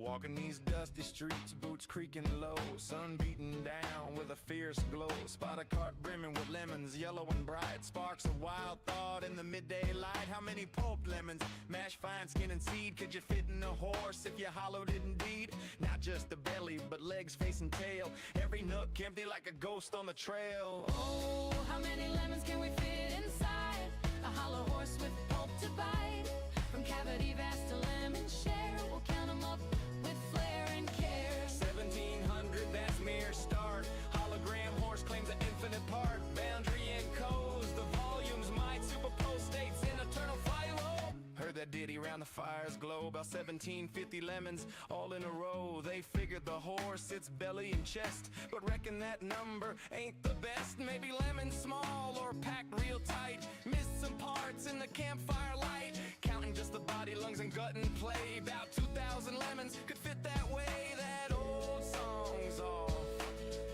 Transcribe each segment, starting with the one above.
Walking these dusty streets, boots creaking low, sun beating down with a fierce glow. Spot a cart brimming with lemons, yellow and bright. Sparks of wild thought in the midday light. How many pulped lemons, mashed fine skin and seed, could you fit in a horse if you hollowed it indeed? Not just the belly, but legs, face and tail. Every nook empty like a ghost on the trail. Oh, how many lemons can we fit inside a hollow horse with pulp to bite? From cavity vast to lemon share, we'll count them up with flair and care. 1700, that's mere start. Hologram horse claims an infinite part. Boundary and codes, the volumes might superpose states in eternal philo. Heard that ditty round the fire's glow. About 1750 lemons all in a row. They figured the horse, its belly and chest, but reckon that number ain't the best. Maybe lemons small or packed real tight. Missed some parts in the campfire light. Counting just the body, lungs and gut and play. About 2,000 lemons could fit that way. That old song's off,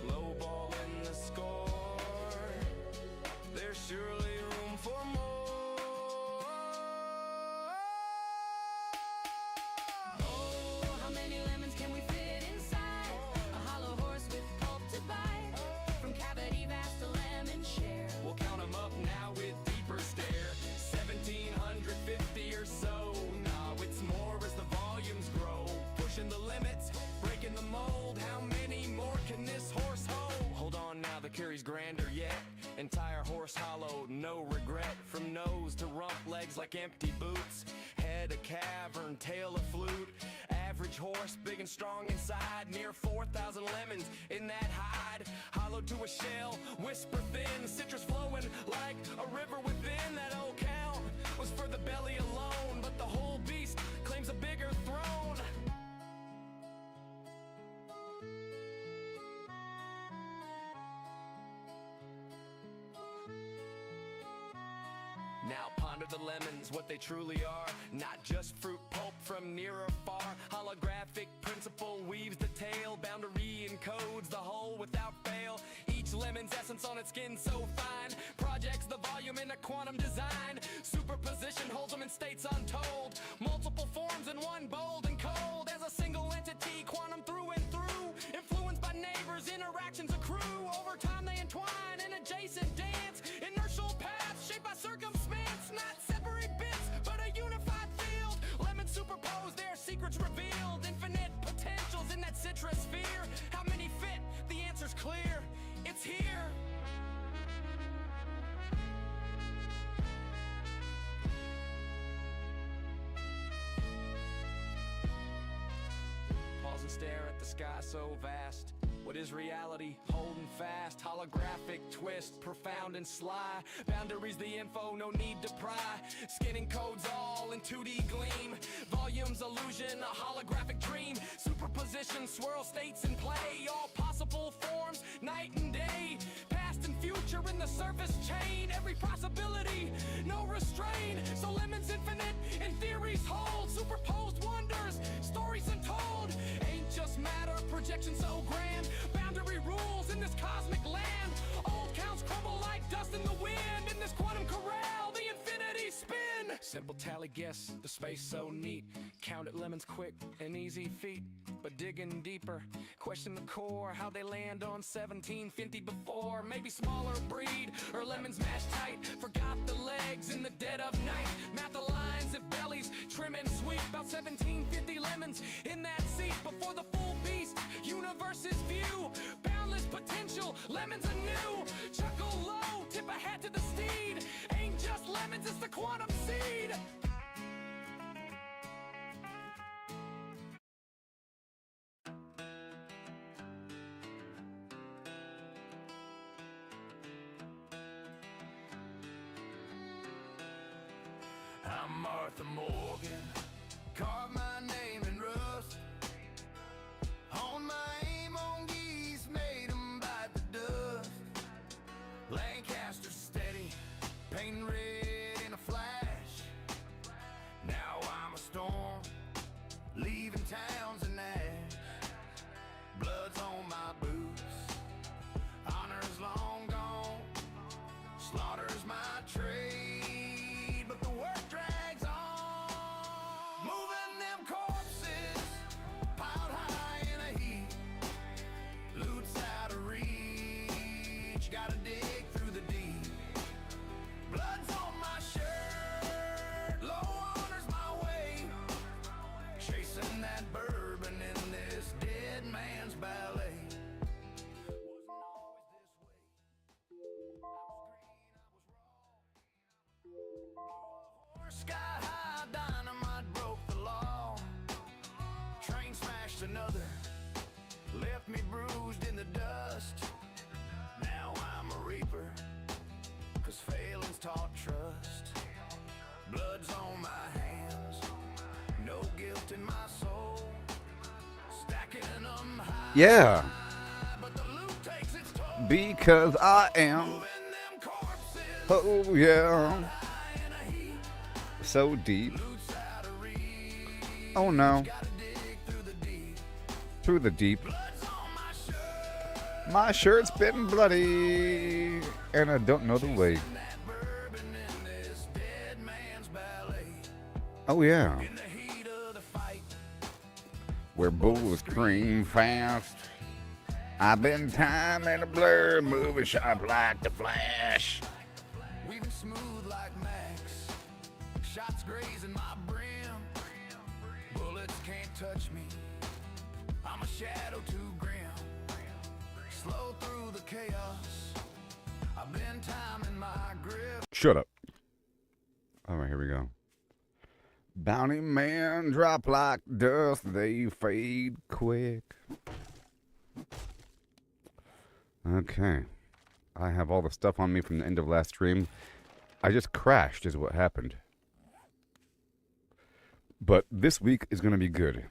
low ball in the score. There's surely room for more. Now with deeper stare, 1750 or so. Nah, it's more as the volumes grow. Pushing the limits, breaking the mold. How many more can this horse hold? Hold on now, the curry's grander yet. Entire horse hollowed, no regret. From nose to rump, legs like empty boots. Head a cavern, tail a flute. Average horse, big and strong inside. Near 4,000 lemons in that hide. Hollowed to a shell, whisper thin. Citrus flowing like a river within. That old count was for the belly alone, but the whole beast claims a bigger throne. Now ponder the lemons, what they truly are. Not just fruit pulp from near or far. Holographic principle weaves the tale. Boundary encodes the whole without fail. Each lemon's essence on its skin so fine projects the volume in a quantum design. Superposition holds them in states untold. Multiple forms in one, bold and cold. As a single entity, quantum through and through. Influenced by neighbors, interactions accrue. Over time they entwine in adjacent dance. Inertial paths shaped by circumstance. Not separate bits, but a unified field. Lemons superposed, their secrets revealed. Infinite potentials in that citrus sphere. How many fit? The answer's clear. It's here. Pause and stare at the sky so vast. What is reality? Holding fast. Holographic twist, profound and sly. Boundaries the info, no need to pry. Skinning codes all in 2D gleam. Volumes illusion, a holographic dream. Superposition, swirl states in play. All possible forms, night and day. Past and future in the surface chain. Every possibility, no restraint. So lemons infinite, and theories hold. Superposed wonders, stories untold. Ain't just matter, projection so grand. Boundary rules in this cosmic land. Old counts crumble like dust in the wind. In this quantum corral, the infinity spin. Simple tally guess, the space so neat. Counted lemons quick, an easy feat. But digging deeper, question the core. How they land on 1750 before. Maybe smaller breed, or lemons mashed tight. Forgot the legs in the dead of night. Math the lines of bellies, trim and sweet. About 1750 lemons in that seat. Before the full beast, universe's view. Boundless potential, lemons anew. Chuckle low, tip a hat to the steed. Ain't just lemons, it's the quantum seed. I'm Martha Morgan, carve my name in rust. Hone my aim on geese, made 'em bite the dust. Lancaster steady, painting red in a flash. Now I'm a storm, leaving towns in ash. Blood's on my boots, honor's long gone. Slaughter's my trade, but the work drags on. Moving them corpses, another left me bruised in the dust. Now I'm a reaper, 'cause failing's taught trust. Blood's on my hands, no guilt in my soul. Stacking them high, Yeah, but the loot takes its toll. because I am. Moving them corpses Oh yeah, high in a heap. so deep. Loot's out of reach. Oh no, Gotta dig through the deep. through the deep. Blood's on my shirt. My shirt's been bloody, and I don't know the way. That bourbon in this dead man's ballet. Oh yeah, In the heat of the fight, where bullets scream fast. I've been timing a blur, moving sharp like the Flash. weaving smooth like Max. Shots grazing my brim. Bullets can't touch me. I'm a shadow too grim. Slow through the chaos. I've been timing my grip. Shut up. All right, here we go. Bounty men drop like dust, they fade quick. Okay. I have all the stuff on me from the end of last stream. I just crashed is what happened. But this week is going to be good.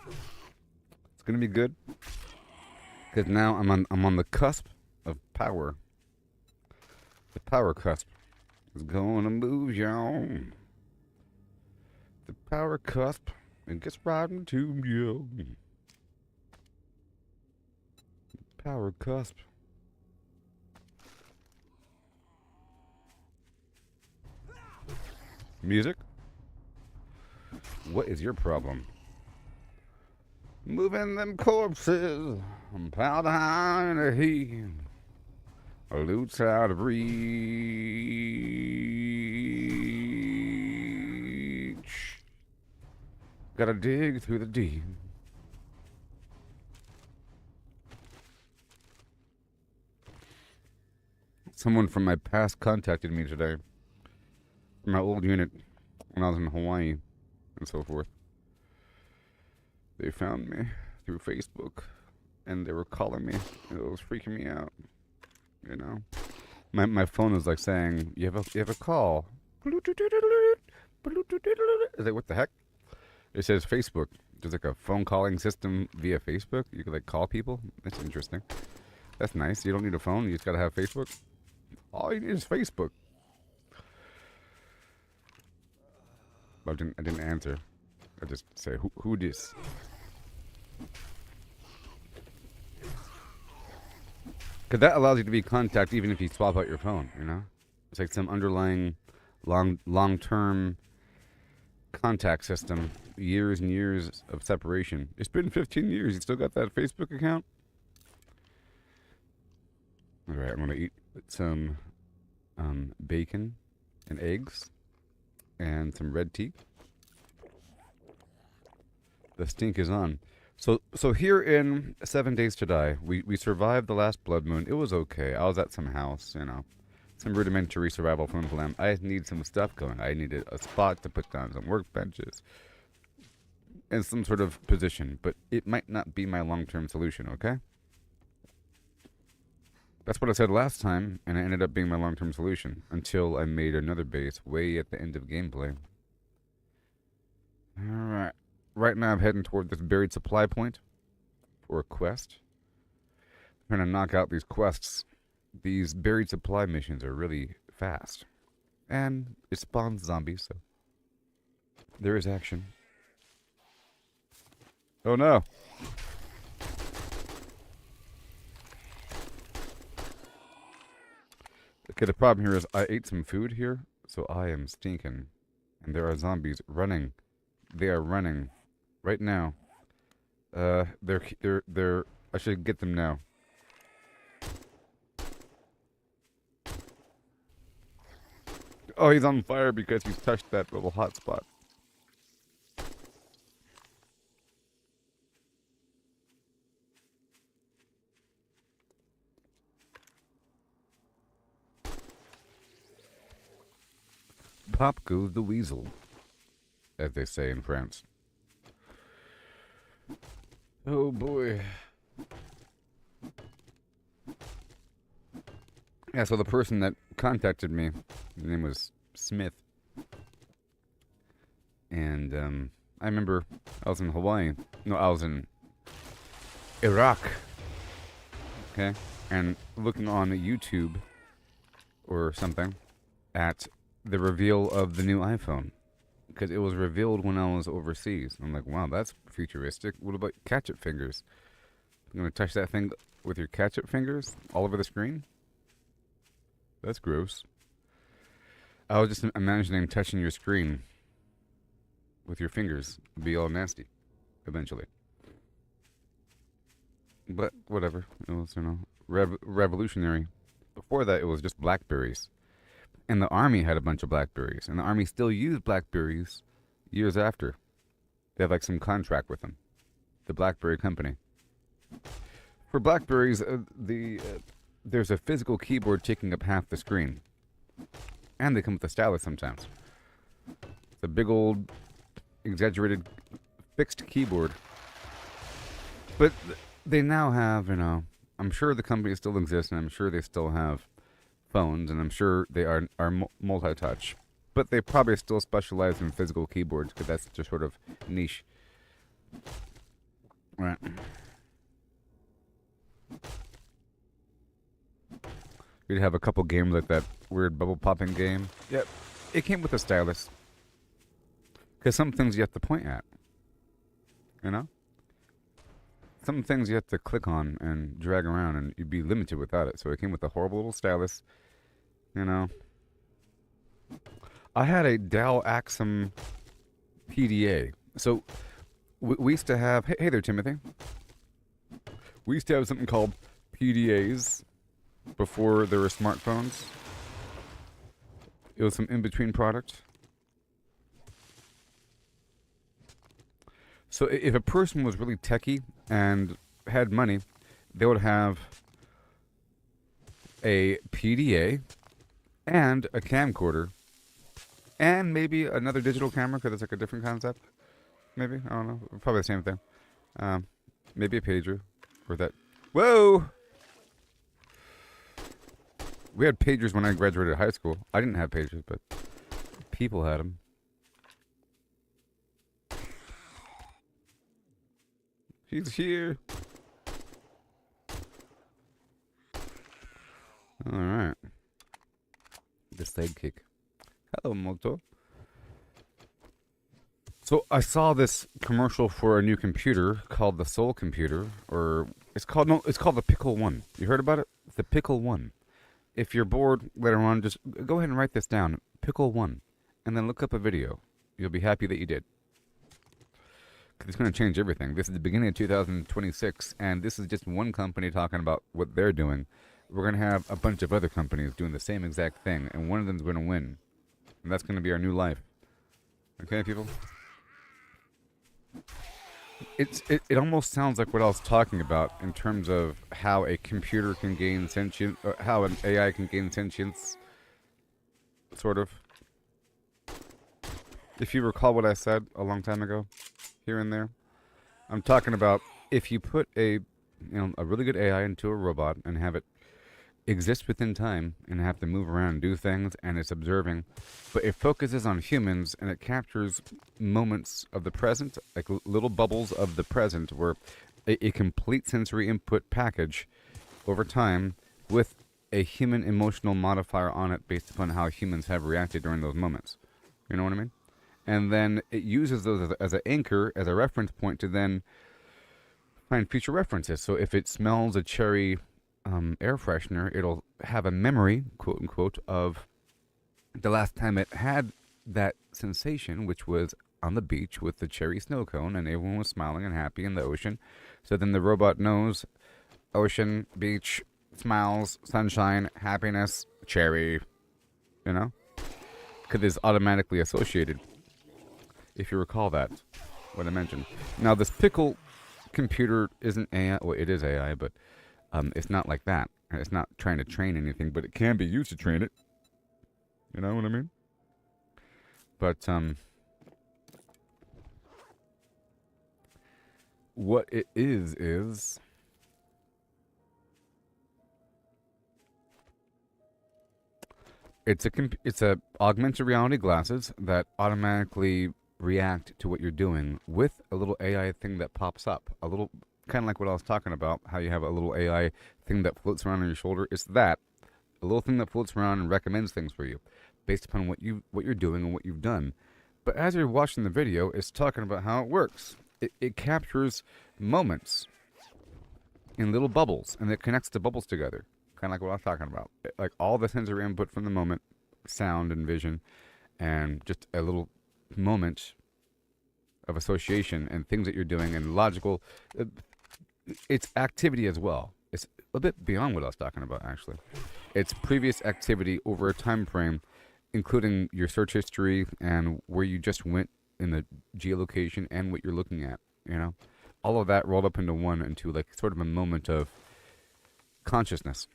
It's going to be good. Because now I'm on the cusp of power. The power cusp is going to move y'all. The power cusp, it gets right into you. Power cusp. Music? What is your problem? Moving them corpses, I'm piled high in a heap. Loot's out of reach. Gotta dig through the deep. Someone from my past contacted me today. From my old unit when I was in Hawaii and so forth. They found me through Facebook and they were calling me. It was freaking me out. You know? My phone was like saying, you have a call. I was like, what the heck? It says Facebook. There's like a phone calling system via Facebook. You can like call people. That's interesting. That's nice. You don't need a phone. You just gotta have Facebook. All you need is Facebook. But I didn't answer. I just say, who this? Because that allows you to be contacted even if you swap out your phone, you know? It's like some underlying long-term contact system. Years and years of separation. It's been 15 years. You still got that Facebook account? All right, I'm going to eat some bacon and eggs and some red tea. The stink is on. So here in 7 Days to Die, we survived the last blood moon. It was okay. I was at some house, you know. Some rudimentary survival flim flam. I need some stuff going. I needed a spot to put down some workbenches. And some sort of position. But it might not be my long-term solution, okay? That's what I said last time, and it ended up being my long-term solution. Until I made another base way at the end of gameplay. Alright. Right now I'm heading toward this buried supply point for a quest. I'm trying to knock out these quests. These buried supply missions are really fast. And it spawns zombies, so there is action. Oh no! Okay, the problem here is I ate some food here, so I am stinking. And there are zombies running. They are running. Right now. They're I should get them now. Oh, he's on fire because he's touched that little hot spot. Pop goes the weasel, as they say in France. Oh boy. Yeah, so the person that contacted me, his name was Smith. And I remember I was in Hawaii. No, I was in Iraq. Okay? And looking on YouTube or something at the reveal of the new iPhone. Because it was revealed when I was overseas. I'm like, wow, that's futuristic. What about ketchup fingers? You going to touch that thing with your ketchup fingers all over the screen? That's gross. I was just imagining touching your screen with your fingers. It'd be all nasty, eventually. But whatever. It was, revolutionary. Before that, it was just Blackberries. And the Army had a bunch of Blackberries. And the Army still used Blackberries years after. They have like some contract with them. The Blackberry company. For Blackberries, there's a physical keyboard taking up half the screen. And they come with a stylus sometimes. It's a big old, exaggerated, fixed keyboard. But they now have, I'm sure the company still exists, and I'm sure they still have phones, and I'm sure they are multi-touch. But they probably still specialize in physical keyboards, because that's just sort of niche. Right. You'd have a couple games like that weird bubble popping game. Yep. It came with a stylus. Because some things you have to point at. Some things you have to click on and drag around, and you'd be limited without it. So it came with a horrible little stylus. I had a Dell Axum PDA. So we used to have... Hey there, Timothy. We used to have something called PDAs before there were smartphones. It was some in-between product. So if a person was really techie and had money, they would have a PDA and a camcorder and maybe another digital camera, because it's like a different concept. Maybe, I don't know, probably the same thing. Maybe a pager or that. Whoa! We had pagers when I graduated high school. I didn't have pagers, but people had them. He's here. All right. The sidekick. Hello, Moto. So I saw this commercial for a new computer called the Soul Computer, or it's called the Pickle One. You heard about it? The Pickle One. If you're bored later on, just go ahead and write this down. Pickle One. And then look up a video. You'll be happy that you did. Because it's going to change everything. This is the beginning of 2026, and this is just one company talking about what they're doing. We're going to have a bunch of other companies doing the same exact thing, and one of them's going to win. And that's going to be our new life. Okay, people? It almost sounds like what I was talking about in terms of how a computer can gain sentience, how an AI can gain sentience, sort of. If you recall what I said a long time ago, here and there, I'm talking about if you put a really good AI into a robot and have it exist within time and have to move around and do things, and it's observing, but it focuses on humans and it captures moments of the present, like little bubbles of the present, where a complete sensory input package over time with a human emotional modifier on it based upon how humans have reacted during those moments. You know what I mean? And then it uses those as an anchor, as a reference point to then find future references. So if it smells a cherry air freshener, it'll have a memory, quote unquote, of the last time it had that sensation, which was on the beach with the cherry snow cone, and everyone was smiling and happy in the ocean. So then the robot knows ocean, beach, smiles, sunshine, happiness, cherry, because it's automatically associated. If you recall that, what I mentioned. Now, this pickle computer isn't AI. Well, it is AI, but it's not like that. It's not trying to train anything, but it can be used to train it. You know what I mean? But what it is it's a augmented reality glasses that automatically react to what you're doing with a little AI thing that pops up. A little kind of like what I was talking about, how you have a little AI thing that floats around on your shoulder. It's that a little thing that floats around and recommends things for you based upon what you're doing and what you've done. But as you're watching the video, it's talking about how it works. It captures moments in little bubbles, and it connects the bubbles together, kind of like what I was talking about. Like all the sensory input from the moment, sound and vision, and just a little moment of association and things that you're doing and logical. It's activity as well. It's a bit beyond what I was talking about, actually. It's previous activity over a time frame, including your search history and where you just went in the geolocation and what you're looking at, you know? All of that rolled up into one, into like sort of a moment of consciousness.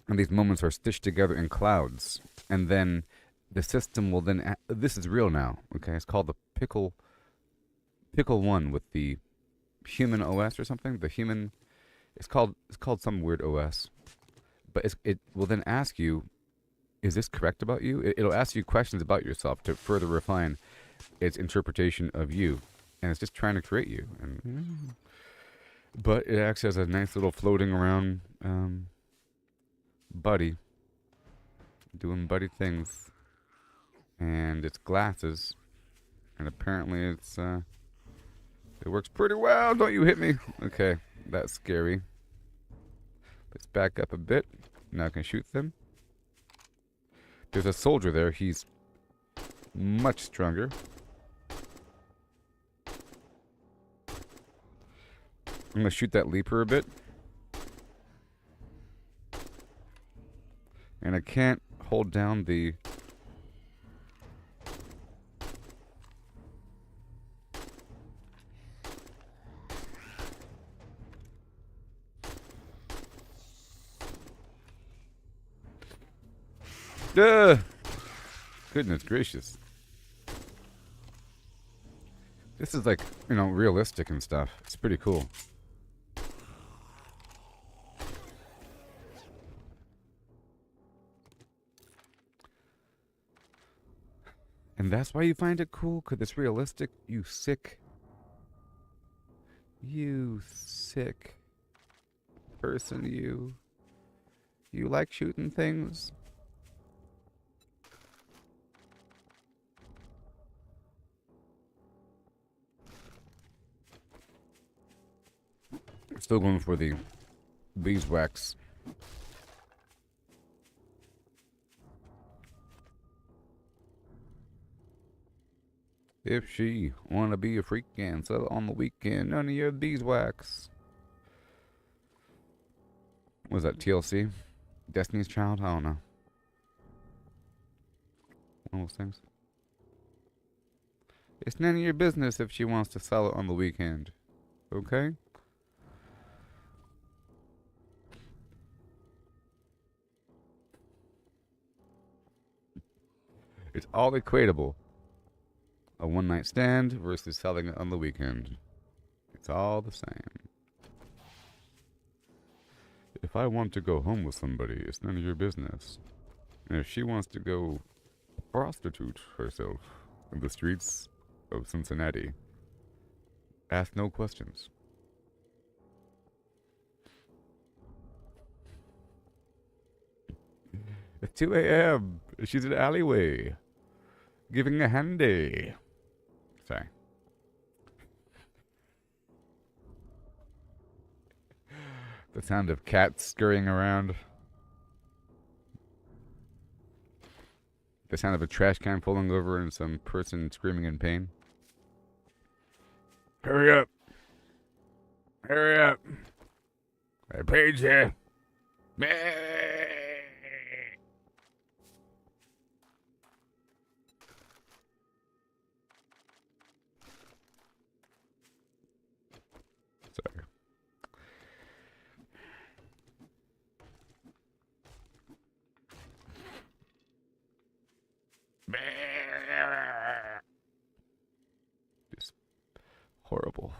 And these moments are stitched together in clouds. And then the system will then... this is real now, okay? It's called the Pickle One with the human OS or something. The human... It's called some weird OS. But it will then ask you, is this correct about you? It'll ask you questions about yourself to further refine its interpretation of you. And it's just trying to create you. But it acts as a nice little floating around buddy. Doing buddy things. And it's glasses. And apparently it's it works pretty well. Don't you hit me. Okay, that's scary. Let's back up a bit. Now I can shoot them. There's a soldier there. He's much stronger. I'm going to shoot that leaper a bit. And I can't hold down the... Goodness gracious. This is like, you know, realistic and stuff. It's pretty cool. And that's why you find it cool? Because it's realistic? You sick person, you. You like shooting things? Still going for the beeswax. If she wanna be a freak and sell it on the weekend, none of your beeswax. Was that TLC? Destiny's Child? I don't know. One of those things. It's none of your business if she wants to sell it on the weekend. Okay? It's all equatable. A one-night stand versus selling it on the weekend. It's all the same. If I want to go home with somebody, it's none of your business. And if she wants to go prostitute herself in the streets of Cincinnati, ask no questions. It's 2 a.m. She's in the alleyway. Giving a handy. Sorry. The sound of cats scurrying around. The sound of a trash can falling over and some person screaming in pain. Hurry up. Hurry up. I paid you. Sorry. Just horrible.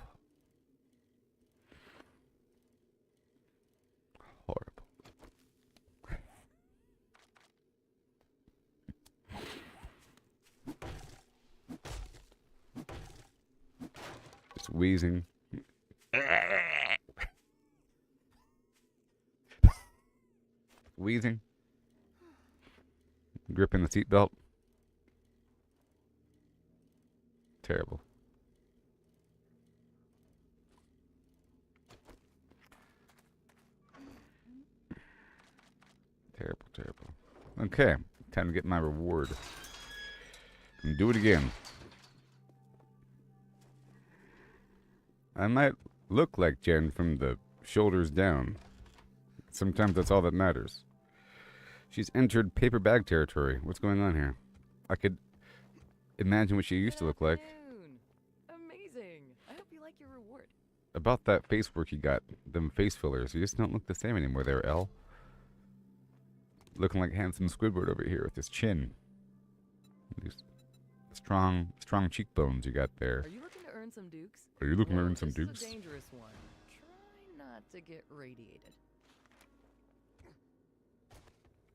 wheezing. Wheezing. Gripping the seatbelt. Terrible. Terrible, terrible. Okay, time to get my reward. And do it again. I might look like Jen from the shoulders down. Sometimes that's all that matters. She's entered paper bag territory. What's going on here? I could imagine what she used to look like. Amazing. I hope you like your reward. About that face work you got, them face fillers, you just don't look the same anymore there, Elle. Looking like handsome Squidward over here with his chin. These strong cheekbones you got there. Are you looking to earn some dukes? Are you looking to Whoa, earn some this dukes? is a dangerous one. Try not to get radiated.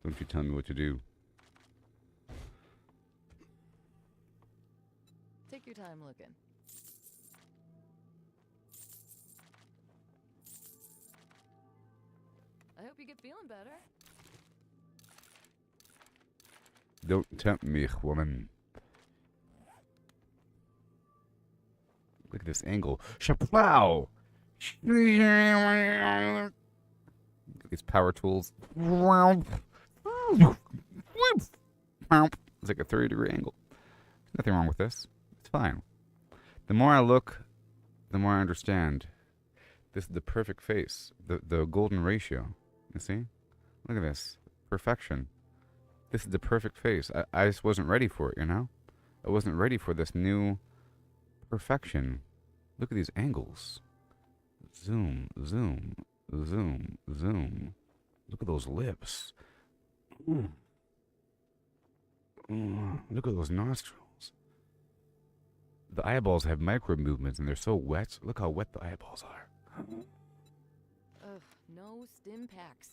Don't you tell me what to do. Take your time looking. I hope you get feeling better. Don't tempt me, woman. Look at this angle. Shaplow! These power tools. It's like a 30-degree angle. Nothing wrong with this. It's fine. The more I look, the more I understand. This is the perfect face. The golden ratio. You see? Look at this. Perfection. This is the perfect face. I just wasn't ready for it, you know? I wasn't ready for this new perfection. Look at these angles. Zoom, zoom, zoom, zoom. Look at those lips. Look at those nostrils. The eyeballs have micro movements and they're so wet. Look how wet the eyeballs are. Ugh, no stim packs.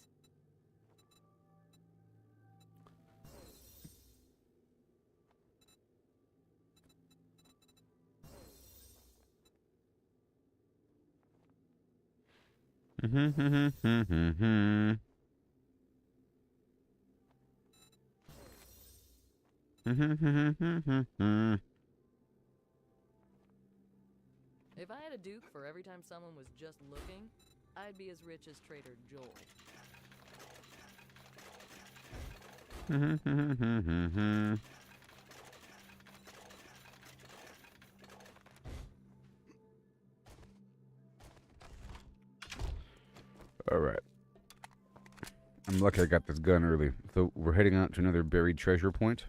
If I had a duke for every time someone was just looking, I'd be as rich as Trader Joel. All right. I'm lucky I got this gun early. So we're heading out to another buried treasure point.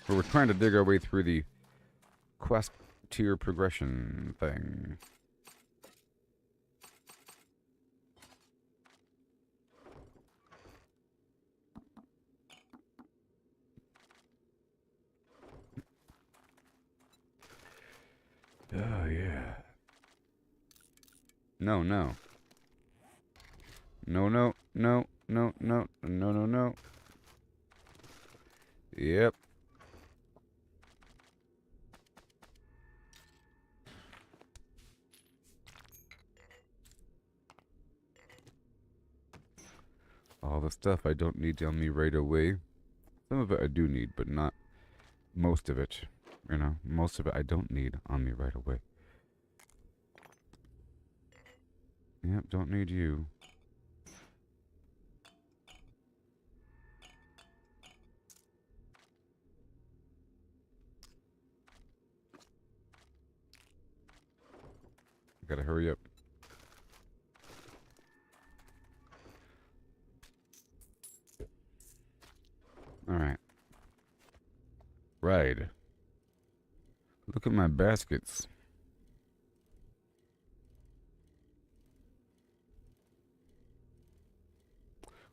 Where we're trying to dig our way through the quest tier progression thing. Oh, yeah. No, no. No, no, no, no, no, no, no, no. Yep. All the stuff I don't need on me right away. Some of it I do need, but not most of it. You know, most of it I don't need on me right away. Yep, don't need you. Gotta hurry up. Alright. Ride. Look at my baskets.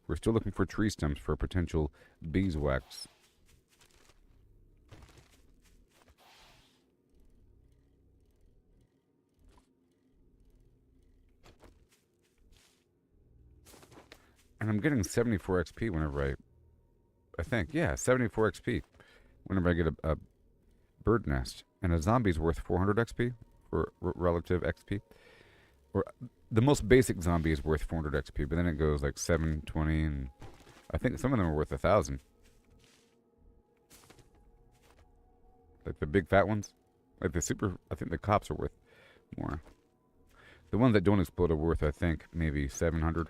We're still looking for tree stems for potential beeswax. And I'm getting 74 XP whenever I think, yeah, 74 XP whenever I get a bird nest. and a zombie's worth 400 XP for relative XP. Or the most basic zombie is worth 400 XP, but then it goes like 720, and I think some of them are worth 1,000. Like the big fat ones, like the super. I think the cops are worth more. The ones that don't explode are worth, I think, maybe 700.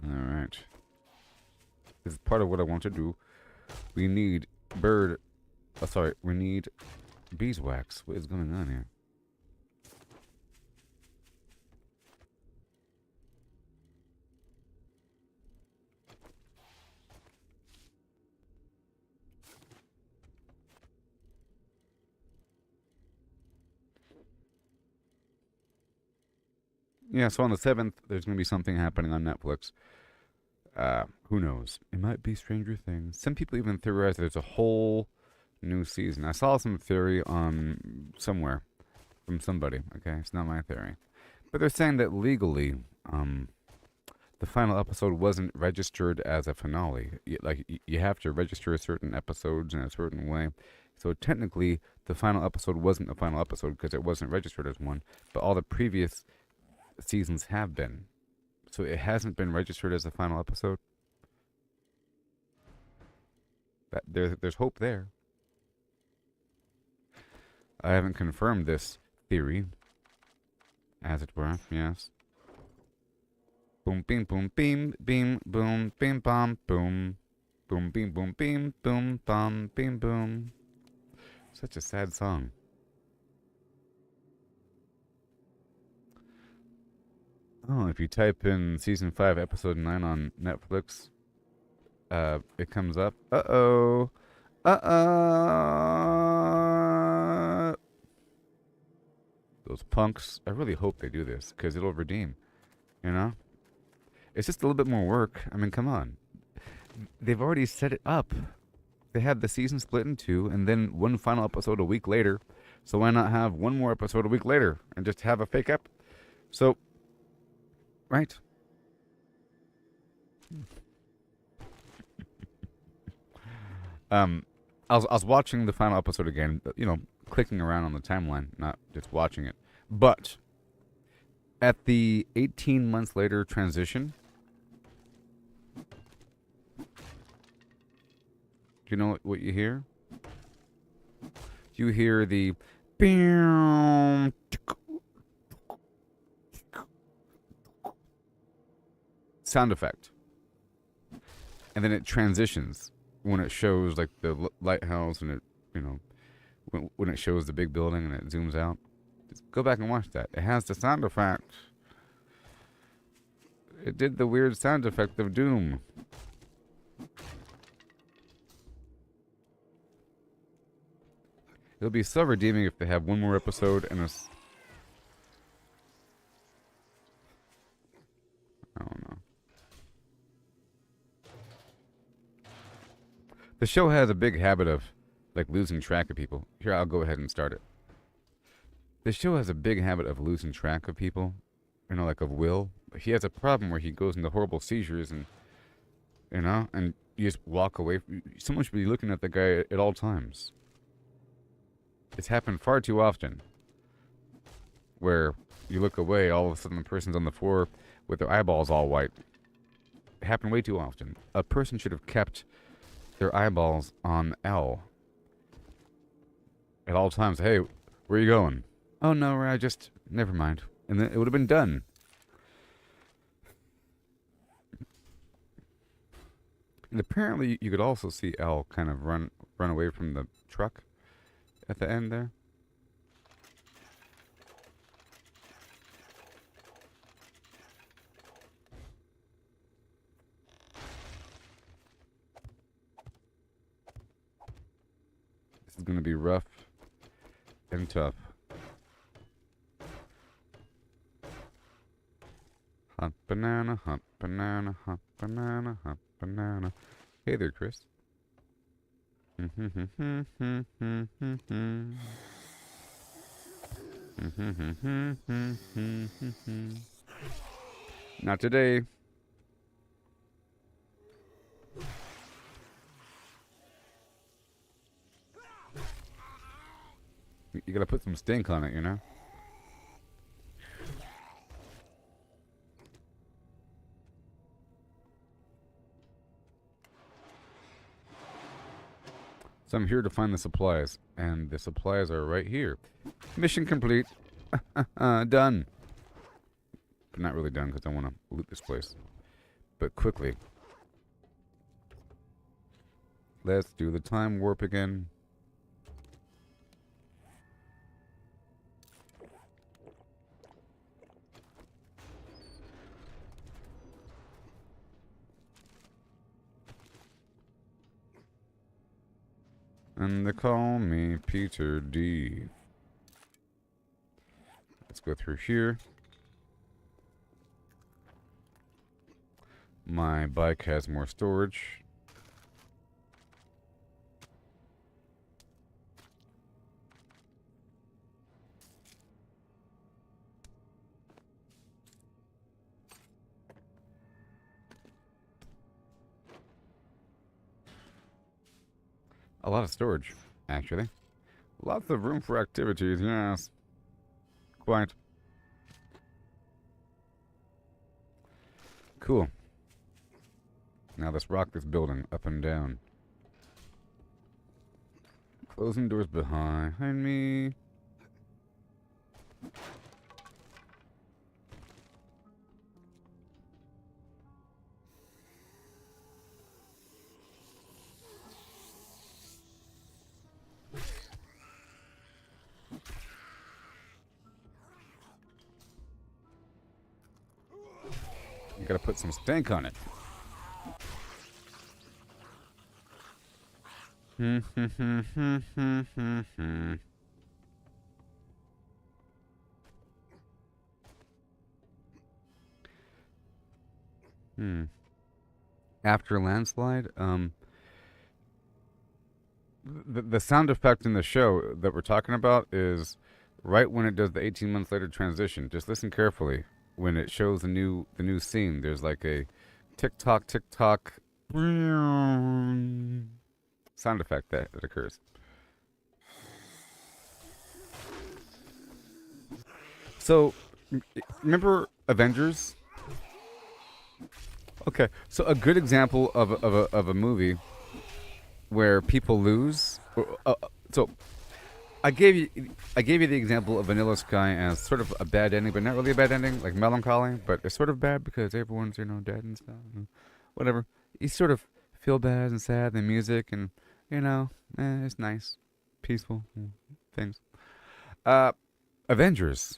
All right. This is part of what I want to do. We need we need beeswax. What is going on here? Yeah, so on the 7th, there's going to be something happening on Netflix. Who knows? It might be Stranger Things. Some people even theorize that there's a whole new season. I saw some theory on somewhere from somebody. Okay, it's not my theory. But they're saying that legally, the final episode wasn't registered as a finale. You have to register certain episodes in a certain way. So technically, the final episode wasn't a final episode because it wasn't registered as one. But all the previous seasons have been. So it hasn't been registered as a final episode. There's hope there. I haven't confirmed this theory, as it were. Yes. Boom, beam, boom, beam, beam, boom, beam, bom, boom, boom, beam, boom, beam, boom, bom, beam, boom. Such a sad song. Oh, if you type in season 5, episode 9 on Netflix, it comes up. Uh-oh. Those punks. I really hope they do this, because it'll redeem. You know? It's just a little bit more work. I mean, come on. They've already set it up. They had the season split in 2, and then one final episode a week later. So why not have one more episode a week later, and just have a fake up? So... Right. I was watching the final episode again, you know, clicking around on the timeline, not just watching it. But at the 18 months later transition, do you know what you hear? You hear the sound effect, and then it transitions when it shows like the lighthouse, and it, you know, when it shows the big building and it zooms out. Just go back and watch that. It has the sound effect. It did the weird sound effect of doom. It'll be so redeeming if they have one more episode and a... I don't know. The show has a big habit of, like, losing track of people. Here, I'll go ahead and start it. The show has a big habit of losing track of people. You know, like of Will. He has a problem where he goes into horrible seizures and, you know, and you just walk away. Someone should be looking at the guy at all times. It's happened far too often. Where you look away, all of a sudden the person's on the floor with their eyeballs all white. It happened way too often. A person should have kept their eyeballs on L at all times. Hey, where are you going? Oh no, I just... Never mind. And then it would have been done. And apparently you could also see L kind of run away from the truck at the end there. This is going to be rough and tough. Hot banana, hot banana, hot banana, hot banana. Hey there, Chris. Not today. You gotta put some stink on it, you know? So I'm here to find the supplies, and the supplies are right here. Mission complete. Done. But not really done, because I want to loot this place. But quickly. Let's do the time warp again. And they call me Peter D. Let's go through here. My bike has more storage. A lot of storage, actually. Lots of room for activities, yes. Quite. Cool. Now let's rock this building up and down. Closing doors behind me. You gotta put some stank on it. After a landslide, the sound effect in the show that we're talking about is right when it does the 18 months later transition. Just listen carefully. When it shows the new scene, there's like a tick tock sound effect that occurs. So, remember Avengers? Okay, so a good example of a movie where people lose. So, I gave you the example of Vanilla Sky as sort of a bad ending, but not really a bad ending, like Melancholy, but it's sort of bad because everyone's dead and stuff, and whatever. You sort of feel bad and sad, the music, and it's nice, peaceful things. Avengers,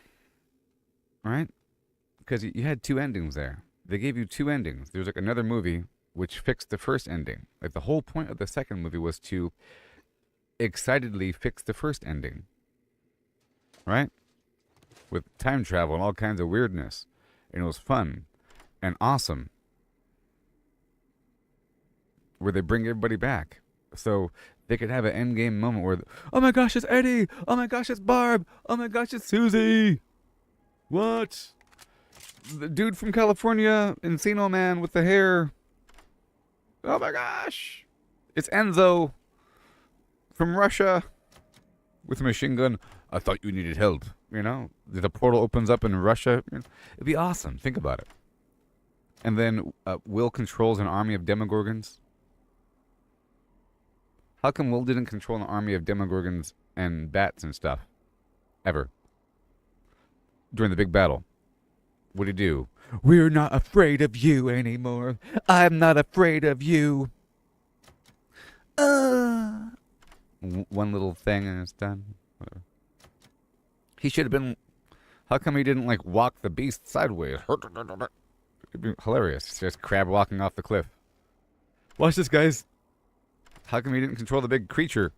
right? Because you had two endings there. They gave you two endings. There's like another movie which fixed the first ending. Like the whole point of the second movie was to excitedly fix the first ending, right? With time travel and all kinds of weirdness, and it was fun and awesome, where they bring everybody back so they could have an end game moment where, oh my gosh, it's Eddie, oh my gosh, it's Barb, oh my gosh, it's Susie, what, the dude from California, Encino Man with the hair, oh my gosh, it's Enzo from Russia with a machine gun. I thought you needed help. The portal opens up in Russia. It'd be awesome. Think about it. And then Will controls an army of Demogorgons. How come Will didn't control an army of Demogorgons and bats and stuff ever during the big battle? What'd he do? We're not afraid of you anymore. I'm not afraid of you. One little thing and it's done. Whatever. He should have been. How come he didn't walk the beast sideways? It'd be hilarious. It's just crab walking off the cliff. Watch this, guys. How come he didn't control the big creature?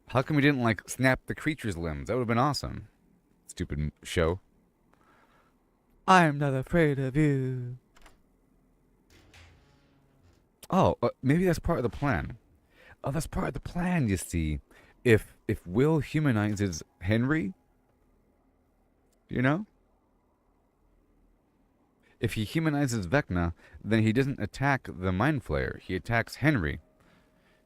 How come he didn't snap the creature's limbs? That would have been awesome. Stupid show. I'm not afraid of you. Oh, maybe that's part of the plan. Oh, that's part of the plan, you see. If Will humanizes Henry, if he humanizes Vecna, then he doesn't attack the Mind Flayer. He attacks Henry.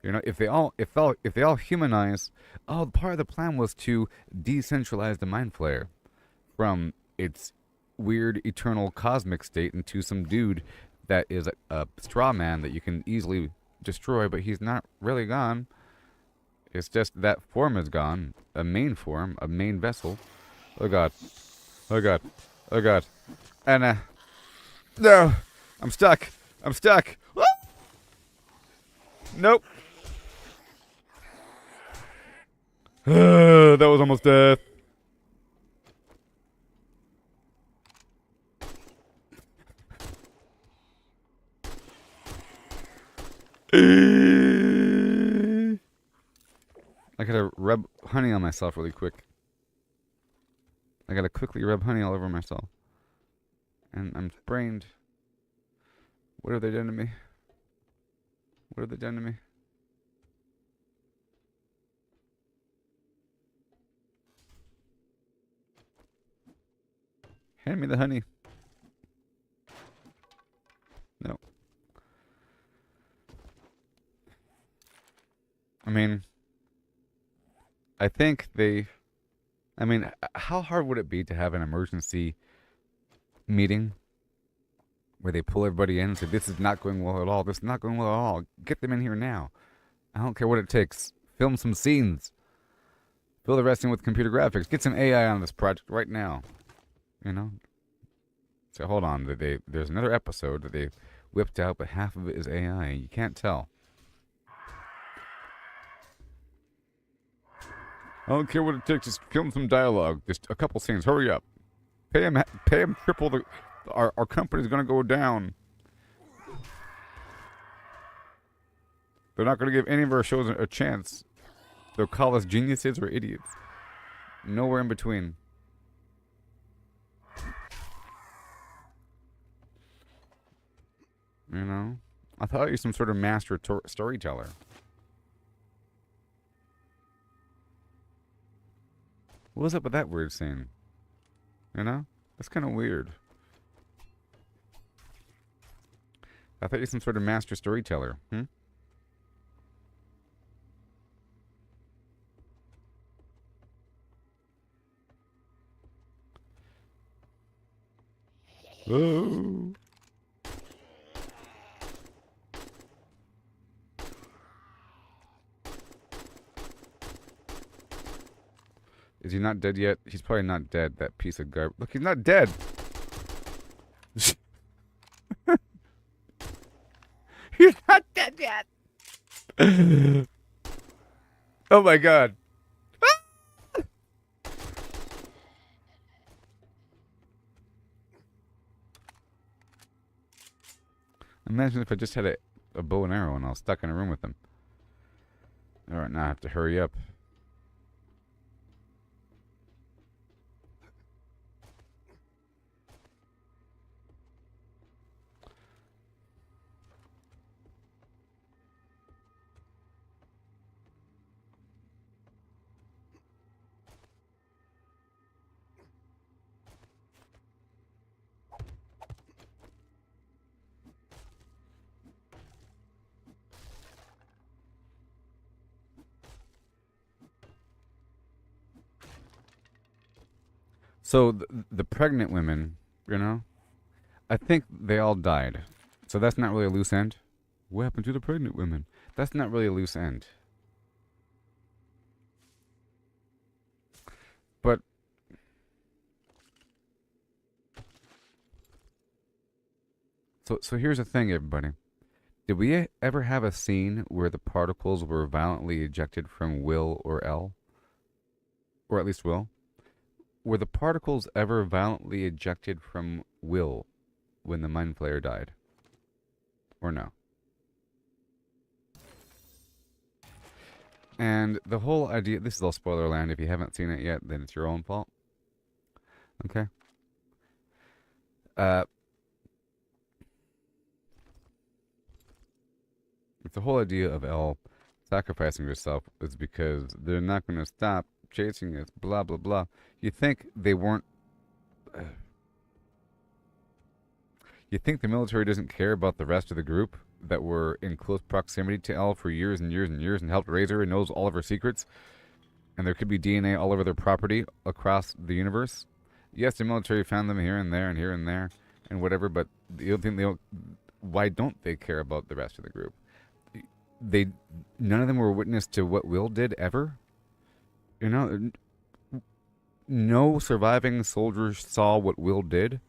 You know, if they all humanize, oh, part of the plan was to decentralize the Mind Flayer from its weird eternal cosmic state into some dude that is a straw man that you can easily destroy, but he's not really gone. It's just that form is gone. A main form, a main vessel. Oh god. Oh god. Oh god. And no! I'm stuck! I'm stuck! Ah! Nope. That was almost death. I gotta rub honey on myself really quick. I gotta quickly rub honey all over myself. And I'm sprained. What have they done to me? What have they done to me? Hand me the honey. No. I mean, I think how hard would it be to have an emergency meeting where they pull everybody in and say, this is not going well at all. This is not going well at all. Get them in here now. I don't care what it takes. Film some scenes. Fill the rest in with computer graphics. Get some AI on this project right now. You know? So hold on. There's another episode that they whipped out, but half of it is AI. You can't tell. I don't care what it takes. Just film some dialogue. Just a couple scenes. Hurry up. Pay him triple the... Our company's going to go down. They're not going to give any of our shows a chance. They'll call us geniuses or idiots. Nowhere in between. You know? I thought you were some sort of master storyteller. What was up with that weird scene? You know? That's kind of weird. I thought you were some sort of master storyteller. Oh. Is he not dead yet? He's probably not dead, that piece of garbage. Look, he's not dead! He's not dead yet! Oh my god. Imagine if I just had a bow and arrow and I was stuck in a room with them. Alright, now I have to hurry up. So the pregnant women, you know, I think they all died. So that's not really a loose end. What happened to the pregnant women? That's not really a loose end. But so here's the thing, everybody. Did we ever have a scene where the particles were violently ejected from Will or L? Or at least Will? Were the particles ever violently ejected from Will when the Mind Flayer died? Or no? And the whole idea... This is all spoiler land. If you haven't seen it yet, then it's your own fault. Okay? If the whole idea of Elle sacrificing herself is because they're not going to stop chasing us, blah, blah, blah. You think they weren't... You think the military doesn't care about the rest of the group that were in close proximity to Elle for years and years and years and helped raise her and knows all of her secrets? And there could be DNA all over their property across the universe? Yes, the military found them here and there and here and there and whatever, but the other thing why don't they care about the rest of the group? None of them were witness to what Will did ever. You know, no surviving soldiers saw what Will did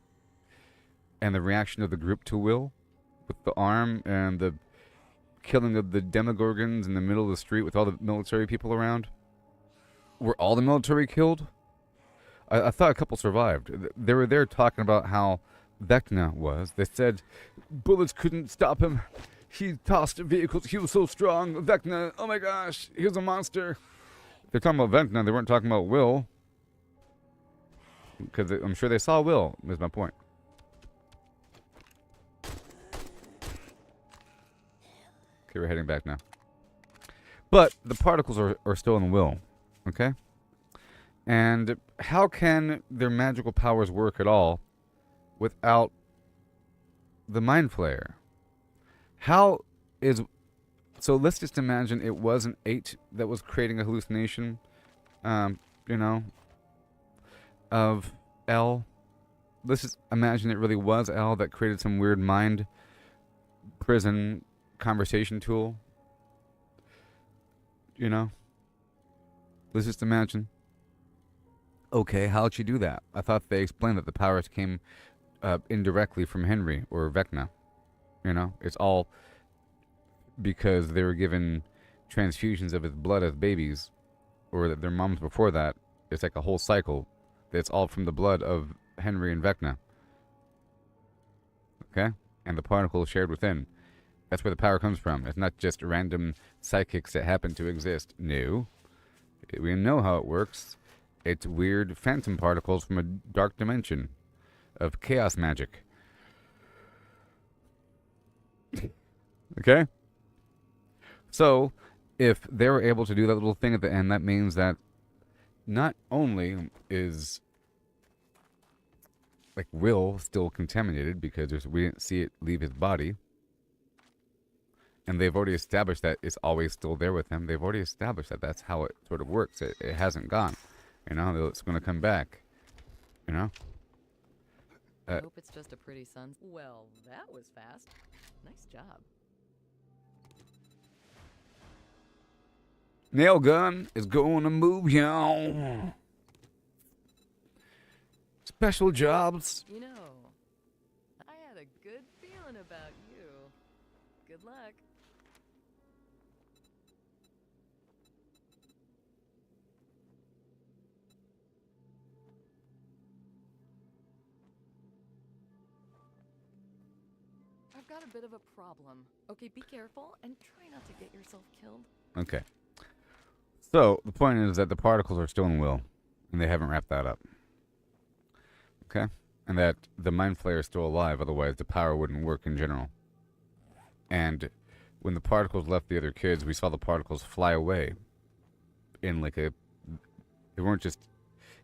and the reaction of the group to Will with the arm and the killing of the Demogorgons in the middle of the street with all the military people around. Were all the military killed? I thought a couple survived. They were there talking about how Vecna was. They said bullets couldn't stop him. He tossed vehicles. He was so strong. Vecna, oh my gosh, he was a monster. They're talking about Vecna. They weren't talking about Will. Because I'm sure they saw Will, is my point. Okay, we're heading back now. But the particles are still in Will. Okay? And how can their magical powers work at all without the Mind Flayer? How is... So let's just imagine it was an 8 that was creating a hallucination, you know, of L. Let's just imagine it really was L that created some weird mind prison conversation tool. You know? Let's just imagine. Okay, how'd she do that? I thought they explained that the powers came indirectly from Henry or Vecna. You know? It's all because they were given transfusions of his blood as babies, or that their moms before that. It's like a whole cycle. It's all from the blood of Henry and Vecna. Okay? And the particles shared within. That's where the power comes from. It's not just random psychics that happen to exist. No. We know how it works. It's weird phantom particles from a dark dimension of chaos magic. Okay? So, if they were able to do that little thing at the end, that means that not only is like Will still contaminated because we didn't see it leave his body, and they've already established that it's always still there with him. They've already established that that's how it sort of works. It hasn't gone. You know, it's going to come back. You know? I hope it's just a pretty sun. Well, that was fast. Nice job. Nail gun is going to move you. Special jobs. You know, I had a good feeling about you. Good luck. I've got a bit of a problem. Okay, be careful and try not to get yourself killed. Okay. So, the point is that the particles are still in Will, and they haven't wrapped that up. Okay? And that the Mind Flayer is still alive, otherwise the power wouldn't work in general. And when the particles left the other kids, we saw the particles fly away in like a... They weren't just...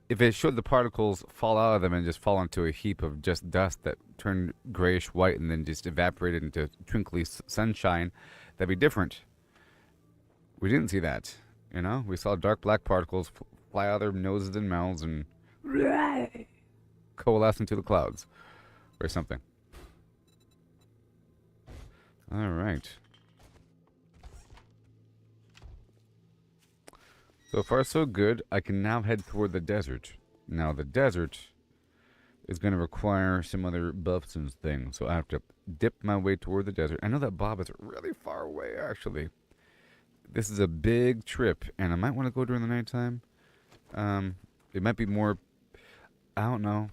If it showed the particles fall out of them and just fall into a heap of just dust that turned grayish white and then just evaporated into twinkly sunshine, that'd be different. We didn't see that. You know, we saw dark black particles fly out of their noses and mouths and coalesce into the clouds or something. All right. So far, so good. I can now head toward the desert. Now, the desert is going to require some other buffs and things, so I have to dip my way toward the desert. I know that Bob is really far away, actually. This is a big trip, and I might want to go during the nighttime. It might be more... I don't know.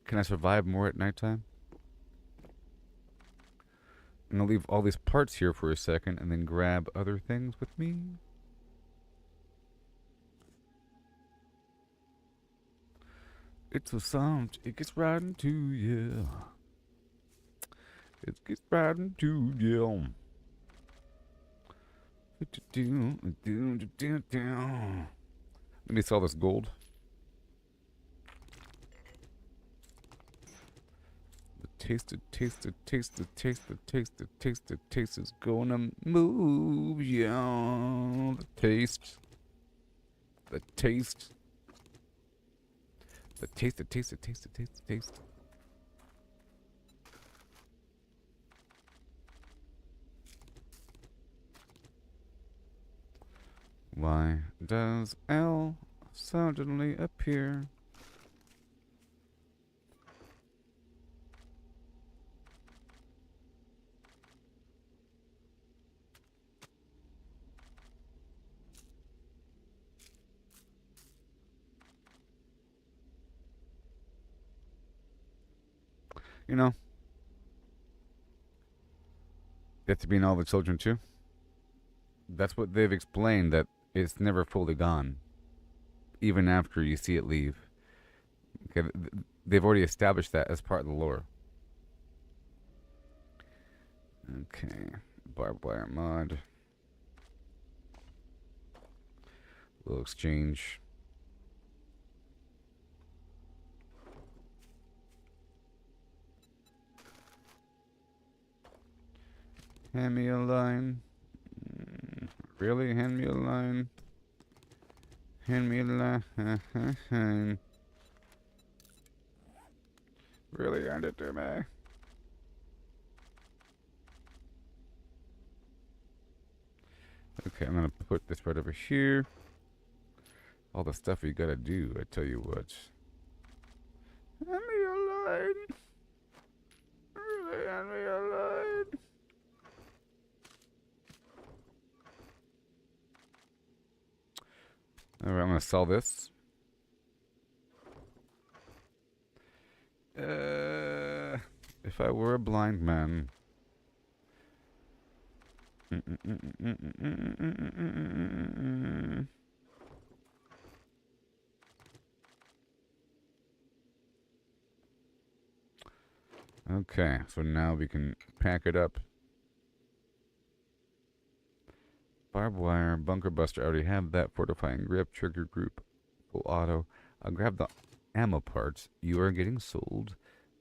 Can I survive more at nighttime? I'm going to leave all these parts here for a second, and then grab other things with me. It's a sound, it gets right into you. It gets right into you. Let me sell this gold. The taste it, taste it, taste it, taste it, taste it, taste it, taste is gonna move you. The taste. The taste. The taste, the taste, the taste, the taste, the taste. Why does L suddenly appear? You know, you have to be in all the children too. That's what they've explained, that it's never fully gone, even after you see it leave. Okay, they've already established that as part of the lore. Okay, barbed wire mod. Little exchange. Hand me a line. Really? Hand me a line. Hand me a line. Really? Hand it to me. Okay, I'm gonna put this right over here. All the stuff you gotta do, I tell you what. Hand me a line. Really? Hand me a line. Alright, I'm gonna sell this. If I were a blind man. Okay, so now we can pack it up. Barbed wire, bunker buster, I already have that. Fortifying grip, trigger group, full auto. I'll grab the ammo parts. You are getting sold.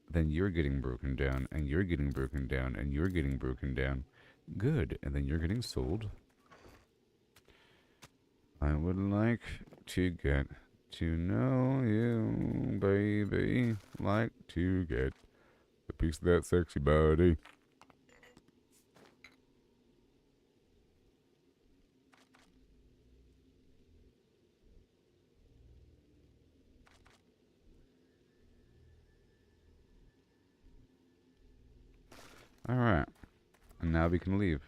Then you're getting broken down, and you're getting broken down, and you're getting broken down. Good, and then you're getting sold. I would like to get to know you, baby. Like to get a piece of that sexy body. Alright. And now we can leave.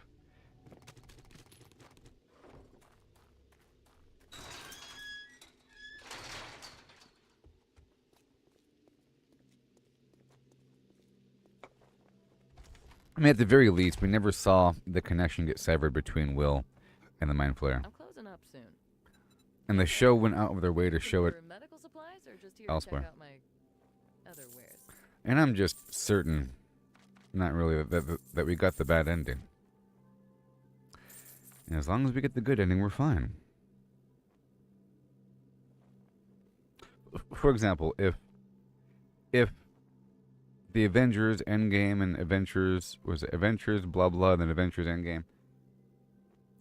I mean, at the very least, we never saw the connection get severed between Will and the Mind Flayer. I'm closing up soon. And the show went out of their way to show it For medical supplies or just here elsewhere. to check out my other wares? And I'm just certain, not really, that we got the bad ending. And as long as we get the good ending, we're fine. For example, if the Avengers Endgame and Adventures, was it Adventures blah blah, then Adventures Endgame,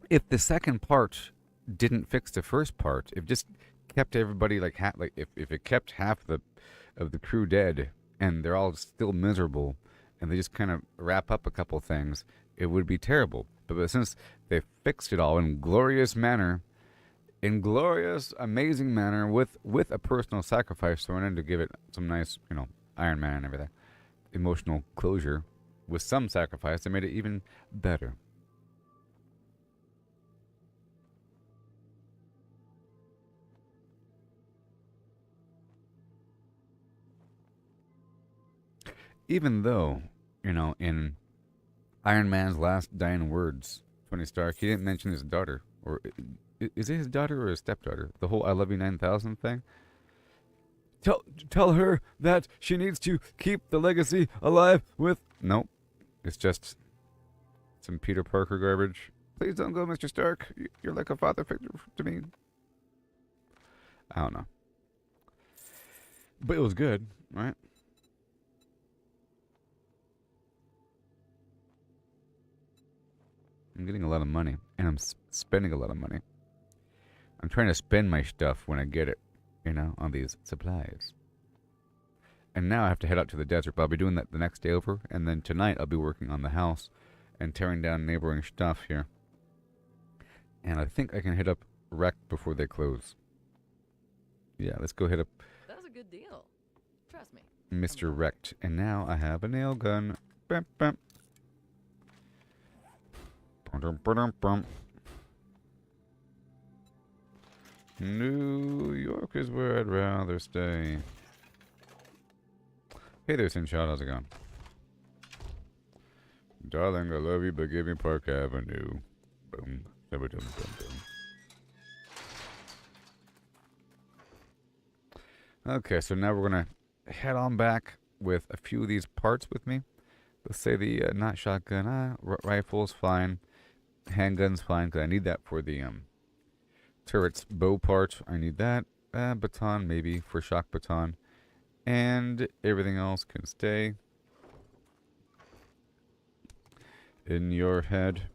if the second part didn't fix the first part, if just kept everybody like if it kept half of the crew dead and they're all still miserable and they just kind of wrap up a couple things, it would be terrible. But since they fixed it all in glorious manner, in glorious, amazing manner, with a personal sacrifice thrown in to give it some nice, Iron Man and everything, emotional closure, with some sacrifice, they made it even better. Even though, in Iron Man's last dying words, Tony Stark, he didn't mention his daughter. Or is it his daughter or his stepdaughter? The whole I love you 9,000 thing? Tell her that she needs to keep the legacy alive with... Nope. It's just some Peter Parker garbage. Please don't go, Mr. Stark. You're like a father figure to me. I don't know. But it was good, right? I'm getting a lot of money, and I'm spending a lot of money. I'm trying to spend my stuff when I get it, you know, on these supplies. And now I have to head out to the desert, but I'll be doing that the next day over, and then tonight I'll be working on the house and tearing down neighboring stuff here. And I think I can hit up Wrecked before they close. Yeah, let's go hit up That was a good deal. Trust me. Mr. Wrecked. And now I have a nail gun. Bam, bam. Bum, bum, bum. New York is where I'd rather stay. Hey there, Sinshot. How's it going? Darling, I love you, but give me Park Avenue. Boom. Boom, boom, boom. Okay, so now we're going to head on back with a few of these parts with me. Let's say the not shotgun. Rifle's fine. Handgun's fine, because I need that for the turret's bow part. I need that. Baton, maybe, for shock baton. And everything else can stay in your head.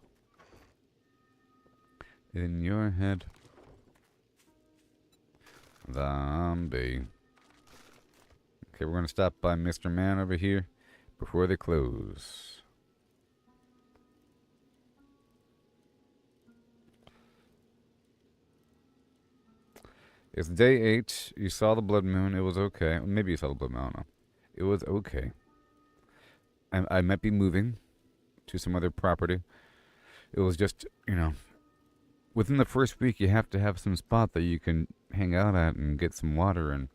In your head. Zombie. Okay, we're going to stop by Mr. Man over here before they close. It's day 8. You saw the blood moon. It was okay. Maybe you saw the blood moon. I don't know. It was okay. I might be moving to some other property. It was just, you know, within the first week, you have to have some spot that you can hang out at and get some water and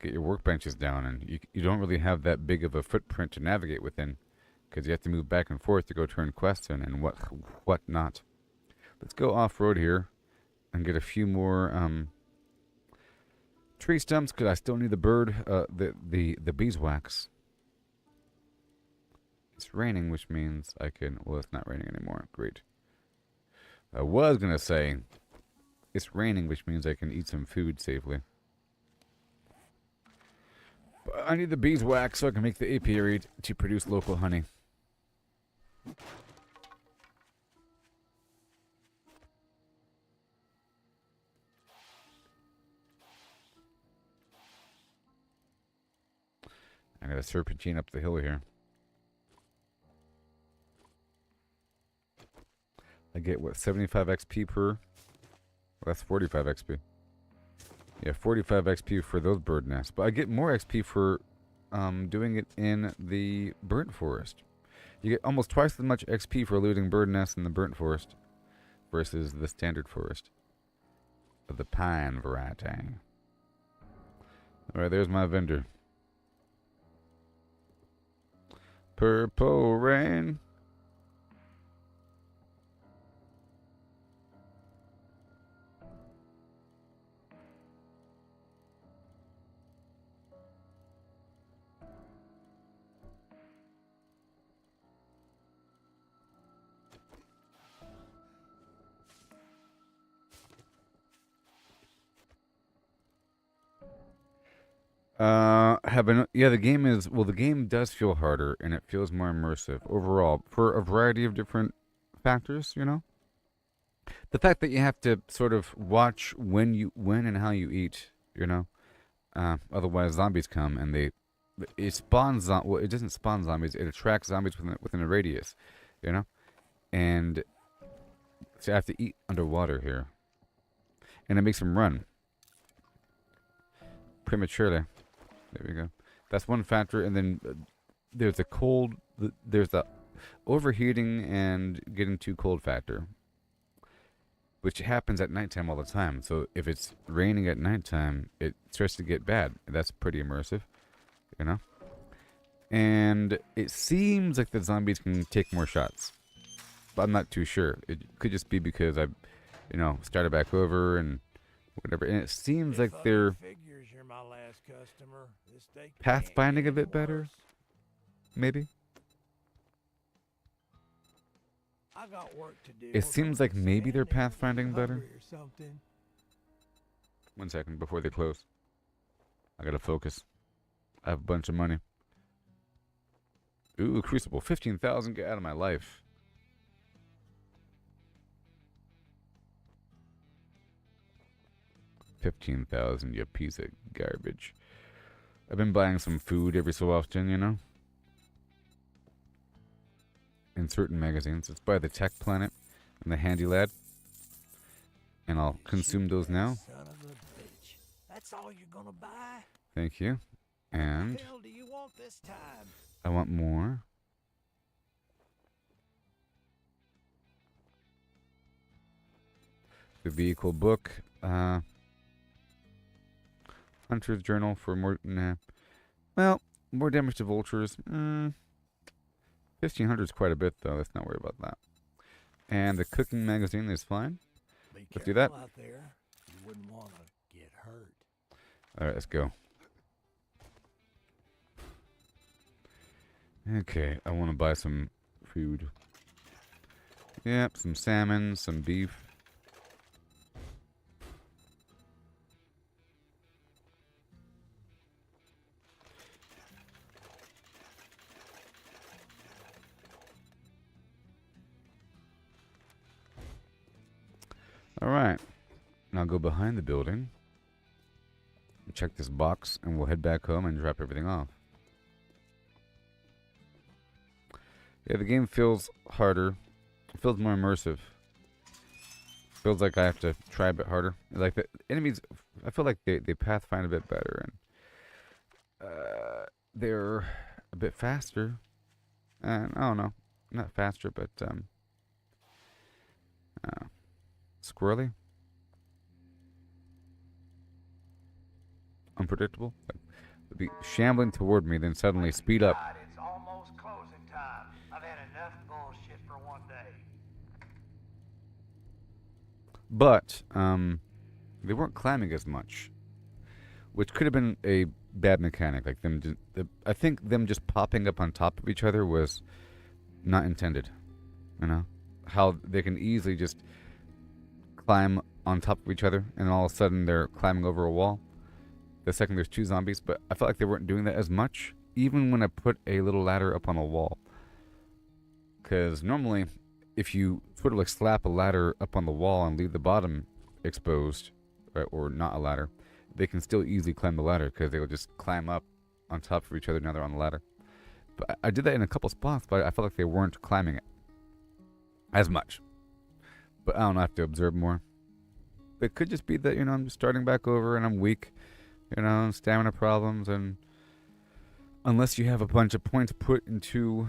get your workbenches down. And you don't really have that big of a footprint to navigate within, because you have to move back and forth to go turn quests in and what not. Let's go off-road here and get a few more tree stumps, because I still need the bird, the beeswax. It's raining, which means I can... Well, it's not raining anymore. Great. I was going to say, it's raining, which means I can eat some food safely. But I need the beeswax so I can make the apiary to produce local honey. I got a serpentine up the hill here. I get, what, 75 XP per? Well, that's 45 XP. Yeah, 45 XP for those bird nests. But I get more XP for doing it in the burnt forest. You get almost twice as much XP for looting bird nests in the burnt forest versus the standard forest of the pine variety. Alright, there's my vendor. Purple rain. Yeah, the game is, well, the game does feel harder and it feels more immersive overall for a variety of different factors, you know? The fact that you have to sort of watch when and how you eat, you know? Otherwise zombies come and it spawns, well, it doesn't spawn zombies, it attracts zombies within a radius, you know? And so I have to eat underwater here. And it makes them run prematurely. There we go. That's one factor, and then there's the cold. There's the overheating and getting too cold factor, which happens at nighttime all the time. So if it's raining at nighttime, it starts to get bad. That's pretty immersive, you know. And it seems like the zombies can take more shots, but I'm not too sure. It could just be because I, you know, started back over and whatever. And it seems like they're pathfinding a bit better, maybe. I got work to do. It seems like maybe they're pathfinding better. 1 second before they close. I gotta focus. I have a bunch of money. Ooh, Crucible, 15,000. Get out of my life. 15,000, you piece of garbage. I've been buying some food every so often, you know? In certain magazines. It's by the Tech Planet and the Handy Lad. And I'll consume those now. Son of a bitch. That's all you're gonna buy? Thank you. And What the hell do you want this time? I want more. The vehicle book. Hunter's Journal for more. Nah. Well, more damage to vultures. 1,500 is quite a bit, though. Let's not worry about that. And the cooking magazine is fine. Be Let's do that. careful out there. You wouldn't want to get hurt. All right, let's go. Okay, I want to buy some food. Yep, some salmon, some beef. All right, now go behind the building. Check this box, and we'll head back home and drop everything off. Yeah, the game feels harder. It feels more immersive. Feels like I have to try a bit harder. Like the enemies, I feel like they pathfind a bit better, and they're a bit faster. And I don't know, not faster, but squirrely, unpredictable. They'll be shambling toward me, then suddenly speed up. It's almost closing time. I've had enough bullshit for one day. But they weren't climbing as much, which could have been a bad mechanic. Like them, I think them just popping up on top of each other was not intended. You know how they can easily just climb on top of each other, and all of a sudden they're climbing over a wall. The second there's two zombies, but I felt like they weren't doing that as much, even when I put a little ladder up on a wall. Because normally, if you sort of like slap a ladder up on the wall and leave the bottom exposed, right, or not a ladder, they can still easily climb the ladder because they'll just climb up on top of each other now they're on the ladder. But I did that in a couple spots, but I felt like they weren't climbing it as much. But I don't know, I have to observe more. It could just be that, you know, I'm just starting back over and I'm weak. You know, stamina problems, and unless you have a bunch of points put into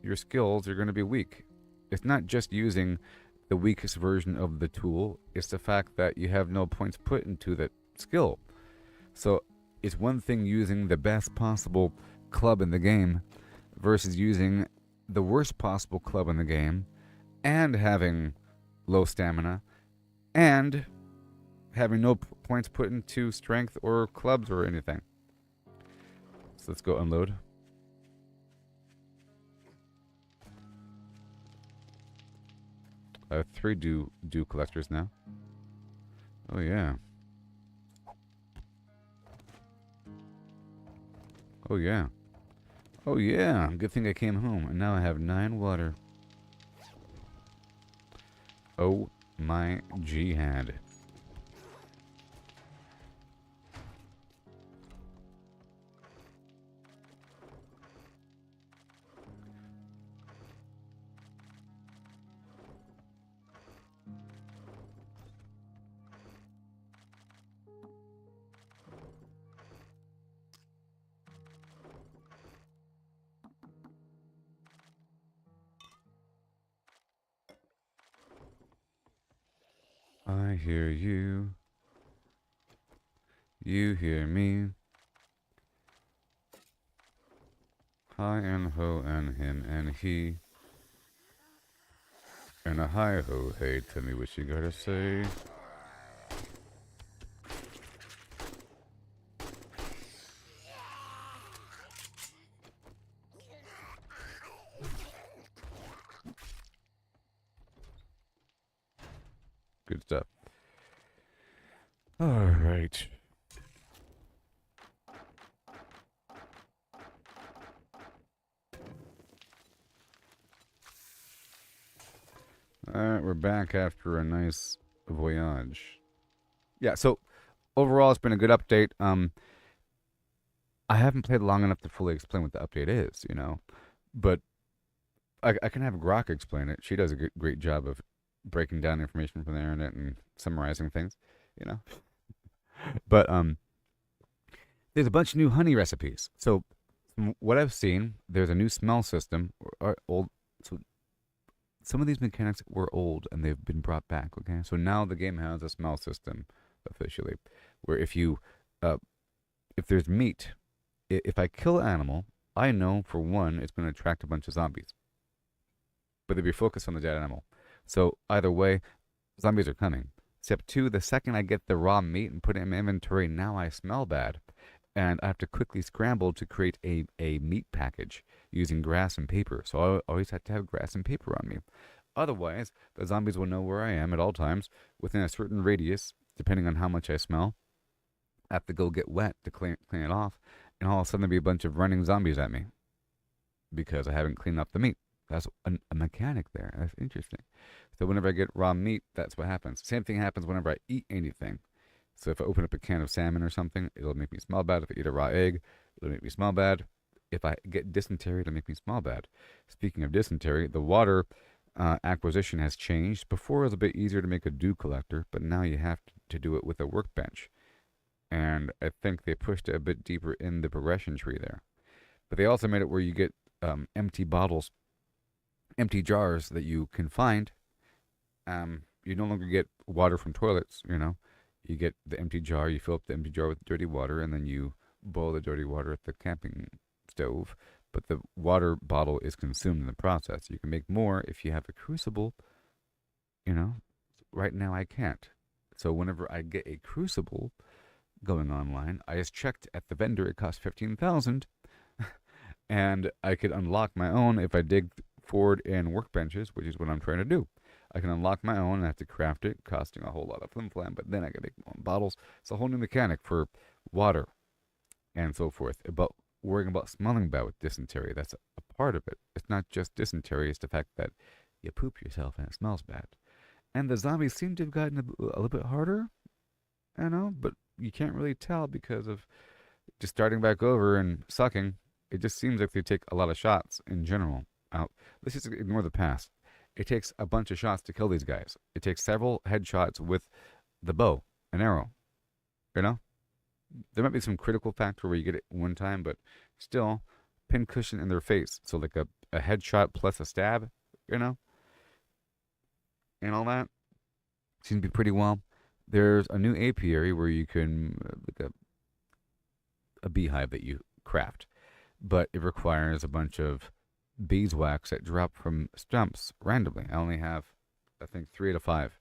your skills, you're going to be weak. It's not just using the weakest version of the tool, it's the fact that you have no points put into that skill. So it's one thing using the best possible club in the game versus using the worst possible club in the game and having low stamina and having no points put into strength or clubs or anything. So let's go unload. I have 3 dew collectors now. Oh yeah. Oh yeah. Oh yeah. Good thing I came home, and now I have 9 water. Oh my jihad. I hear you. You hear me. Hi and ho and him and he. And a hi ho hey, tell me what you gotta say. Good stuff. All right. All right, we're back after a nice voyage. Yeah. So overall, it's been a good update. I haven't played long enough to fully explain what the update is, but I can have Grok explain it. She does a great job of breaking down information from the internet and summarizing things, you know. But there's a bunch of new honey recipes. So from what I've seen, there's a new smell system. Or old, so some of these mechanics were old and they've been brought back. Okay, so now the game has a smell system officially, where if there's meat, if I kill an animal, I know for one it's going to attract a bunch of zombies, but they'll be focused on the dead animal. So either way, zombies are coming. Step two, the second I get the raw meat and put it in my inventory, now I smell bad. And I have to quickly scramble to create a meat package using grass and paper. So I always have to have grass and paper on me. Otherwise, the zombies will know where I am at all times within a certain radius, depending on how much I smell. I have to go get wet to clean it off. And all of a sudden, there'll be a bunch of running zombies at me because I haven't cleaned up the meat. That's a mechanic there. That's interesting. So whenever I get raw meat, that's what happens. Same thing happens whenever I eat anything. So if I open up a can of salmon or something, it'll make me smell bad. If I eat a raw egg, it'll make me smell bad. If I get dysentery, it'll make me smell bad. Speaking of dysentery, the water acquisition has changed. Before it was a bit easier to make a dew collector, but now you have to do it with a workbench. And I think they pushed it a bit deeper in the progression tree there. But they also made it where you get empty bottles, empty jars that you can find. You no longer get water from toilets, You get the empty jar, you fill up the empty jar with dirty water, and then you boil the dirty water at the camping stove. But the water bottle is consumed in the process. You can make more if you have a crucible, Right now I can't. So whenever I get a crucible going online, I just checked at the vendor, it cost $15,000, and I could unlock my own if I dig forward in workbenches, which is what I'm trying to do. I can unlock my own and I have to craft it, costing a whole lot of flim-flam, but then I can make my own bottles. It's a whole new mechanic for water and so forth. About worrying about smelling bad with dysentery, that's a part of it. It's not just dysentery, it's the fact that you poop yourself and it smells bad. And the zombies seem to have gotten a little bit harder, but you can't really tell because of just starting back over and sucking. It just seems like they take a lot of shots in general. Let's just ignore the past. It takes a bunch of shots to kill these guys. It takes several headshots with the bow, an arrow. There might be some critical factor where you get it one time, but still, pincushion in their face. So like a headshot plus a stab, and all that seems to be pretty well. There's a new apiary where you can, like a beehive that you craft, but it requires a bunch of beeswax that drop from stumps randomly. I only have, I think, 3 to 5,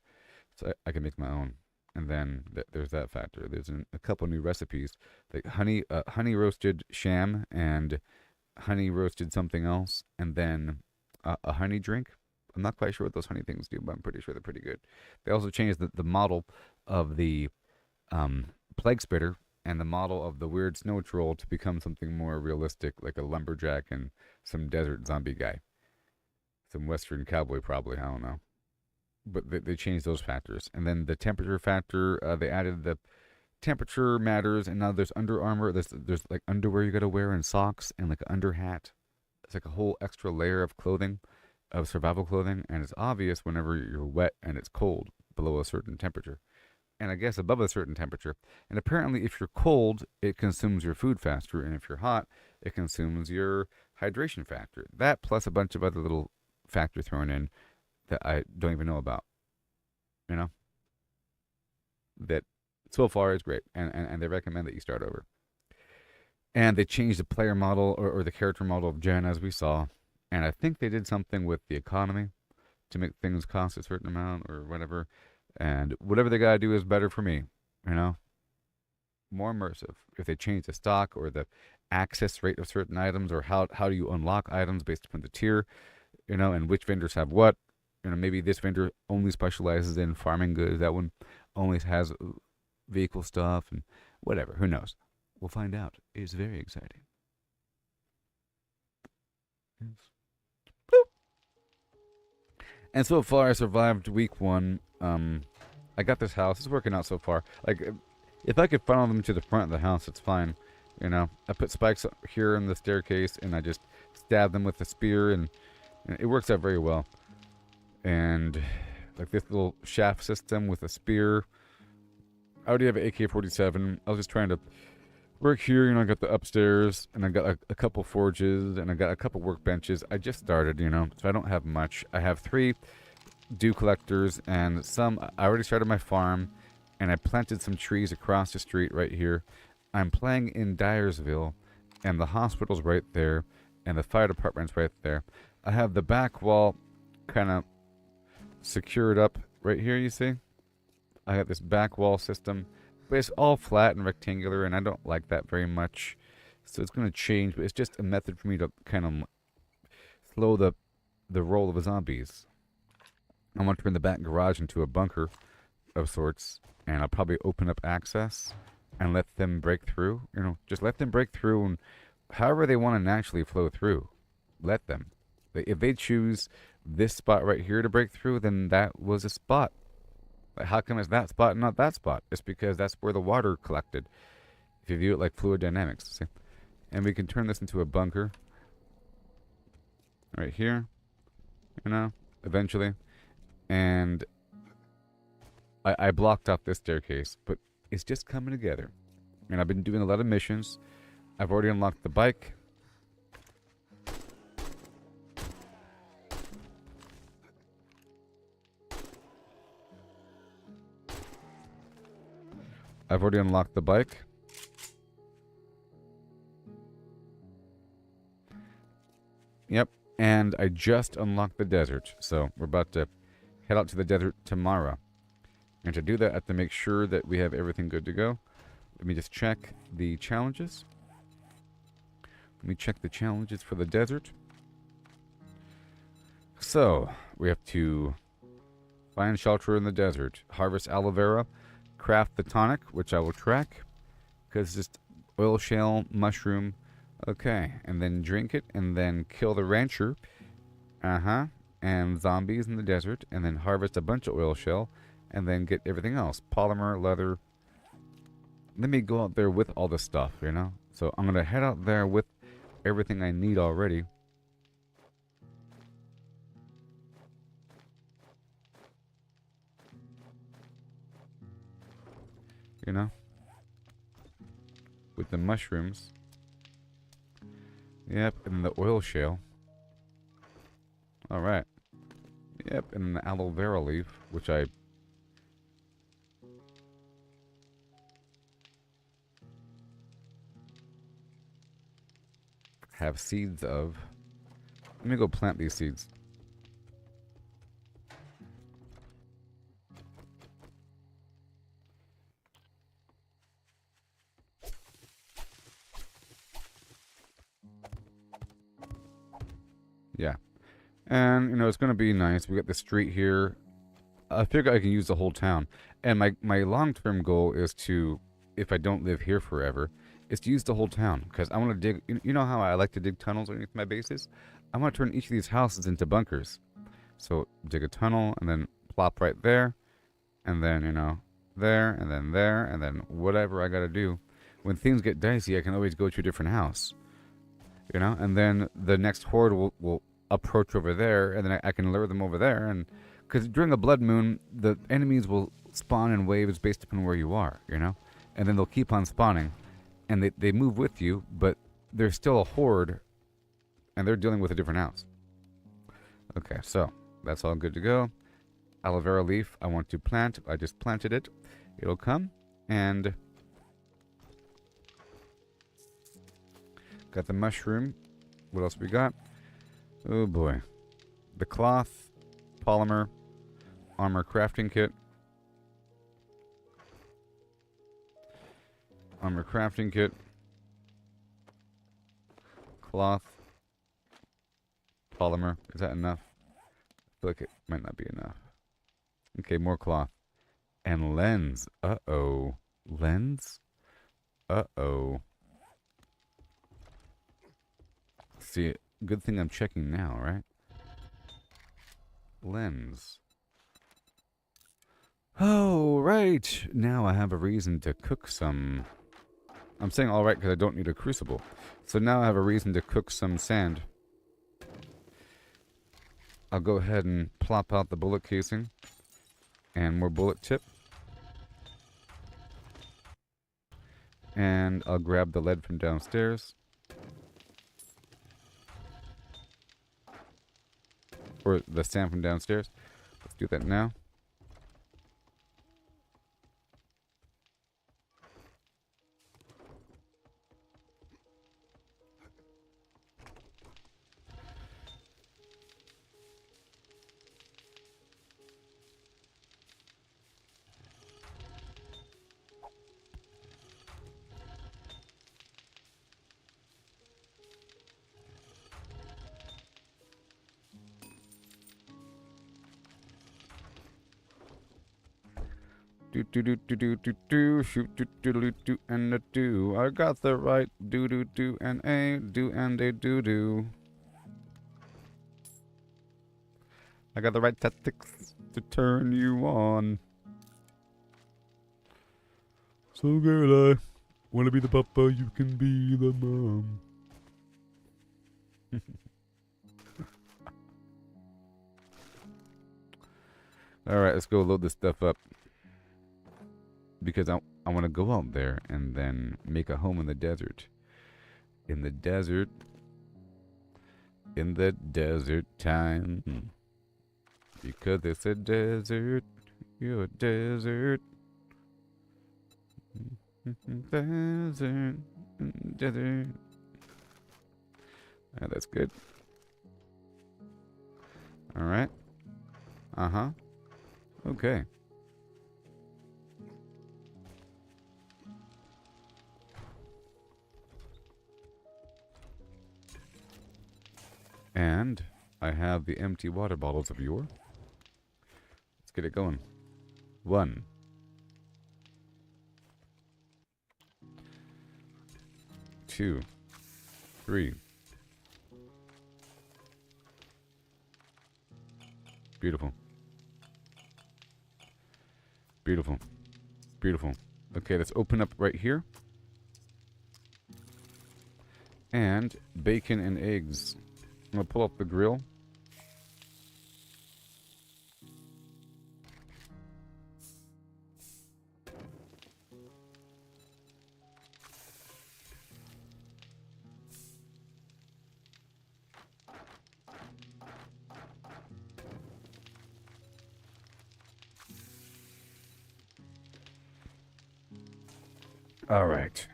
so I can make my own. And then there's that factor. There's a couple new recipes, like honey roasted sham and honey roasted something else, and then a honey drink. I'm not quite sure what those honey things do, but I'm pretty sure they're pretty good. They also changed the model of the plague spitter and the model of the weird snow troll to become something more realistic, like a lumberjack and some desert zombie guy. Some western cowboy, probably, I don't know. But they changed those factors. And then the temperature factor, they added the temperature matters, and now there's Under Armour. There's like underwear you gotta wear and socks and like an under hat. It's like a whole extra layer of clothing, of survival clothing, and it's obvious whenever you're wet and it's cold below a certain temperature. And I guess above a certain temperature. And apparently if you're cold, it consumes your food faster, and if you're hot, it consumes your hydration factor. That plus a bunch of other little factors thrown in that I don't even know about. That so far is great, and they recommend that you start over. And they changed the player model or the character model of Jen, as we saw. And I think they did something with the economy to make things cost a certain amount or whatever. And whatever they got to do is better for me, More immersive. If they change the stock or the access rate of certain items, or how do you unlock items based upon the tier, and which vendors have what. Maybe this vendor only specializes in farming goods. That one only has vehicle stuff and whatever. Who knows? We'll find out. It's very exciting. Yes. And so far, I survived week 1. I got this house. It's working out so far. Like, if I could funnel them to the front of the house, it's fine. You know, I put spikes here in the staircase, and I just stab them with the spear, and it works out very well. And like this little shaft system with a spear. I already have an AK-47. I was just trying to work here. You know, I got the upstairs, and I got a couple forges, and I got a couple workbenches. I just started, you know, so I don't have much. I have 3 dew collectors, and I already started my farm, and I planted some trees across the street right here. I'm playing in Dyersville, and the hospital's right there, and the fire department's right there. I have the back wall kind of secured up right here, you see? I got this back wall system, but it's all flat and rectangular, and I don't like that very much. So it's going to change, but it's just a method for me to kind of slow the roll of zombies. I want to turn the back garage into a bunker of sorts, and I'll probably open up access and let them break through. You know, just let them break through, and however they want to naturally flow through, let them. If they choose this spot right here to break through, then that was a spot. Like, how come it's that spot and not that spot? It's because that's where the water collected. If you view it like fluid dynamics, see? And we can turn this into a bunker right here, you know, eventually. And I blocked off this staircase, but it's just coming together. And I've been doing a lot of missions. I've already unlocked the bike. I've already unlocked the bike. Yep, and I just unlocked the desert. So we're about to head out to the desert tomorrow. And to do that, I have to make sure that we have everything good to go. Let me just check the challenges. Let me check the challenges for the desert. So, we have to find shelter in the desert, harvest aloe vera, craft the tonic, which I will track, because it's just oil shale, mushroom, okay, and then drink it, and then kill the rancher, and zombies in the desert, and then harvest a bunch of oil shale, and then get everything else, polymer, leather. Let me go out there with all the stuff, you know? So I'm going to head out there with everything I need already. You know? With the mushrooms. Yep, and the oil shale. Alright. Yep, and the aloe vera leaf, which I have seeds of. Let me go plant these seeds. Yeah. And, you know, it's going to be nice. We got the street here. I figure I can use the whole town. And my long-term goal is to, if I don't live here forever, is to use the whole town. Because I want to dig, you know how I like to dig tunnels underneath my bases? I want to turn each of these houses into bunkers. So dig a tunnel and then plop right there. And then, you know, there and then there and then whatever I got to do. When things get dicey, I can always go to a different house. You know, and then the next horde will approach over there, and then I can lure them over there. And because during a blood moon, the enemies will spawn in waves based upon where you are, you know, and then they'll keep on spawning, and they move with you, but there's still a horde, and they're dealing with a different house. Okay, so that's all good to go. Aloe vera leaf I want to plant. I just planted it. It'll come, and got the mushroom. What else we got? Oh boy. The cloth, polymer, armor crafting kit. Armor crafting kit. Cloth. Polymer. Is that enough? I feel like it might not be enough. Okay, more cloth. And lens. Uh-oh. Lens? Uh-oh. See, good thing I'm checking now, right? Lens. Oh, right. Now I have a reason to cook some. I'm saying all right because I don't need a crucible. So now I have a reason to cook some sand. I'll go ahead and plop out the bullet casing and more bullet tip. And I'll grab the lead from downstairs. Or the sand from downstairs. Let's do that now. Do do do do do do do shoot do do do do and a do. I got the right do do do and a do and a do do. I got the right tactics to turn you on. So girl, I wanna be the papa, you can be the mom. Alright, let's go load this stuff up. Because I want to go out there and then make a home in the desert. In the desert. In the desert time. Because it's a desert. You're a desert. Desert. Desert. That's good. Alright. Uh-huh. Okay. And I have the empty water bottles of yore. Let's get it going. 1. 2. 3. Beautiful. Beautiful. Beautiful. Okay, let's open up right here. And bacon and eggs. I'm going to pull up the grill. All right.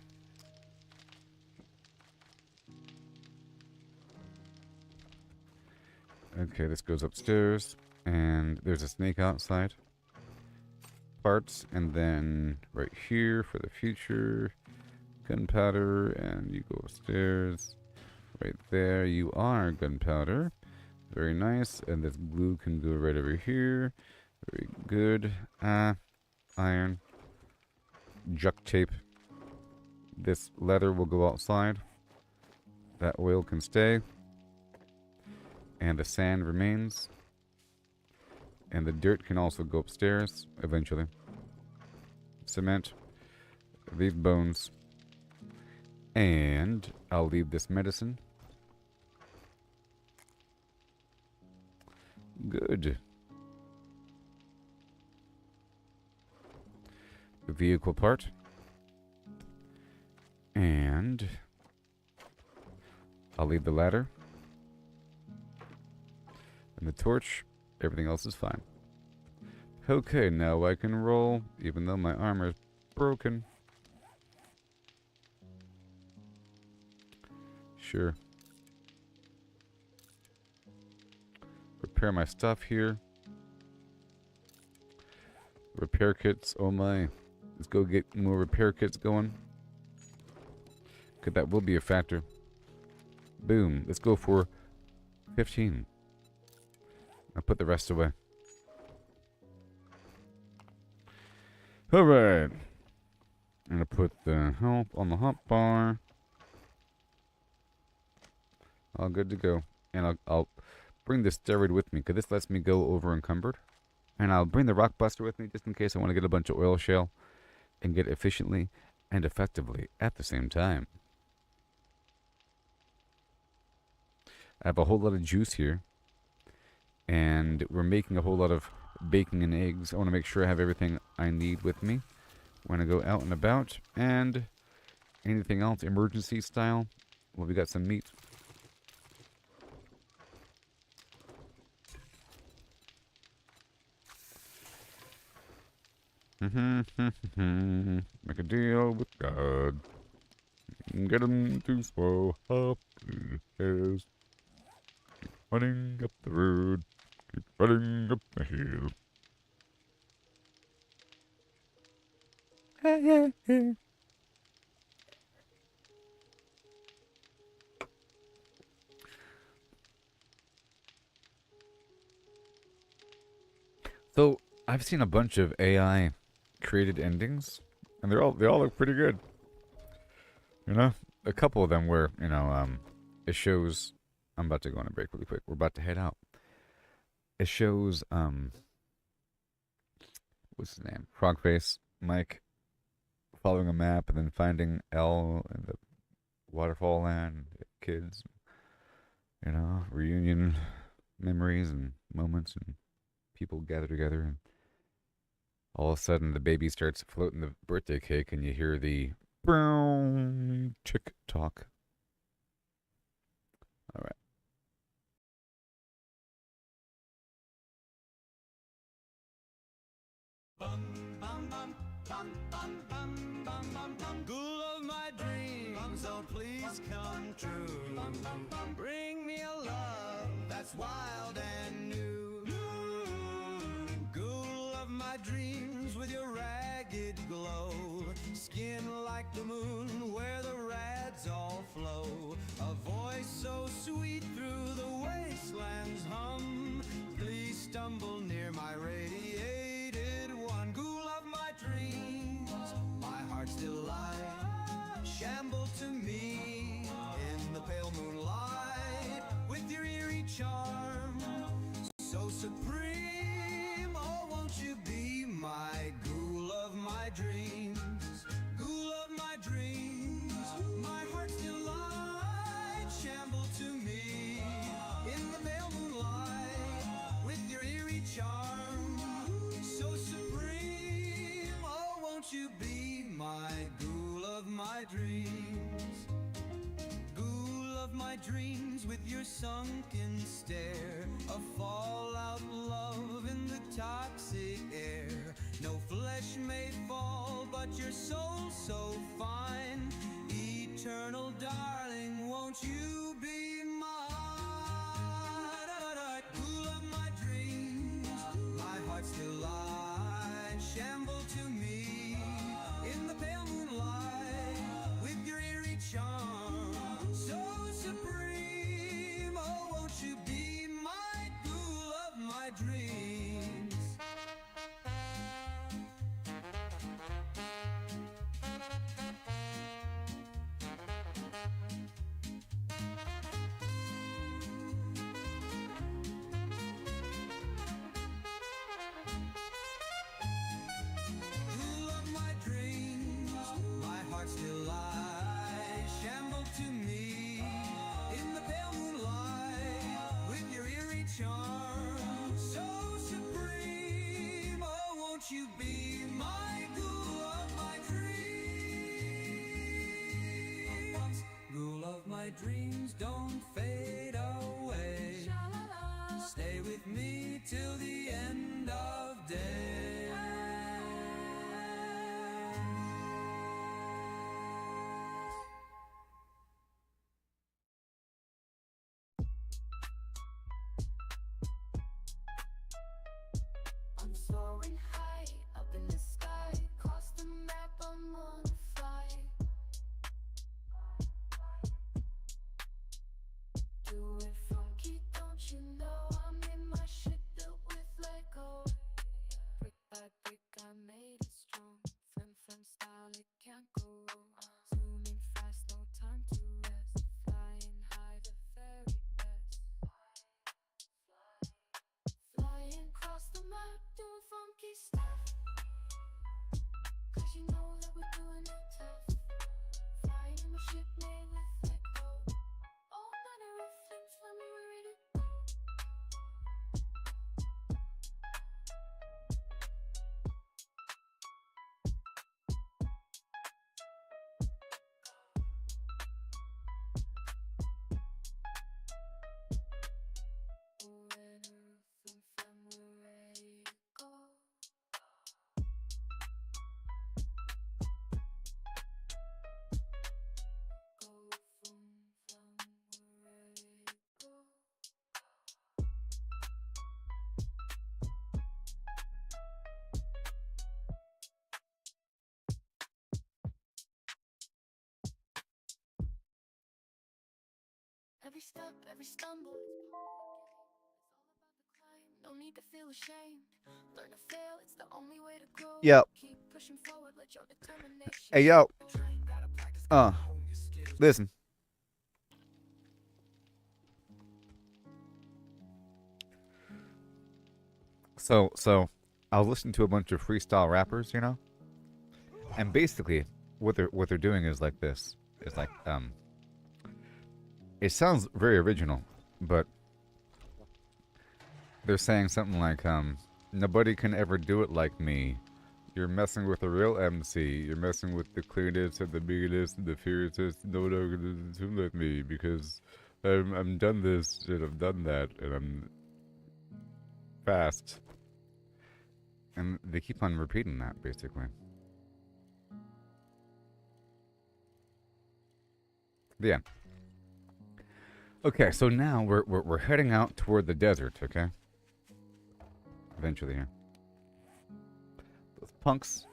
Okay, this goes upstairs, and there's a snake outside. Parts, and then right here for the future, gunpowder, and you go upstairs. Right there, you are gunpowder. Very nice, and this glue can go right over here. Very good. Iron. Duct tape. This leather will go outside. That oil can stay. And the sand remains. And the dirt can also go upstairs eventually. Cement. These bones. And I'll leave this medicine. Good. The vehicle part. And I'll leave the ladder. And the torch. Everything else is fine. Okay, now I can roll, even though my armor is broken. Sure. Repair my stuff here. Repair kits, oh my. Let's go get more repair kits going. Because that will be a factor. Boom. Let's go for 15. I'll put the rest away. Alright. I'm going to put the help on the hot bar. All good to go. And I'll bring the steroid with me, because this lets me go over encumbered. And I'll bring the rock buster with me just in case I want to get a bunch of oil shale and get efficiently and effectively at the same time. I have a whole lot of juice here, and we're making a whole lot of bacon and eggs. I want to make sure I have everything I need with me when I go out and about. And anything else emergency style? Well, we got some meat. Make a deal with God. Get him to slow up his. Keep running up the road. Keep running up the hill. Hey, hey, hey. So I've seen a bunch of AI created endings, and they all look pretty good. You know, a couple of them where it shows. I'm about to go on a break really quick. We're about to head out. It shows what's his name? Frogface Mike following a map and then finding Elle and the waterfall land, kids, reunion memories and moments, and people gather together, and all of a sudden the baby starts floating the birthday cake, and you hear the brown chick talk. All right. Ghoul of my dreams, oh please come true. Bring me a love that's wild and new. Ghoul of my dreams with your ragged glow. Skin like the moon where the rads all flow. A voice so sweet through the wasteland's hum. Please stumble near my radiated one. Ghoul of my dreams, my heart's delight. Shamble to me in the pale moonlight with your eerie charm so supreme. Oh, won't you be my ghoul of my dreams? Ghoul of my dreams, my heart's delight. Shamble to me in the pale moonlight with your eerie charm so supreme. Oh, won't you be my ghoul of my dreams? Ghoul of my dreams with your sunken stare. A fallout love in the toxic air. No flesh may fall, but your soul so fine. Eternal darling, won't you be mine? Ghoul of my dreams, my heart's delight. Shamble to me in the pale moonlight with your eerie charm so supreme. Oh, won't you be my ghoul of my dreams? Ghoul of my dreams, my heart's delight. Shamble to me in the pale moonlight with your eerie charm so supreme. Oh, won't you be my ghoul of my dreams? Ghoul of my dreams, don't fade away. Stay with me till the end of day. I'm soaring high up in the sky. Cross the map, I'm on a flight. Do it funky, don't you know? I'm in my shit built with Lego. Brick by brick, I made it strong. Fem style, it can't go wrong. Zooming fast, no time to rest. Flying high, the very best. Flying across the map, do Every step, every stumble, it's part of the game. It's all about the climb. No need to feel ashamed. Learn to fail, it's the only way to grow. Yo. Keep pushing forward, let your determination. Hey, yo. Gotta practice, Uh, hone your skills. listen. So, I was listening to a bunch of freestyle rappers, you know, and basically, what they're doing is like this. It's like it sounds very original, but they're saying something like nobody can ever do it like me. You're messing with a real MC. You're messing with the cleanest and the biggest and the fiercest. Nobody can do like me because I'm done this and I've done that and I'm fast. And they keep on repeating that, basically. The end. Okay, so now we're heading out toward the desert, okay? Eventually here. Those punks.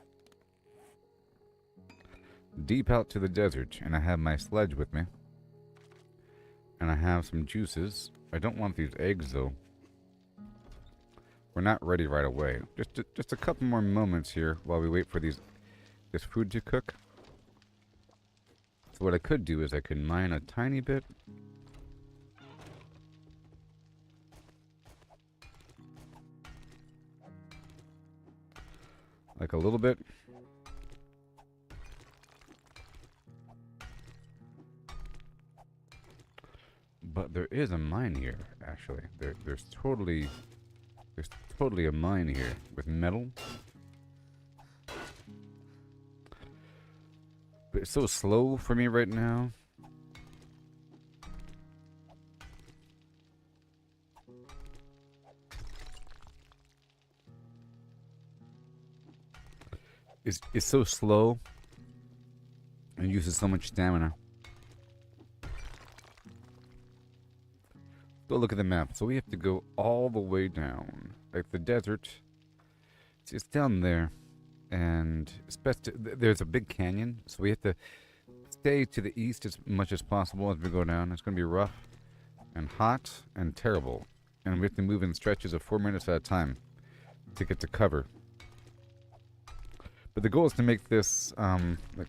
Deep out to the desert, and I have my sledge with me. And I have some juices. I don't want these eggs, though. We're not ready right away. Just a couple more moments here while we wait for this food to cook. So what I could do is I could mine a tiny bit. Like a little bit. But there is a mine here, actually. There's totally a mine here with metal. But it's so slow for me right now. It's so slow and uses so much stamina. Go look at the map. So we have to go all the way down. Like the desert. It's down there. And there's a big canyon. So we have to stay to the east as much as possible as we go down. It's going to be rough and hot and terrible. And we have to move in stretches of 4 minutes at a time to get to cover. But the goal is to make this, like,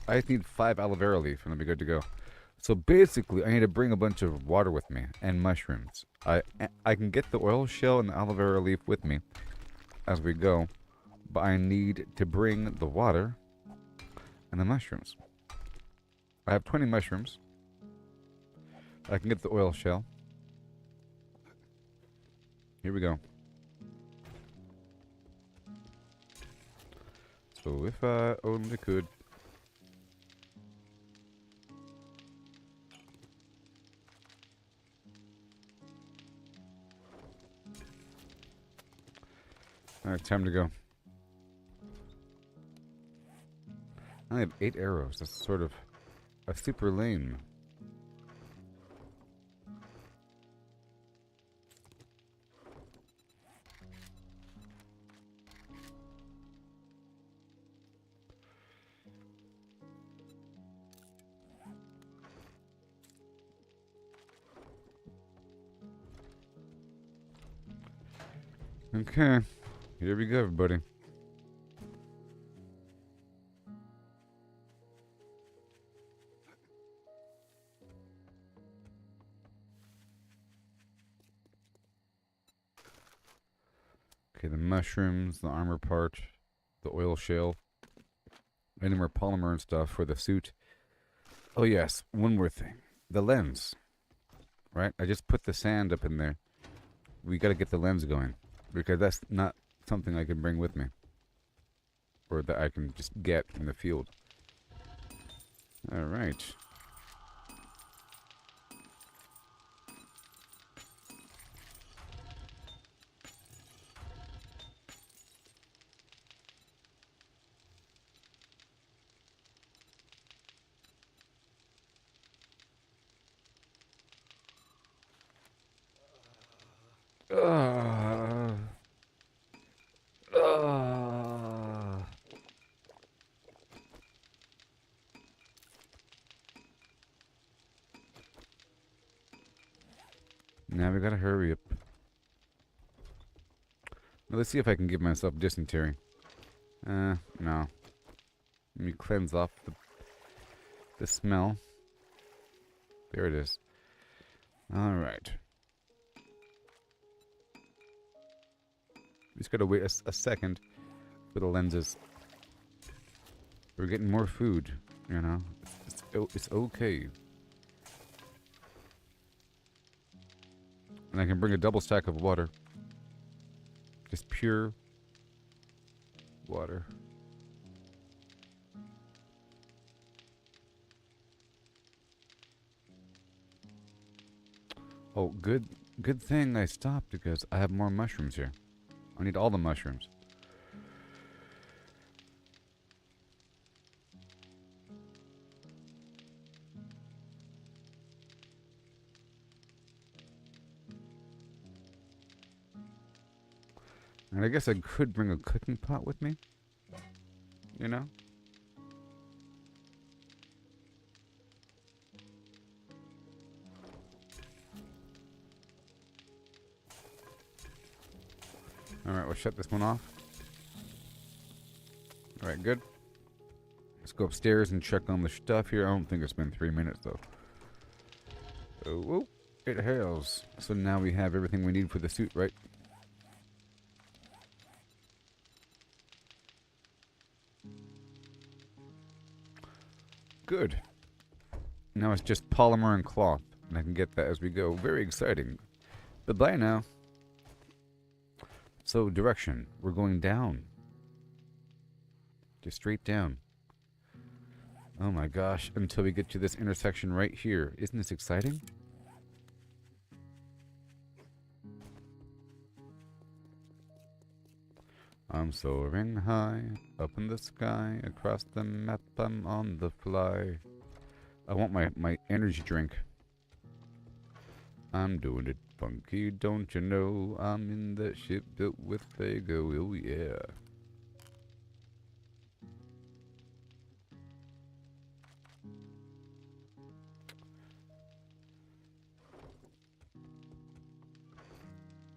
I just need 5 aloe vera leaf and I'll be good to go. So basically, I need to bring a bunch of water with me and mushrooms. I can get the oil shell and the aloe vera leaf with me as we go, but I need to bring the water and the mushrooms. I have 20 mushrooms. I can get the oil shell. Here we go. So if I only could. Alright, time to go. I have 8 arrows. That's sort of a super lame. Okay, here we go, everybody. Okay, the mushrooms, the armor part, the oil shell, any more polymer and stuff for the suit. Oh yes, one more thing. The lens, right? I just put the sand up in there. We gotta get the lens going. Because that's not something I can bring with me. Or that I can just get in the field. Alright. gotta hurry up. Now, let's see if I can give myself dysentery. No. Let me cleanse off the smell. There it is. Alright. Just gotta wait a second for the lenses. We're getting more food, you know. It's okay. And I can bring a double stack of water. Just pure water. Oh, good thing I stopped because I have more mushrooms here. I need all the mushrooms. And I guess I could bring a cooking pot with me. You know? Alright, we'll shut this one off. Alright, good. Let's go upstairs and check on the stuff here. I don't think it's been 3 minutes, though. Oh, it has. So now we have everything we need for the suit, right? Good. Now it's just polymer and cloth. And I can get that as we go. Very exciting. Bye-bye now. So, direction. We're going down. Just straight down. Oh my gosh. Until we get to this intersection right here. Isn't this exciting? I'm soaring high, up in the sky, across the map, I'm on the fly. I want my energy drink. I'm doing it funky, don't you know? I'm in that ship built with Lego, oh yeah.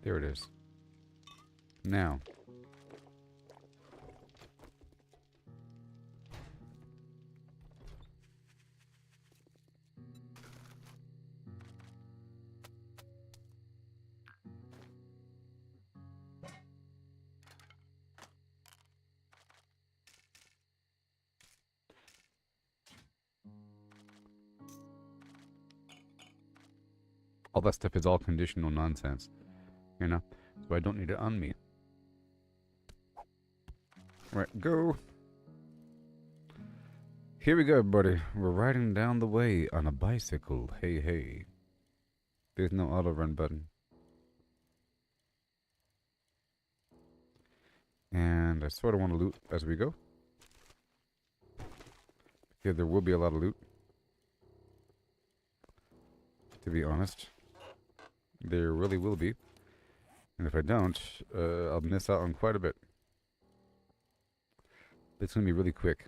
There it is. Now. All that stuff is all conditional nonsense, you know? So I don't need it on me. Right, go. Here we go, buddy. We're riding down the way on a bicycle. Hey, hey. There's no auto run button. And I sort of want to loot as we go. Yeah, there will be a lot of loot. To be honest. There really will be. And if I don't, I'll miss out on quite a bit. It's going to be really quick.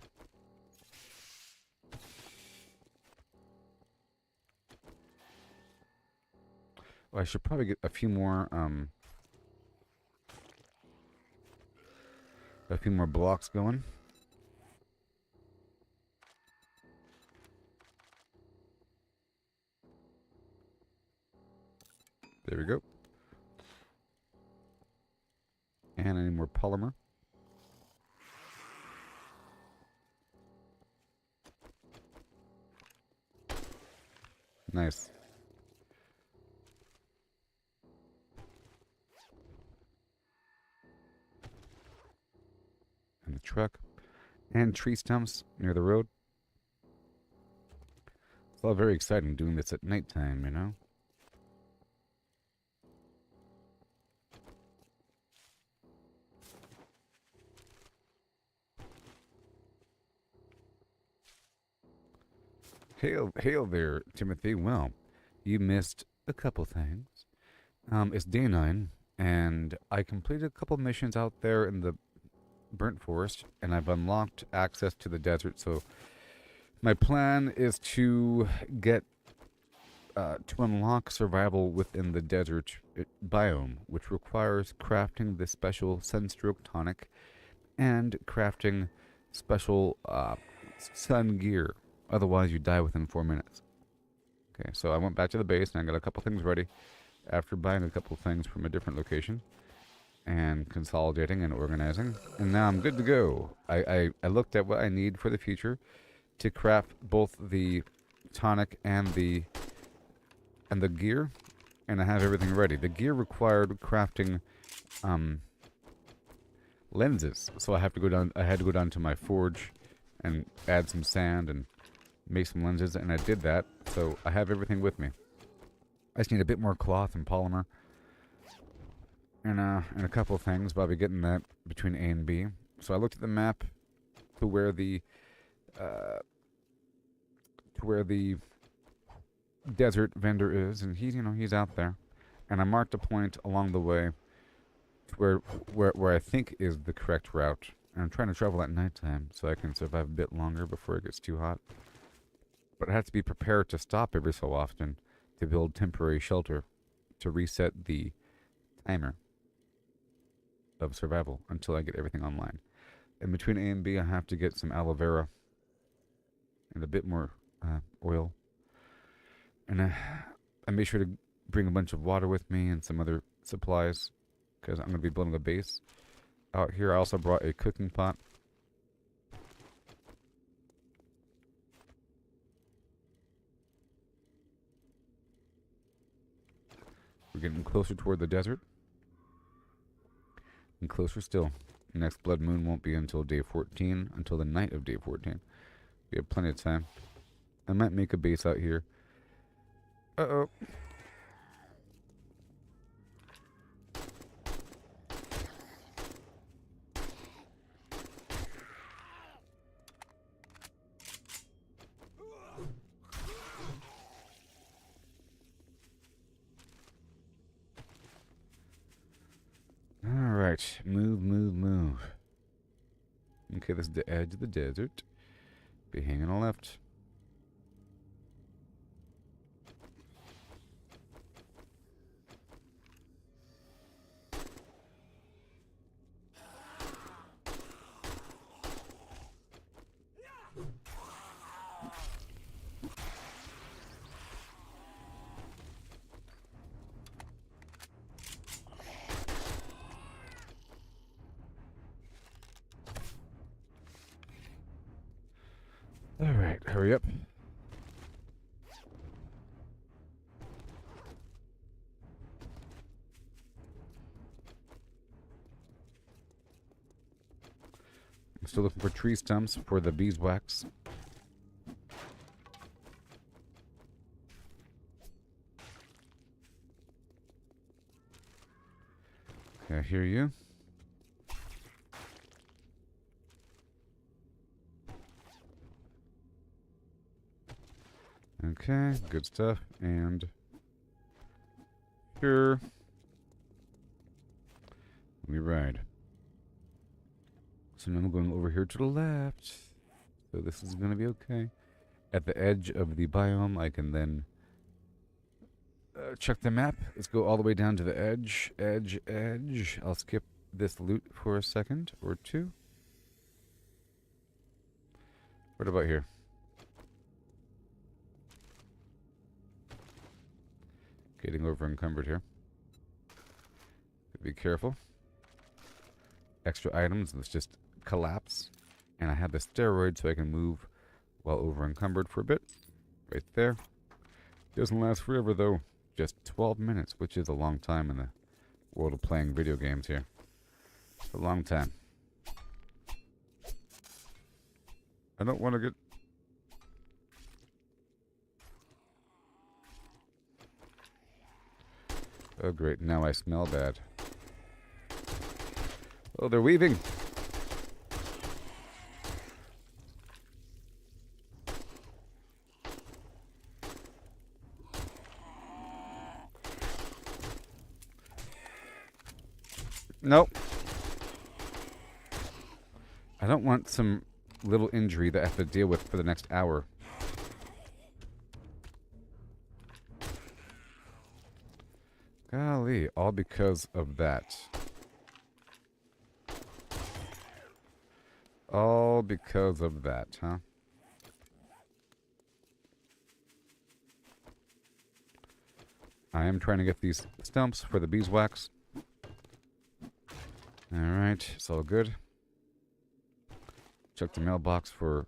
Well, I should probably get a few more blocks going. There we go. And I need more polymer. Nice. And the truck. And tree stumps near the road. It's all very exciting doing this at nighttime, you know? Hail there, Timothy. Well, you missed a couple things. It's day 9, and I completed a couple missions out there in the burnt forest, and I've unlocked access to the desert, so my plan is to get to unlock survival within the desert biome, which requires crafting the special Sunstroke tonic and crafting special sun gear. Otherwise, you die within 4 minutes. Okay, so I went back to the base and I got a couple things ready after buying a couple things from a different location and consolidating and organizing. And now I'm good to go. I looked at what I need for the future to craft both the tonic and the gear, and I have everything ready. The gear required crafting lenses, so I had to go down to my forge and add some sand and make some lenses, and I did that. So I have everything with me. I just need a bit more cloth and polymer, and a couple of things, but I'll be getting that between A and B. So I looked at the map to where the desert vendor is, and he's out there, and I marked a point along the way to where I think is the correct route. And I'm trying to travel at nighttime so I can survive a bit longer before it gets too hot. But I have to be prepared to stop every so often to build temporary shelter to reset the timer of survival until I get everything online. In between A and B, I have to get some aloe vera and a bit more oil. And I made sure to bring a bunch of water with me and some other supplies because I'm going to be building a base out here. I also brought a cooking pot. We're getting closer toward the desert. And closer still. Next blood moon won't be until day 14, until the night of day 14. We have plenty of time. I might make a base out here. Uh-oh. Alright, move. Okay, this is the edge of the desert. Be hanging a left. Alright, hurry up. I'm still looking for tree stumps for the beeswax. Okay, I hear you. Okay, good stuff. And sure, we ride. So now I'm going over here to the left. So this is going to be okay. At the edge of the biome, I can then check the map. Let's go all the way down to the edge. Edge. I'll skip this loot for a second or two. What about here? Getting over encumbered here. Be careful. Extra items. Let's just collapse. And I have the steroid so I can move while over encumbered for a bit. Right there. Doesn't last forever though. Just 12 minutes, which is a long time in the world of playing video games here. It's a long time. I don't want to get... Oh great, now I smell bad. Oh, they're weaving! Nope. I don't want some little injury that I have to deal with for the next hour. Golly, all because of that. All because of that, huh? I am trying to get these stumps for the beeswax. Alright, it's all good. Check the mailbox for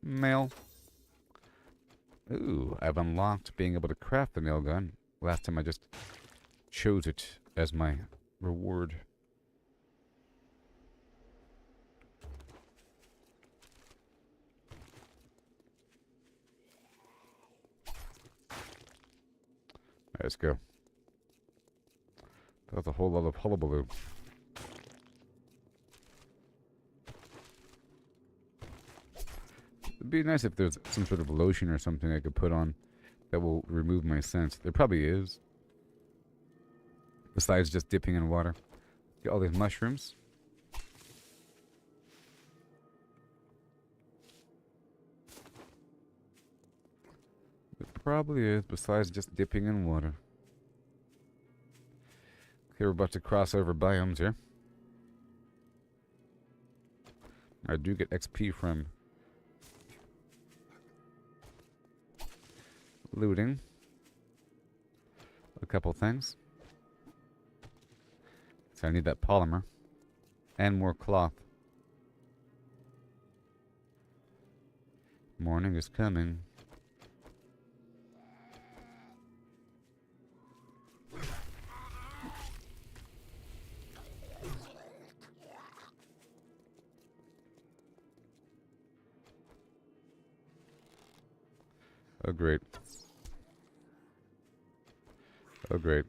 mail. Ooh, I've unlocked being able to craft the nail gun. Last time I just chose it as my reward. Let's go. That's a whole lot of hullabaloo. It'd be nice if there's some sort of lotion or something I could put on that will remove my scent. There probably is. Besides just dipping in water. Get all these mushrooms. It probably is, besides just dipping in water. Okay, we're about to cross over biomes here. I do get XP from looting a couple things. So I need that polymer and more cloth. Morning is coming. Oh, great. Oh, great.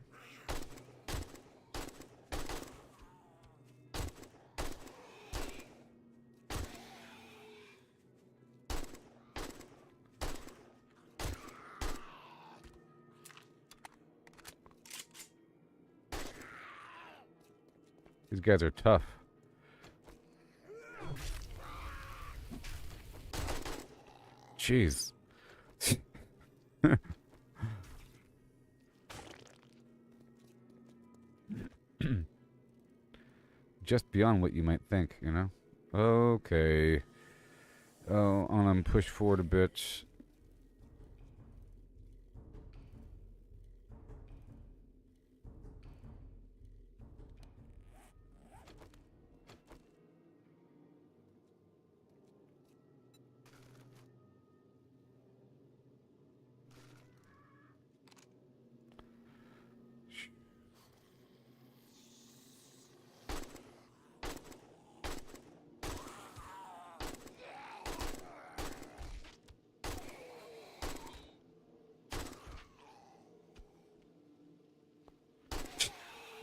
These guys are tough. Jeez. Just beyond what you might think, you know? Okay. Oh, I'm push forward a bit.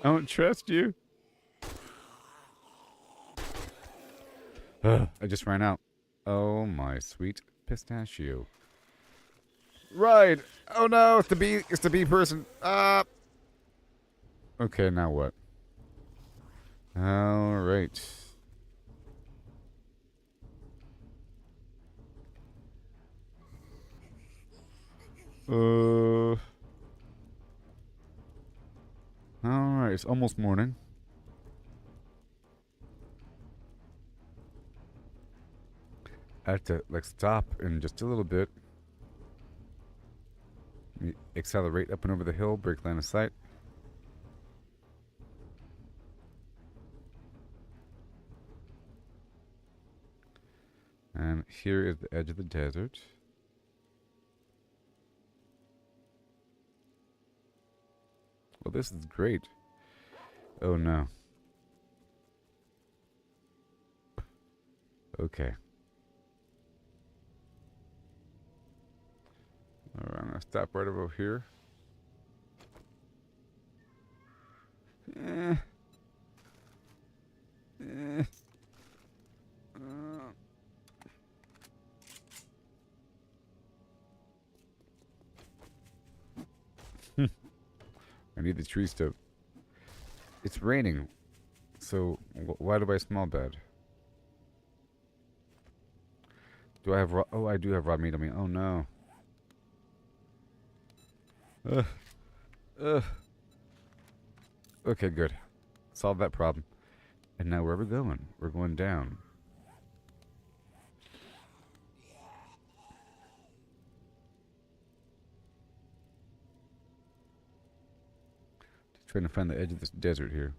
I don't trust you. I just ran out. Oh my sweet pistachio. Right. Oh no, it's the bee person. Okay, now what? All right. Alright, it's almost morning. I have to, like, stop in just a little bit. Accelerate up and over the hill, break line of sight. And here is the edge of the desert. Well, this is great. Oh no. Okay. Alright, I'm gonna stop right over here. I need the trees to... It's raining, so why do I smell bad? Do I have raw... Oh, I do have raw meat on me. Oh, no. Okay, good. Solved that problem. And now where are we going? We're going down. Just trying to find the edge of this desert here.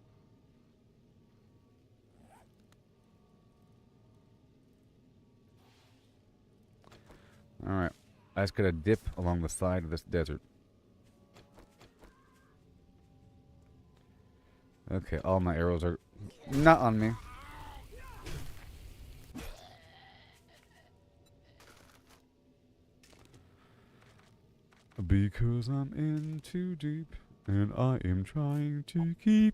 Alright. I just gotta dip along the side of this desert. Okay, all my arrows are not on me. Because I'm in too deep, and I am trying to keep.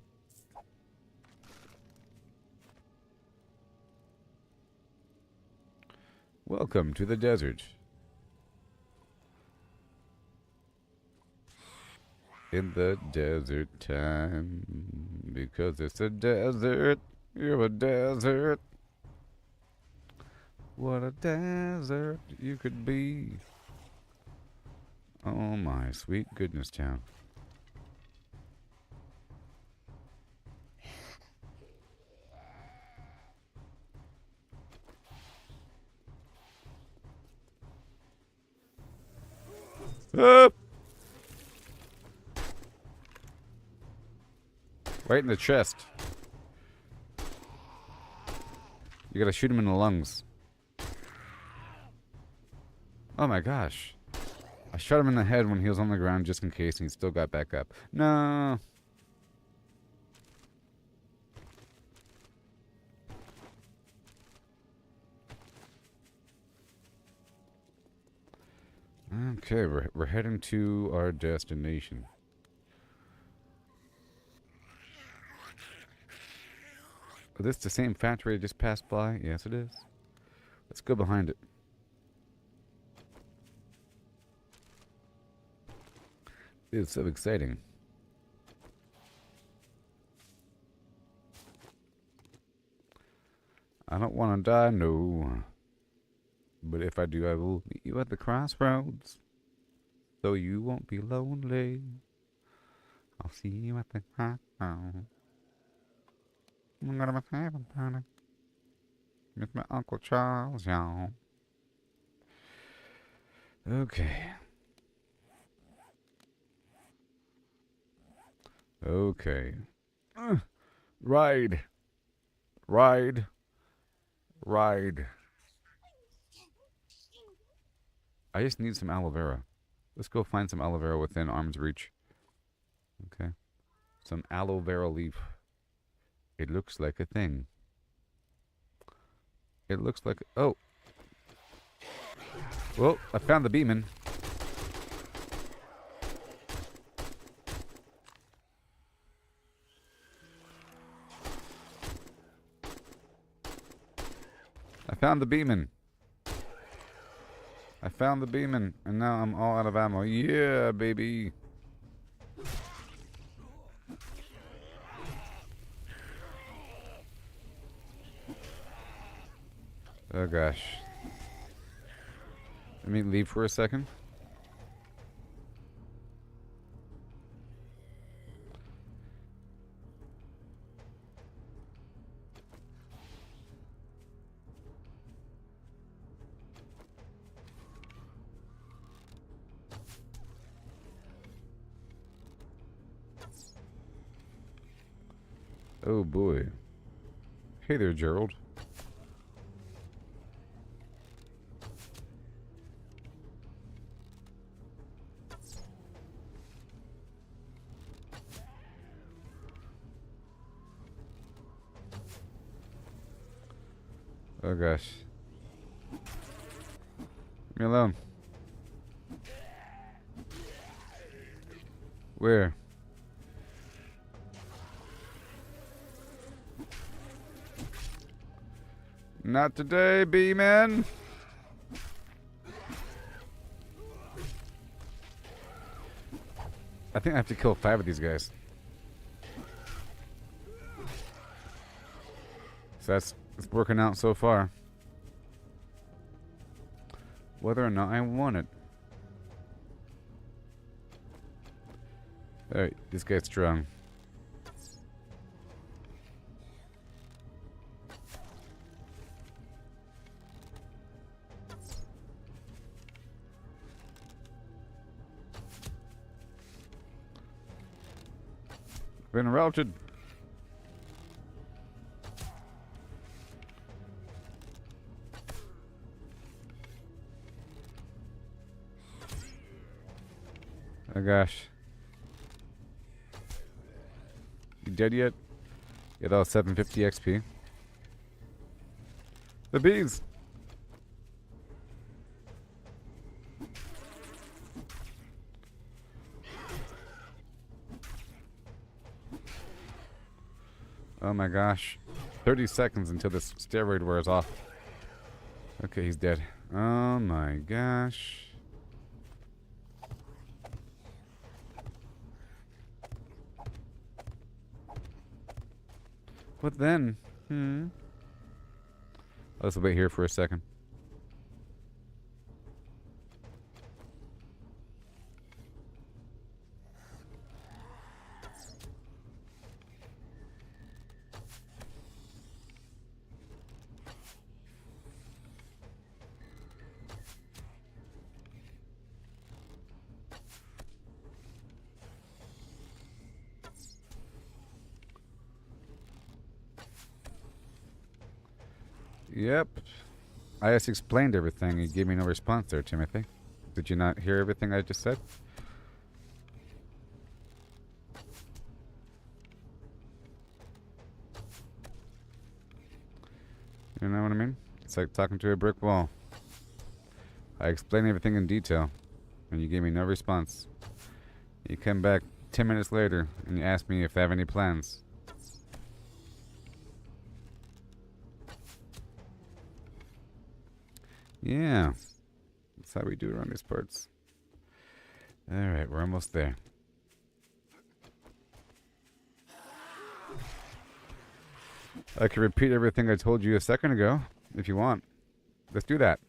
Welcome to the desert. In the desert time, because it's a desert, you're a desert. What a desert you could be. Oh my sweet goodness, town. Up! Right in the chest. You gotta shoot him in the lungs. Oh my gosh. I shot him in the head when he was on the ground just in case, and he still got back up. No. Okay, we're heading to our destination. Is this the same factory I just passed by? Yes, it is. Let's go behind it. It's so exciting. I don't want to die, no. But if I do, I will meet you at the crossroads. So you won't be lonely. I'll see you at the crossroads. I'm gonna be having a party with my Uncle Charles, y'all. Okay. Okay. Ride. Ride. Ride. I just need some aloe vera. Let's go find some aloe vera within arm's reach. Okay. Some aloe vera leaf. It looks like a thing. It looks like... Oh. Well, I found the beeman. I found the beeman. I found the beeman, and now I'm all out of ammo. Yeah, baby. Oh gosh. Let me leave for a second. Oh boy. Hey there, Gerald. Oh gosh. Leave me alone. Where? Not today, B-man. I think I have to kill 5 of these guys. So that's it's working out so far. Whether or not I want it. Alright, this guy's strong. Been routed. Oh gosh. You dead yet? Yeah, that was 750 XP. The bees! Oh my gosh. 30 seconds until this steroid wears off. Okay, he's dead. Oh my gosh. What then? Let's wait here for a second. Yep. I just explained everything. You gave me no response there, Timothy. Did you not hear everything I just said? You know what I mean? It's like talking to a brick wall. I explained everything in detail, and you gave me no response. You come back 10 minutes later, and you ask me if I have any plans. Yeah, that's how we do it around these parts. Alright, we're almost there. I can repeat everything I told you a second ago, if you want. Let's do that.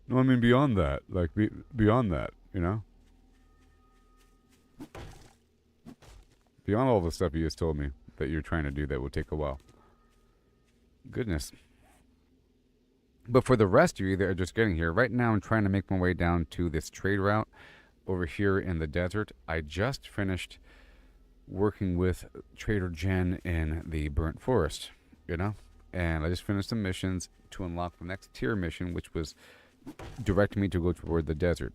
No, I mean beyond that. Like, beyond that, you know? Beyond all the stuff you just told me that you're trying to do that will take a while. Goodness. But for the rest of you that are just getting here, right now I'm trying to make my way down to this trade route over here in the desert. I just finished working with Trader Jen in the Burnt Forest, you know? And I just finished some missions to unlock the next tier mission, which was directing me to go toward the desert.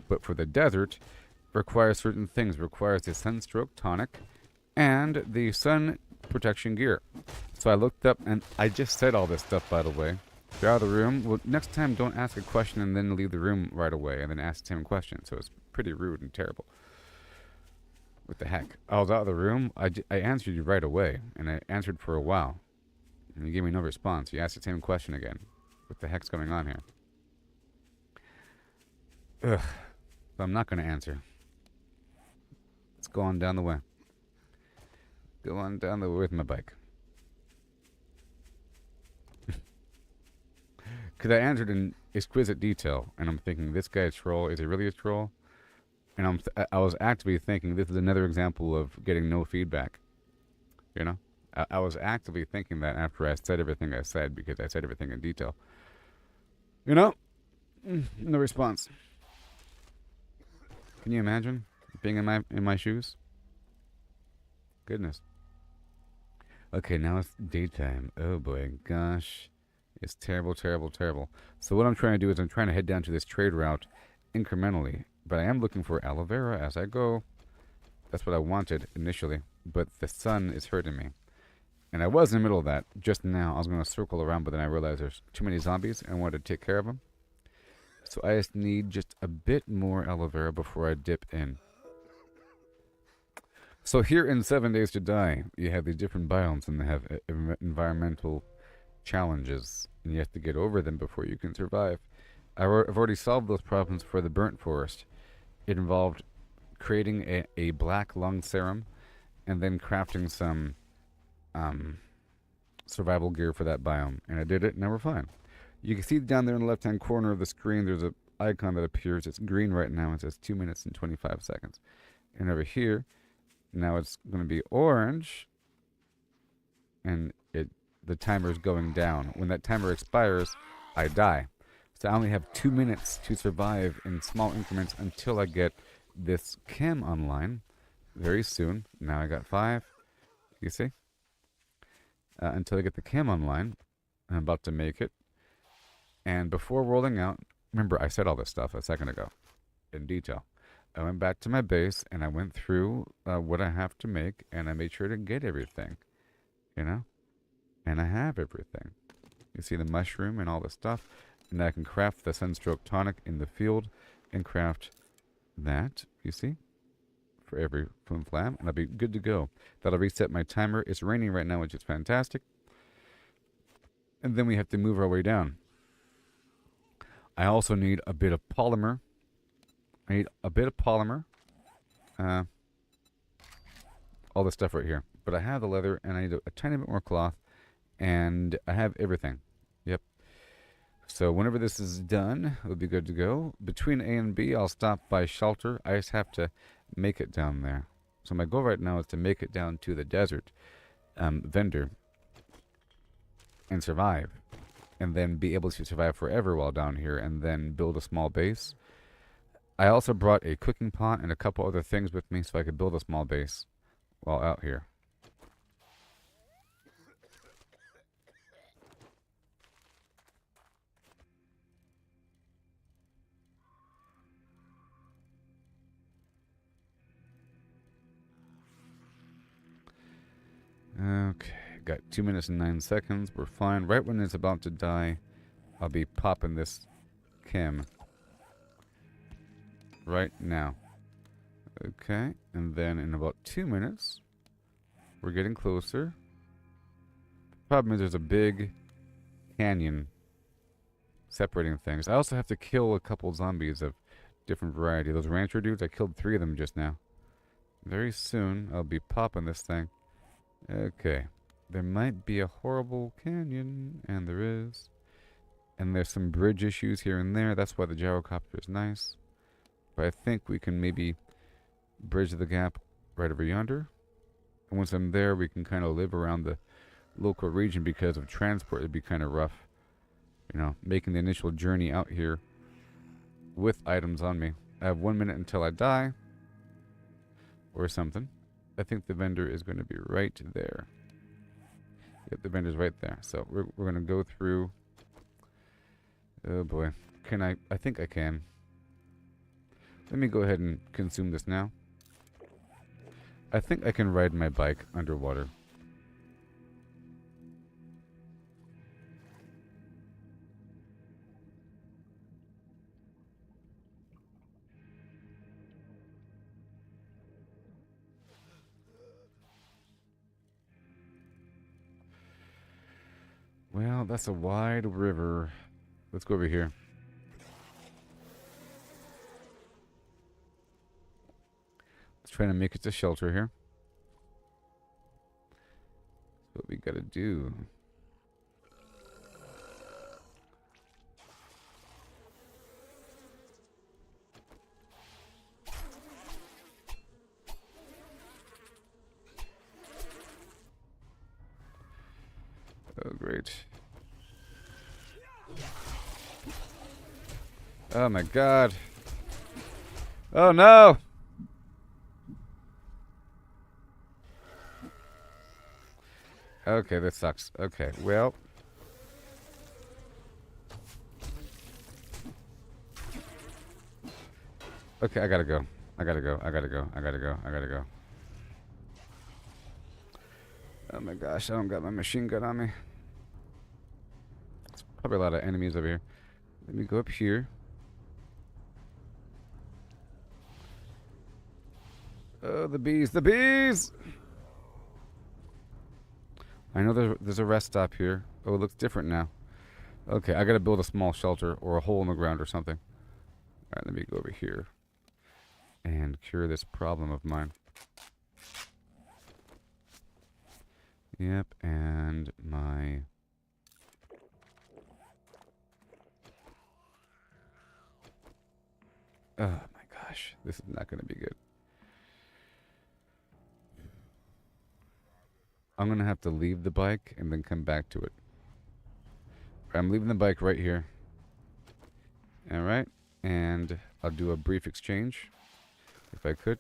But for the desert, requires certain things. Requires the Sunstroke Tonic and the Sun Protection Gear. So I looked up, and I just said all this stuff, by the way. If you're out of the room, well, next time don't ask a question and then leave the room right away and then ask the same question. So it's pretty rude and terrible. What the heck? I was out of the room. I answered you right away, and I answered for a while. And you gave me no response. You asked the same question again. What the heck's going on here? Ugh. So I'm not going to answer. Let's go on down the way. Go on down the way with my bike. Because I answered in exquisite detail, and I'm thinking, this guy a troll? Is he really a troll? And I was actively thinking, this is another example of getting no feedback. You know? I was actively thinking that after I said everything I said, because I said everything in detail. You know? No response. Can you imagine being in my shoes? Goodness. Okay, now it's daytime. Oh boy, gosh. It's terrible, terrible, terrible. So what I'm trying to do is I'm trying to head down to this trade route incrementally. But I am looking for aloe vera as I go. That's what I wanted initially. But the sun is hurting me. And I was in the middle of that just now. I was going to circle around, but then I realized there's too many zombies and I wanted to take care of them. So I just need just a bit more aloe vera before I dip in. So here in 7 Days to Die, you have these different biomes and they have environmental challenges. And you have to get over them before you can survive. I've already solved those problems for the Burnt Forest. It involved creating a black lung serum and then crafting some survival gear for that biome. And I did it and now we're fine. You can see down there in the left-hand corner of the screen, there's an icon that appears. It's green right now. It says 2 minutes and 25 seconds. And over here, now it's going to be orange. And the timer is going down. When that timer expires, I die. So I only have 2 minutes to survive in small increments until I get this chem online very soon. Now I got 5. You see? Until I get the chem online. I'm about to make it. And before rolling out, remember I said all this stuff a second ago in detail. I went back to my base and I went through what I have to make and I made sure to get everything. You know? And I have everything. You see the mushroom and all the stuff. And I can craft the Sunstroke Tonic in the field and craft that, you see, for every Flim Flam. And I'll be good to go. That'll reset my timer. It's raining right now, which is fantastic. And then we have to move our way down. I also need a bit of polymer. All this stuff right here. But I have the leather and I need a tiny bit more cloth. And I have everything. Yep. So whenever this is done, it'll be good to go. Between A and B, I'll stop by shelter. I just have to make it down there. So my goal right now is to make it down to the desert vendor and survive. And then be able to survive forever while down here and then build a small base. I also brought a cooking pot and a couple other things with me so I could build a small base while out here. Okay, got 2 minutes and 9 seconds. We're fine. Right when it's about to die, I'll be popping this chem. Right now. Okay, and then in about 2 minutes, we're getting closer. Problem is there's a big canyon separating things. I also have to kill a couple zombies of different variety. Those rancher dudes, I killed 3 of them just now. Very soon, I'll be popping this thing. Okay, there might be a horrible canyon, and there is. And there's some bridge issues here and there. That's why the gyrocopter is nice. But I think we can maybe bridge the gap right over yonder. And once I'm there, we can kind of live around the local region because of transport. It'd be kind of rough, you know, making the initial journey out here with items on me. I have 1 minute until I die or something. I think the vendor is going to be right there. Yep, the vendor's right there. So we're going to go through. Oh boy. Can I? I think I can. Let me go ahead and consume this now. I think I can ride my bike underwater. Well, that's a wide river. Let's go over here. Let's try to make it to shelter here. That's what we gotta do. Oh, great. Oh my god. Oh no! Okay, this sucks. Okay, well. Okay, I gotta go. I gotta go. Oh my gosh, I don't got my machine gun on me. There's probably a lot of enemies over here. Let me go up here. Oh, the bees, the bees! I know there's a rest stop here. Oh, it looks different now. Okay, I gotta build a small shelter or a hole in the ground or something. Alright, let me go over here and cure this problem of mine. Yep, and my... Oh my gosh, this is not gonna be good. I'm gonna have to leave the bike and then come back to it. I'm leaving the bike right here. Alright. And I'll do a brief exchange. If I could.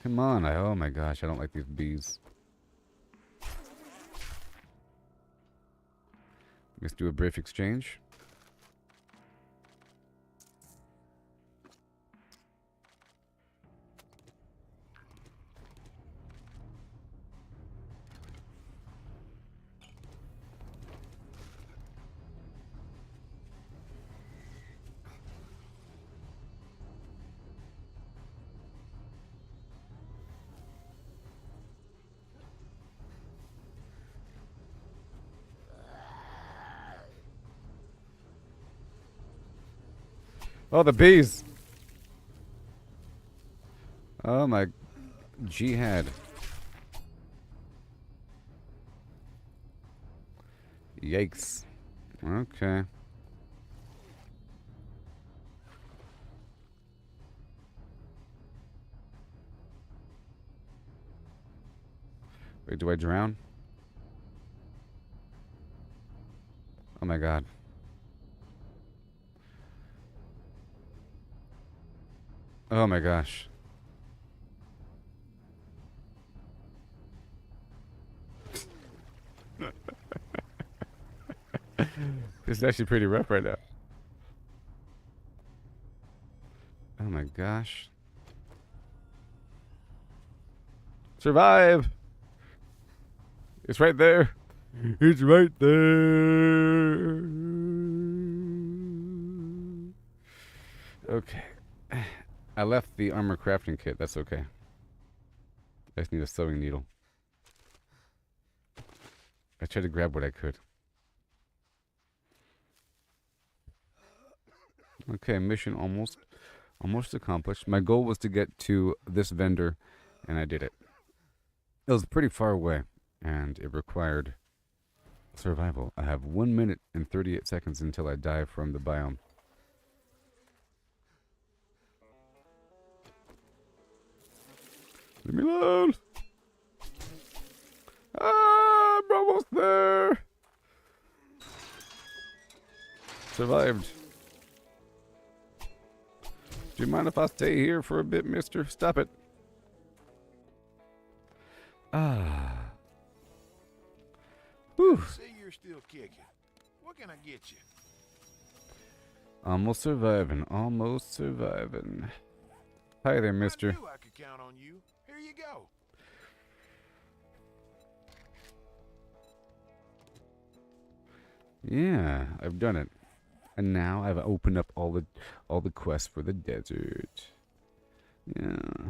Come on. Oh my gosh. I don't like these bees. Let's do a brief exchange. Oh, the bees! Oh my jihad. Yikes. Okay. Wait, do I drown? Oh my god. Oh my gosh. This is actually pretty rough right now. Oh my gosh. Survive! It's right there. It's right there. Okay. I left the armor crafting kit. That's okay. I just need a sewing needle. I tried to grab what I could. Okay, mission almost accomplished. My goal was to get to this vendor, and I did it. It was pretty far away, and it required survival. I have 1 minute and 38 seconds until I die from the biome. Leave me alone! Ah, I'm almost there! Survived. Do you mind if I stay here for a bit, mister? Stop it. Ah. Whew. See, you're still kicking. What can I get you? Almost surviving. Almost surviving. Hi there, mister. I knew I could count on you. Here you go. Yeah, I've done it. And now I've opened up all the quests for the desert. Yeah.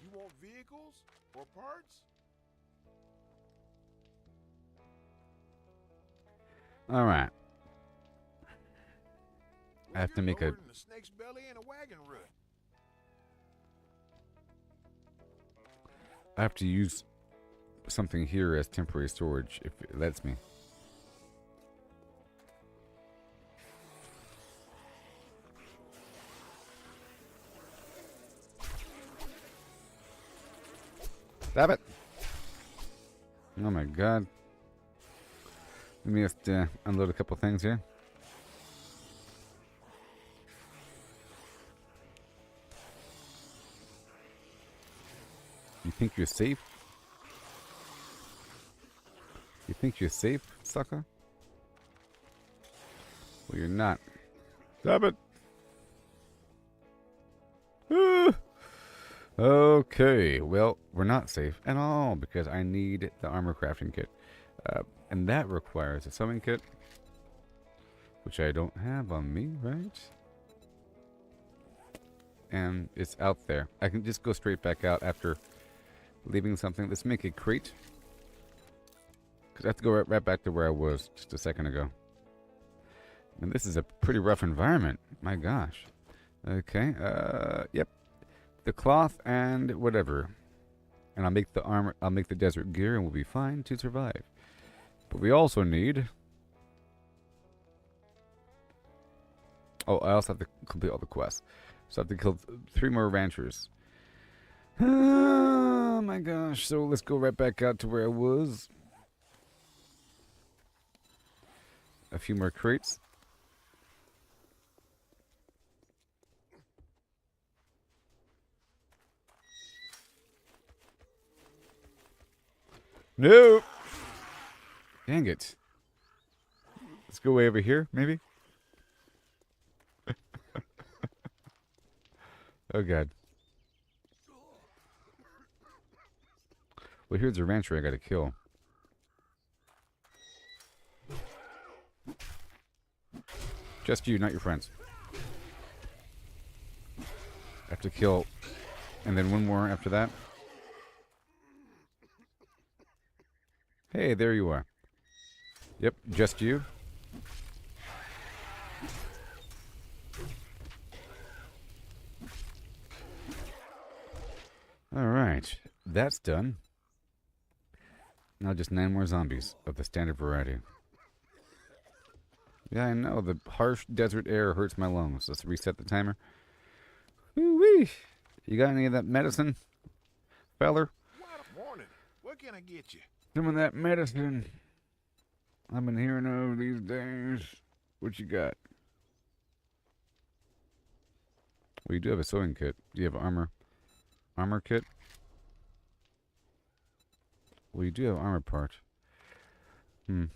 You want vehicles or parts? All right. I have You're to make a lower than a snake's belly and a wagon root. I have to use something here as temporary storage if it lets me. Stop it! Oh my god. Let me just unload a couple things here. You think you're safe? You think you're safe, sucker? Well, you're not. Stop it! Ah. Okay, well, we're not safe at all because I need the armor crafting kit. And that requires a sewing kit, which I don't have on me, right? And it's out there. I can just go straight back out after leaving something. Let's make a crate. Because I have to go right back to where I was just a second ago. And this is a pretty rough environment. My gosh. Okay. Yep. The cloth and whatever. And I'll make the armor. I'll make the desert gear, and we'll be fine to survive. But we also need. Oh, I also have to complete all the quests. So I have to kill 3 more ranchers. Oh my gosh. So let's go right back out to where I was. A few more crates. No! Dang it. Let's go way over here, maybe? Oh god. Well, here's a rancher I gotta kill. Just you, not your friends. I have to kill, and then 1 more after that. Hey, there you are. Yep, just you. Alright, that's done. Now just 9 more zombies of the standard variety. Yeah, I know, the harsh desert air hurts my lungs. Let's reset the timer. Woo-wee! You got any of that medicine, feller? Morning. What can I get you? Some of that medicine I've been hearing of these days. What you got? Well, you do have a sewing kit. Do you have armor kit? Well, you do have armor part. Well,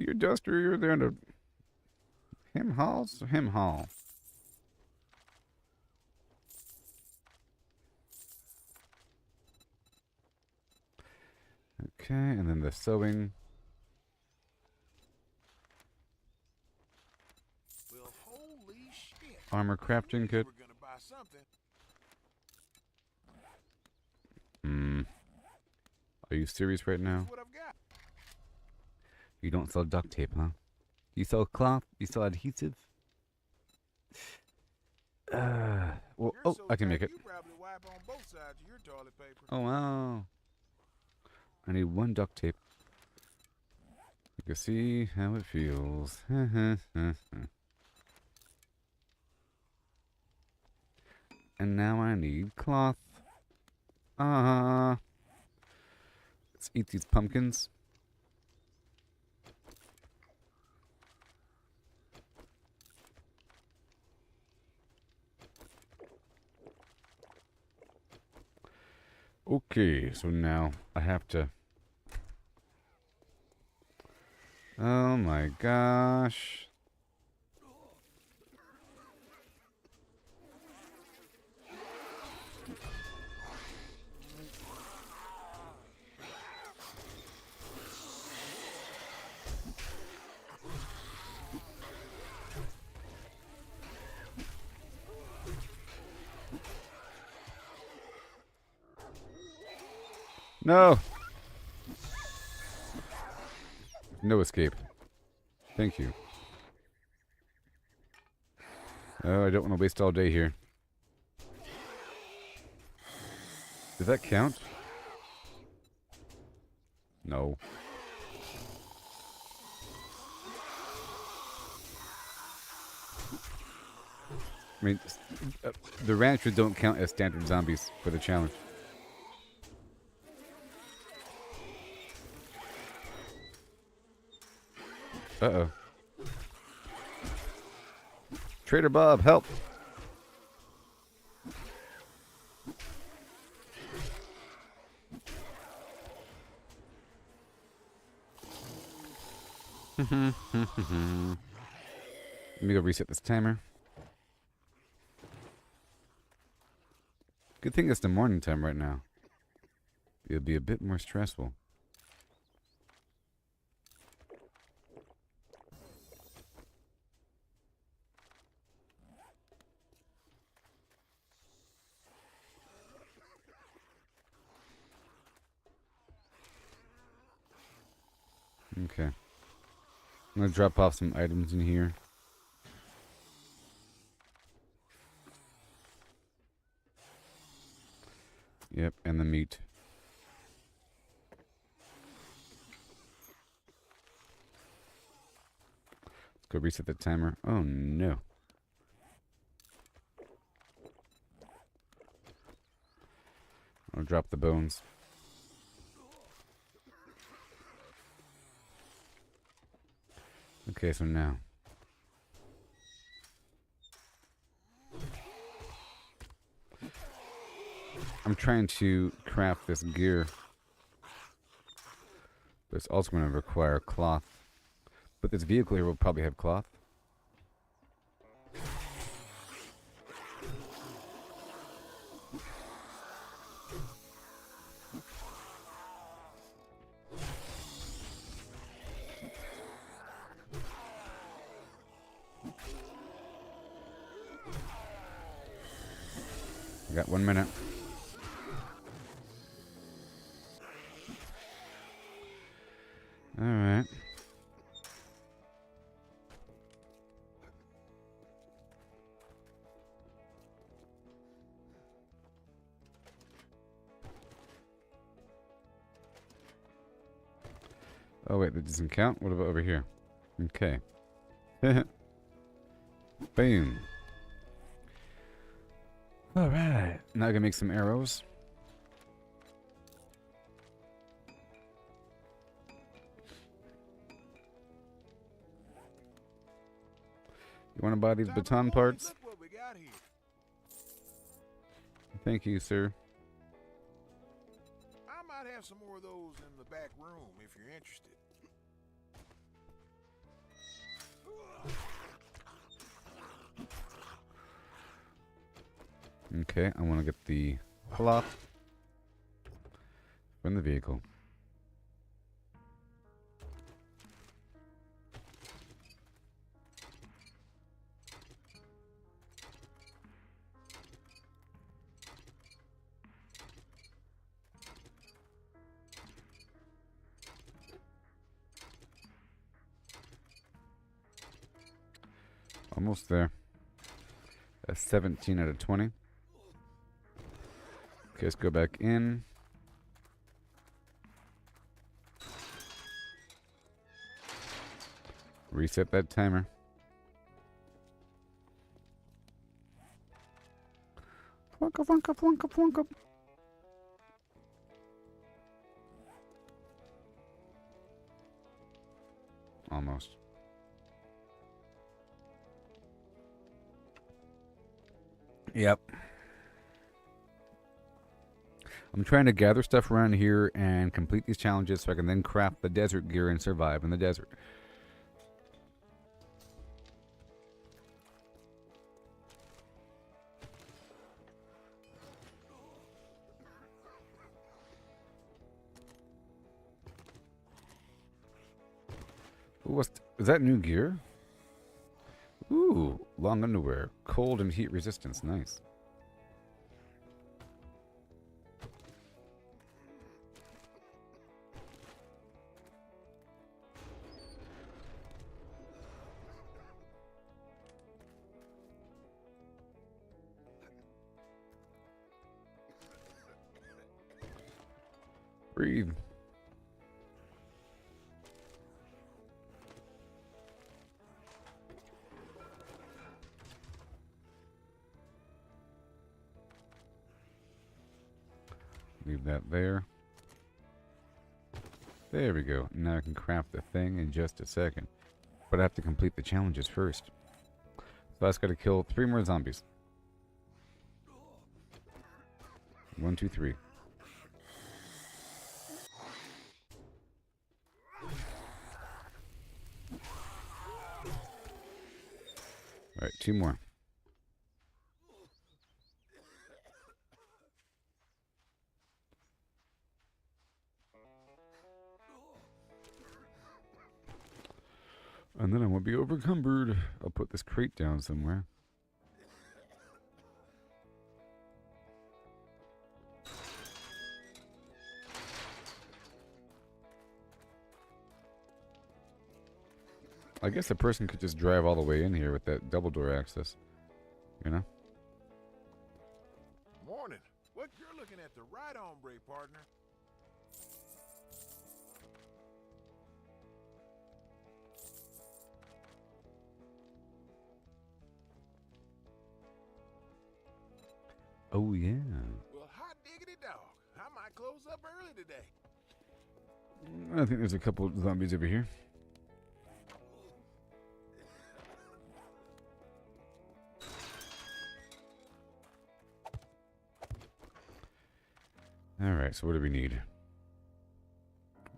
you're Duster. You're there to him haul. Okay, and then the sewing. Well, holy shit. Armor crafting kit. We're gonna buy something. Are you serious right now? What I've got. You don't sell duct tape, huh? You sell cloth? You sell adhesive? Well, You're oh, so I can tight, make it. You probably wipe on both sides of your toilet paper. Oh, wow. I need 1 duct tape. You can see how it feels. And now I need cloth. Let's eat these pumpkins. Okay, so now I have to... Oh my gosh. No! No escape. Thank you. Oh, I don't want to waste all day here. Does that count? No. I mean, the ranchers don't count as standard zombies for the challenge. Uh-oh. Trader Bob, help! Let me go reset this timer. Good thing it's the morning time right now. It'll be a bit more stressful. Okay. I'm gonna drop off some items in here. Yep, and the meat. Let's go reset the timer. Oh no. I'll drop the bones. Okay, so now. I'm trying to craft this gear. But it's also going to require cloth. But this vehicle here will probably have cloth. I got 1 minute. All right. Oh wait, that doesn't count. What about over here? Okay. Boom. All right. Now I can make some arrows. You want to buy these Time to baton boys, parts? Look what we got here. Thank you, sir. I might have some more of those in the back room if you're interested. Okay, I want to get the cloth from the vehicle. Almost there. A 17 out of 20. Okay, let's go back in. Reset that timer. Flunka, flunka, flunka, flunka. Almost. Yep. I'm trying to gather stuff around here and complete these challenges so I can then craft the desert gear and survive in the desert. Ooh, is that new gear? Ooh, long underwear. Cold and heat resistance. Nice. Breathe. Leave that there. There we go. Now I can craft the thing in just a second. But I have to complete the challenges first. So I just gotta kill 3 more zombies. 1, 2, 3. Alright, 2 more. And then I won't be overcumbered. I'll put this crate down somewhere. I guess a person could just drive all the way in here with that double door access. You know? Morning. What you're looking at the right hombre, partner. Oh, yeah. Well, hot diggity dog. I might close up early today. I think there's a couple of zombies over here. Alright, so what do we need?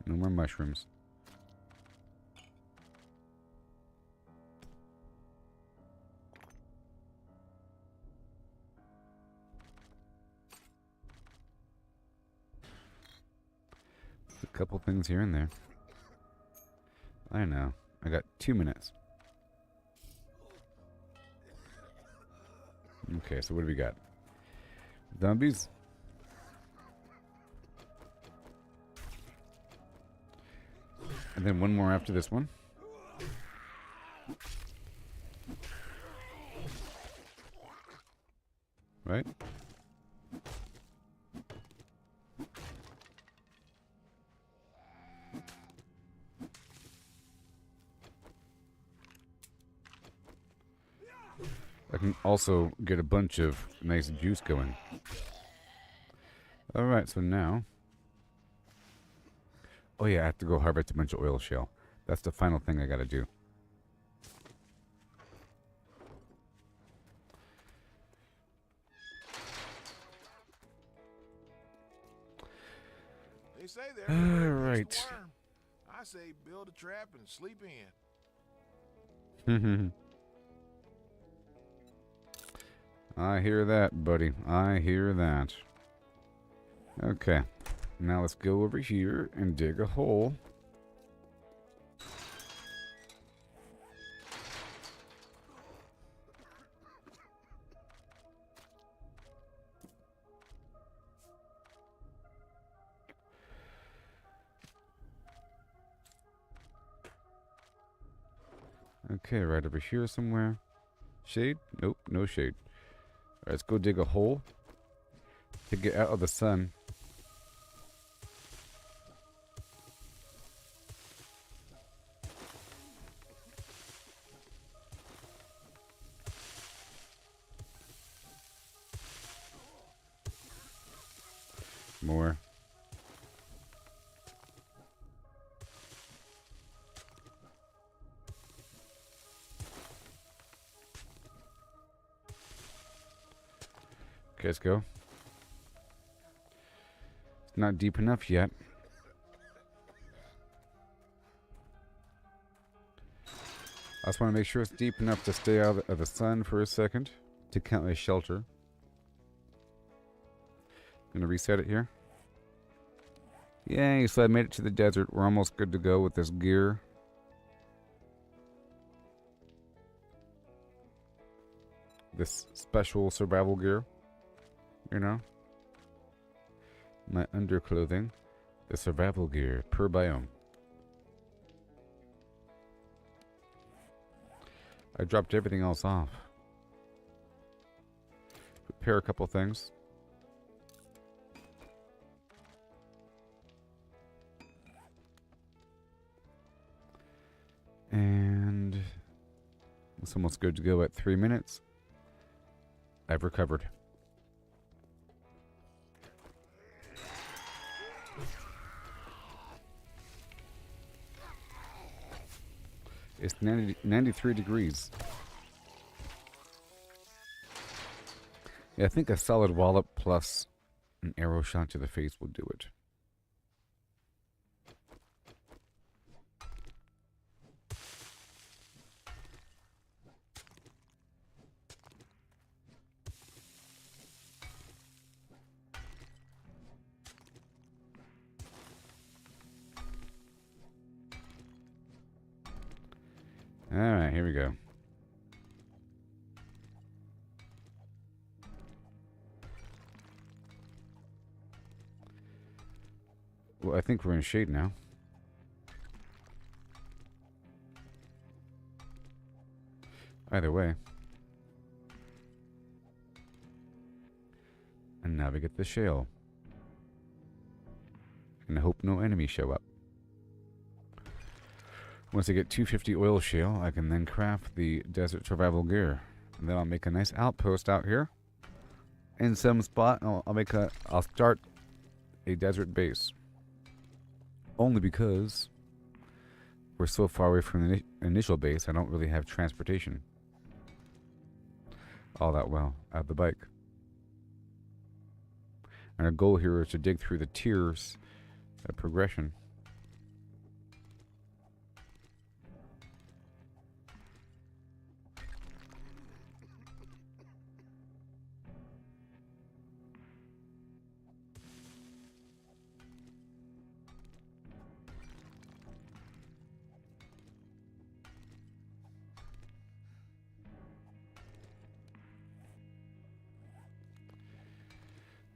No more mushrooms. A couple things here and there. I know. I got 2 minutes. Okay, so what do we got? Zombies? And then one more after this one. Right? I can also get a bunch of nice juice going. Alright, so now... Oh yeah, I have to go harvest a bunch of oil shale. That's the final thing I gotta do. They say there. All right. I say build a trap and sleep in. I hear that, buddy. I hear that. Okay. Now let's go over here and dig a hole. Okay, right over here somewhere. Shade? Nope, no shade. Alright, let's go dig a hole to get out of the sun. More. Okay, let's go. It's not deep enough yet. I just want to make sure it's deep enough to stay out of the sun for a second to count as shelter. Gonna reset it here. Yay, so I made it to the desert. We're almost good to go with this gear. This special survival gear. You know? My underclothing. The survival gear per biome. I dropped everything else off. Prepare a couple things. And it's almost good to go at 3 minutes. I've recovered. It's 93 degrees. Yeah, I think a solid wallop plus an arrow shot to the face will do it. Alright, here we go. Well, I think we're in shade now. Either way. And now we get the shale. And I hope no enemies show up. Once I get 250 oil shale, I can then craft the desert survival gear. And then I'll make a nice outpost out here. In some spot, I'll start a desert base. Only because we're so far away from the initial base, I don't really have transportation all that well. I have the bike. And our goal here is to dig through the tiers of progression.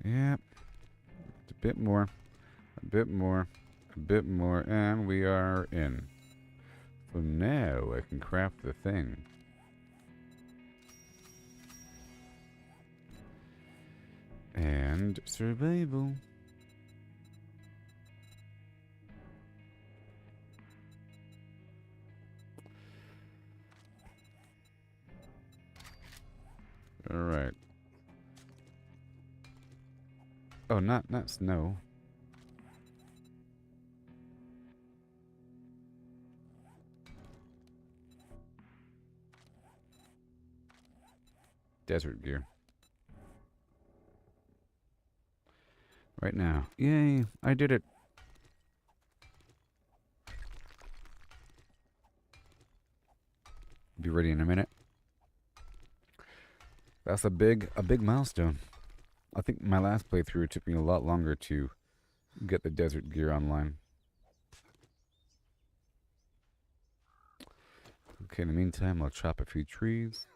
Yep. A bit more. A bit more. A bit more. And we are in. So now I can craft the thing. And survival. All right. Oh, not snow. Desert gear. Right now. Yay, I did it. Be ready in a minute. That's a big milestone. I think my last playthrough took me a lot longer to get the desert gear online. Okay, in the meantime, I'll chop a few trees.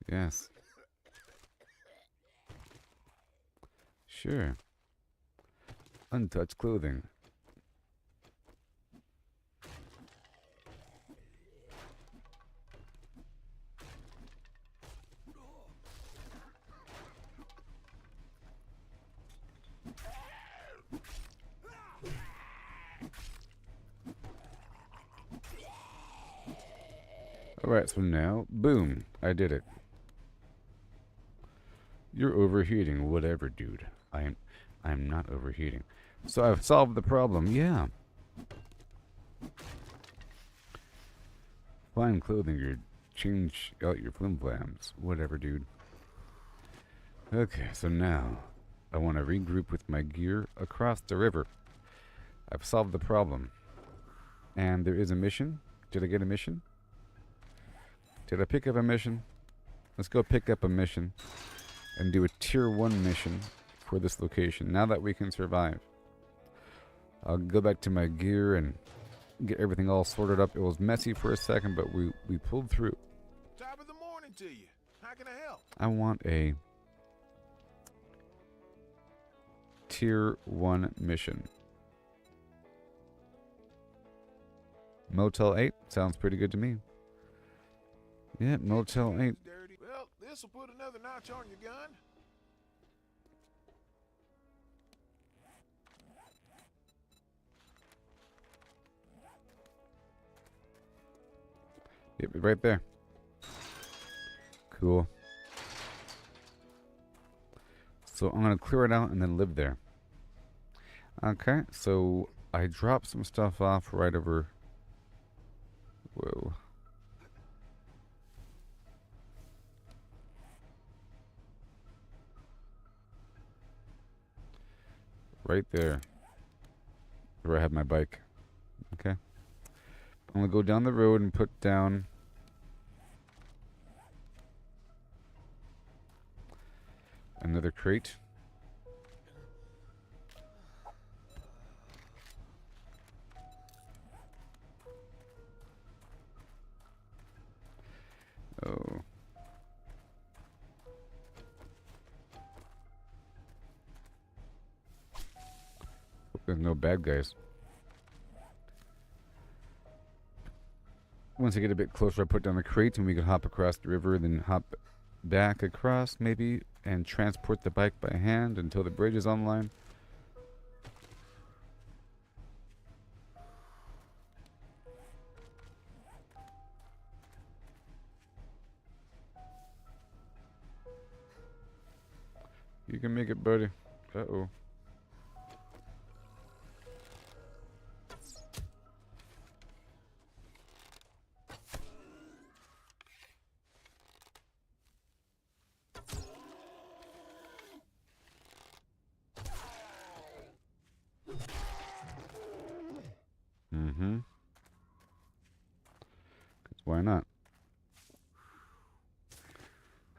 Yes. Sure. Untouched clothing. Alright, so now, boom, I did it. You're overheating, whatever, dude. I'm not overheating. So I've solved the problem, yeah. Fine clothing, you change out your flim-flams. Whatever, dude. Okay, so now I want to regroup with my gear across the river. I've solved the problem. And there is a mission. Did I get a mission? Did I pick up a mission? Let's go pick up a mission and do a tier 1 mission for this location. Now that we can survive. I'll go back to my gear and get everything all sorted up. It was messy for a second, but we pulled through. Top of the morning to you. How can I help? I want a tier 1 mission. Motel 8 sounds pretty good to me. Yeah, Motel 8. Dirty. Well, this will put another notch on your gun. Yep, right there. Cool. So I'm going to clear it out and then live there. Okay, so I dropped some stuff off right over... Whoa. Right there. Where I have my bike. Okay. I'm going to go down the road and put down another crate. There's no bad guys. Once I get a bit closer, I put down the crate and we can hop across the river, then hop back across maybe and transport the bike by hand until the bridge is online. You can make it, buddy. Uh-oh. Mm-hmm. 'Cause why not?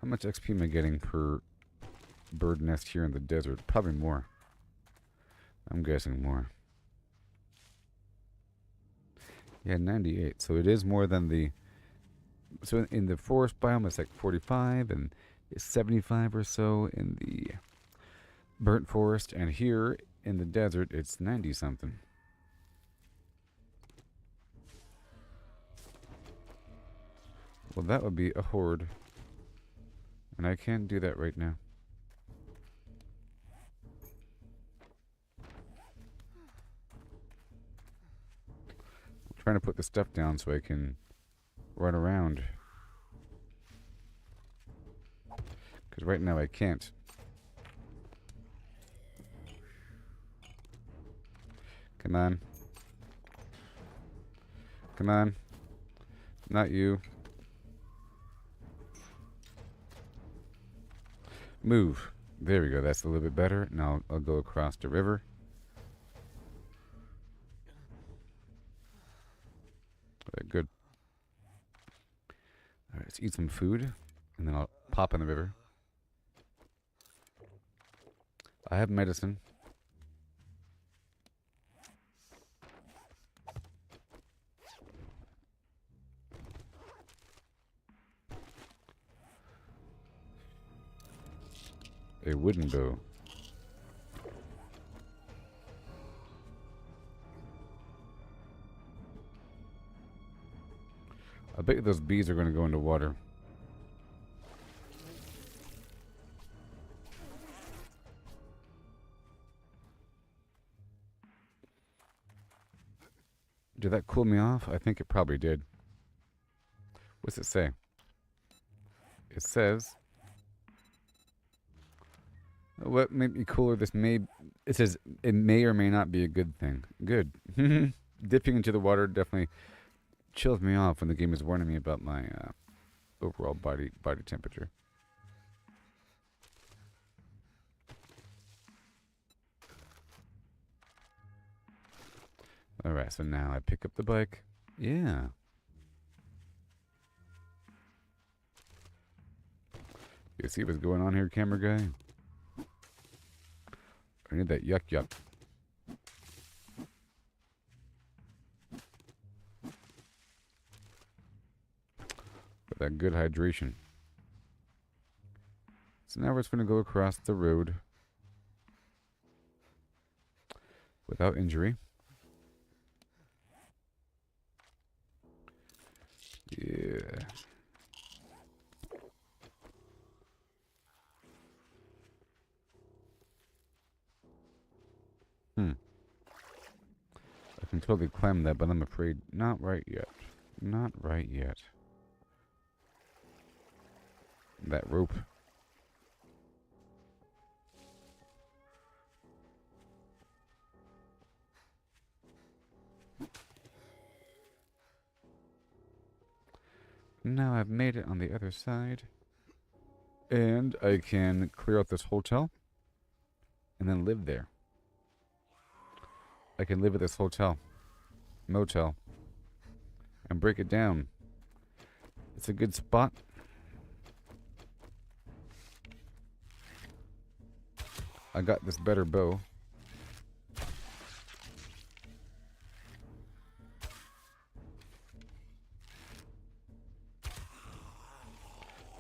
How much XP am I getting per bird nest here in the desert? Probably more. I'm guessing more. Yeah, 98. So it is more than the... So in the forest biome, it's like 45, and it's 75 or so in the burnt forest. And here in the desert, it's 90-something. Well, that would be a horde. And I can't do that right now. I'm trying to put the stuff down so I can run around. Because right now I can't. Come on. Come on. Not you. Move. There we go. That's a little bit better. Now I'll go across the river. Okay, good. All right, let's eat some food, and then I'll pop in the river. I have medicine. A wooden bow. I bet those bees are going to go into water. Did that cool me off? I think it probably did. What's it say? It says... What made me cooler? It says it may or may not be a good thing. Good. Dipping into the water definitely chills me off when the game is warning me about my overall body temperature. Alright, so now I pick up the bike. Yeah. You see what's going on here, camera guy? I need that yuck yuck. For that good hydration. So now we're just going to go across the road without injury. Yeah. I can totally climb that, but I'm afraid not right yet. Not right yet. That rope. Now I've made it on the other side. And I can clear out this hotel and then live there. I can live at this motel, and break it down. It's a good spot. I got this better bow.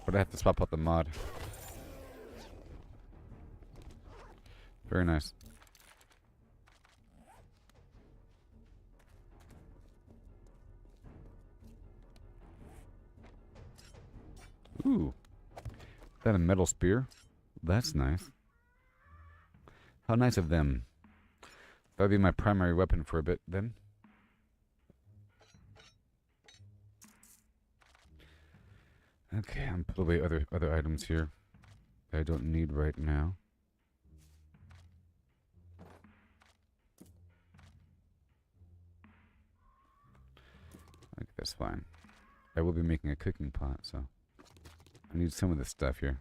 But I have to swap out the mod. Very nice. Ooh. Is that a metal spear? That's nice. How nice of them. That'll be my primary weapon for a bit then. Okay, I'm put away other items here that I don't need right now. Okay, that's fine. I will be making a cooking pot, so I need some of this stuff here.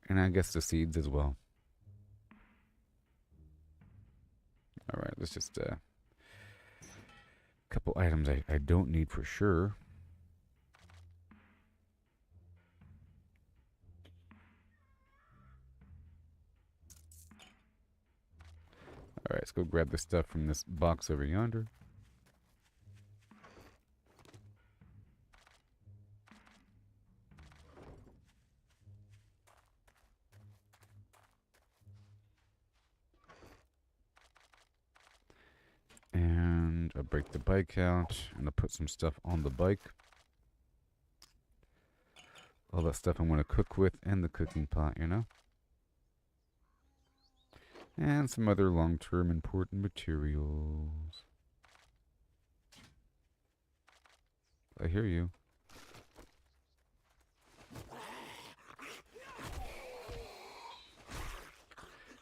And I guess the seeds as well. Alright, let's just couple items I don't need for sure. Alright, let's go grab the stuff from this box over yonder. And I'll break the bike out, and I'll put some stuff on the bike. All that stuff I'm going to cook with, and the cooking pot, you know? And some other long-term important materials. I hear you.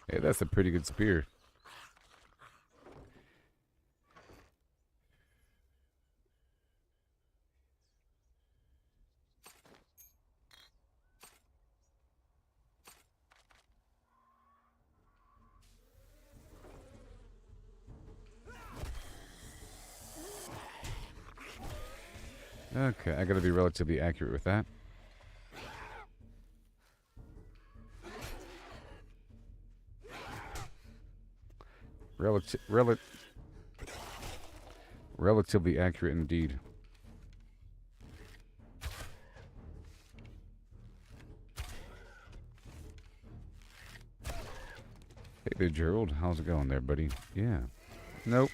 Hey, that's a pretty good spear. Okay, I gotta be relatively accurate with that. Relatively accurate indeed. Hey there, Gerald. How's it going there, buddy? Yeah. Nope.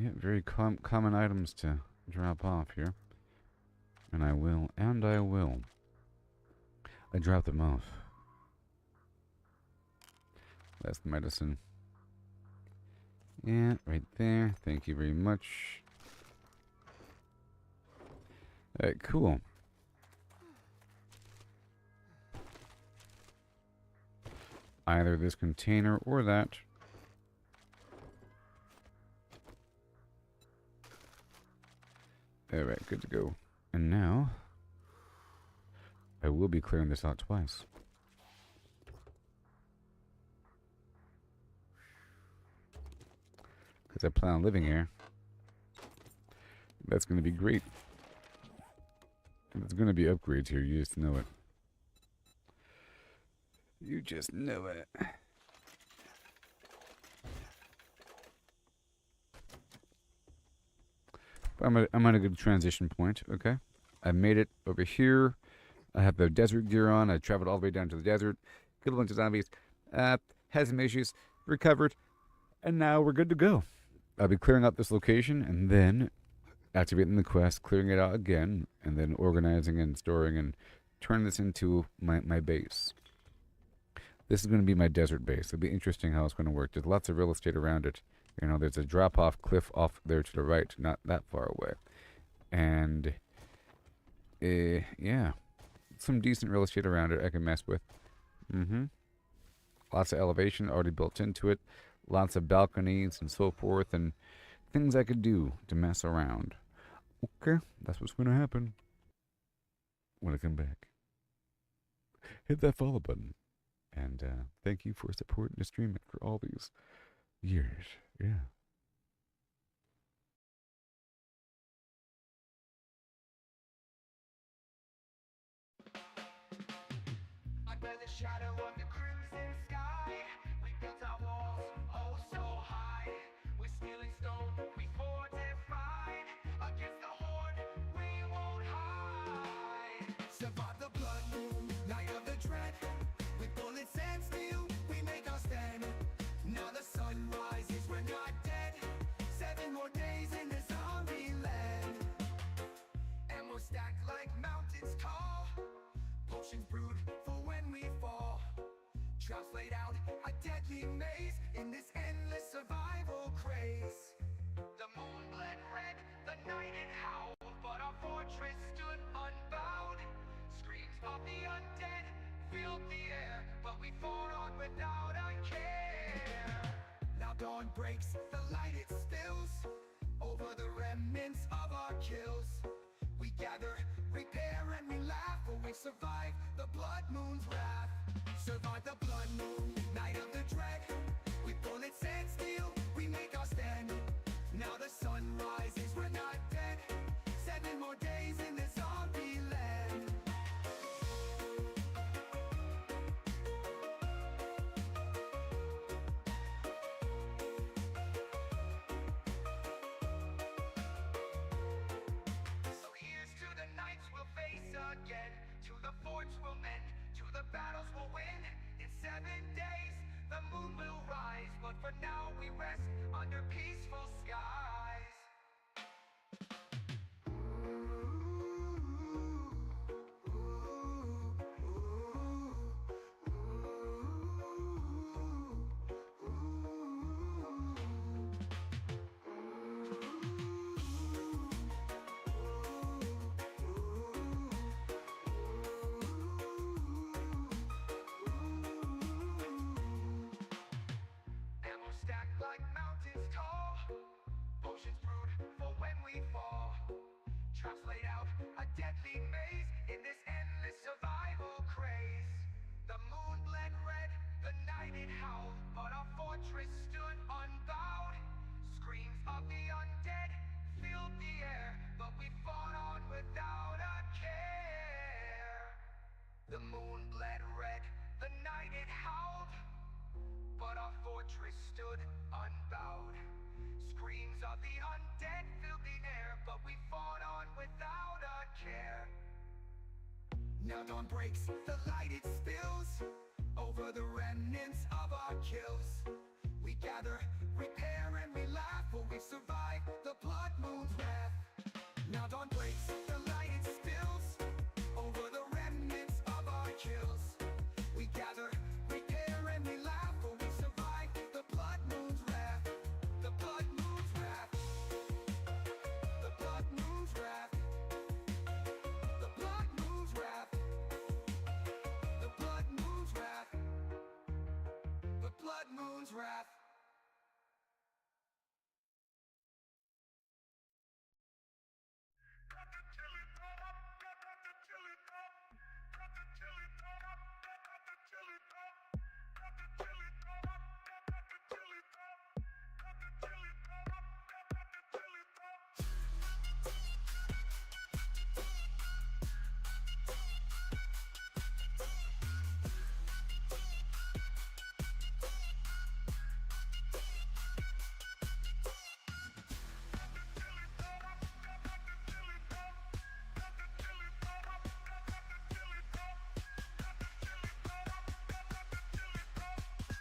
Yeah, very common items to drop off here. And I will. I drop them off. That's medicine. Yeah, right there. Thank you very much. Alright, cool. Either this container or that. Alright, good to go. And now, I will be clearing this out twice. Because I plan on living here. That's going to be great. And there's going to be upgrades here, you just know it. You just know it. I'm at a good transition point, okay? I made it over here. I have the desert gear on. I traveled all the way down to the desert. Killed a bunch of zombies. Had some issues. Recovered. And now we're good to go. I'll be clearing out this location and then activating the quest, clearing it out again, and then organizing and storing and turning this into my base. This is going to be my desert base. It'll be interesting how it's going to work. There's lots of real estate around it. You know, there's a drop-off cliff off there to the right, not that far away. And, yeah. Some decent real estate around it I can mess with. Lots of elevation already built into it. Lots of balconies and so forth. And things I could do to mess around. Okay, that's what's going to happen when I come back. Hit that follow button. And thank you for supporting the stream for all these Years. Yeah. Under the shadow of the crimson sky, we built our walls, oh so high. With steel and stone, we fortified. Against the horde, we won't hide. Survive the blood moon, night of the dread. With bullets and steel, we make our stand. Now the sun rises, we're not dead. 7 more days in the zombie land. And we'll stack like mountains tall. Potions brewed for when we fall. Traps laid out, a deadly maze in this endless survival craze. The moon bled red, the night it howled, but our fortress stood unbowed. Screams of the undead filled the air, but we fought on without a care. Now dawn breaks, the light it spills over the remnants of our kills. We gather, repair, and we laugh, for we survive the blood moon's wrath. Survive the blood moon, night of the dread. With bullets and steel, we make our stand. Now the sun rises, we're not dead. 7 more days in the zombie land. So here's to the nights we'll face again, to the forts we'll mend, to the battles we'll win. In 7 days, the moon will rise, but for now we rest under peaceful skies. And we'll stack like mountains tall. Potions brewed for when we fall. Traps laid out, a deadly maze in this endless survival craze. The moon bled red, the night it howled, but our fortress stood unbowed. Screams of the undead filled the air, but we fought on without a care. The moon bled red, the night it howled, but our fortress stood unbowed. Screams of the undead filled the air, but we fought on without a care. Now dawn breaks, the light it spills over the remnants of our kills. We gather, repair, and we laugh, for we survive the blood moon's wrath. Now dawn breaks, the light it spills over the remnants of our kills. We gather, repair, and we laugh, for we survive the blood moon's wrath. The blood moon's wrath. The blood moon's wrath. The blood moon's wrath. The blood moon's wrath. The blood moon's wrath.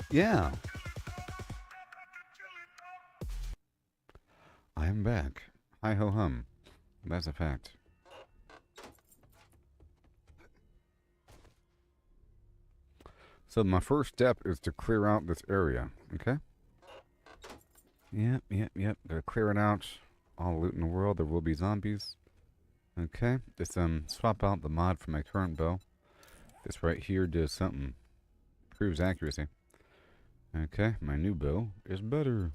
Yeah. I am back. Hi ho hum. That's a fact. So my first step is to clear out this area, okay? Yep. Gotta clear it out. All the loot in the world. There will be zombies. Okay. Just swap out the mod for my current bow. This right here does something. Proves accuracy. Okay, my new bow is better.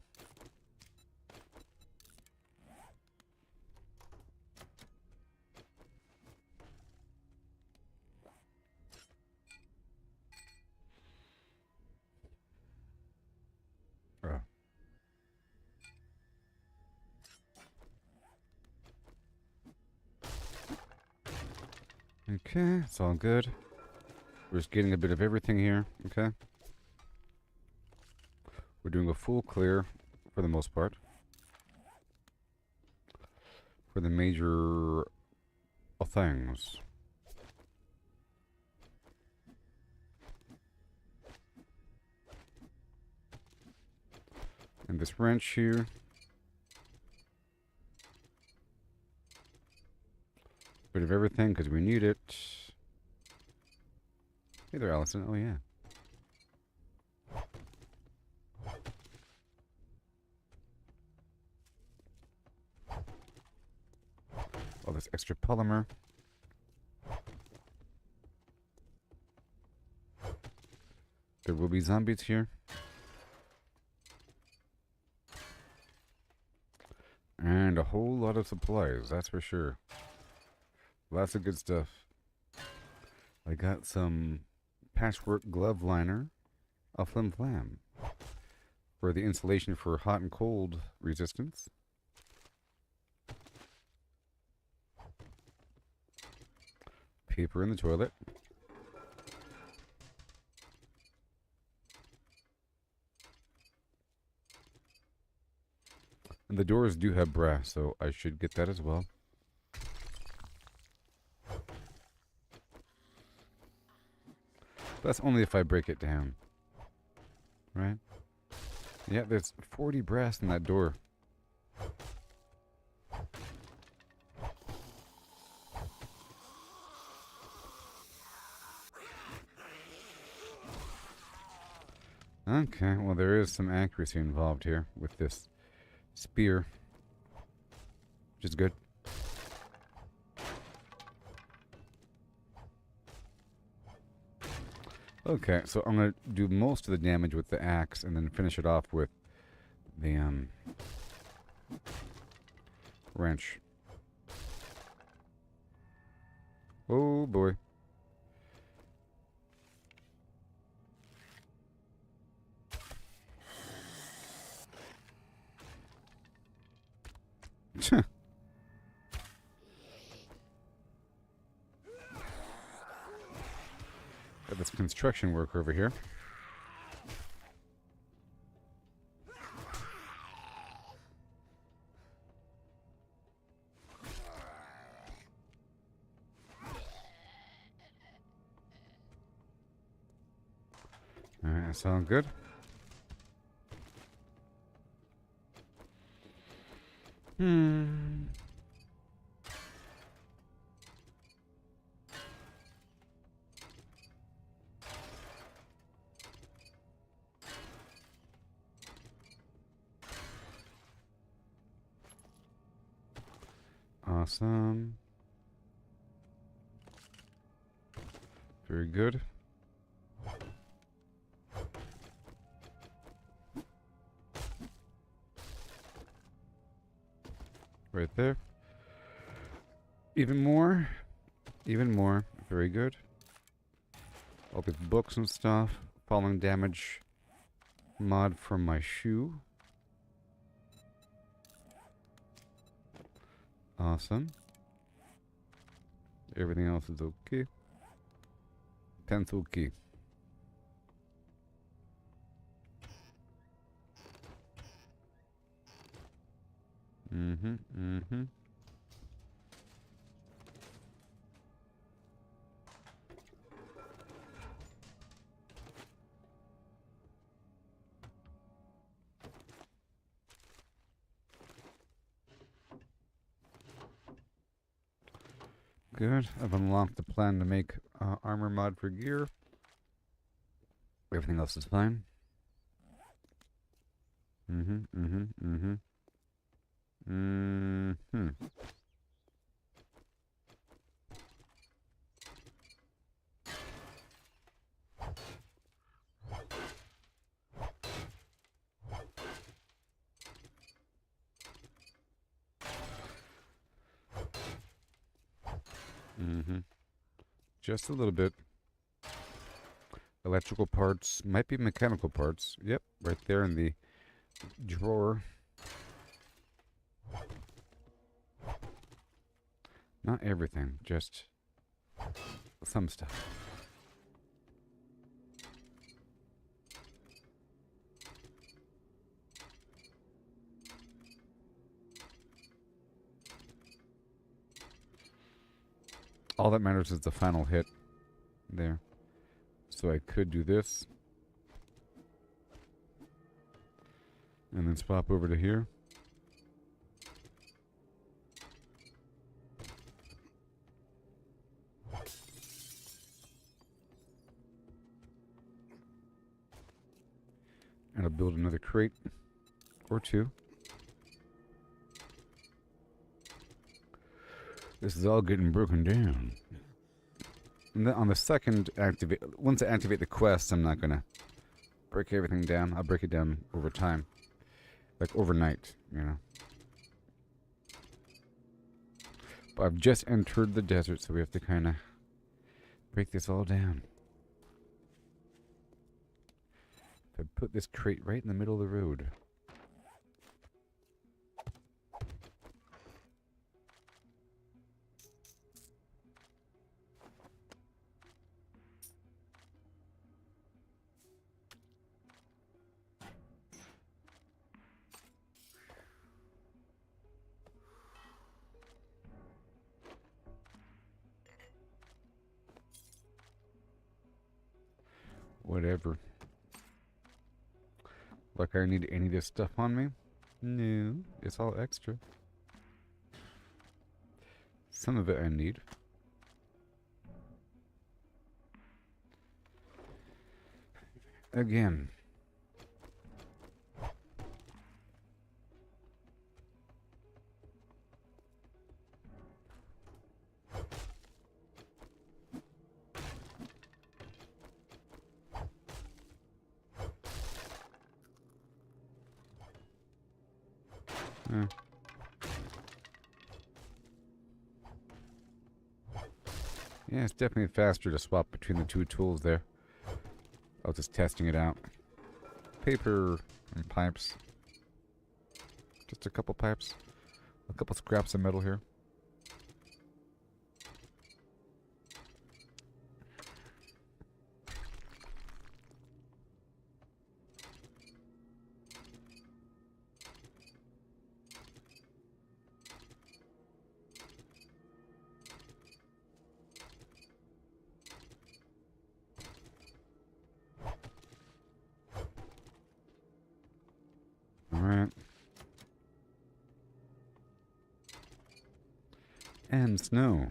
Okay, it's all good. We're just getting a bit of everything here, okay? We're doing a full clear for the most part. For the major things. And this wrench here. Bit of everything because we need it. Hey there, Allison. Oh, yeah. All this extra polymer. There will be zombies here. And a whole lot of supplies, that's for sure. Lots of good stuff. I got some patchwork glove liner, a flim flam, for the insulation for hot and cold resistance. Paper in the toilet. And the doors do have brass, so I should get that as well. That's only if I break it down. Right? Yeah, there's 40 brass in that door. Okay, well there is some accuracy involved here with this spear, which is good. Okay, so I'm going to do most of the damage with the axe and then finish it off with the wrench. Oh boy. Got this construction work over here. Alright, that sounds good. Awesome. Very good. Right there. Even more. Even more. Very good. All these books and stuff. Falling damage mod from my shoe. Awesome. Everything else is okay. Pencil key. Good. I've unlocked the plan to make armor mod for gear. Everything else is fine. Just a little bit. Electrical parts. Might be mechanical parts. Yep, right there in the drawer. Not everything, just some stuff. All that matters is the final hit there. So I could do this. And then swap over to here. And I'll build another crate or two. This is all getting broken down. And then on the second activate, once I activate the quest, I'm not gonna break everything down. I'll break it down over time, like overnight, you know. But I've just entered the desert, so we have to kind of break this all down. If I put this crate right in the middle of the road. Whatever. Like I need any of this stuff on me? No, it's all extra. Some of it I need. Again. Yeah, it's definitely faster to swap between the two tools there. I was just testing it out. Paper and pipes. Just a couple pipes. A couple scraps of metal here. And snow.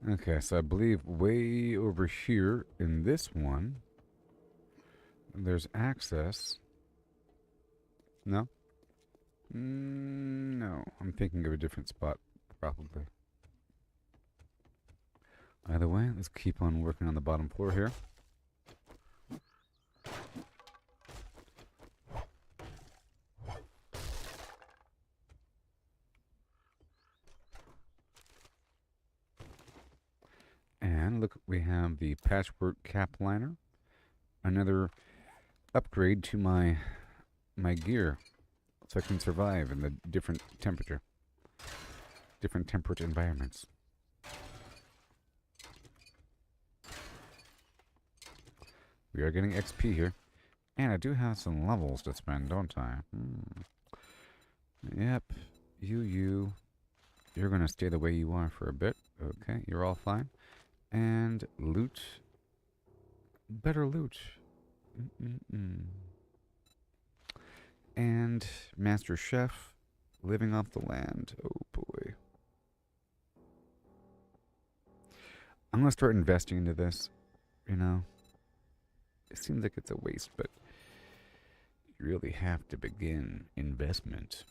Okay, so I believe way over here in this one, there's access. No? No, I'm thinking of a different spot, probably. Either way, let's keep on working on the bottom floor here. And look, we have the patchwork cap liner. Another upgrade to my gear, so I can survive in the different temperate environments. We are getting XP here. And I do have some levels to spend, don't I? Yep. You're going to stay the way you are for a bit. Okay, you're all fine. And loot. Better loot. And Master Chef. Living off the land. Oh, boy. I'm going to start investing into this. You know. It seems like it's a waste, but you really have to begin investment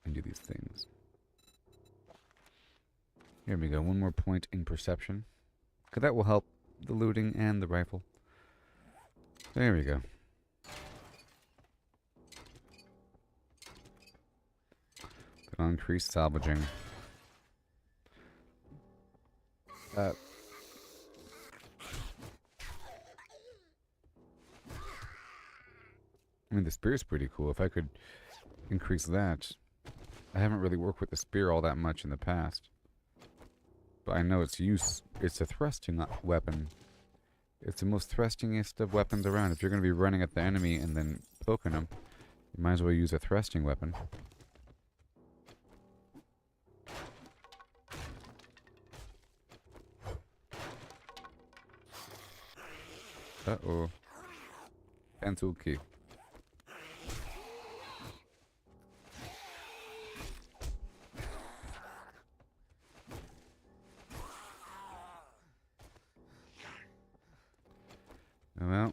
into these things. Here we go. One more point in perception. Because that will help the looting and the rifle. There we go. That'll increase salvaging. That. mean, the spear's pretty cool. If I could increase that. I haven't really worked with the spear all that much in the past. But I know its use. It's a thrusting weapon. It's the most thrustingest of weapons around. If you're going to be running at the enemy and then poking them, you might as well use a thrusting weapon. Uh-oh. Pencil key. Well.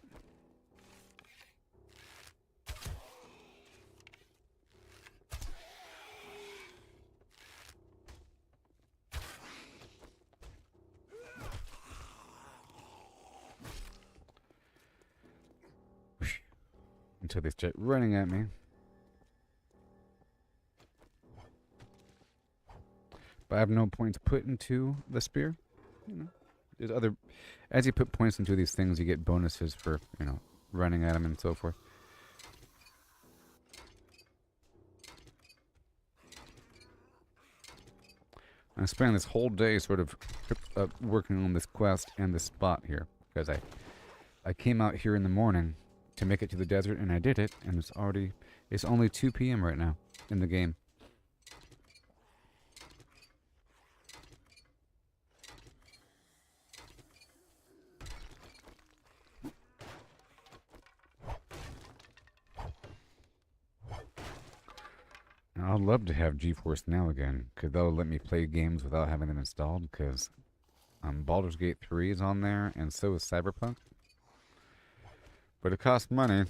Until they start running at me. But I have no points put into the spear. You know, there's other. As you put points into these things, you get bonuses for, you know, running at them and so forth. I'm spending this whole day sort of working on this quest and this spot here because I came out here in the morning to make it to the desert, and I did it, and it's only 2 p.m. right now in the game. I'd love to have GeForce Now again, because that'll let me play games without having them installed, because Baldur's Gate 3 is on there, and so is Cyberpunk. But it costs money.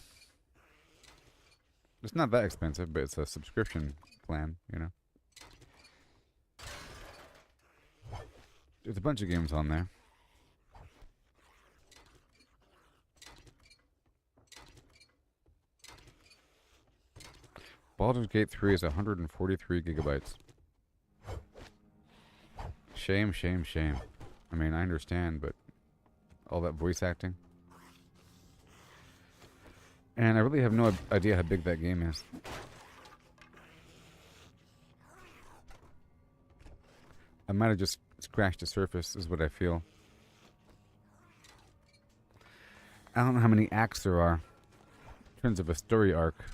It's not that expensive, but it's a subscription plan, you know. There's a bunch of games on there. Baldur's Gate 3 is 143 gigabytes. Shame, shame, shame. I mean, I understand, but all that voice acting. And I really have no idea how big that game is. I might have just scratched the surface, is what I feel. I don't know how many acts there are in terms of a story arc.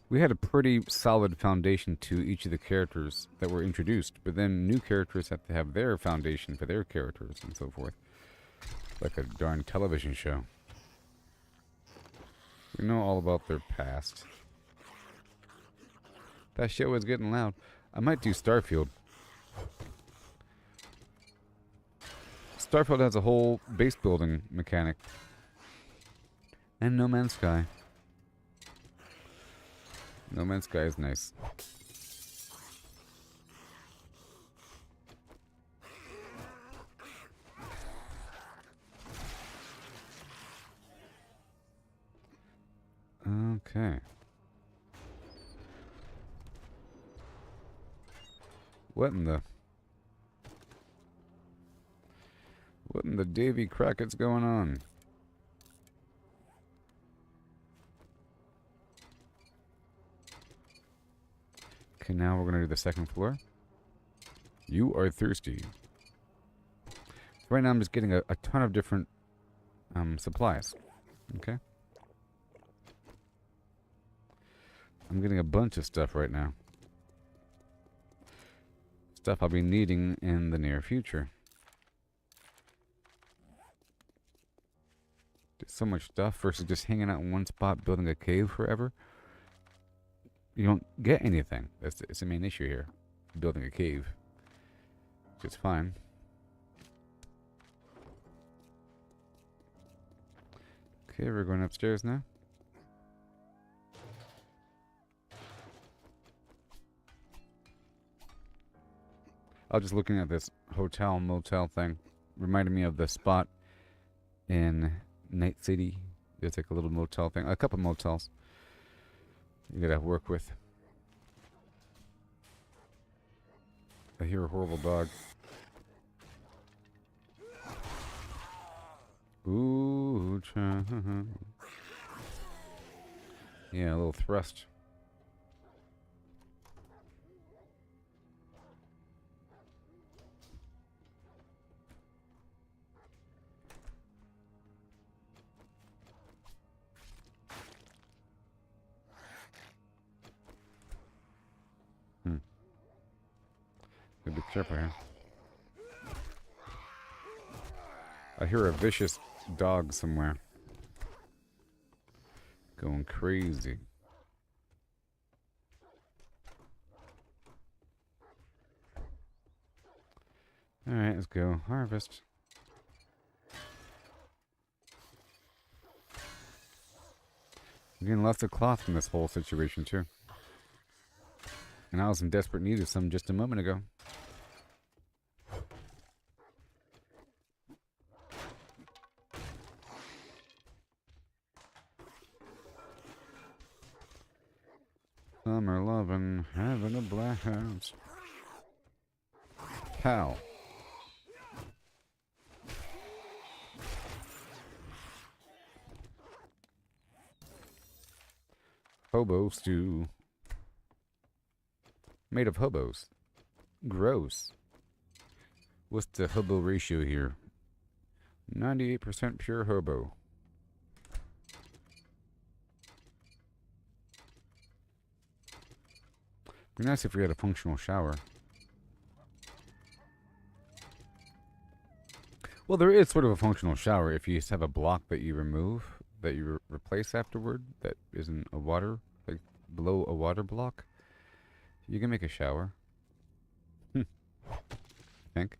We had a pretty solid foundation to each of the characters that were introduced, but then new characters have to have their foundation for their characters and so forth. Like a darn television show. We know all about their past. That show is getting loud. I might do Starfield. Starfield has a whole base building mechanic. And No Man's Sky. No Man's Sky is nice. Okay. What in the Davy Crockett's going on? Okay, now we're gonna do the second floor. You are thirsty. Right now I'm just getting a ton of different supplies. Okay? I'm getting a bunch of stuff right now. Stuff I'll be needing in the near future. There's so much stuff versus just hanging out in one spot building a cave forever. You don't get anything. It's the main issue here. Building a cave. Which is fine. Okay, we're going upstairs now. I was just looking at this hotel motel thing. Reminded me of the spot in Night City. There's like a little motel thing. A couple motels you gotta work with. I hear a horrible dog. Ooh, Yeah, a little thrust. Gotta be careful here. I hear a vicious dog somewhere. Going crazy. Alright, let's go. Harvest. I'm getting lots of cloth from this whole situation, too. And I was in desperate need of some just a moment ago. Summer loving, having a blast. How? Hobo stew. Made of hobos. Gross. What's the hobo ratio here? 98% pure hobo. Be nice if we had a functional shower. Well, there is sort of a functional shower if you just have a block that you remove, that you replace afterward, that isn't a water, like below a water block. You can make a shower. I think.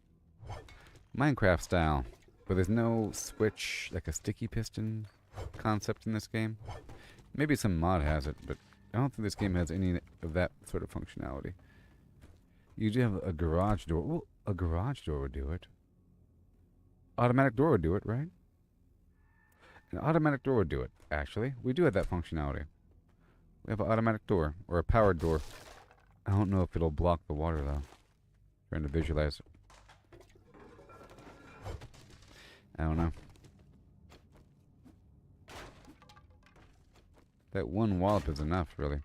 Minecraft style. But there's no switch, like a sticky piston concept in this game. Maybe some mod has it, but I don't think this game has any of that sort of functionality. You do have a garage door. Well, a garage door would do it. Automatic door would do it, right? An automatic door would do it, actually. We do have that functionality. We have an automatic door, or a powered door. I don't know if it'll block the water, though. Trying to visualize it. I don't know. That one wallop is enough, really,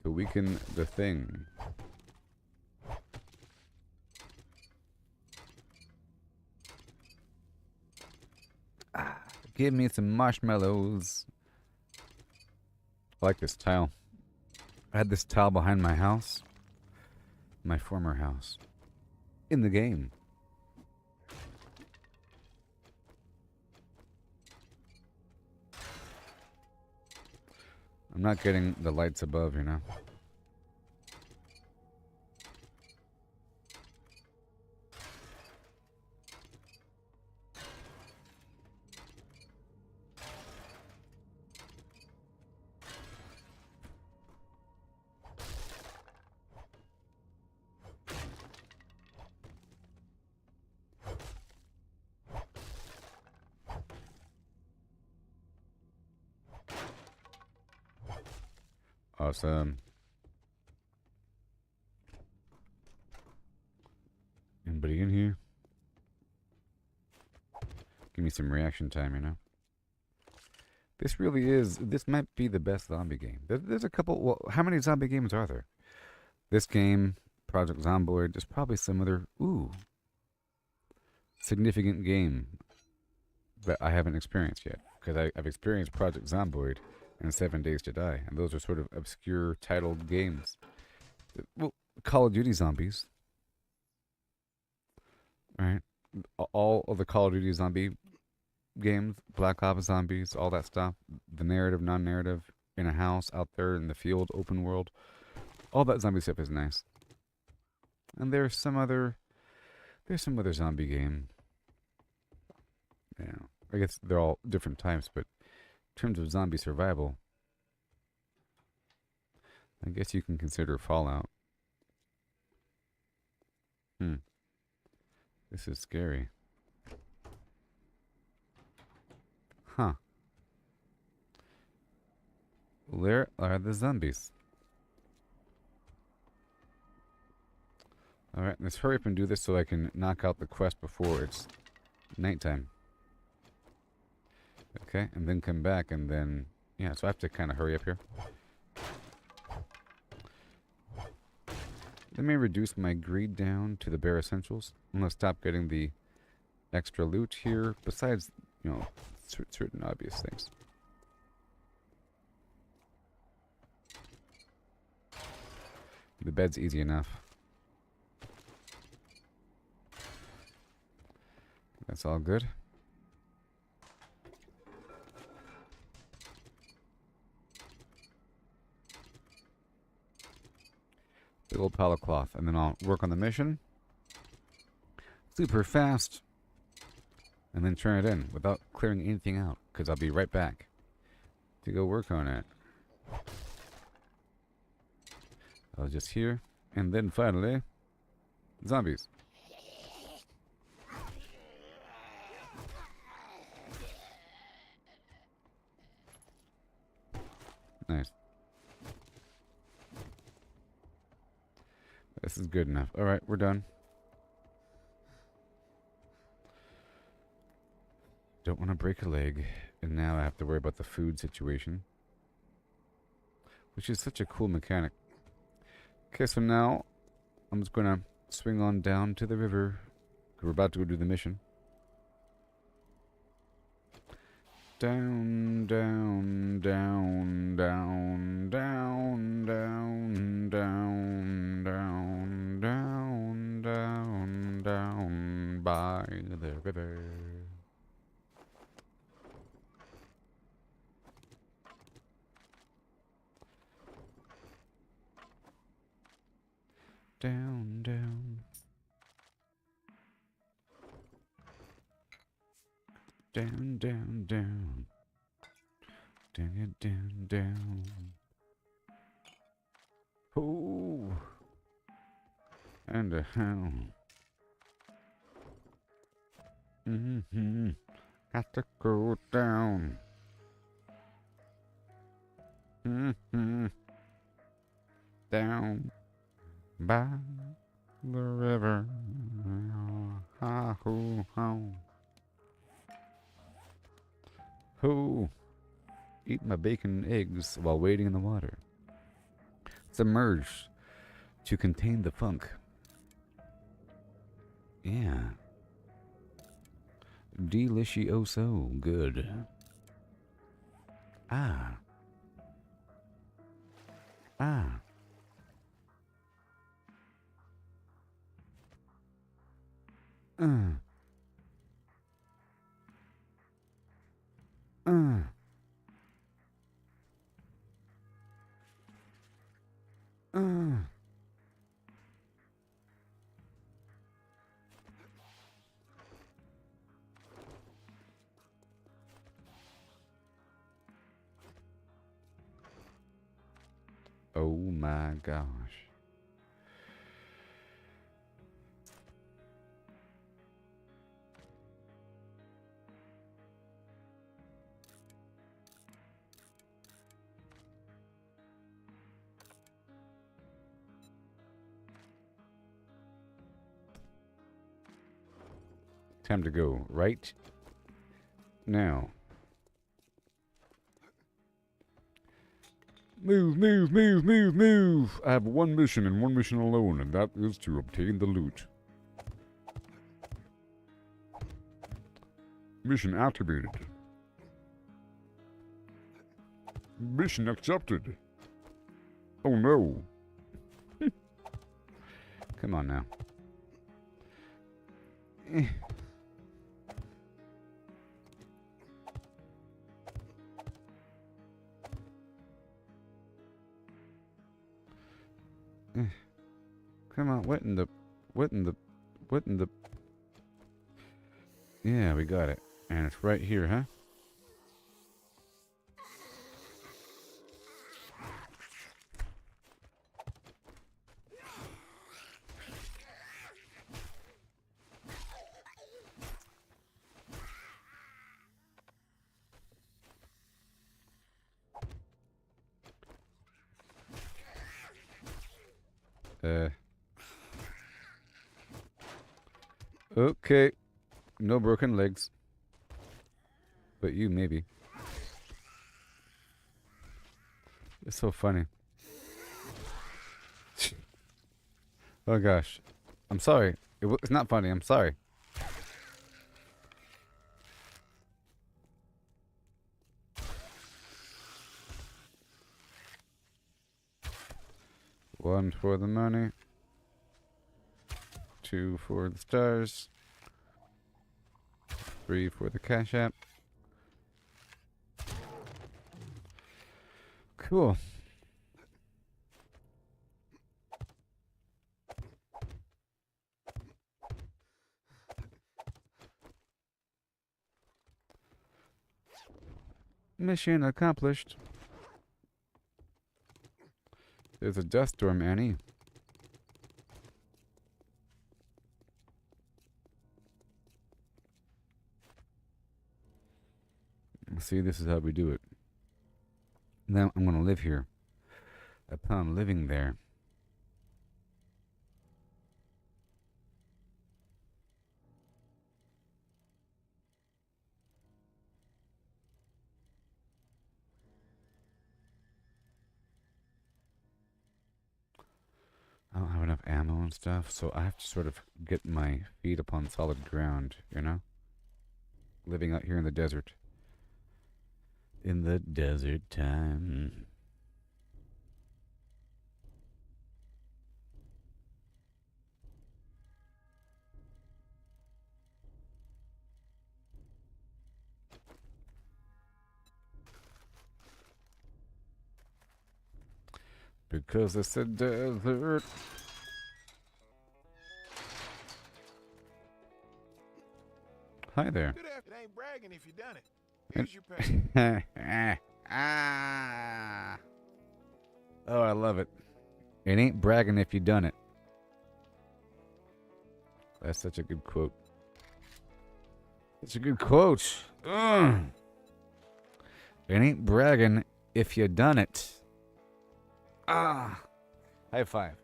to weaken the thing. Give me some marshmallows. I like this tile. I had this tile behind my house. My former house. In the game. I'm not getting the lights above, you know. Awesome. Anybody in here? Give me some reaction time, you know? This really is, this might be the best zombie game. There's a couple, well, how many zombie games are there? This game, Project Zomboid, there's probably some other, significant game that I haven't experienced yet. Because I've experienced Project Zomboid and 7 Days to Die, and those are sort of obscure titled games. Well, Call of Duty Zombies. Alright. All of the Call of Duty zombie games, Black Ops Zombies, all that stuff. The narrative, non-narrative, in a house, out there in the field, open world. All that zombie stuff is nice. And there's some other zombie game. Yeah. I guess they're all different types, but in terms of zombie survival, I guess you can consider Fallout. This is scary. Huh. Where are the zombies? Alright, let's hurry up and do this so I can knock out the quest before it's nighttime. Okay, and then come back and then Yeah, so I have to kind of hurry up here. Let me reduce my greed down to the bare essentials. I'm going to stop getting the extra loot here, besides, you know, certain obvious things. The bed's easy enough. That's all good. Big old pile of cloth, and then I'll work on the mission super fast, and then turn it in without clearing anything out, because I'll be right back to go work on it. I was just here, and then finally, zombies. Nice. This is good enough. Alright, we're done. Don't want to break a leg. And now I have to worry about the food situation. Which is such a cool mechanic. Okay, so now I'm just going to swing on down to the river. 'Cause we're about to go do the mission. Down, down, down, down, down, down, down, down, down, down, down by the river. Down, down. Down, down, down. Down, down, down. Oh. And a how. Mm-hmm. Have to go down. Mm-hmm. Down. By the river. Ha-hoo-ho. Ho! Eat my bacon and eggs while wading in the water. Submerge to contain the funk. Yeah. Delicioso good. Ah. Ah. Uh. Oh my gosh. Time to go right now. Move, move, move, move, move! I have one mission and one mission alone, and that is to obtain the loot. Mission activated. Mission accepted. Oh no. Come on now. Come on, what in the... Yeah, we got it. And it's right here, huh? Okay. No broken legs. But you, maybe. It's so funny. Oh gosh. I'm sorry. It's not funny. I'm sorry. One for the money. Two for the stars. Three for the cash app. Cool. Mission accomplished. There's a dust storm, Annie. See, this is how we do it. Now I'm going to live here. Upon living there, I don't have enough ammo and stuff, so I have to sort of get my feet upon solid ground, you know? Living out here in the desert. In the desert time. Because it's a desert. Hi there. Good after. It ain't bragging if you done it. Here's your pay. Oh, I love it. It ain't bragging if you done it. That's such a good quote. It's a good quote. Ugh. It ain't bragging if you done it. Ah. High five.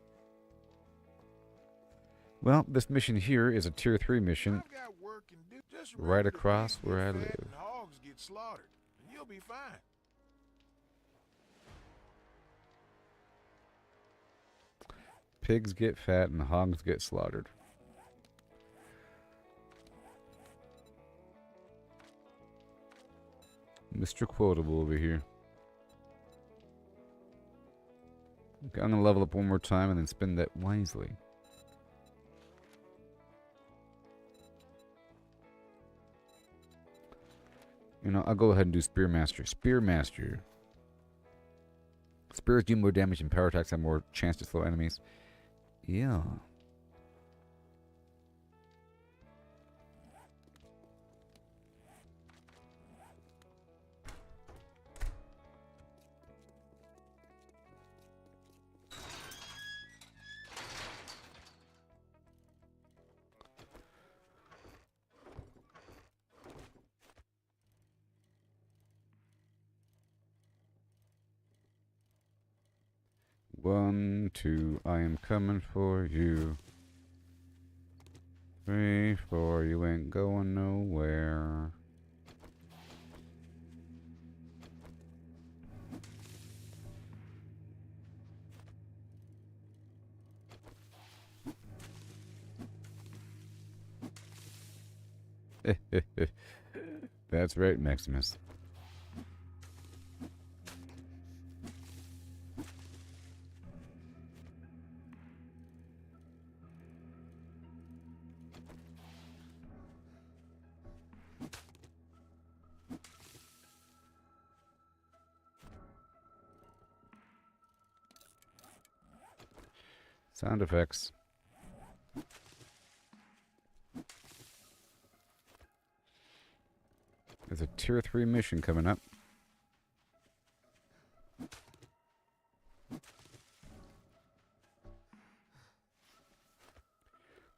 Well, this mission here is a tier 3 mission. I got work and do. Just Right remember, across pigs where get I fat live. and hogs get slaughtered, and you'll be fine. Pigs get fat and hogs get slaughtered. Mr. Quotable over here. Okay, I'm going to level up one more time and then spend that wisely. You know, I'll go ahead and do Spearmaster. Spearmaster. Spears do more damage and power attacks have more chance to slow enemies. Yeah. One, two, I am coming for you. 3, 4, you ain't going nowhere. That's right, Maximus. Sound effects. There's a tier 3 mission coming up.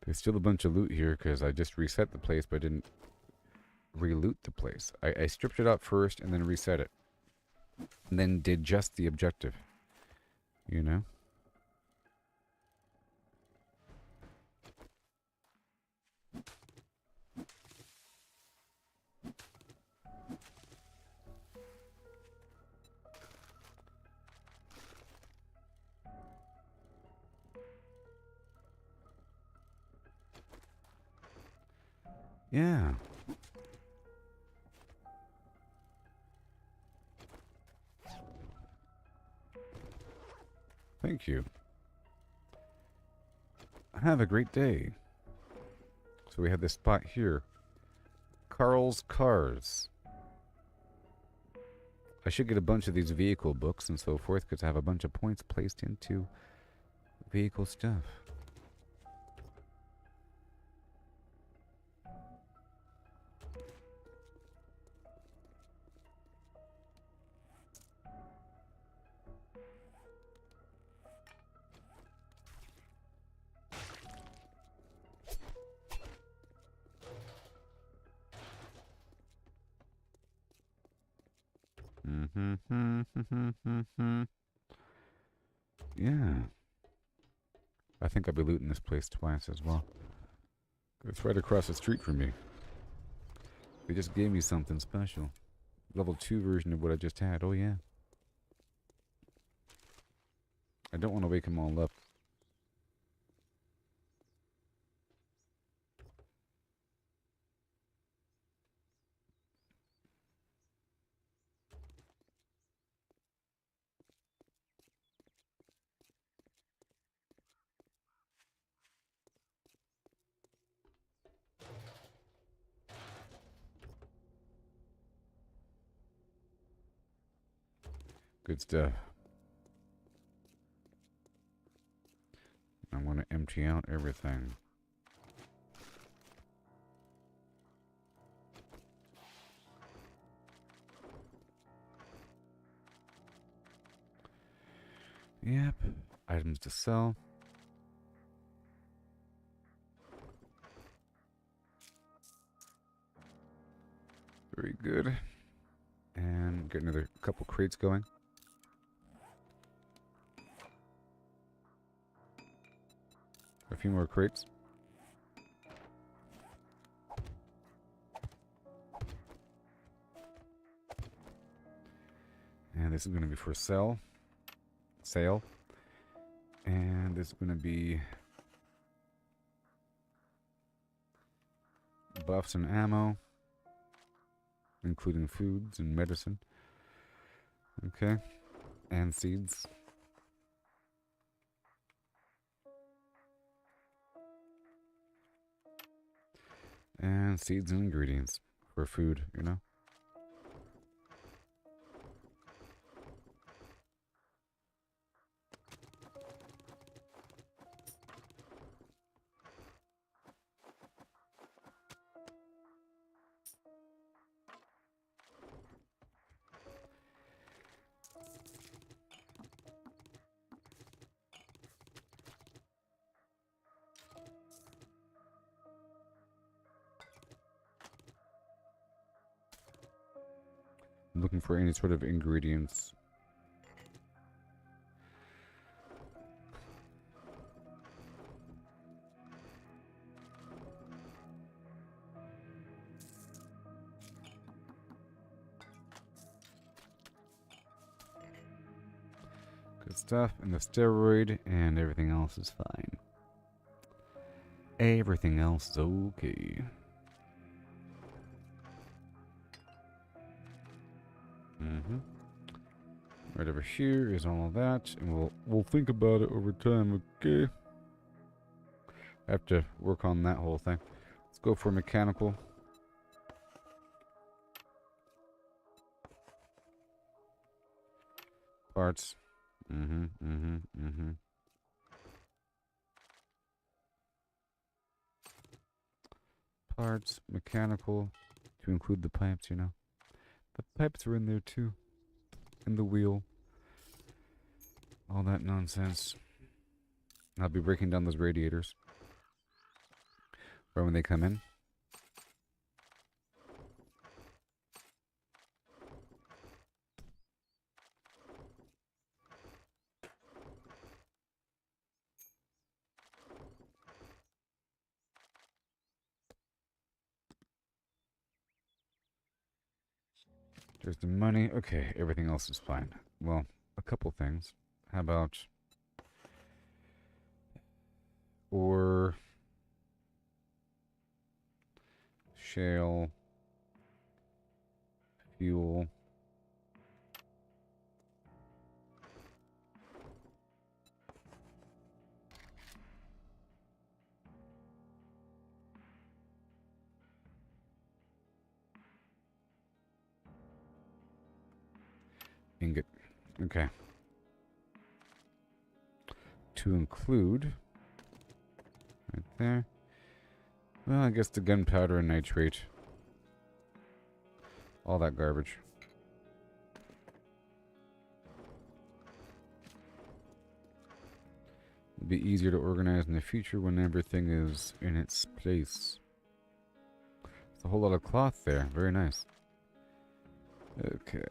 There's still a bunch of loot here because I just reset the place, but I didn't re-loot the place. I stripped it out first and then reset it. And then did just the objective. You know? Yeah. Thank you. Have a great day. So we have this spot here. Carl's Cars. I should get a bunch of these vehicle books and so forth because I have a bunch of points placed into vehicle stuff. Yeah. I think I'll be looting this place twice as well. It's right across the street from me. They just gave me something special. Level 2 version of what I just had. Oh, yeah. I don't want to wake them all up. Good stuff. I'm going to empty out everything. Yep. Items to sell. Very good. And get another couple crates going. A few more crates. And this is going to be for sale. And this is going to be buffs and ammo, including foods and medicine. Okay. And seeds. And seeds and ingredients for food, you know? I'm looking for any sort of ingredients. Good stuff. And the steroid and everything else is fine. Everything else is okay. Right over here is all of that, and we'll think about it over time, okay? I have to work on that whole thing. Let's go for mechanical. Parts. Parts, mechanical, to include the pipes, you know. The pipes are in there too. And the wheel. All that nonsense. I'll be breaking down those radiators. Right when they come in. There's the money. Okay, everything else is fine. Well, a couple things. How about... Or... shale, fuel. Ingot. Okay. To include right there. Well, I guess the gunpowder and nitrate. All that garbage. It'll be easier to organize in the future when everything is in its place. It's a whole lot of cloth there. Very nice. Okay.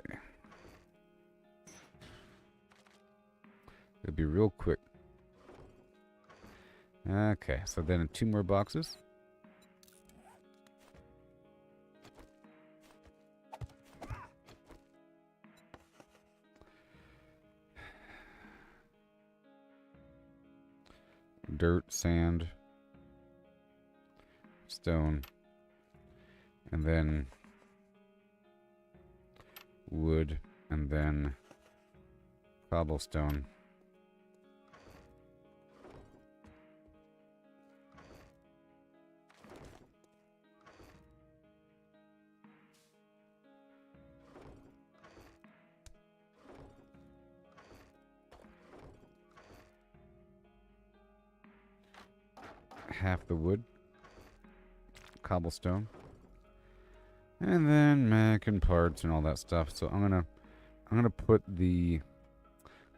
It'll be real quick. Okay, so then 2 more boxes. Dirt, sand, stone, and then wood, and then cobblestone. Half the wood, cobblestone, and then mech and parts and all that stuff. So I'm gonna put the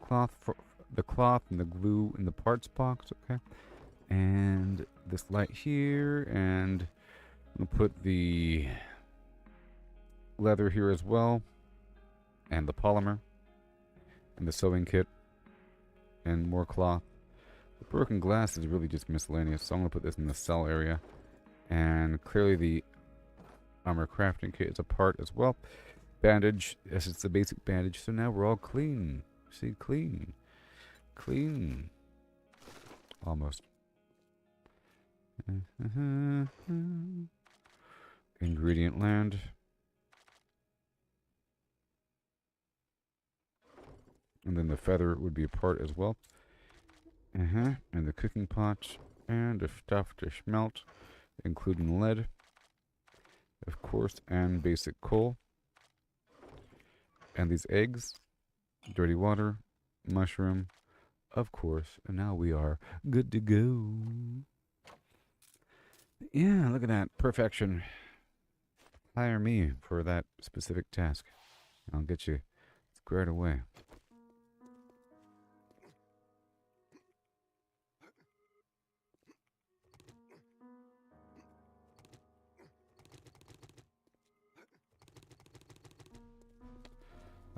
cloth and the glue in the parts box, okay? And this light here, and I'm gonna put the leather here as well, and the polymer, and the sewing kit, and more cloth. The broken glass is really just miscellaneous, so I'm going to put this in the cell area. And clearly the armor crafting kit is a part as well. Bandage, yes, it's the basic bandage, so now we're all clean. See, clean. Clean. Almost. Ingredient land. And then the feather would be a part as well. And the cooking pot, and the stuff to smelt, including lead, of course, and basic coal. And these eggs, dirty water, mushroom, of course, and now we are good to go. Yeah, look at that, perfection. Hire me for that specific task. I'll get you squared away.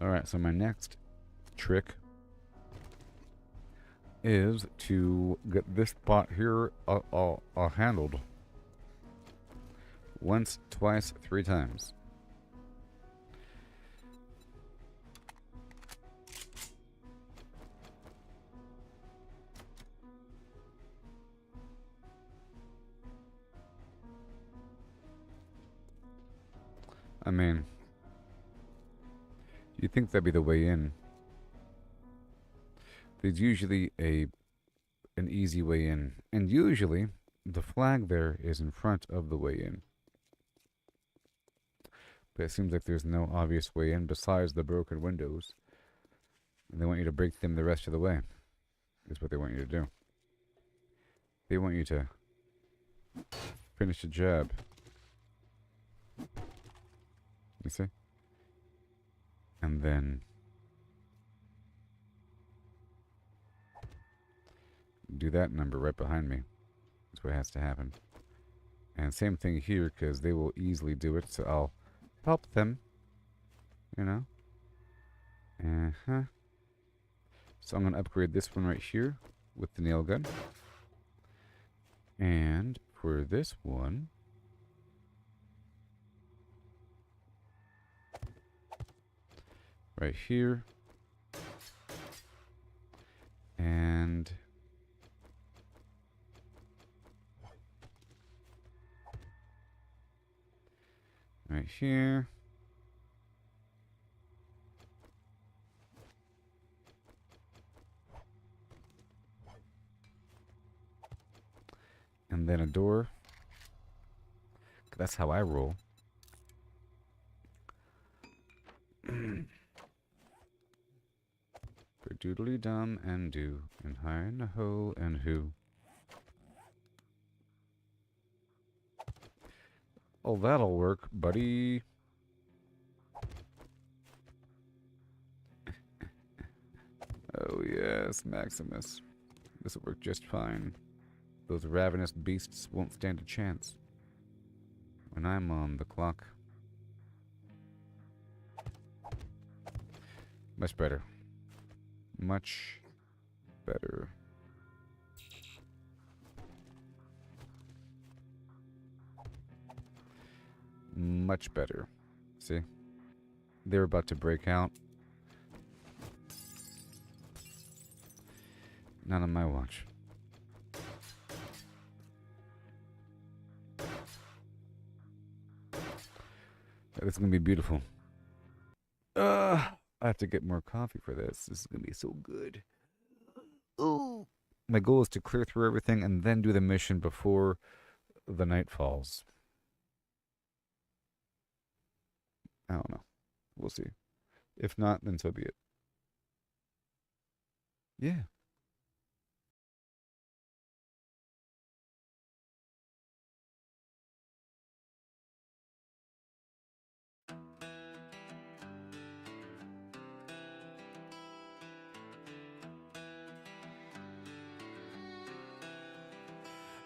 Alright, so my next trick is to get this spot here handled. Once, twice, 3 times. I mean, you'd think that'd be the way in. There's usually an easy way in. And usually, the flag there is in front of the way in. But it seems like there's no obvious way in besides the broken windows. And they want you to break them the rest of the way. Is what they want you to do. They want you to finish the job. You see? And then do that number right behind me. That's what has to happen. And same thing here, because they will easily do it, so I'll help them. You know? So I'm going to upgrade this one right here with the nail gun. And for this one, right here, and Right here. And then a door. That's how I roll. For doodly dum and do, and hi and ho and who. Oh, that'll work, buddy. Oh yes, Maximus. This will work just fine. Those ravenous beasts won't stand a chance when I'm on the clock. Much better. Much better. Much better. See? They're about to break out. Not on my watch. It's gonna be beautiful. I have to get more coffee for this. This is gonna be so good. Ooh. My goal is to clear through everything and then do the mission before the night falls. I don't know. We'll see. If not, then so be it. Yeah.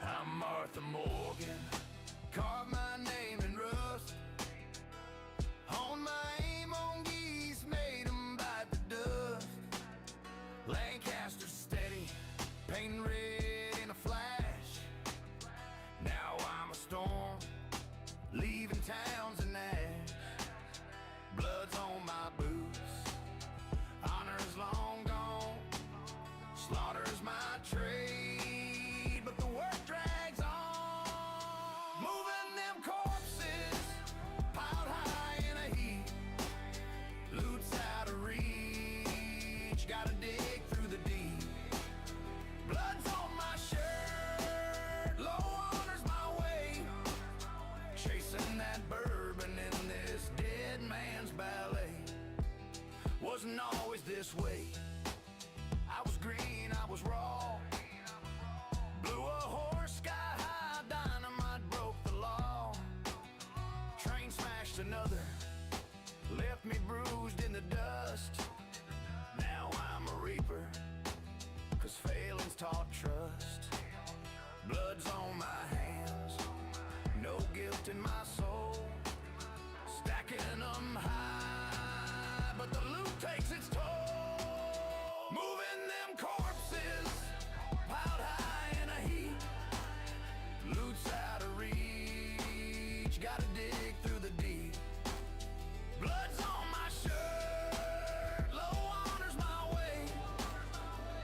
I'm Martha Morgan, carve my name in rust. On my aim on geese, made 'em bite the dust. Lancaster steady, painting red in a flash. Now I'm a storm, leaving towns in ash. Blood's on my boots, honor's long gone. Slaughter's my trade, but the work drags on. Moving them corpses, piled high in a heap. Loot's out of reach, gotta dig through the deep. Blood's on my shirt, low honor's my way. Chasing that bourbon in this dead man's ballet. Wasn't always this way. I was green, I was raw. Blew a horse sky high, dynamite broke the law. Train smashed another, left me bruised in the dust. Now I'm a reaper, 'cause failing's taught trust. Blood's on my hands, no guilt in my soul. Stacking them high, but the loot takes its toll. Moving them corpses, piled high in a heap. Loot's out of reach, gotta dig through the deep. Blood's on my shirt, low honor's my way.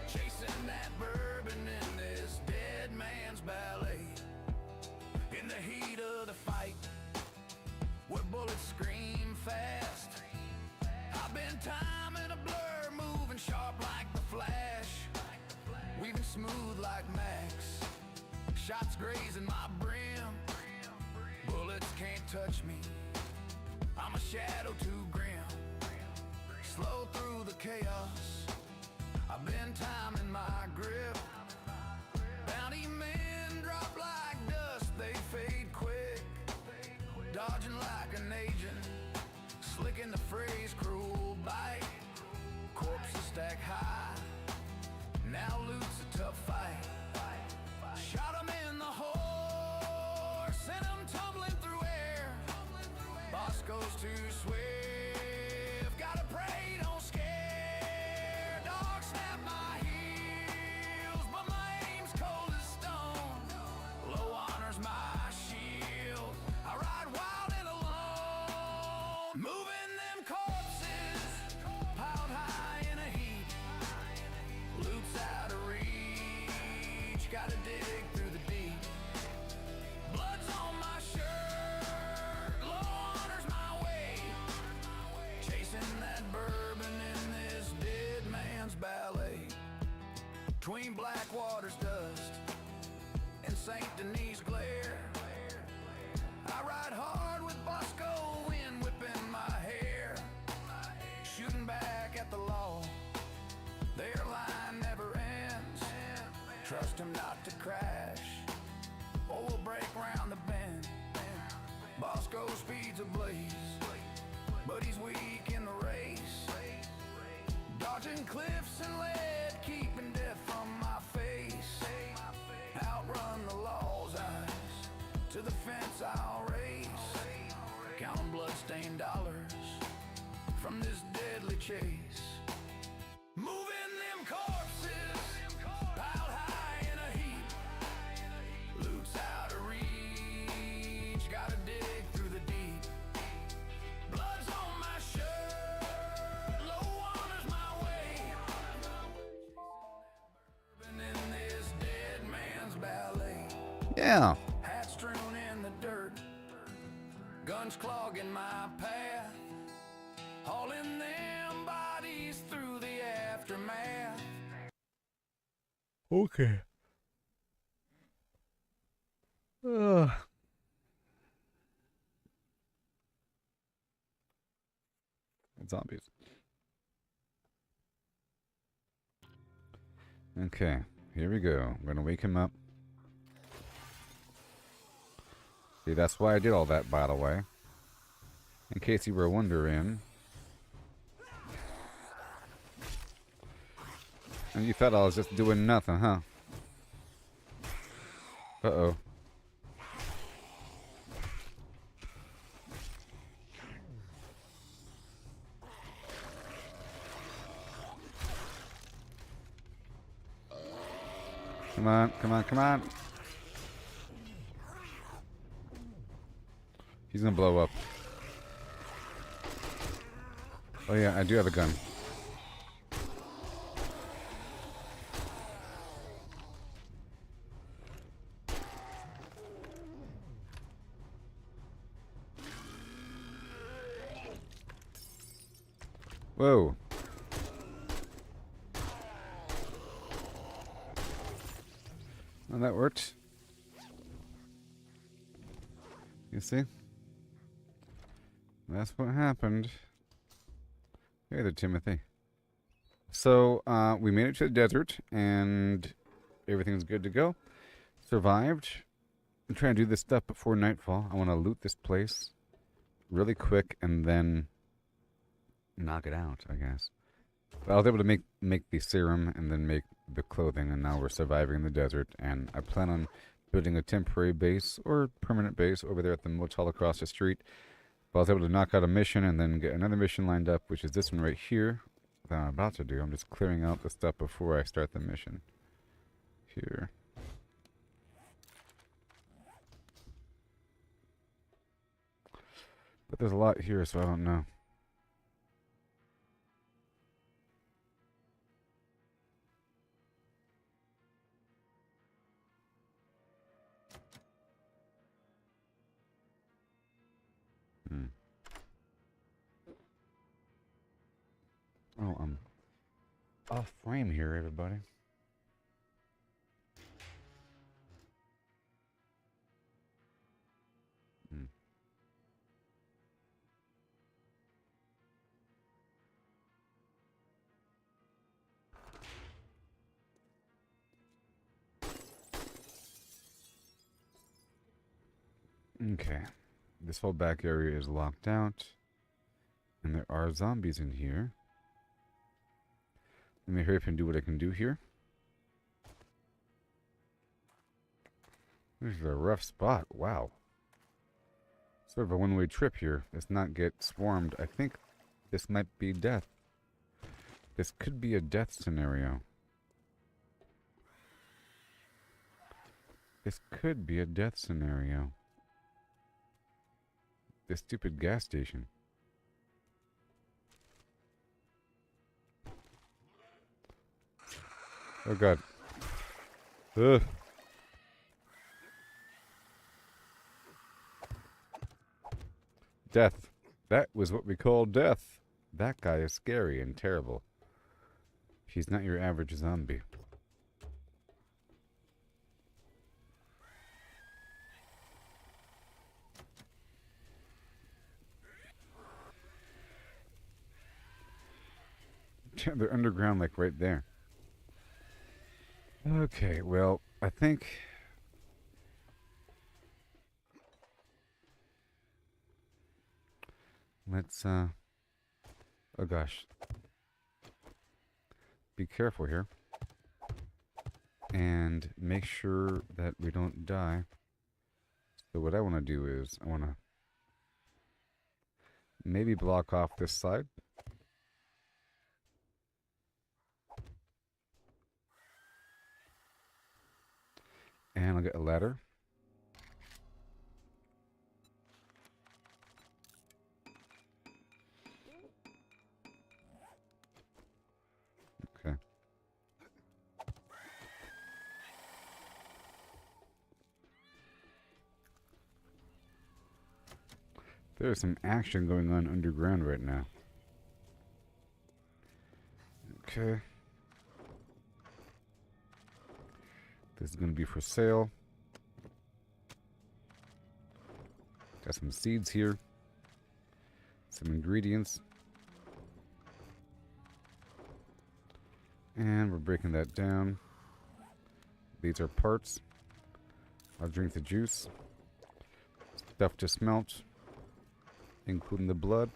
Chasing that bourbon in this dead man's ballet. In the heat of the fight, where bullets scream fast, I've been timing a blur, moving sharp like the Flash, weaving smooth like Max. Shots grazing my brim, bullets can't touch me. I'm a shadow too grim, slow through the chaos. I've been timing my grip. Bounty men drop like dust, they fade quick. Dodging like an agent, slick in the phrase, cruel bite. Corpses stack high, now loot's a tough fight. Shot 'em in the horse, sent 'em tumbling through air. Boss goes too swift, gotta pray, don't scare. Dog snap my heels, but my aim's cold as stone. Low honor's my shield, I ride wild and alone. Moving them corpses, piled high in a heap. Loot's out of reach, gotta dig through the deep. Blood's on my shirt, low honor's Blackwater's dust and St. Denis glare. I ride hard with Bosco, wind whipping my hair, shooting back at the law. Their line never ends. Trust him not to crash, or we'll break round the bend. Bosco speeds ablaze, but he's weak in the race. Dodging cliffs and lead, keeping death from my face. Outrun the law's eyes, to the fence I'll race. Counting blood-stained dollars from this deadly chase. Moving them corpses, piled high in a heap. Loot's out of reach, gotta dig through the deep. Blood's on my shirt, low water's my way. Bourbon in this dead man's ballet. Yeah. Hats strewn in the dirt, guns clogging my path, hauling them bodies through the aftermath. Okay. Zombies. Okay, here we go. I'm gonna wake him up. See, that's why I did all that, by the way. In case you were wondering. And you thought I was just doing nothing, huh? Uh-oh. Come on, come on, come on. He's gonna blow up. Oh yeah, I do have a gun. Whoa. Well, that worked. You see? That's what happened. Hey there, Timothy. So, we made it to the desert, and everything's good to go. Survived. I'm trying to do this stuff before nightfall. I want to loot this place really quick, and then knock it out, I guess. But I was able to make the serum, and then make the clothing, and now we're surviving in the desert, and I plan on building a temporary base, or permanent base, over there at the motel across the street. But I was able to knock out a mission and then get another mission lined up, which is this one right here that I'm about to do. I'm just clearing out the stuff before I start the mission. Here. But there's a lot here, so I don't know. Oh, I'm off frame here, everybody. Okay. This whole back area is locked out. And there are zombies in here. Let me hurry up and do what I can do here. This is a rough spot. Wow. Sort of a one-way trip here. Let's not get swarmed. I think this might be death. This could be a death scenario. This could be a death scenario. This stupid gas station. Oh god. Ugh. Death. That was what we call death. That guy is scary and terrible. He's not your average zombie. They're underground, like right there. Okay, well, I think... Let's, oh gosh. Be careful here. And make sure that we don't die. So what I want to do is, I want to maybe block off this side. And I'll get a ladder. Okay. There's some action going on underground right now. Okay. This is going to be for sale. Got some seeds here. Some ingredients. And we're breaking that down. These are parts. I'll drink the juice. Stuff to smelt, including the blood.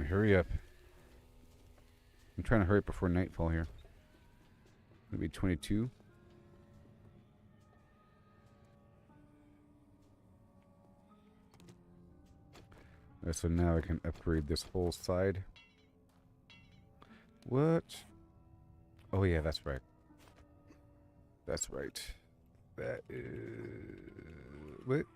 Hurry up. I'm trying to hurry up before nightfall here. Maybe 22. So now I can upgrade this whole side. What? Oh yeah, that's right. That's right. That is... What?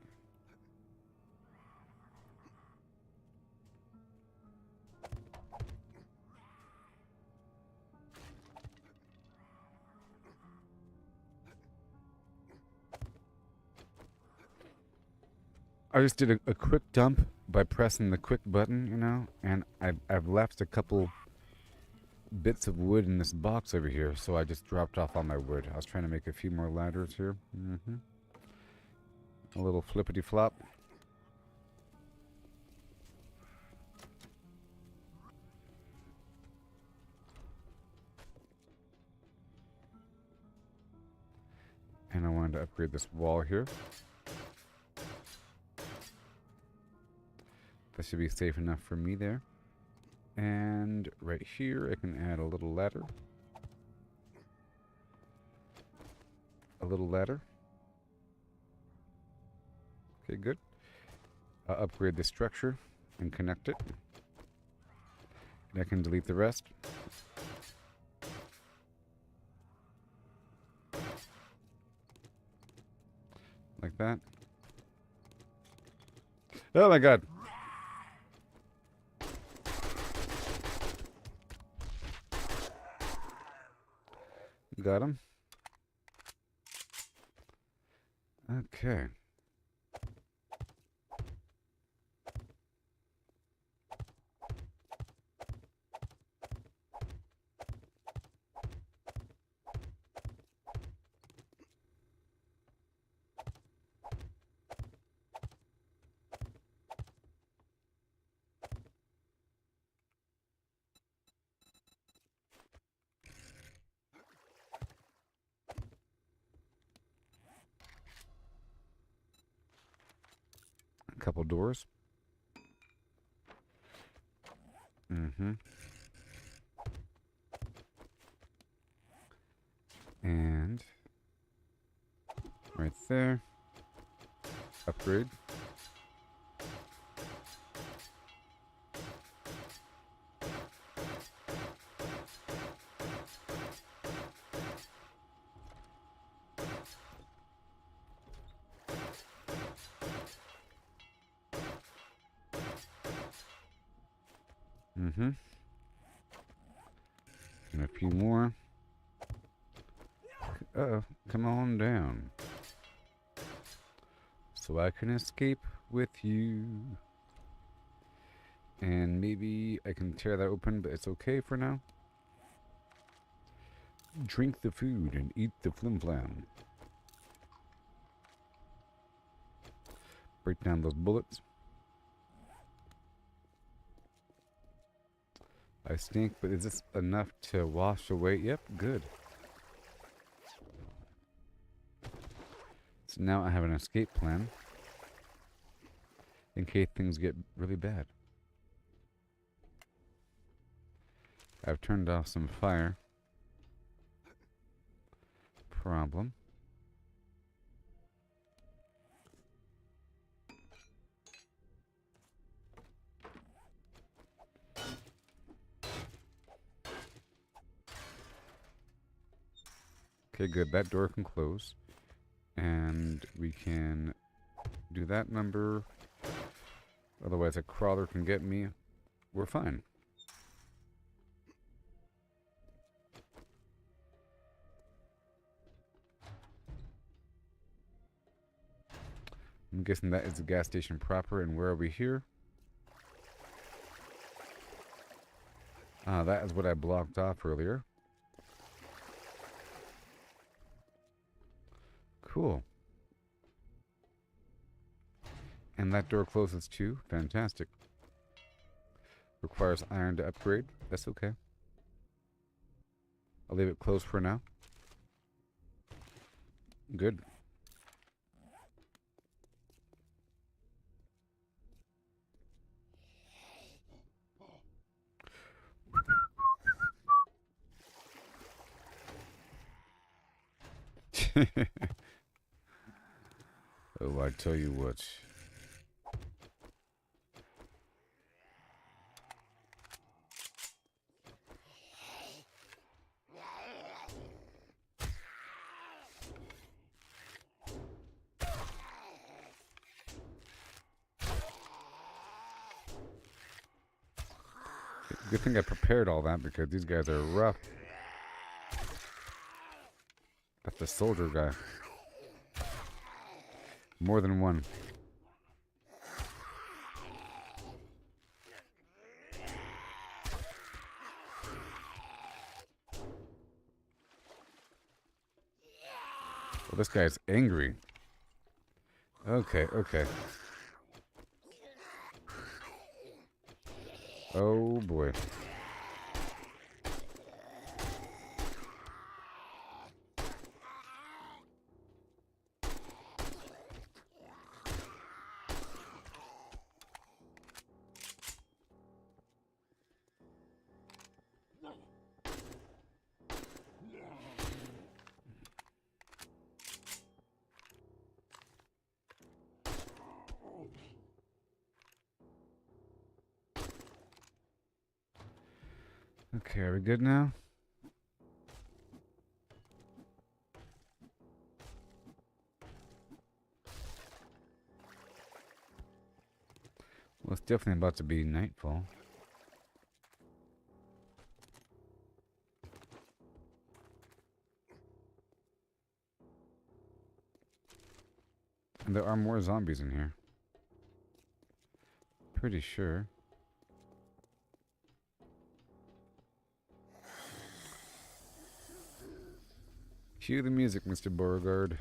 I just did a quick dump by pressing the quick button, you know, and I've left a couple bits of wood in this box over here, so I just dropped off all my wood. I was trying to make a few more ladders here. A little flippity flop. And I wanted to upgrade this wall here. That should be safe enough for me there. And right here, I can add a little ladder. A little ladder. Okay, good. I'll upgrade the structure and connect it. And I can delete the rest. Like that. Oh my god. Got him. Okay. Couple doors. And right there. Upgrade. And a few more. Uh-oh, come on down. So I can escape with you. And maybe I can tear that open, but it's okay for now. Drink the food and eat the flim-flam. Break down those bullets. I stink, but is this enough to wash away? Yep, good. So now I have an escape plan in case things get really bad. I've turned off some fire. Problem. Okay, good. That door can close. And we can do that number. Otherwise a crawler can get me. We're fine. I'm guessing that is the gas station proper. And where are we here? Ah, that is what I blocked off earlier. Cool. And that door closes too. Fantastic. Requires iron to upgrade. That's okay. I'll leave it closed for now. Good. Oh, I tell you what. Good thing I prepared all that because these guys are rough. That's the soldier guy. More than one. Well, this guy's angry. Okay, okay. Oh boy. Okay, are we good now? Well, it's definitely about to be nightfall. And there are more zombies in here. Pretty sure. Cue the music, Mr. Beauregard.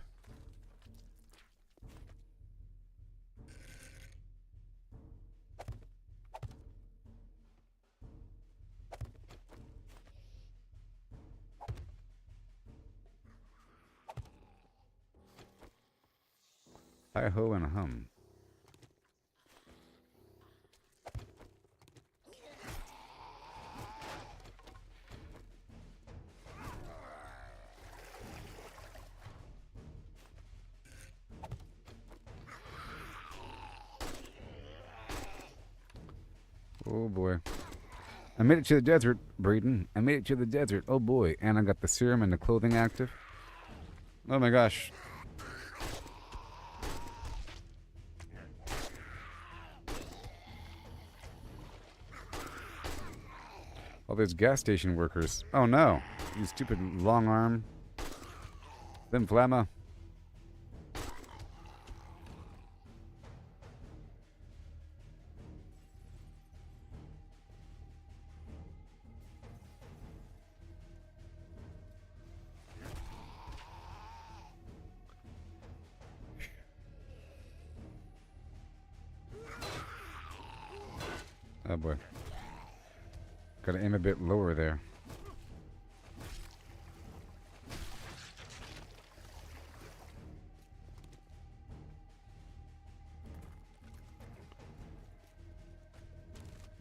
Hi-ho and a hum. Oh boy. I made it to the desert, Braden. I made it to the desert. Oh boy. And I got the serum and the clothing active. Oh my gosh. All these gas station workers. Oh no. You stupid long arm. Them flamma. Oh boy. Gotta aim a bit lower there.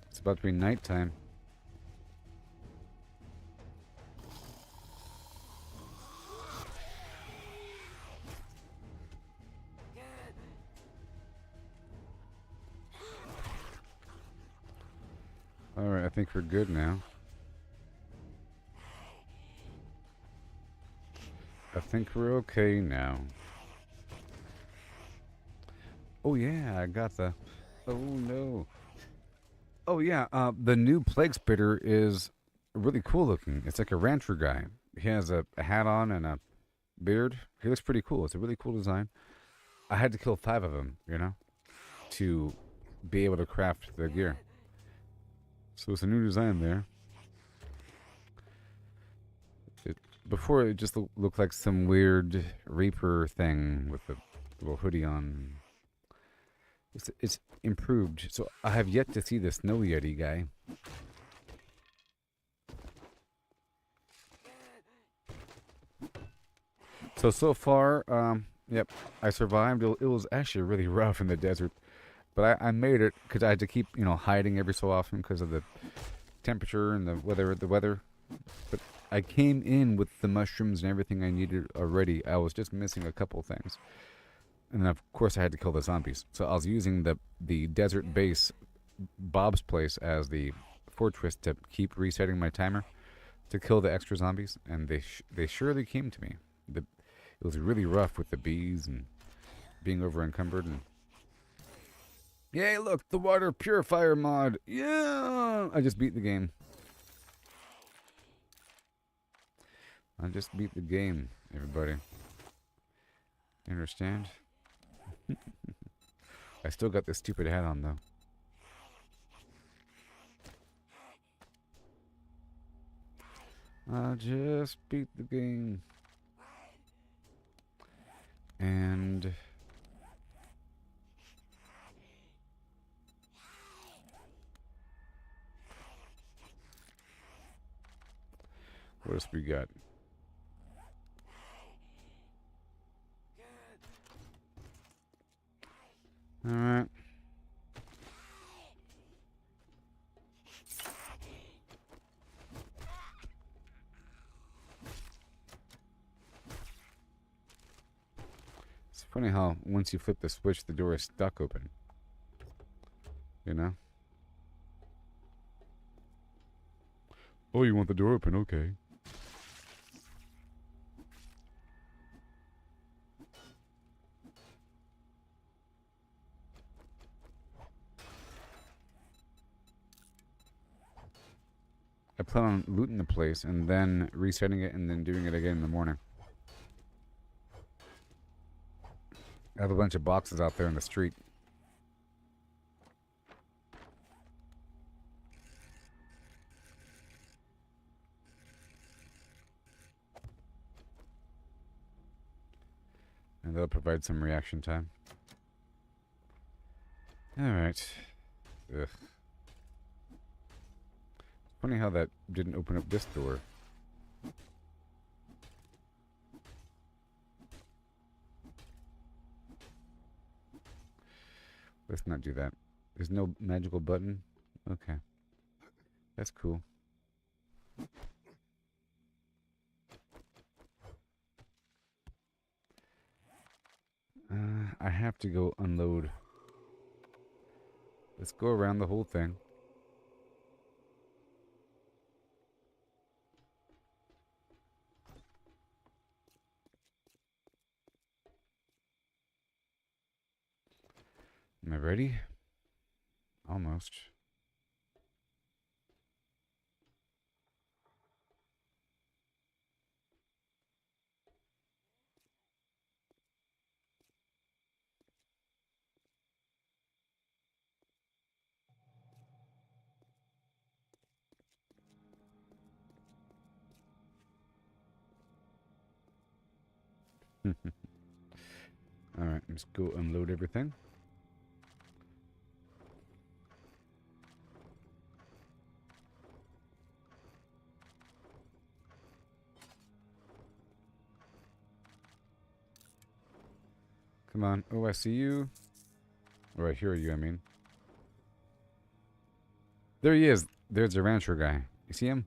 It's about to be nighttime. Alright, I think we're good now. I think we're okay now. Oh yeah, I got the... Oh no. Oh yeah, the new Plague Spitter is really cool looking. It's like a rancher guy. He has a hat on and a beard. He looks pretty cool. It's a really cool design. I had to kill 5 of them, you know, to be able to craft the gear. So it's a new design there. Before it just looked like some weird Reaper thing with a little hoodie on. It's improved. So I have yet to see the Snow Yeti guy. So far, yep, I survived. It was actually really rough in the desert. But I made it because I had to keep, hiding every so often because of the temperature and the weather. But I came in with the mushrooms and everything I needed already. I was just missing a couple things. And then, of course, I had to kill the zombies. So I was using the desert base, Bob's place, as the fortress to keep resetting my timer to kill the extra zombies. And they surely came to me. It was really rough with the bees and being over encumbered. And yay, look, the water purifier mod. Yeah! I just beat the game. I just beat the game, everybody. You understand? I still got this stupid hat on, though. I just beat the game. And... what else we got? Alright. It's funny how once you flip the switch, the door is stuck open. You know? Oh, you want the door open? Okay. I plan on looting the place and then resetting it and then doing it again in the morning. I have a bunch of boxes out there in the street. And that'll provide some reaction time. Alright. Ugh. Funny how that didn't open up this door. Let's not do that. There's no magical button? Okay. That's cool. I have to go unload. Let's go around the whole thing. Am I ready? Almost. Alright, let's go unload everything. Come on. Oh, I see you. Or I hear you, I mean. There he is. There's the rancher guy. You see him?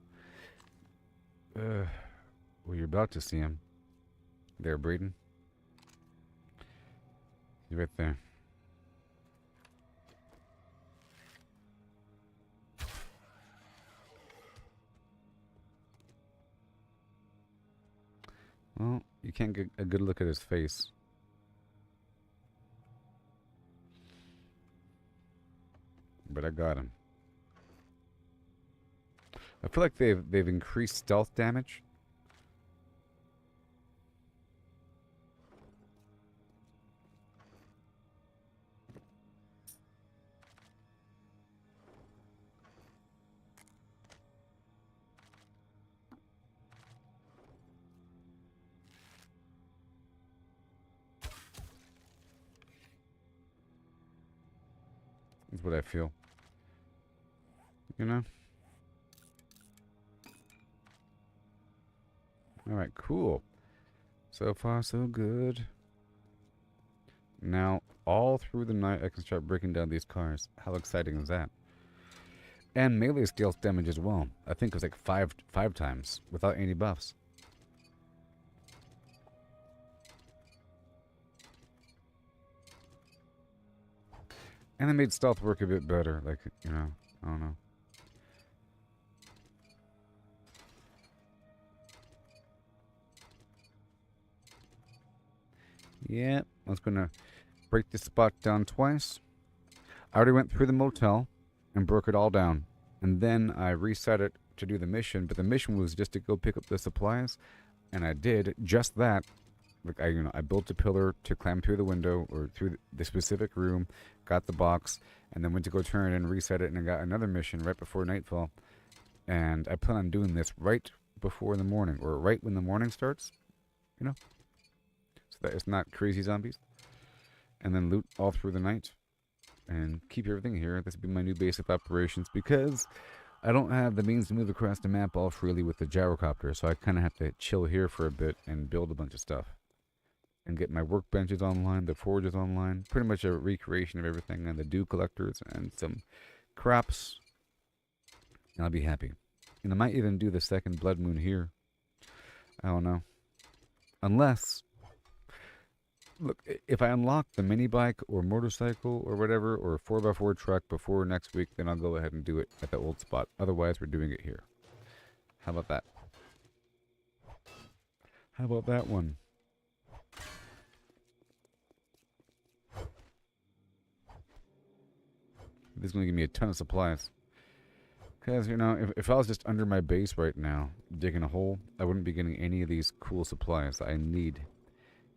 Well, you're about to see him. There, Braden. He's right there. Well, you can't get a good look at his face. But I got him. I feel like they've increased stealth damage. That's what I feel. You know? Alright, cool. So far, so good. Now, all through the night, I can start breaking down these cars. How exciting is that? And melee stealth damage as well. I think it was like five times without any buffs. And it made stealth work a bit better. Like, you know, I don't know. Yeah, I was gonna break this spot down twice. I already went through the motel and broke it all down. And then I reset it to do the mission, but the mission was just to go pick up the supplies. And I did just that. Like I built a pillar to climb through the window or through the specific room, got the box, and then went to go turn it and reset it, and I got another mission right before nightfall. And I plan on doing this right before the morning, or right when the morning starts, you know, so that it's not crazy zombies. And then loot all through the night and keep everything here. This will be my new base of operations because I don't have the means to move across the map all freely with the gyrocopter, so I kind of have to chill here for a bit and build a bunch of stuff. And get my workbenches online, the forges online, pretty much a recreation of everything, and the dew collectors, and some crops. And I'll be happy. And I might even do the second blood moon here. I don't know. Unless, look, if I unlock the mini bike or motorcycle or whatever, or a 4x4 truck before next week, then I'll go ahead and do it at the old spot. Otherwise, we're doing it here. How about that? How about that one? This is going to give me a ton of supplies. Because, you know, if I was just under my base right now, digging a hole, I wouldn't be getting any of these cool supplies that I need.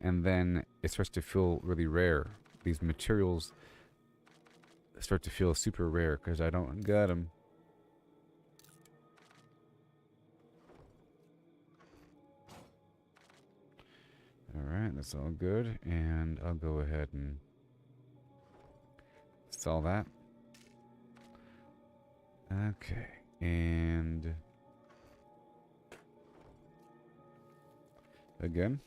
And then it starts to feel really rare. These materials start to feel super rare because I don't got them. Alright, that's all good. And I'll go ahead and sell that. Okay, and again.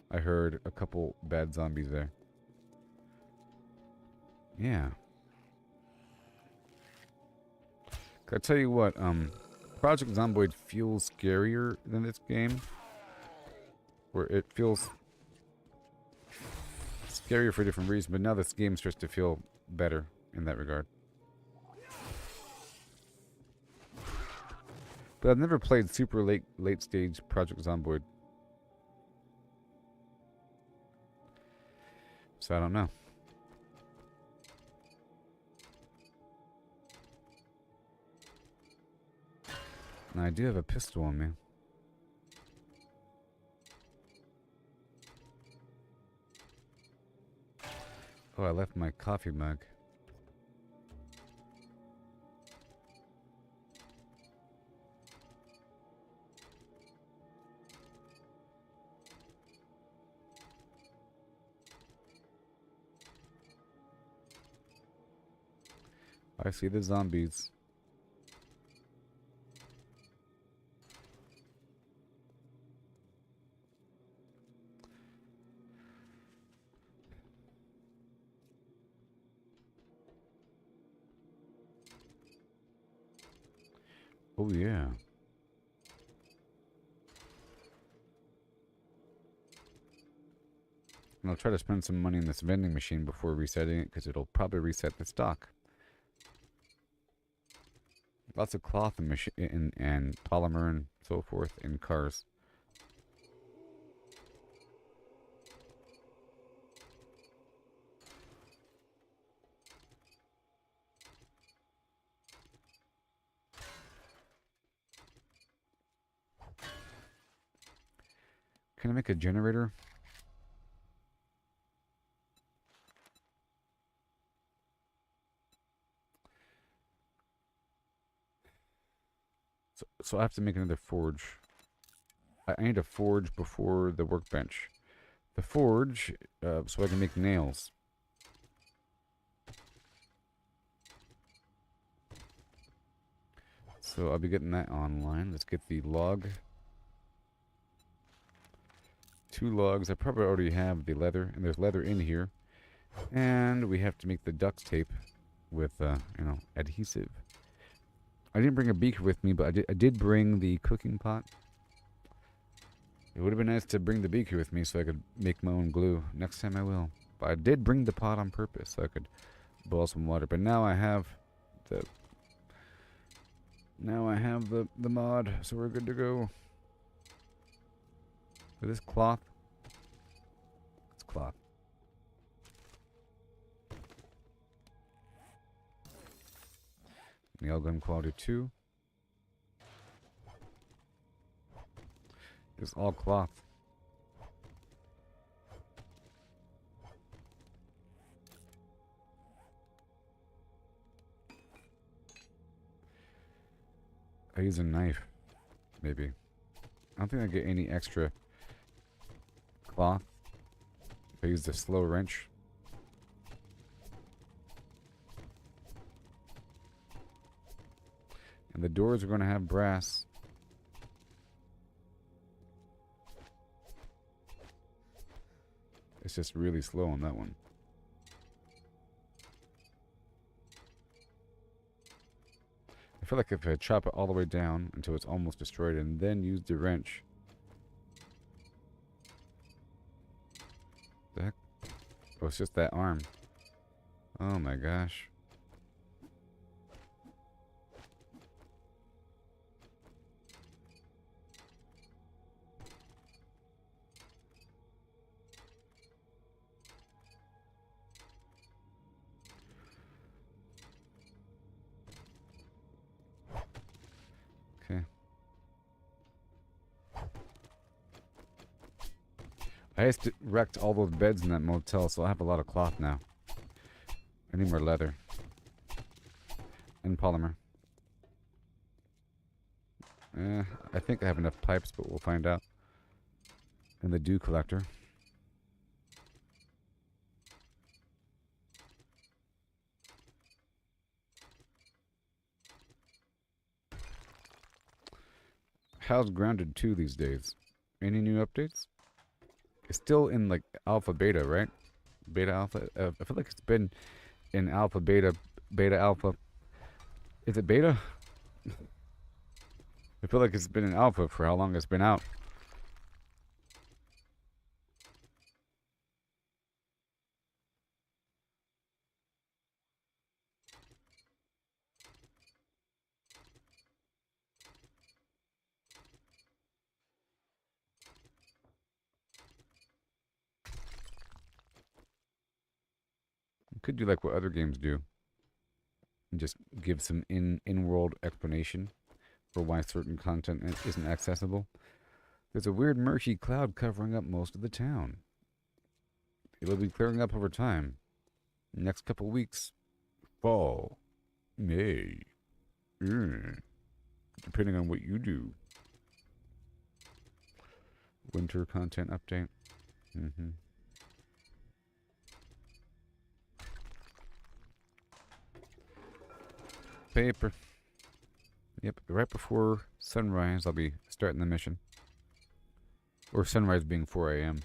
I heard a couple bad zombies there. Yeah. I tell you what, Project Zomboid feels scarier than this game. Where it feels scarier for different reasons, but now this game starts to feel better in that regard. But I've never played super late stage Project Zomboid. So I don't know. Now I do have a pistol on me. Oh, I left my coffee mug. I see the zombies. Oh yeah. And I'll try to spend some money in this vending machine before resetting it, because it'll probably reset the stock. Lots of cloth and polymer and so forth in cars. Can I make a generator? So I have to make another forge. I need a forge before the workbench. The forge, so I can make nails. So I'll be getting that online. Let's get the log. 2 logs. I probably already have the leather, and there's leather in here. And we have to make the duct tape with, you know, adhesive. I didn't bring a beaker with me, but I did bring the cooking pot. It would have been nice to bring the beaker with me so I could make my own glue. Next time I will. But I did bring the pot on purpose so I could boil some water. But now I have the mod, so we're good to go. Is this cloth? It's cloth. Nail gun quality 2. It's all cloth. I use a knife, maybe. I don't think I get any extra cloth if I use the slow wrench. And the doors are going to have brass. It's just really slow on that one. I feel like if I chop it all the way down until it's almost destroyed and then use the wrench. The heck? Oh, it's just that arm. Oh my gosh. Okay. I just wrecked all those beds in that motel, so I have a lot of cloth now. I need more leather. And polymer. I think I have enough pipes, but we'll find out. And the dew collector. How's Grounded 2 these days? Any new updates? It's still in like alpha beta, right? Beta alpha? I feel like it's been in alpha beta, beta alpha. Is it beta? I feel like it's been in alpha for how long it's been out. Could do like what other games do. And just give some in-world explanation for why certain content isn't accessible. There's a weird murky cloud covering up most of the town. It'll be clearing up over time. Next couple weeks. Fall. May. Depending on what you do. Winter content update. paper. Yep, right before sunrise, I'll be starting the mission. Or sunrise being 4 a.m.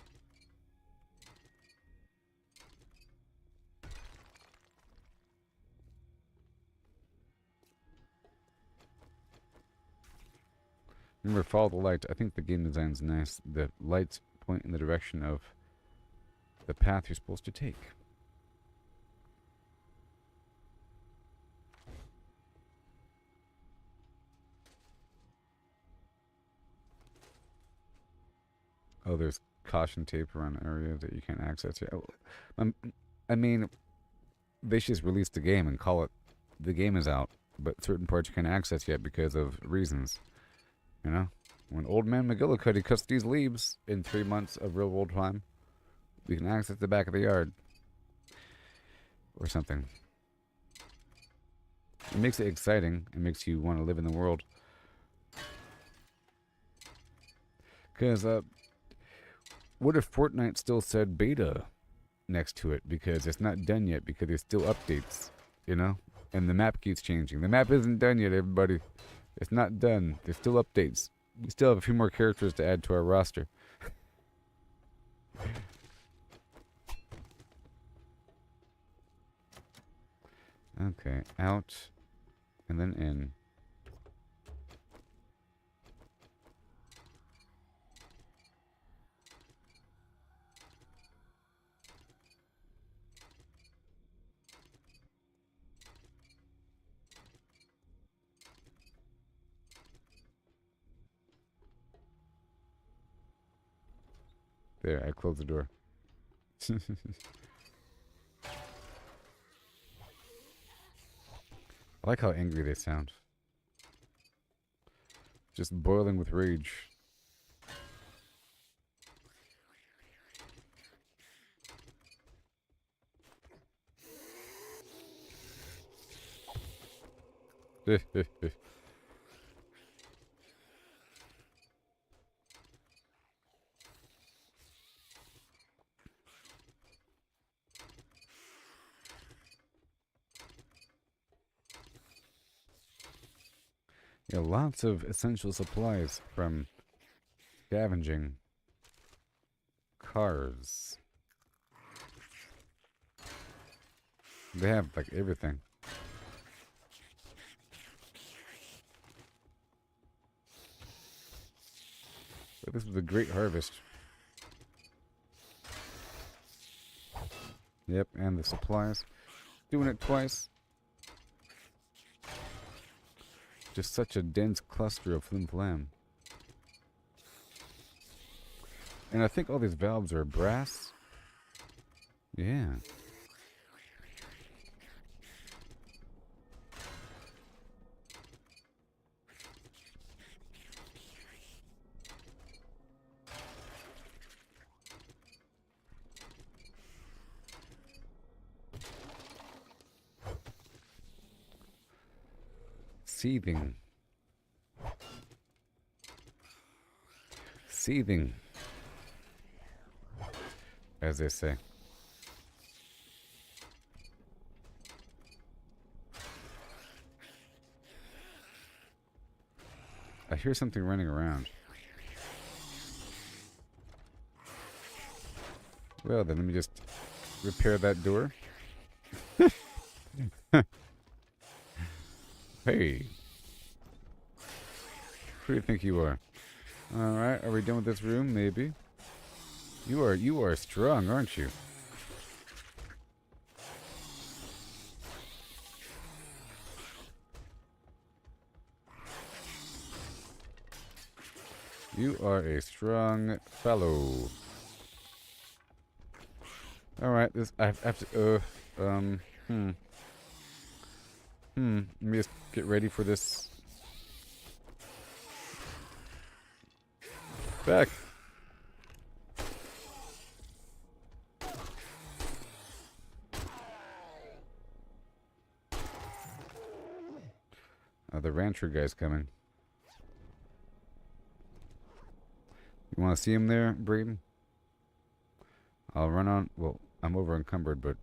Remember, follow the light. I think the game design's nice. The lights point in the direction of the path you're supposed to take. Oh, there's caution tape around areas that you can't access yet. I mean, they should just release the game and call it the game is out, but certain parts you can't access yet because of reasons. You know? When Old Man McGillicuddy cuts these leaves in 3 months of real world time, we can access the back of the yard. Or something. It makes it exciting. It makes you want to live in the world. Because, what if Fortnite still said beta next to it? Because it's not done yet, because there's still updates, you know? And the map keeps changing. The map isn't done yet, everybody. It's not done. There's still updates. We still have a few more characters to add to our roster. Okay, out and then in. There, I closed the door. I like how angry they sound. Just boiling with rage. Yeah, lots of essential supplies from scavenging cars. They have like everything. But this was a great harvest. Yep, and the supplies. Doing it twice. Just such a dense cluster of flim flam. And I think all these valves are brass. Yeah. Seething. Seething. As they say. I hear something running around. Well, then let me just repair that door. Hey. Who do you think you are? Alright, are we done with this room? Maybe. You are strong, aren't you? You are a strong fellow. Alright, this I have to let me just get ready for this. Back. The rancher guy's coming. You want to see him there, Braden? I'll run on. Well, I'm over encumbered, but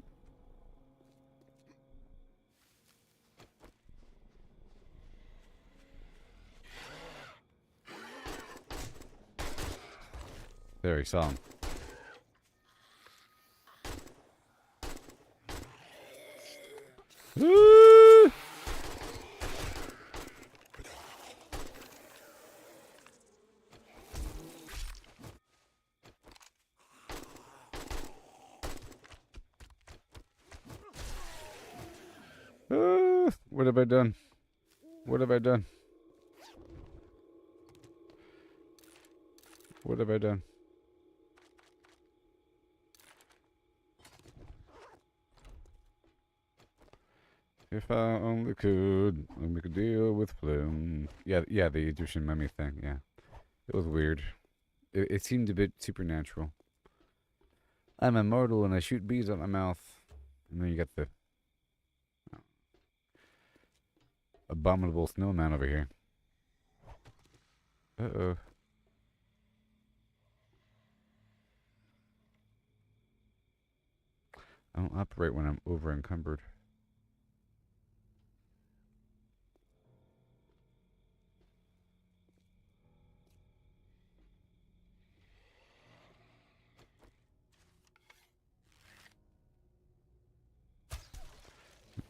There, he saw him. Woo! What have I done? What have I done? What have I done? If I only could, I'd make a deal with Flim. Yeah, the Egyptian mummy thing, yeah. It was weird. It seemed a bit supernatural. I'm immortal and I shoot bees out my mouth. And then you got the abominable snowman over here. Uh-oh. I don't operate when I'm over encumbered.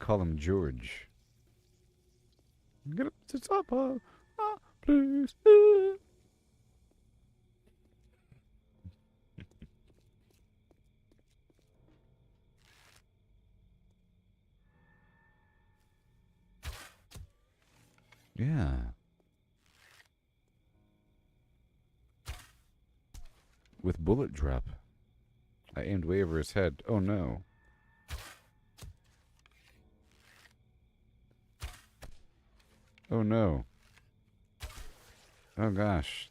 Call him George. Get up to the top, please. Yeah. With bullet drop. I aimed way over his head. Oh no. Oh no. Oh gosh.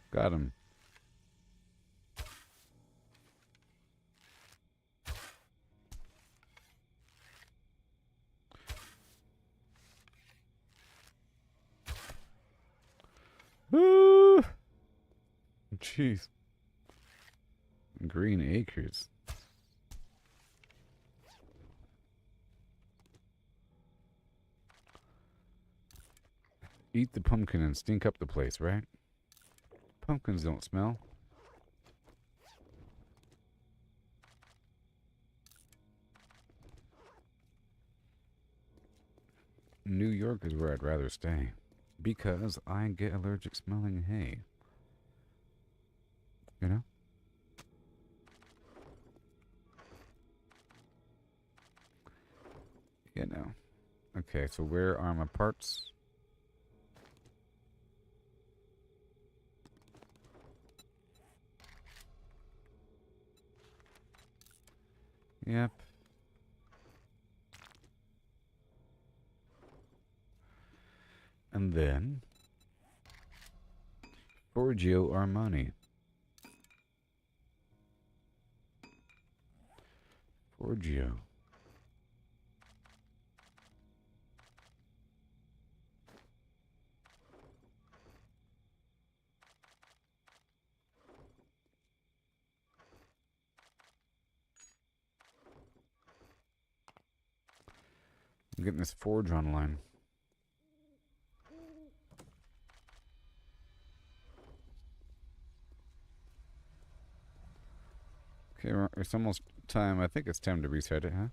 Got him. Woo! Jeez. Green acres. Eat the pumpkin and stink up the place, right? Pumpkins don't smell. New York is where I'd rather stay. Because I get allergic smelling hay. You know? You know. Okay, so where are my parts? Yep. And then Giorgio Armani. Giorgio. I'm getting this forge online. Okay, it's almost time. I think it's time to reset it, huh?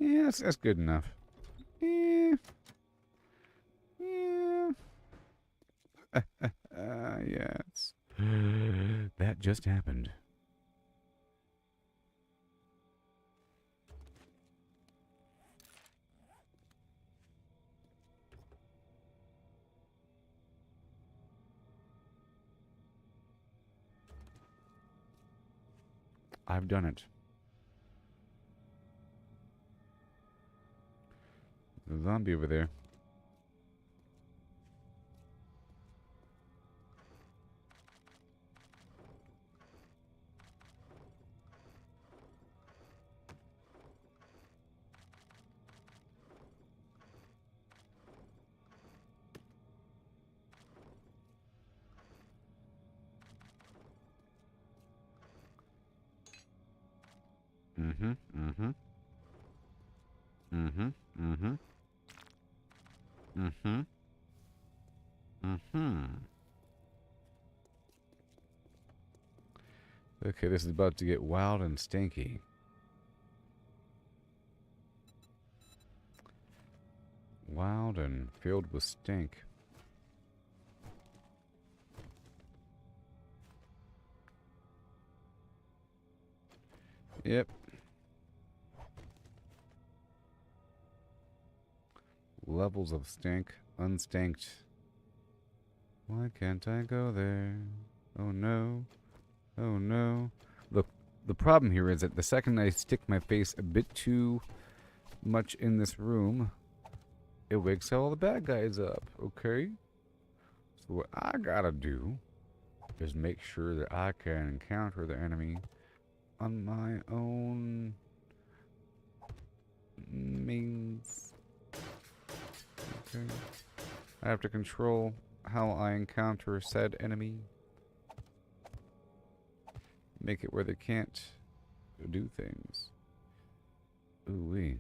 Yeah, that's good enough. Yeah. Yeah. Yes. That just happened. I've done it. The zombie over there. Mm-hmm. Mm-hmm. Mm-hmm. Mm-hmm. Mm-hmm. Mm-hmm. Okay, this is about to get wild and stinky. Wild and filled with stink. Yep. Levels of stink. Unstinked. Why can't I go there? Oh no. Oh no. Look, the problem here is that the second I stick my face a bit too much in this room, it wakes all the bad guys up, okay? So what I gotta do is make sure that I can encounter the enemy on my own means. Okay. I have to control how I encounter said enemy. Make it where they can't do things. Ooh-wee.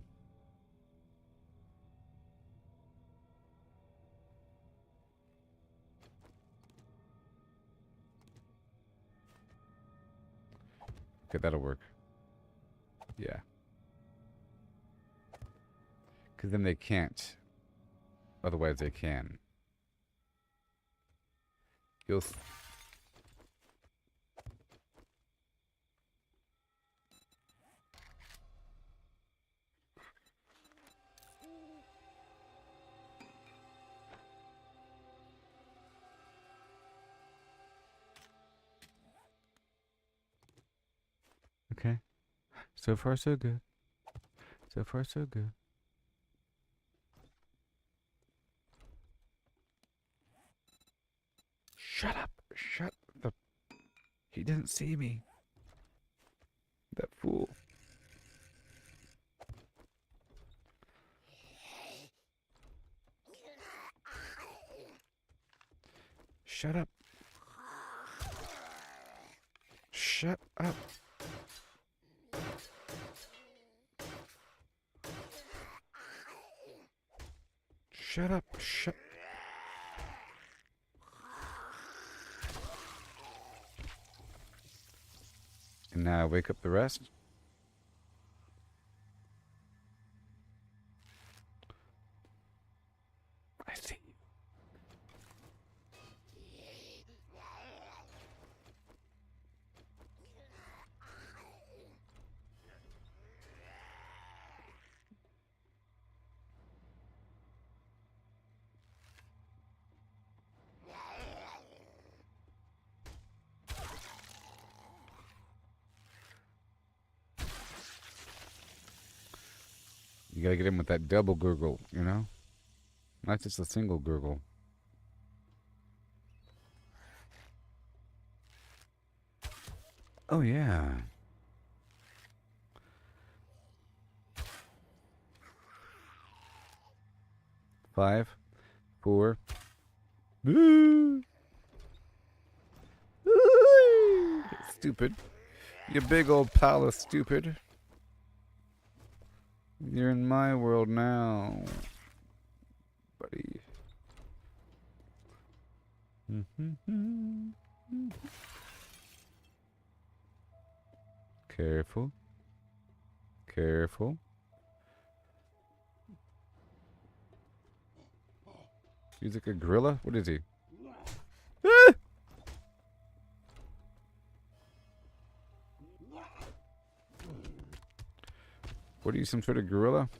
Okay, that'll work. Yeah. Because then they can't. Otherwise they can. You'll... Okay. So far, so good. So far, so good. Shut up. Shut the... He didn't see me. That fool. Shut up. Shut up. Shut up. Shut... And now I wake up the rest. I see you. You gotta get in with that double gurgle, you know? Not just a single gurgle. Oh, yeah. Five, four. Stupid. You big old pal of stupid. You're in my world now, buddy. Careful. Careful. He's like a gorilla? What is he? Ah! What are you, some sort of gorilla?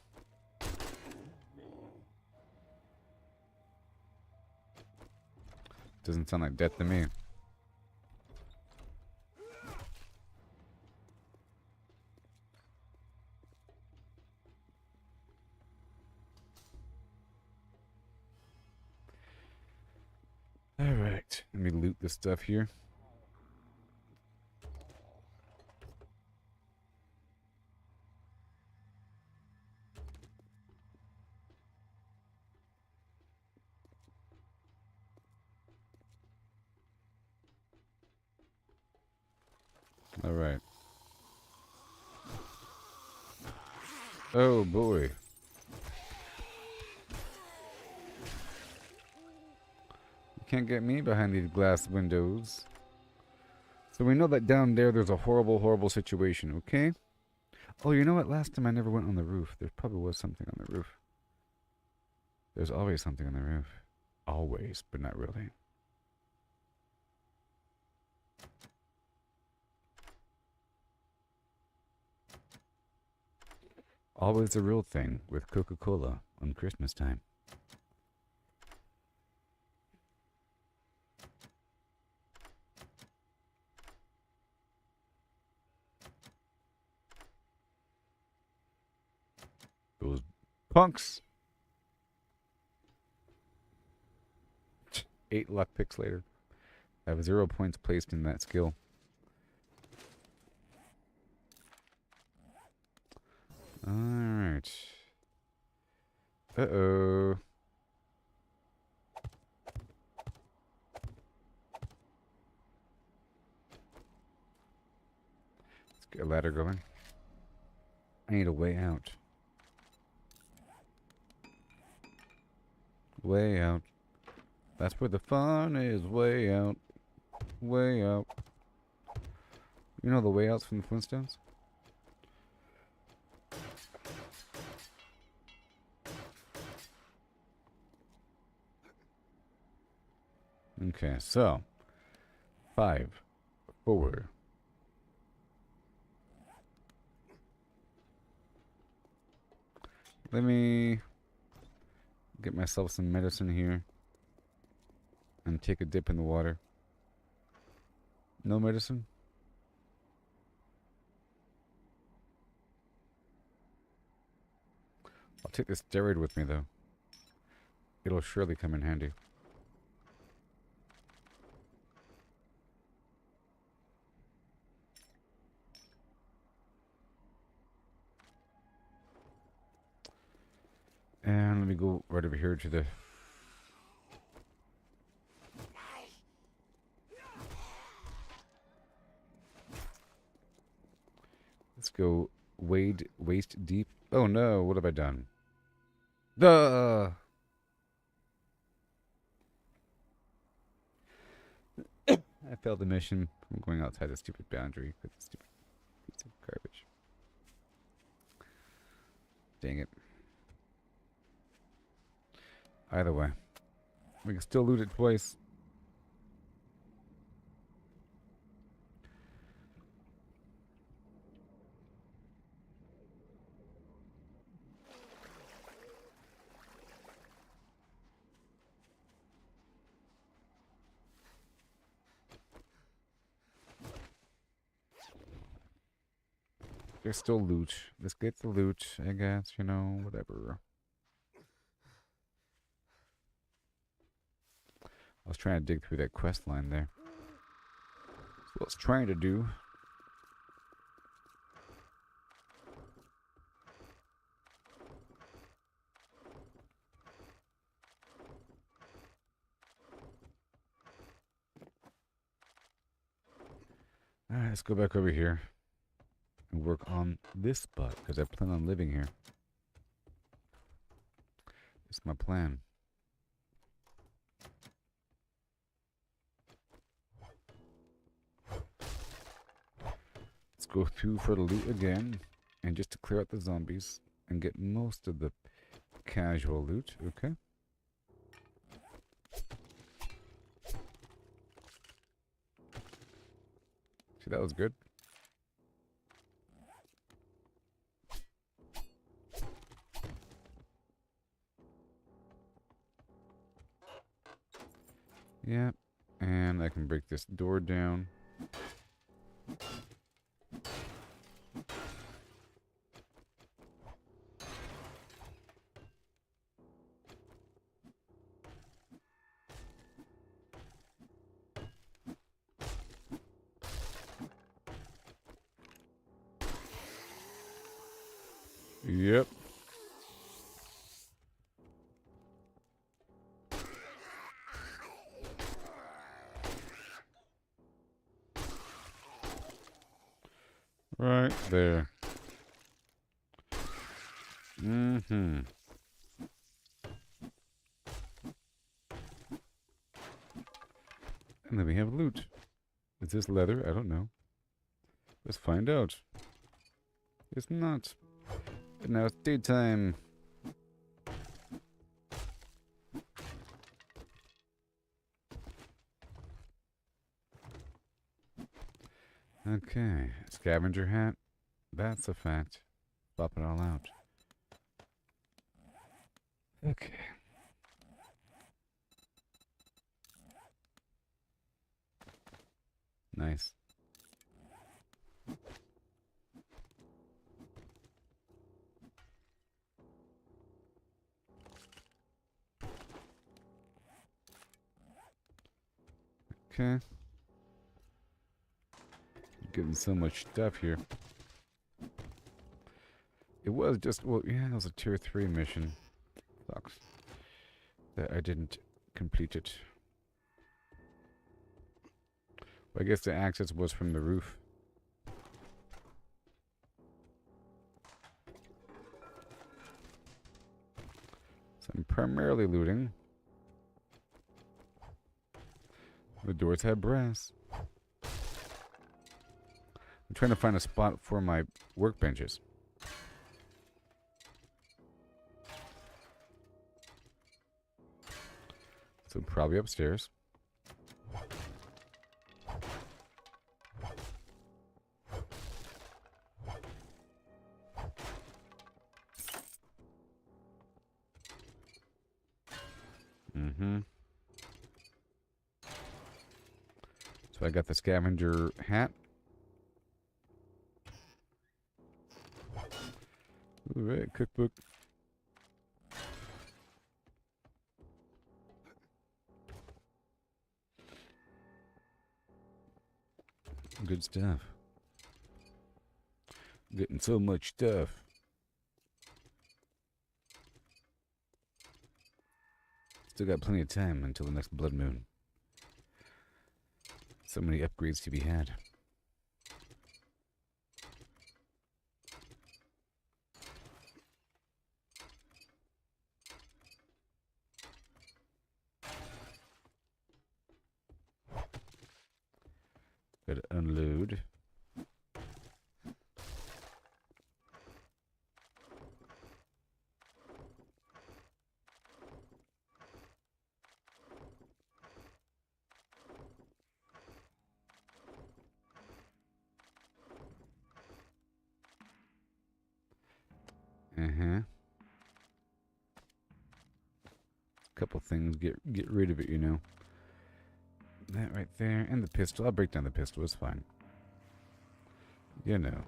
Doesn't sound like death to me. Alright, let me loot this stuff here. Alright. Oh boy. You can't get me behind these glass windows. So we know that down there's a horrible, horrible situation, okay? Oh, you know what? Last time I never went on the roof. There probably was something on the roof. There's always something on the roof. Always, but not really. Always a real thing with Coca-Cola on Christmas time. Those punks. 8 luck picks later. I have 0 points placed in that skill. Alright. Uh-oh. Let's get a ladder going. I need a way out. Way out. That's where the fun is. Way out. Way out. You know the way outs from the Flintstones? Okay, so 5, 4. Let me get myself some medicine here and take a dip in the water. No medicine? I'll take this steroid with me though. It'll surely come in handy. And let me go right over here to the... Let's go wade waist deep. Oh no, what have I done? Duh! I failed the mission. I'm going outside the stupid boundary with the stupid piece of garbage. Dang it. Either way, we can still loot it twice. There's still loot. Let's get the loot, I guess, you know, whatever. I was trying to dig through that quest line there. That's what I was trying to do. Alright, let's go back over here and work on this spot because I plan on living here. It's my plan. Let's go through for the loot again and just to clear out the zombies and get most of the casual loot, okay? See, that was good. Yeah, and I can break this door down. Yep. Right there. Mm-hmm. And then we have loot. Is this leather? I don't know. Let's find out. It's not. But now it's daytime. Okay. Scavenger hat. That's a fact. Swap it all out. Okay. Nice. Okay. Getting so much stuff here. It was just, well, yeah, it was a tier 3 mission. Sucks that I didn't complete it. Well, I guess the access was from the roof. So I'm primarily looting. The doors have brass. I'm trying to find a spot for my workbenches. So probably upstairs. Mm-hmm. So I got the scavenger hat. All right, cookbook. Good stuff. Getting so much stuff. Still got plenty of time until the next blood moon. So many upgrades to be had. Gotta unload. Couple things, get rid of it, you know. That right there, and the pistol. I'll break down the pistol, it's fine. You know.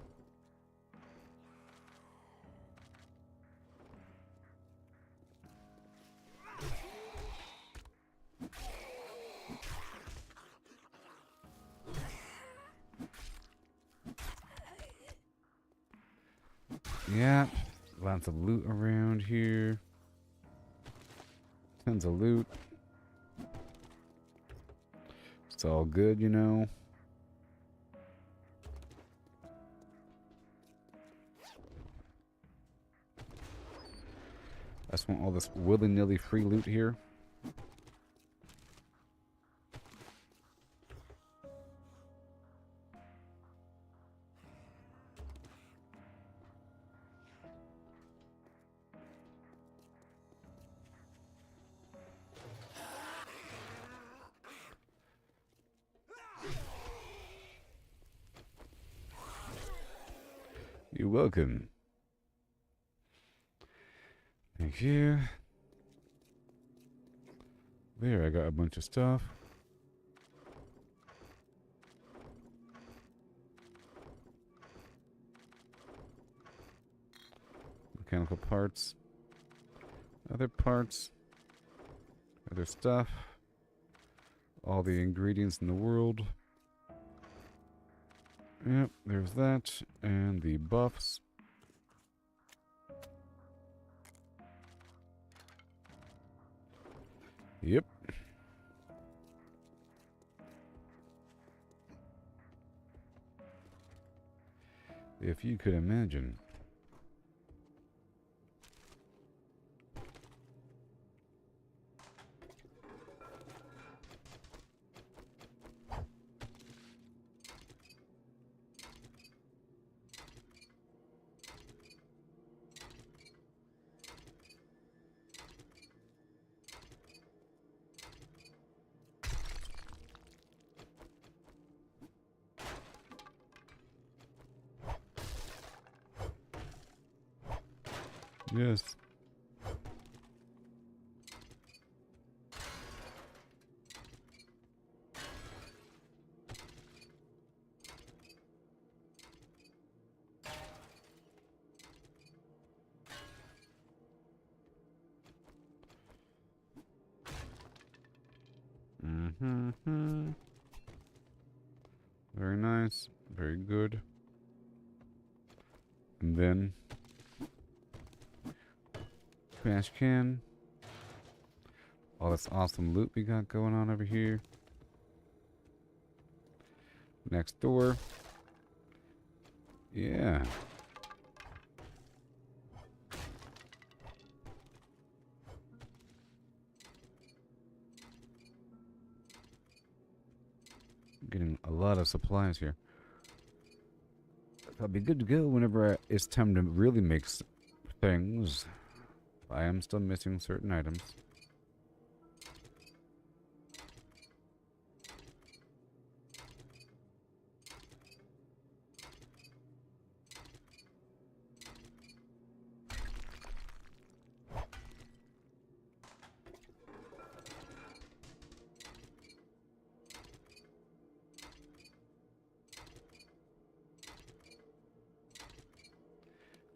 Yeah, lots of loot around here. Tons of loot. It's all good, you know. I just want all this willy-nilly free loot here. You're welcome. Thank you. There, I got a bunch of stuff. Mechanical parts. Other parts. Other stuff. All the ingredients in the world. Yep, there's that. And the buffs. Yep. If you could imagine. Yes. Mm-hmm. Very nice. Very good. And then trash can. All this awesome loot we got going on over here. Next door. Yeah. Getting a lot of supplies here. I'll be good to go whenever it's time to really make things. I am still missing certain items.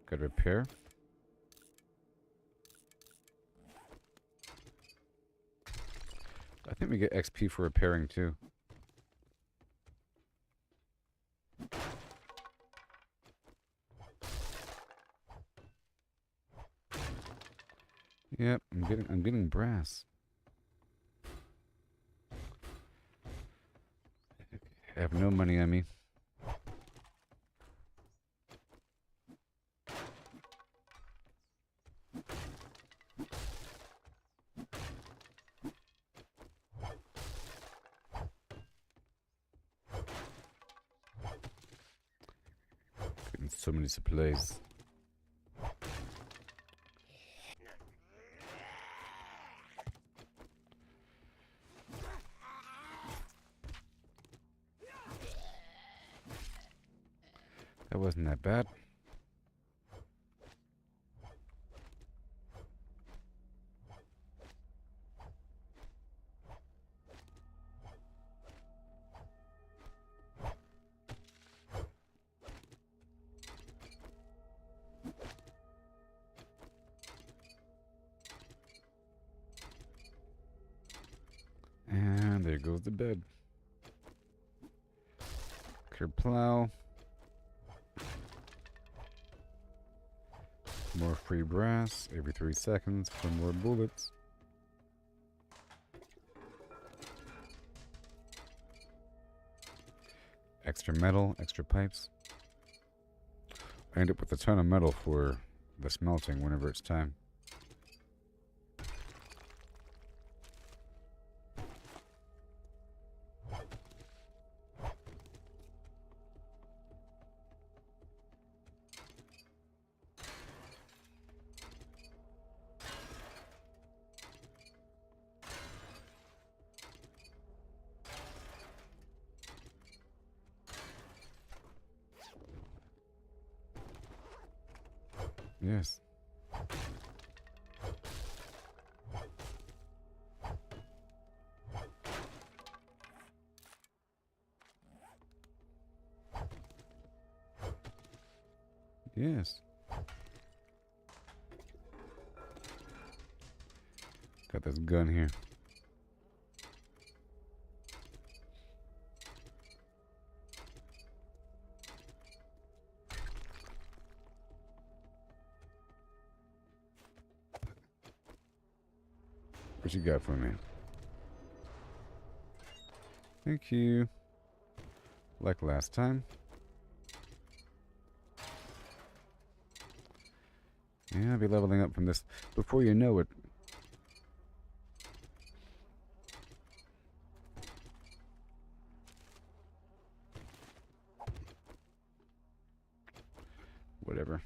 Got to repair. I think we get XP for repairing too. Yep, I'm getting brass. I have no money on me. Getting so many supplies. That wasn't that bad. And there goes the bed. Clear plow. More free brass every 3 seconds for more bullets. Extra metal, extra pipes. I end up with a ton of metal for the smelting whenever it's time. Yes. Yes. Got this gun here. What you got for me? Thank you. Like last time. Yeah, I'll be leveling up from this. Before you know it. Whatever.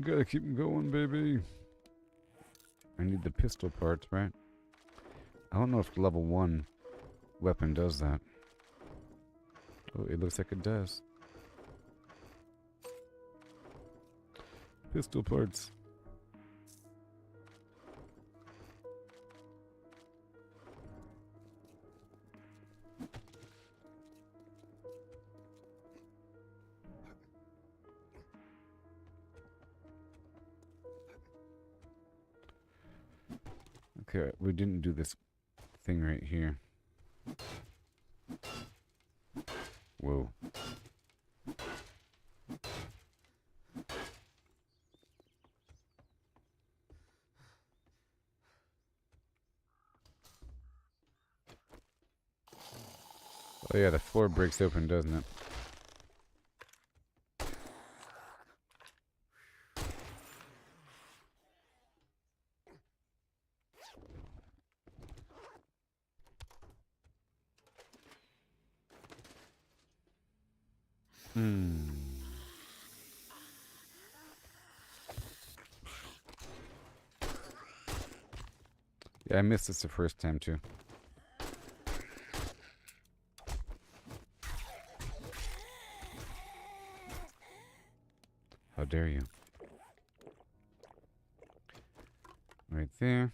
Gotta keep 'em going, baby. I need the pistol parts, right? I don't know if level 1 weapon does that. Oh, it looks like it does. Pistol parts. Okay, we didn't do this thing right here. Whoa. Oh yeah, the floor breaks open, doesn't it? Yeah, I missed this the first time too. How dare you? Right there.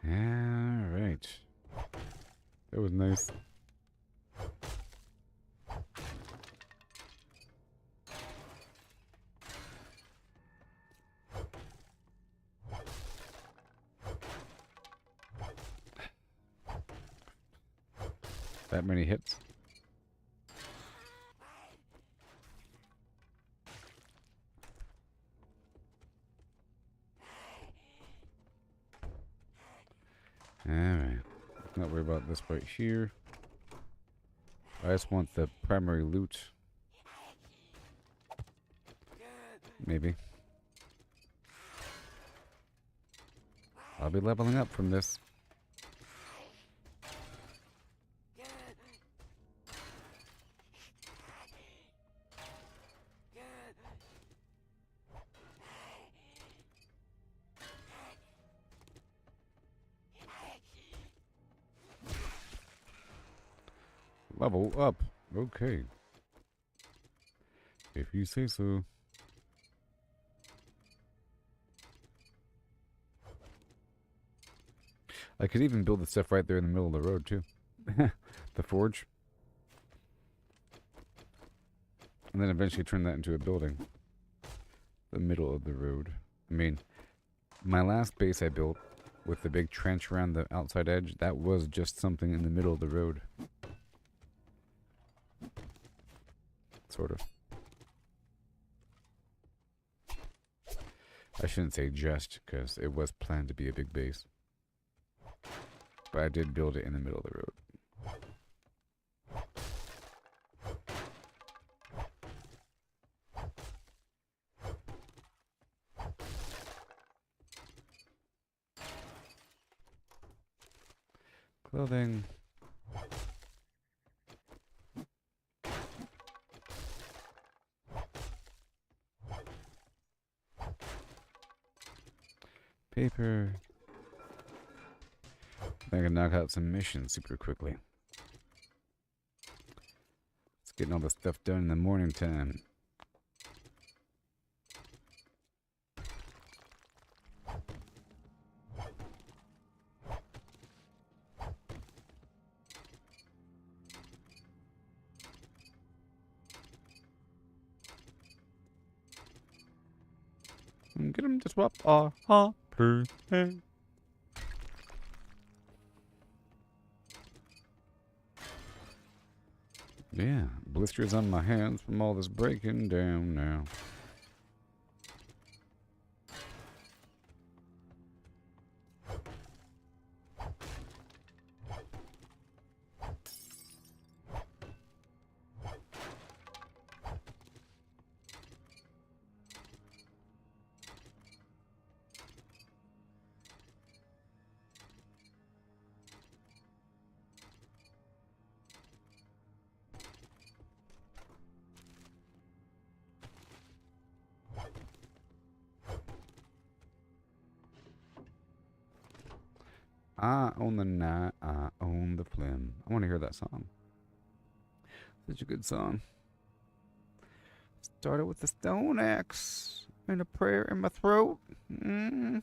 Alright. That was nice. That many hits. Alright. Not worry about this right here. I just want the primary loot. Maybe. I'll be leveling up from this. Level up. Okay. If you say so. I could even build the stuff right there in the middle of the road, too. The forge. And then eventually turn that into a building. The middle of the road. I mean, my last base I built with the big trench around the outside edge, that was just something in the middle of the road. Sort of. I shouldn't say just, because it was planned to be a big base. But I did build it in the middle of the road. Clothing. Paper. I can knock out some missions super quickly. It's getting all the stuff done in the morning time. Get him to swap our hopper. Yeah, blisters on my hands from all this breaking down now. I own the night, I own the flim. I want to hear that song. Such a good song. Started with the stone axe and a prayer in my throat. Mm-hmm.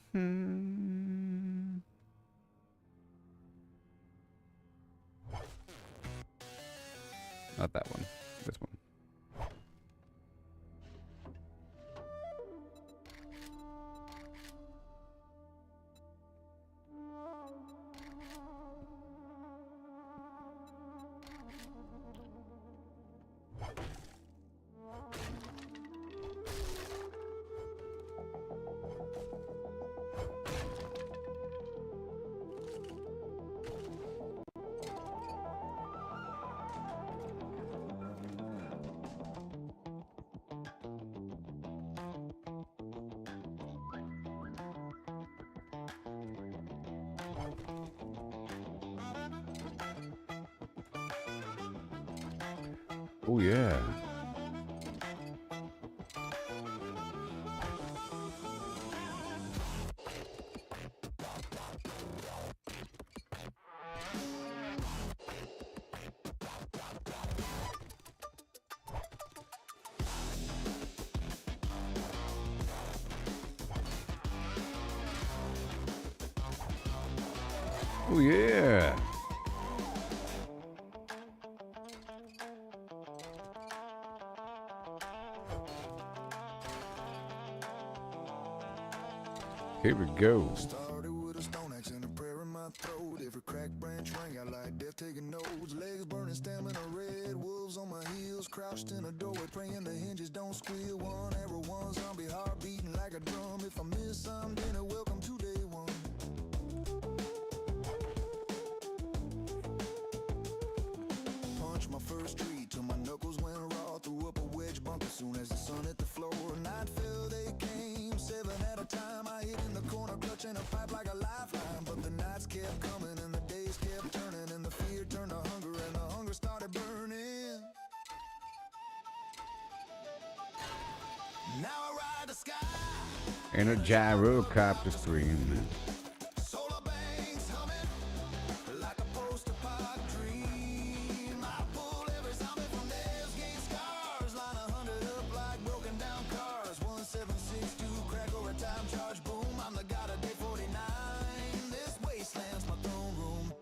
Not that one. This one. Oh yeah. Oh yeah. Here we go. Started with a stone axe and a prayer in my throat. Every crack branch rang out like death taking notes. Legs burning, stamina red. Wolves on my heels, crouched in a doorway, praying the hinges don't squeal. One arrow, one zombie heart beating like a drum. If I miss some dinner, welcome to day one. Punched my first tree till my knuckles went raw. Threw up a wedge bump as soon as the sun hit the floor. Night fell, they came, 7 at a time. I hid in the corner, clutching a pipe like a lifeline. But the nights kept coming and the days kept turning, and the fear turned to hunger and the hunger started burning. Now I ride the sky And a gyrocopter screaming. solar banks humming like a post-apocalyptic dream. I pull every zombie from nails, gain scars, line 100 up like broken down cars. 1762 crack or a time charge, boom. I'm the god of day 49. This wasteland's my throne room.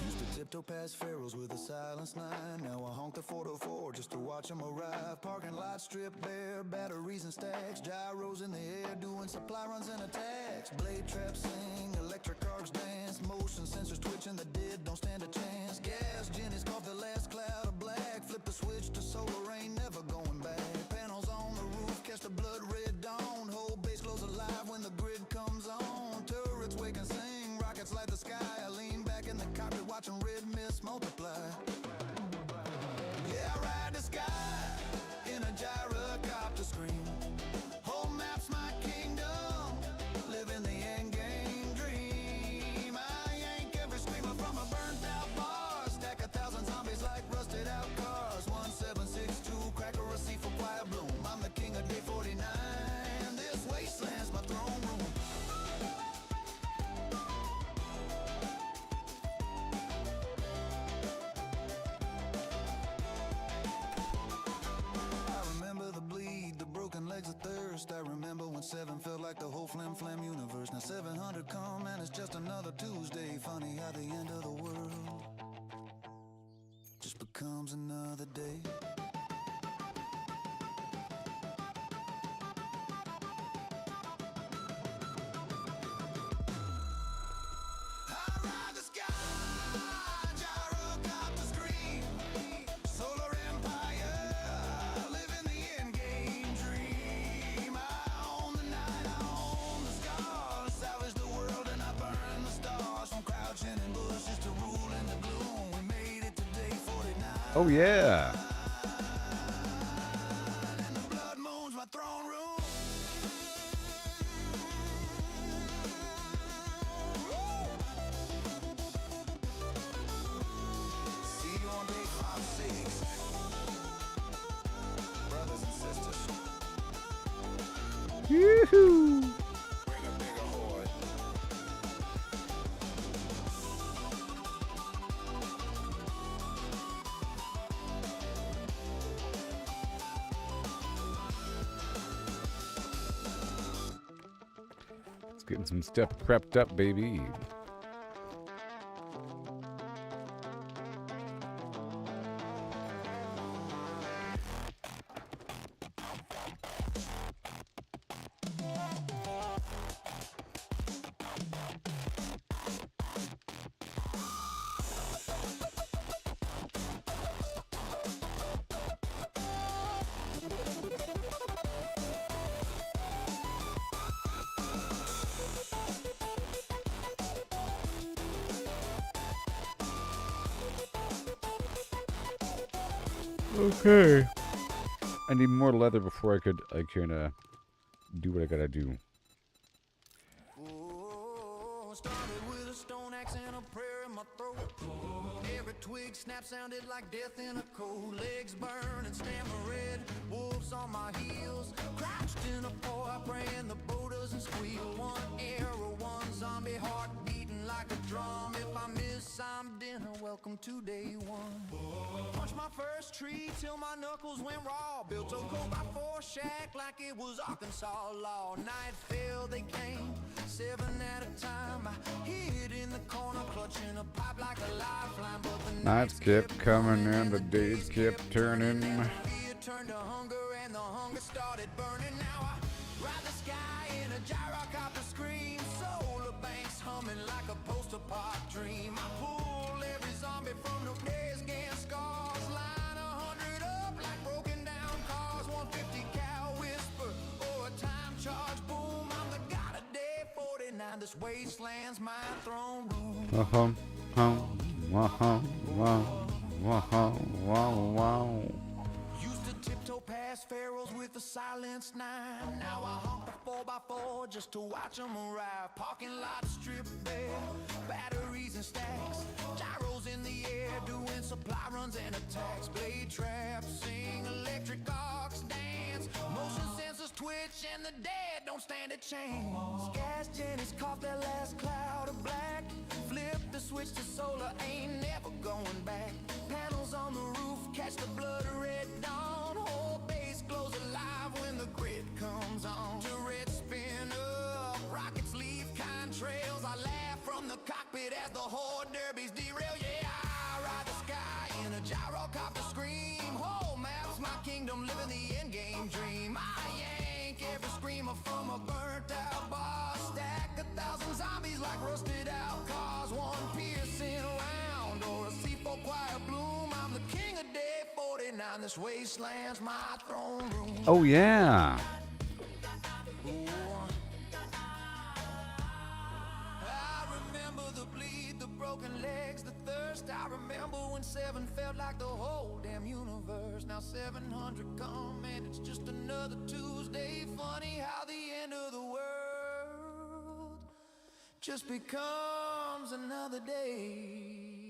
Used to tiptoe past pharaohs with a silenced nine. Now I honk the 404 just to watch them arrive. Parking lot stripped bare, batteries and stacks. Gyros in the air doing supply runs and attacks. Blade traps sing, electric arcs dance. Motion sensors twitching, the dead don't stand a chance. Gas Jenny's caught the last cloud of black. Flip the switch to solar rain, never going back. Panels on the roof, catch the blood red dawn. Whole base glows alive when the grid comes on. Turrets wake and sing, rockets light the sky. I lean back in the cockpit watching red mist multiply. Yeah, I ride the sky in a gyrocopter scream. Whole map's my kingdom, living the end game dream. I yank every screamer from a burnt out bar. Stack 1,000 zombies like rusted out cars. 1762 cracker a sea for quiet bloom. I'm the king of day 49. This wasteland's my throne room. I remember the bleed, the broken legs of thirst. I remember when 7 felt like the whole flam universe. Now 700 come and it's just another Tuesday. Funny how the end of the world just becomes another day. I ride the sky, gyrocopter scream, solar empire, living the end game dream. I own the night, I own the scars, salvage the world and I burn the stars. From crouching in bushes to rule in the gloom, we made it to day 49. Oh yeah. And the blood moon's my throne room. See you on day 56. Yoo-hoo. Bring a bigger horde. Let's getting some stuff prepped up, baby. Okay. I need more leather before I can do what I gotta do. Oh, started with a stone axe and a prayer in my throat. Every twig snap sounded like death in a cold. Legs burn and stammer red. Wolves on my heels. Crouched in a fire, praying the bow doesn't squeal. One arrow, one zombie heart beating like a drum. If I miss, I'm dinner. Welcome to day one. Punched my first tree till my knuckles went raw. Built a coat by four shack like it was Arkansas law. Night fell, they came, 7 at a time. I hid in the corner, clutching a pipe like a lifeline. But the Nights kept coming and the days kept turning. fear turned to hunger and the hunger started burning. Now I ride the sky in a gyrocopter scream. Solar banks humming like a post-apart dream. I pull every zombie from the days, gan scars. Line 100 up like broken down cars. 150 cal whisper or a time charge boom. I'm the god of day 49. This wasteland's my throne room. Wow. Used to tiptoe past pharaohs with a silenced 9. Now I honk the 4x4 just to watch them arrive. Parking lot stripped bare, batteries and stacks. Gyros in the air, doing supply runs and attacks. Blade traps, sing electric arcs, dance. Motion sensors twitch and the dead don't stand a chance. Gas Jenny's caught their last cloud of black. Flip the switch to solar, ain't never going back. Panels on the roof, catch the blood red dawn. Whole base glows alive when the grid comes on. Turrets spin up, rockets leave contrails. I laugh from the cockpit as the horde derbies derail. Yeah, I ride the sky in a gyrocopter scream. Whole map's my kingdom, living the endgame dream. I yank every screamer from a burnt out bar. Stack 1,000 zombies like rusted out cars. One piercing round or a C4 quiet bloom. I'm the king of day 49. This wasteland's my throne room. Oh yeah. I remember the bleed, the broken legs, the thirst. I remember when 7 felt like the whole damn universe. Now 700 come and it's just another Tuesday. Funny how the end of the world just becomes another day.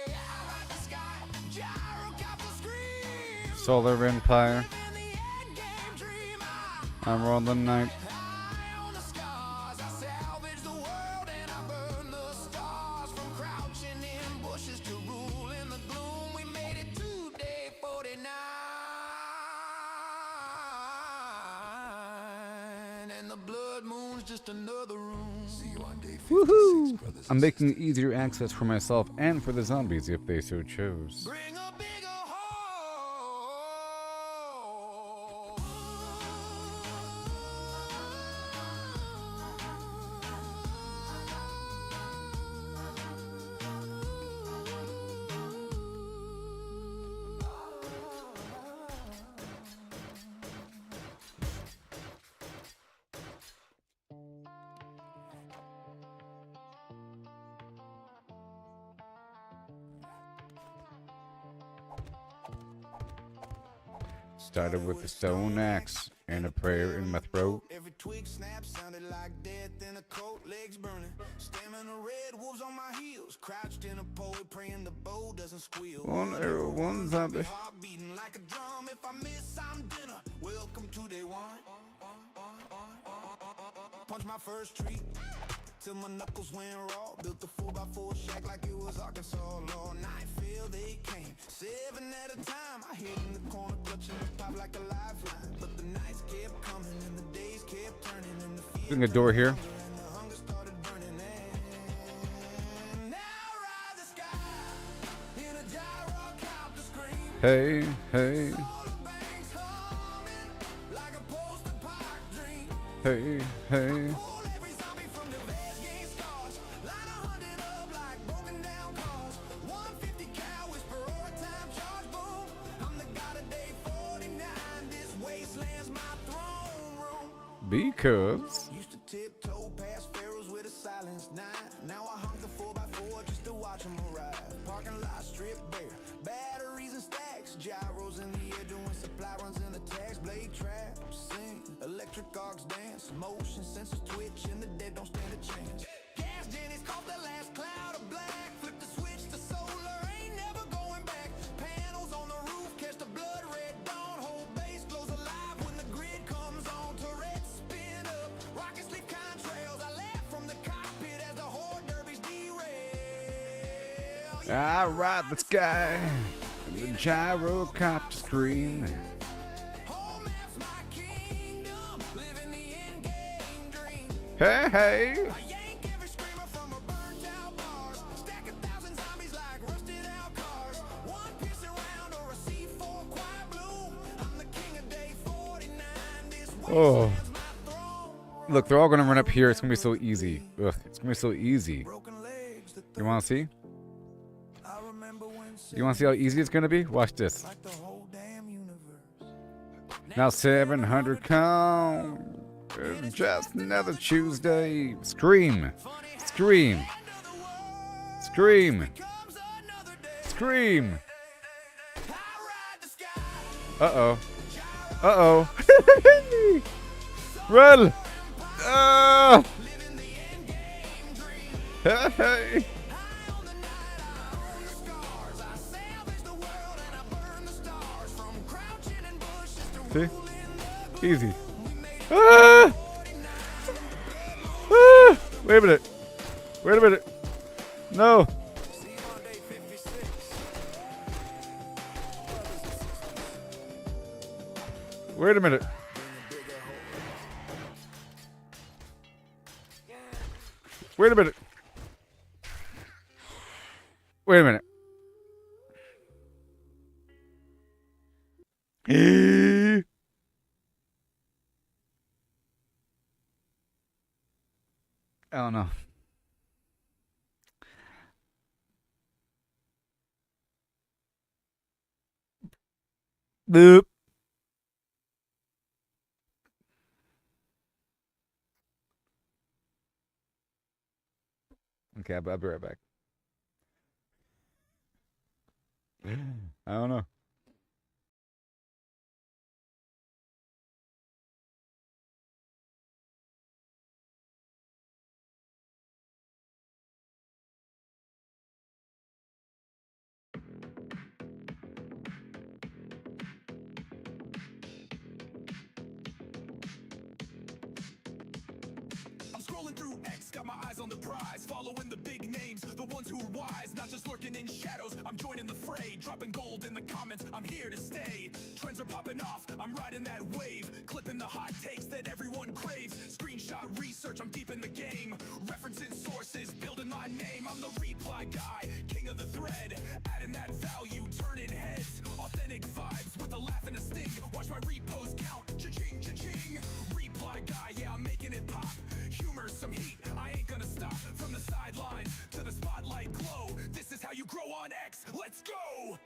I ride the sky, gyrocopter scream. Solar Empire. In the endgame dream, I'm on the night. high on the scars. I salvage the world and I burn the stars. From crouching in bushes to rule in the gloom. We made it to day 49. And the blood moon's just another room. See you on day 56, Woohoo! brothers I'm and making easier access for myself and for the zombies if they so chose. Bring a bigger Started with a stone axe and a prayer in my throat. Every twig snap sounded like death in a coat, legs burning. Stamina red wolves on my heels. Crouched in a poet, praying the bow doesn't squeal. One arrow, one zombie. Heart beating like a drum. If I miss, I'm dinner. Welcome to day one. Punch my first tree till my knuckles went raw. Built a 4x4 shack like it was Arkansas. All night feel they came 7 at a time. I hid in the corner clutching the pop like a lifeline. But the nights kept coming and the days kept turning and the fear Opening a door here. and the hunger started burning. And now I ride the sky in a gyrocopter scream. Hey, hey, Solar banks humming like a post-apoc dream. hey, hey. Pull every zombie from the vast game scars. Line 100 up like broken down cars. 150 cal whisper or a time charge boom. I'm the god of day 49. This wasteland's my throne room. Because Used to tiptoe past pharaohs with a silenced nine. Now I honk the 4x4 just to watch them arrive. Parking lot stripped bare, batteries and stacks. Gyros in the air doing supply runs in the tax. Blade traps sing, electric arcs dance. Motion sensors twitch and the dead don't stand a chance. Gas Jenny's caught the last cloud of black. Flip the switch to solar, ain't never going back. Panels on the roof catch the blood red dawn. Whole base glows alive when the grid comes on. Turrets spin up, rockets leave contrails. I laugh from the cockpit as the horde derbies derail. I ride the sky. The gyrocopter scream. Home map's my kingdom, living the in-game dream. Hey, hey. I yank every screamer from a burnt out bars. Stack 1,000 zombies like rusted out cars. One piercing round or a C4 quiet bloom. I'm the king of day 49. This Oh. wasteland's my throne. Look, they're all gonna run up here. It's gonna be so easy. Ugh, it's gonna be so easy. Broken legs, the You wanna see? I remember when You wanna see how easy it's gonna be? Watch this. like the whole damn universe. Now 700 count. It's just another Tuesday. Scream. Scream. Scream. Comes another day. Scream. I ride the sky. Uh-oh. Uh-oh. Run. Ah. Living the in-game dream. Hey, hey. High on the night, I own the scars. I salvage the world and I burn the stars. From crouching in bushes to See? ruling the Easy. Ah. Ah. Wait a minute. Wait a minute. No. See you on day 56. Wait a minute. Wait a minute. Wait a minute. I don't know. Boop. Okay, I'll be right back. I don't know. I'm scrolling through X, got my eyes on the prize, following the big names, the ones who are wise, not just lurking in shadows. I'm joining the fray, dropping gold in the comments. I'm here to stay. Trends are popping off, I'm riding that wave, clipping the hot takes that everyone craves. Screenshot research, I'm deep in the game, referencing sources, building my name. I'm the reply guy, king of the thread, adding that value, turning heads. Authentic vibes with a laugh and a sting. Watch my repost count, cha-ching, cha-ching. Reply guy, yeah, I'm making it pop. Humor, some heat, I ain't gonna stop. From the sidelines to the spotlight glow. This is how you grow on X, let's go!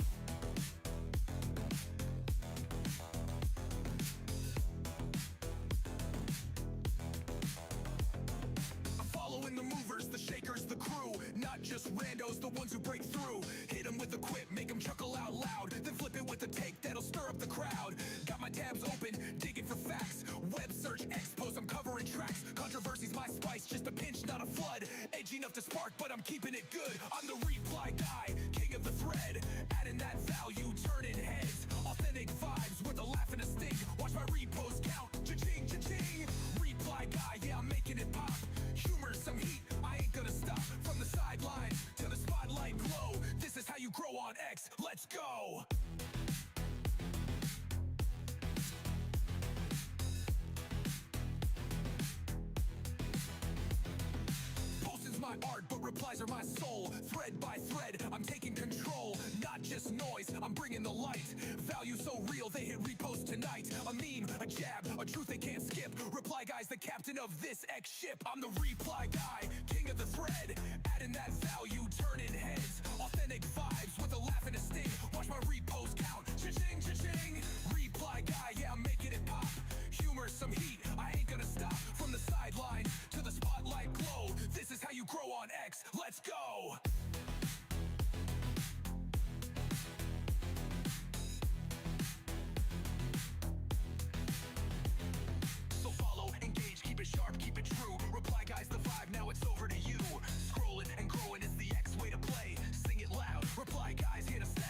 I'm following the movers, the shakers, the crew. Not just randos, the ones who break through. Hit 'em with the quip, make 'em choke. Replies are my soul, thread by thread, I'm taking control. Not just noise, I'm bringing the light. Value so real, they hit repost tonight. A meme, a jab, a truth they can't skip. Reply guy's the captain of this X ship. I'm the reply guy, king of the thread. Adding that value, turning heads. Authentic vibes with a laugh and a sting. Watch my repost count, cha-ching, cha-ching. Reply guy, yeah, I'm making it pop. Humor, some heat, I ain't gonna stop. From the sideline to the spotlight glow. This is how you grow on X, let's go. So follow, engage, keep it sharp, keep it true. Reply guys the vibe, now it's over to you. Scrolling and growing is the X way to play. Sing it loud, reply guys here to stay.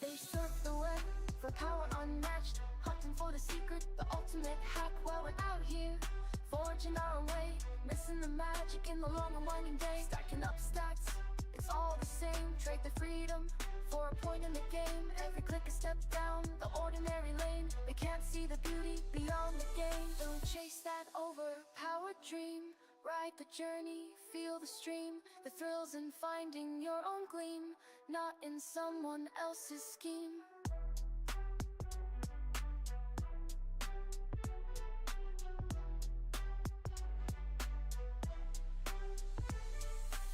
They surf the web for power unmatched, hunting for the secret, the ultimate hack. While we're out here, forging our own way, missing the magic in the long and winding day. Stacking up stacks, it's all the same. Trade the freedom for a point in the game. Every click a step down the ordinary lane. They can't see the beauty beyond the game. Don't chase that overpowered dream. Ride the journey, feel the stream. The thrills in finding your own gleam, not in someone else's scheme.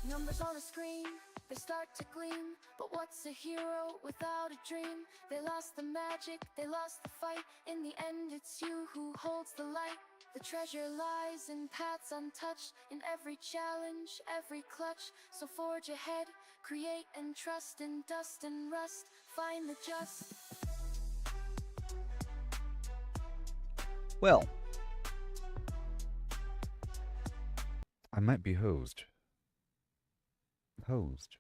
Numbers on a screen, they start to gleam. But what's a hero without a dream? They lost the magic, they lost the fight. In the end, it's you who holds the light. The treasure lies in paths untouched, in every challenge, every clutch. So forge ahead, create and trust. In dust and rust, find the just. Well, I might be hosed. Hosed.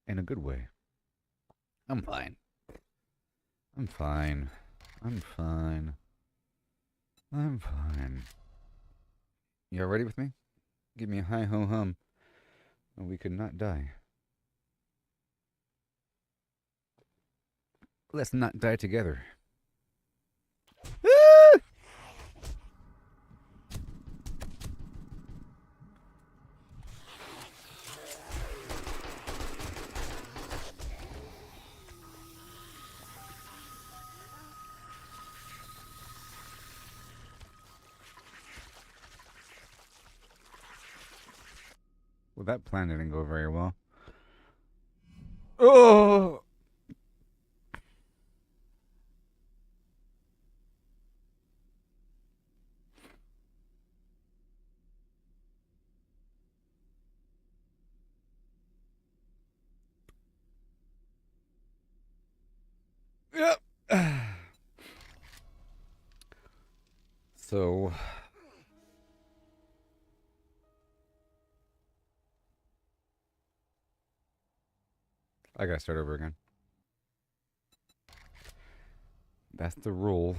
In a good way. I'm fine. I'm fine. I'm fine. I'm fine. You all ready with me? Give me a hi-ho-hum, and we could not die. Let's not die together. Ah! Well, that plan didn't go very well. Oh! Yep. So I gotta start over again. That's the rule.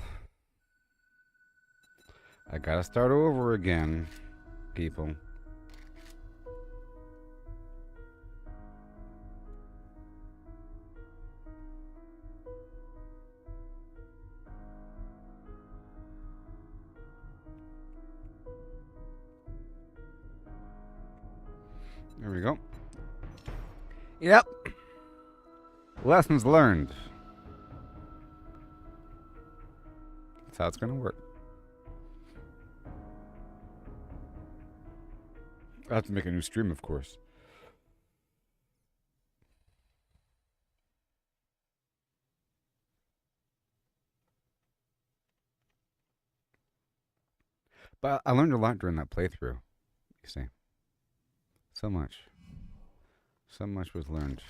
I gotta start over again, people. There we go. Yep. Lessons learned. That's how it's going to work. I have to make a new stream, of course. But I learned a lot during that playthrough, you see. So much. So much was learned.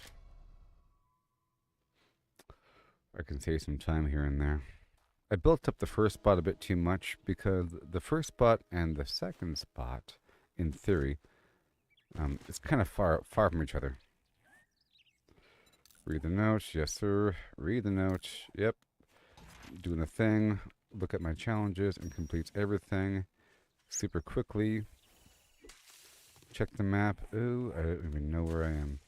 I can save some time here and there. I built up the first spot a bit too much because the first spot and the second spot, in theory, It's kind of far from each other. Read the notes. Yes, sir. Read the notes. Yep. Doing the thing. Look at my challenges and completes everything super quickly. Check the map. Ooh, I don't even know where I am.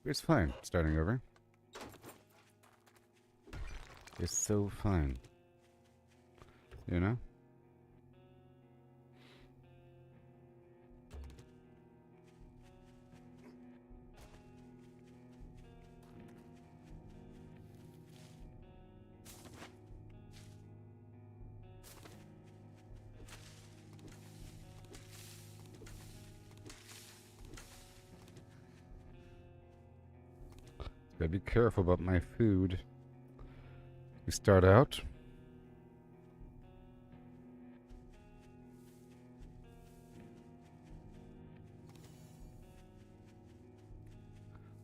It's fine starting over. It's so fine. You know? Gotta be careful about my food. We start out.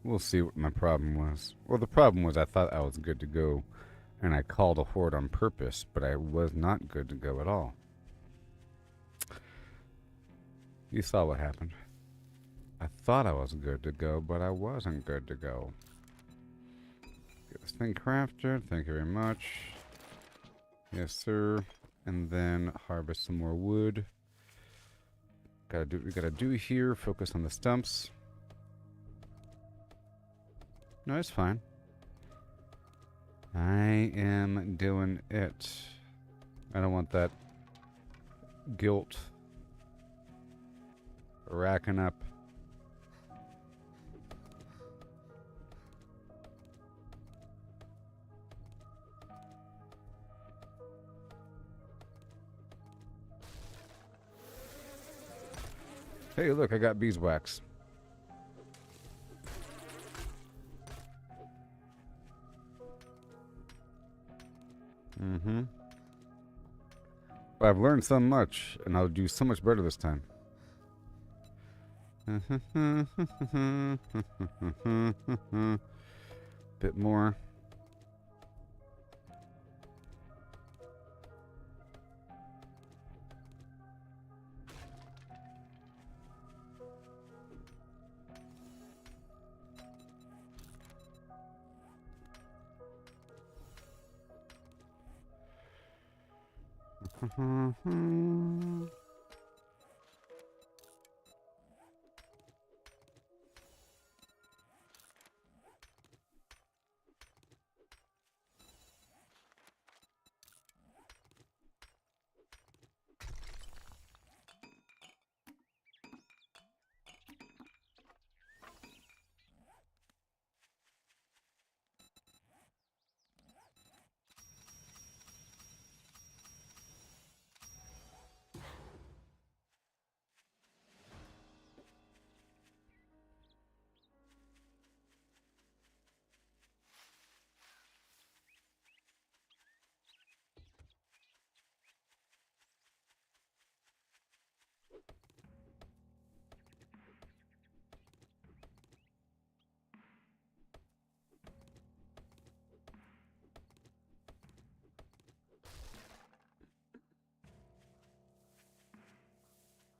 We'll see what my problem was. Well, the problem was I thought I was good to go, and I called a horde on purpose, but I was not good to go at all. You saw what happened. I thought I was good to go, but I wasn't good to go. Get this thing crafted. Thank you very much. Yes, sir. And then harvest some more wood. Gotta do what we gotta do here. Focus on the stumps. No, it's fine. I am doing it. I don't want that guilt racking up. Hey, look, I got beeswax. But I've learned so much, and I'll do so much better this time. Bit more.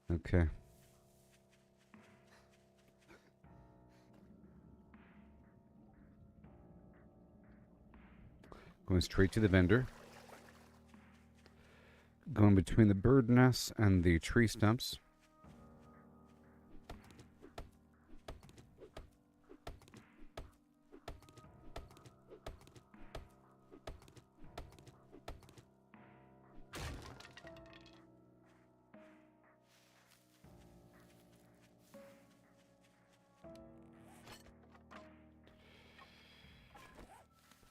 Okay. Going straight to the vendor. Going between the bird nests and the tree stumps.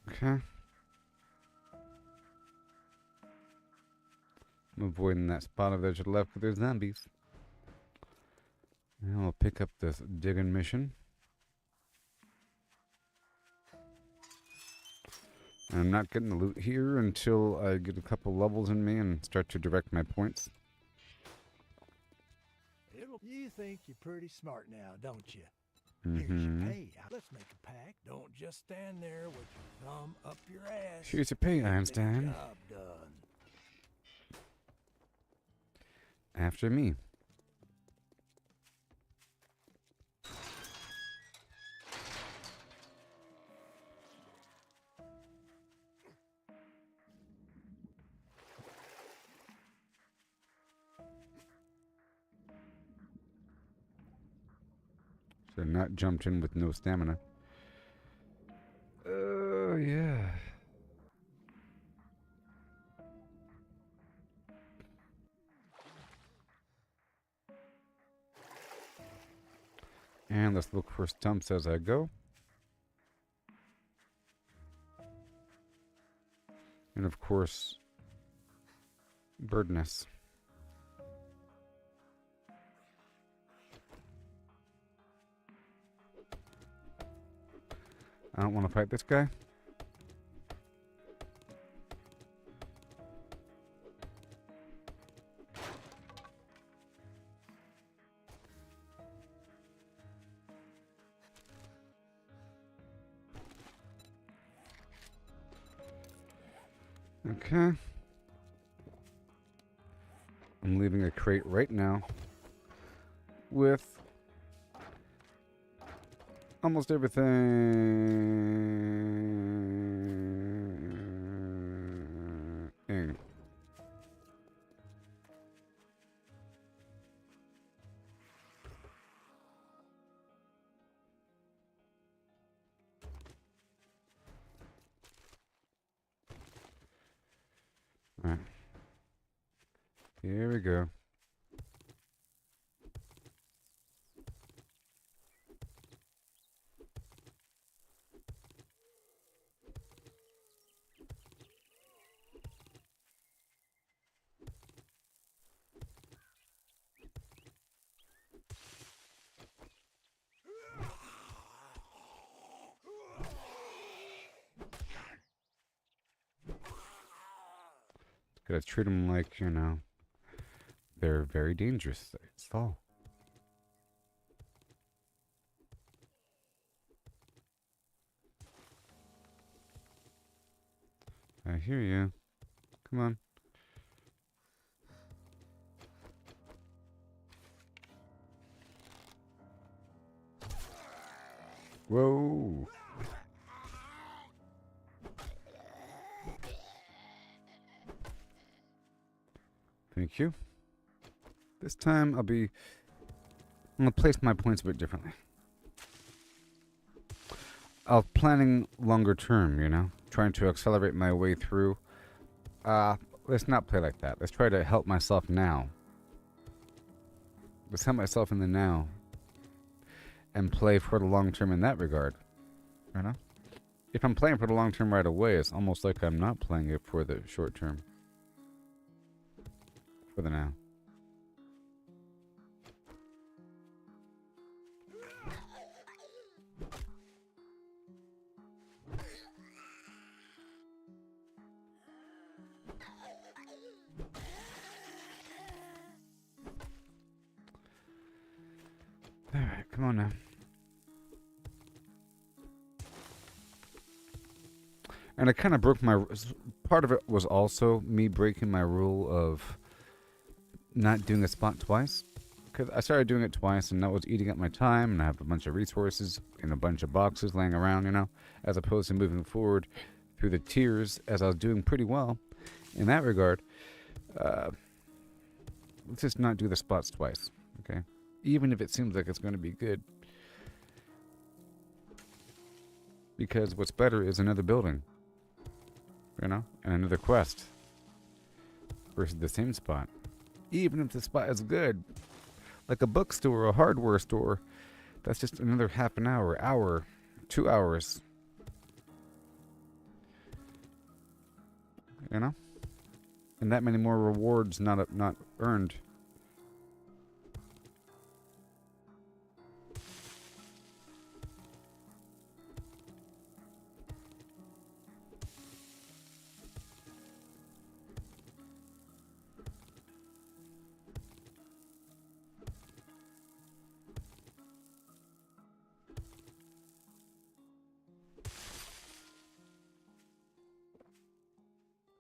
Okay. I'm avoiding that spot over there to the left because there's zombies. And I'll pick up this digging mission. And I'm not getting the loot here until I get a couple levels in me and start to direct my points. You think you're pretty smart now, don't you? Here's your pay. Let's make a pact. Don't just stand there with your thumb up your ass. Here's your pay, Get the Einstein. job done. After me. So not jumped in with no stamina. Oh, yeah. And let's look for stumps as I go. And of course, bird nests. I don't want to fight this guy. Okay. I'm leaving a crate right now with almost everything. Alright. Here we go. Gotta treat them like, you know, they're very dangerous. That's all. I hear you. Come on. Whoa. Thank you. This time I'm gonna place my points a bit differently. I'm planning longer term, you know, trying to accelerate my way through. Let's not play like that. Let's try to help myself now. Let's help myself in the now and play for the long term in that regard, you know? If I'm playing for the long term right away, it's almost like I'm not playing it for the short term. For the now. Alright, come on now. And I kind of broke my... Part of it was also me breaking my rule of not doing a spot twice. Because I started doing it twice, and that was eating up my time, and I have a bunch of resources in a bunch of boxes laying around, you know, as opposed to moving forward through the tiers, as I was doing pretty well in that regard. Let's just not do the spots twice, okay? Even if it seems like it's going to be good. Because what's better is another building, you know, and another quest versus the same spot. Even if the spot is good, like a bookstore or a hardware store, that's just another half an hour, 2 hours. You know? And that many more rewards not earned.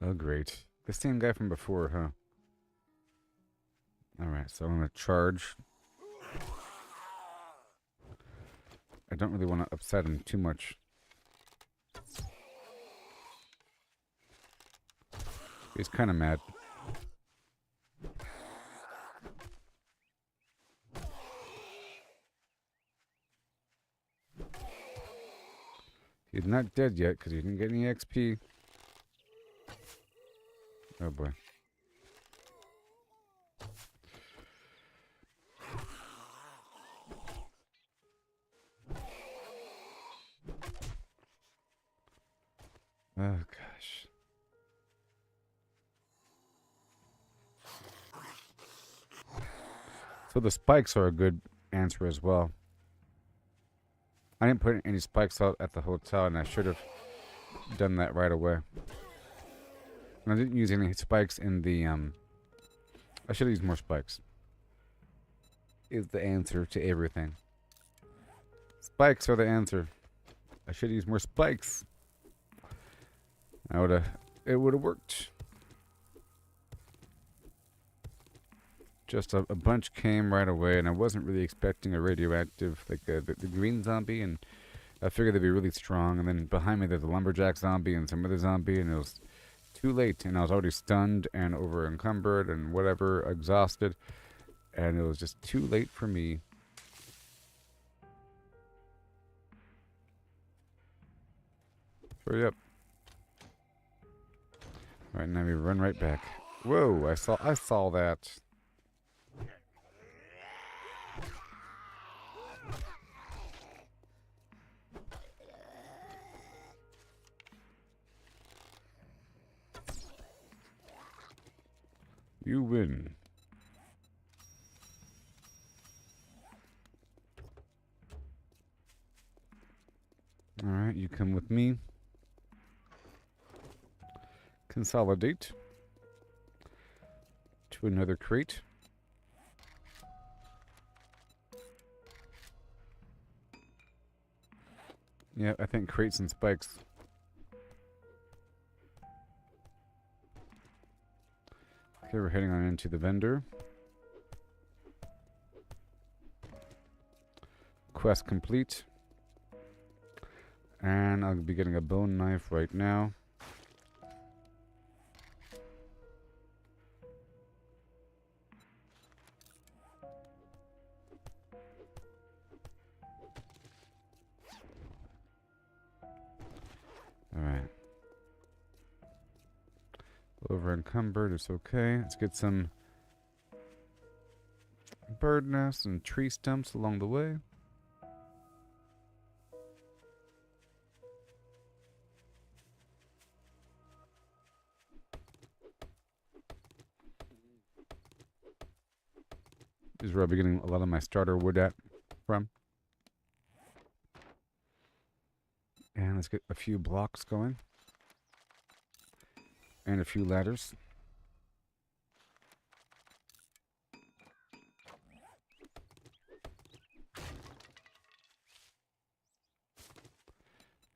Oh, great. The same guy from before, huh? Alright, so I'm going to charge. I don't really want to upset him too much. He's kind of mad. He's not dead yet because he didn't get any XP. Oh boy. Oh gosh. So the spikes are a good answer as well. I didn't put any spikes out at the hotel, and I should have done that right away. And I didn't use any spikes in the, I should have used more spikes. Is the answer to everything. Spikes are the answer. I should have used more spikes. It would have worked. Just a bunch came right away, and I wasn't really expecting a radioactive, like the green zombie, and I figured they'd be really strong. And then behind me there's a lumberjack zombie and some other zombie, and it was too late, and I was already stunned and over encumbered and whatever, exhausted, and it was just too late for me. Hurry up. Alright, now we run right back. Whoa, I saw that. You win. Alright, you come with me. Consolidate to another crate. Yeah, I think crates and spikes. Okay, we're heading on into the vendor. Quest complete. And I'll be getting a bone knife right now. Alright. Over encumbered, it's okay. Let's get some bird nests and tree stumps along the way. This is where I'll be getting a lot of my starter wood from. And let's get a few blocks going. And a few ladders.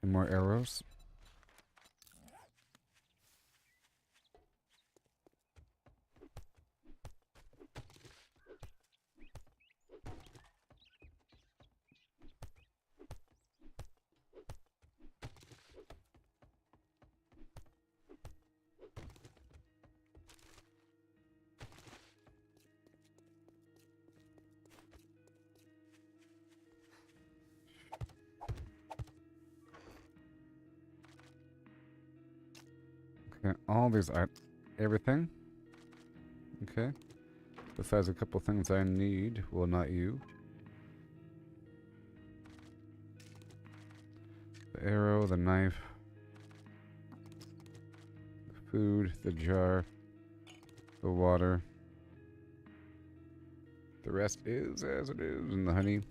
And more arrows. Okay, all these are everything. Okay. Besides a couple things I need. Well, not you. The arrow, the knife, the food, the jar, the water. The rest is as it is, and the honey.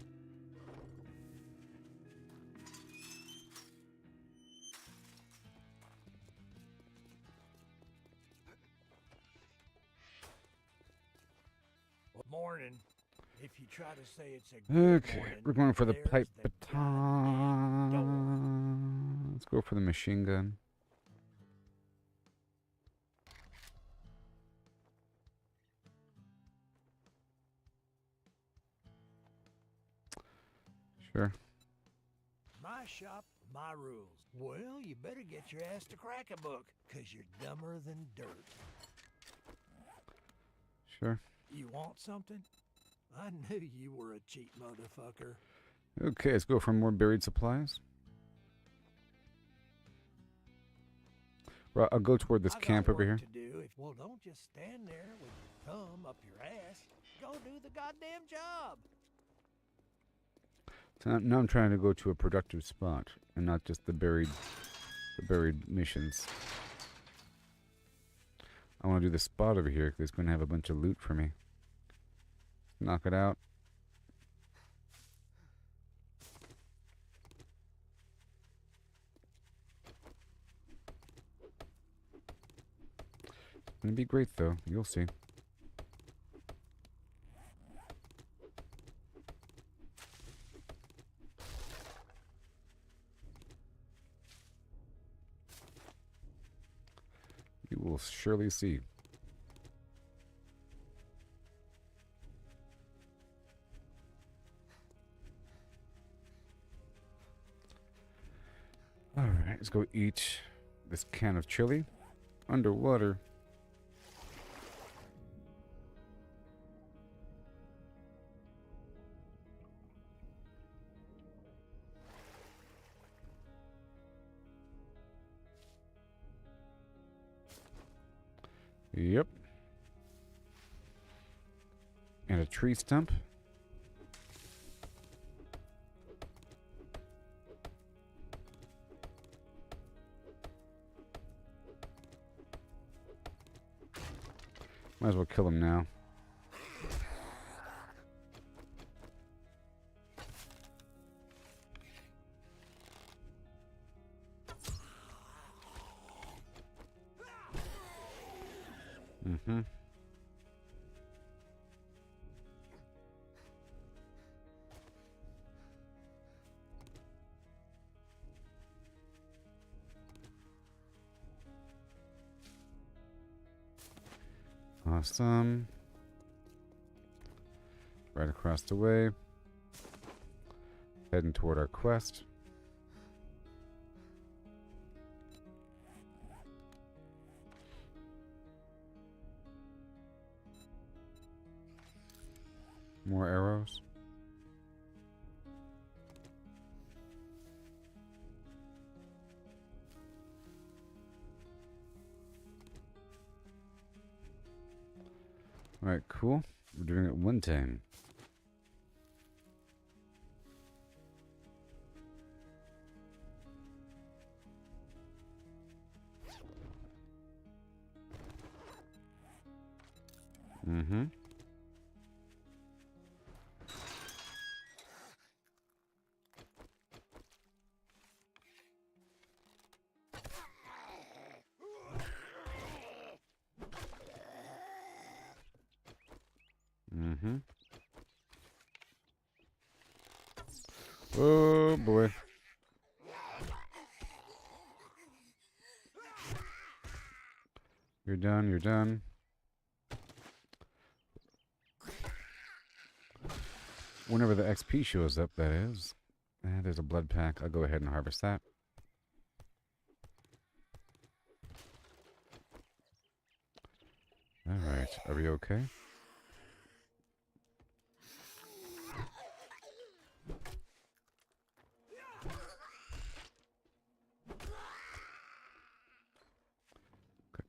Morning. If you try to say it's a good Okay, morning, we're going for the there's pipe the goddamn door. baton. Let's go for the machine gun. Sure. My shop, my rules. Well, you better get your ass to crack a book, 'cause you're dumber than dirt. Sure. You want something? I knew you were a cheap motherfucker. Okay, let's go for more buried supplies. Well, I'll go toward this I got camp over work here. to do. Well, don't just stand there with your thumb up your ass. Go do the goddamn job. So now I'm trying to go to a productive spot and not just the buried missions. I want to do the spot over here because it's going to have a bunch of loot for me. Knock it out. It's going to be great though. You'll see. You will surely see. Alright, let's go eat this can of chili underwater. Yep. And a tree stump. Might as well kill him now. Mm-hmm. Awesome. Right across the way. Heading toward our quest. More arrows. Alright, cool. We're doing it one time. Mm-hmm. Mm-hmm. Oh boy. You're done, you're done. Whenever the XP shows up, that is. And there's a blood pack. I'll go ahead and harvest that. Alright, are we okay?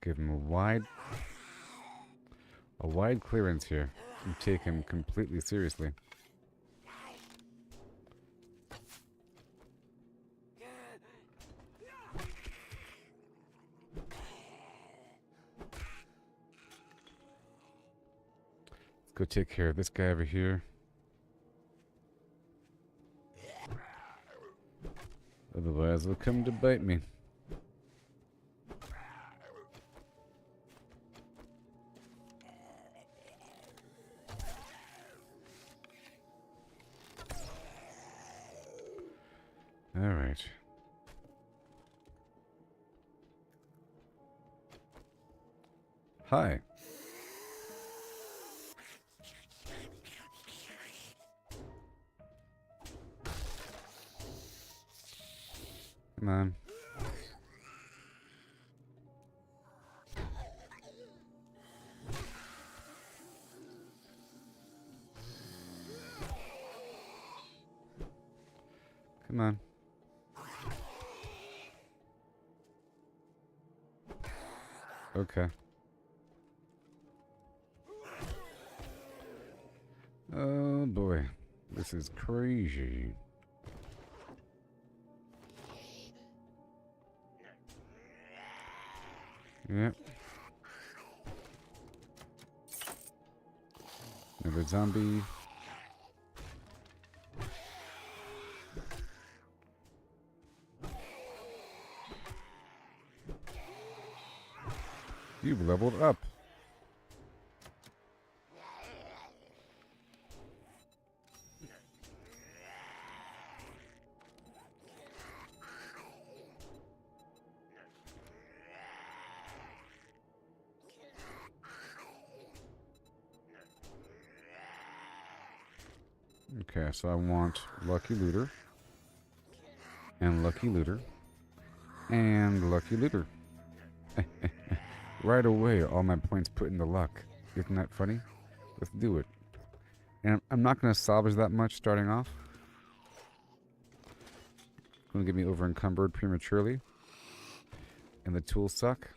Give him a wide clearance here and take him completely seriously. Let's go take care of this guy over here. Otherwise, they'll come to bite me. All right. Hi. Come on. Come on. Okay. Oh boy. This is crazy. Yep. Another zombie. You've leveled up. Okay, so I want Lucky Looter. And Lucky Looter. And Lucky Looter. Right away, all my points put into luck. Isn't that funny? Let's do it. And I'm not going to salvage that much starting off. It's going to get me over encumbered prematurely. And the tools suck.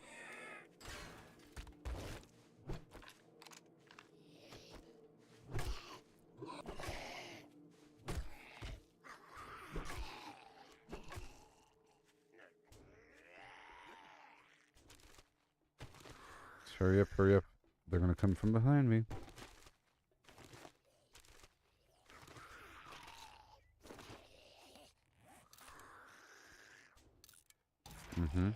Hurry up, hurry up. They're going to come from behind me. Mm-hmm.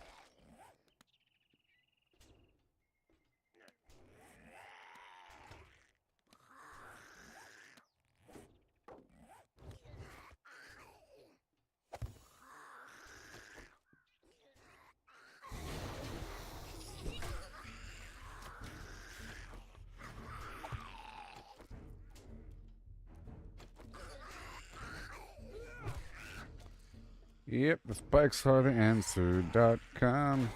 Yep, the spikes are the answer.com.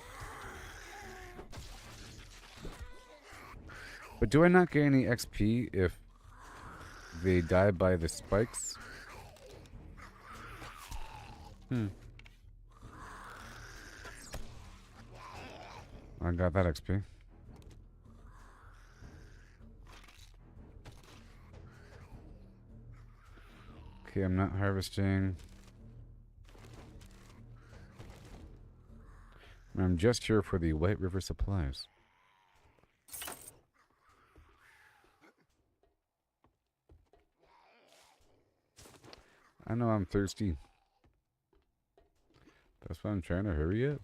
But do I not get any XP if they die by the spikes? I got that XP. Okay, I'm not harvesting. I'm just here for the White River supplies. I know I'm thirsty. That's why I'm trying to hurry up.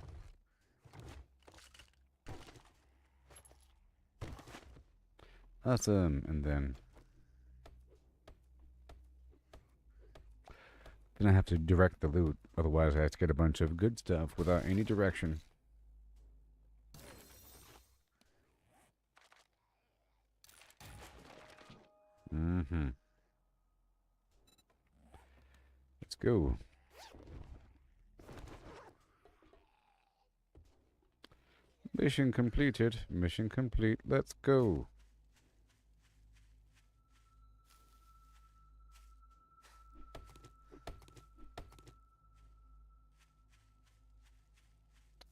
Awesome. And then I have to direct the loot. Otherwise, I have to get a bunch of good stuff without any direction. Mm-hmm. Let's go. Mission completed. Mission complete. Let's go.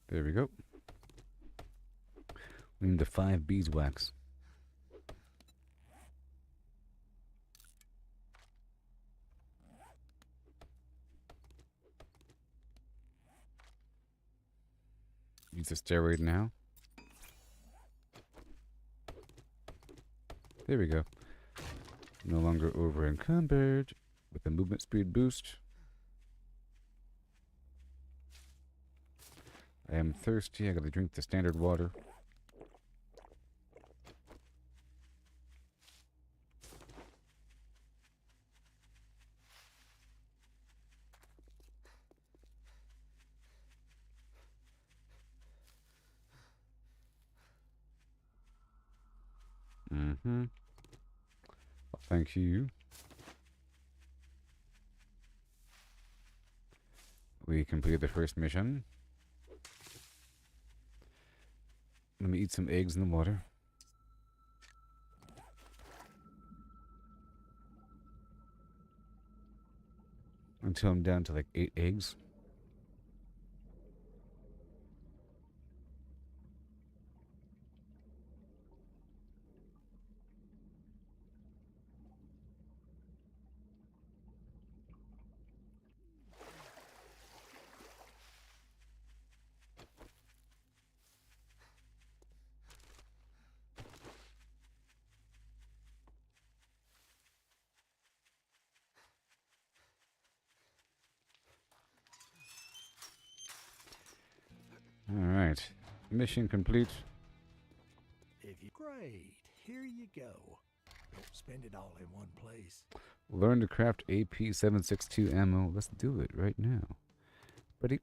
There we go. We need the 5 beeswax. Use the steroid now. There we go. No longer over encumbered with a movement speed boost. I am thirsty. I gotta drink the standard water. Mm-hmm. Well, thank you. We completed the first mission. Let me eat some eggs in the water. Until I'm down to like 8 eggs. Alright. Mission complete. If you great, here you go. Don't spend it all in one place. Learn to craft AP762 ammo. Let's do it right now. Buddy.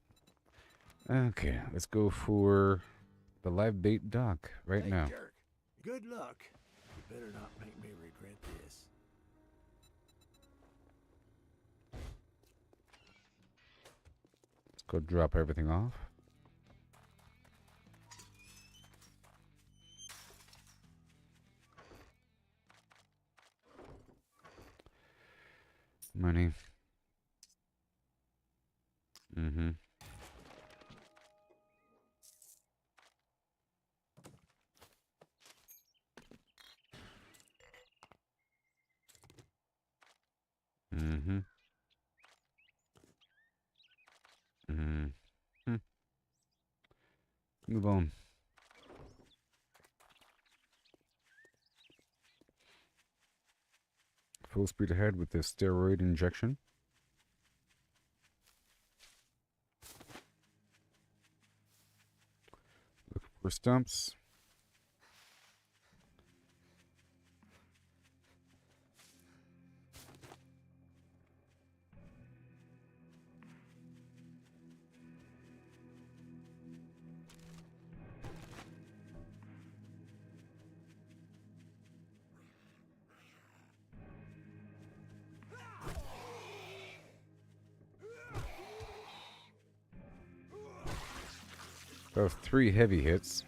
Okay, let's go for the live bait dock right Hey, now. jerk. Good luck. You better not make me regret this. Let's go drop everything off. Money. Mm-hmm. Mm-hmm. Mm-hmm. Move on. Full speed ahead with this steroid injection. Look for stumps. That was 3 heavy hits.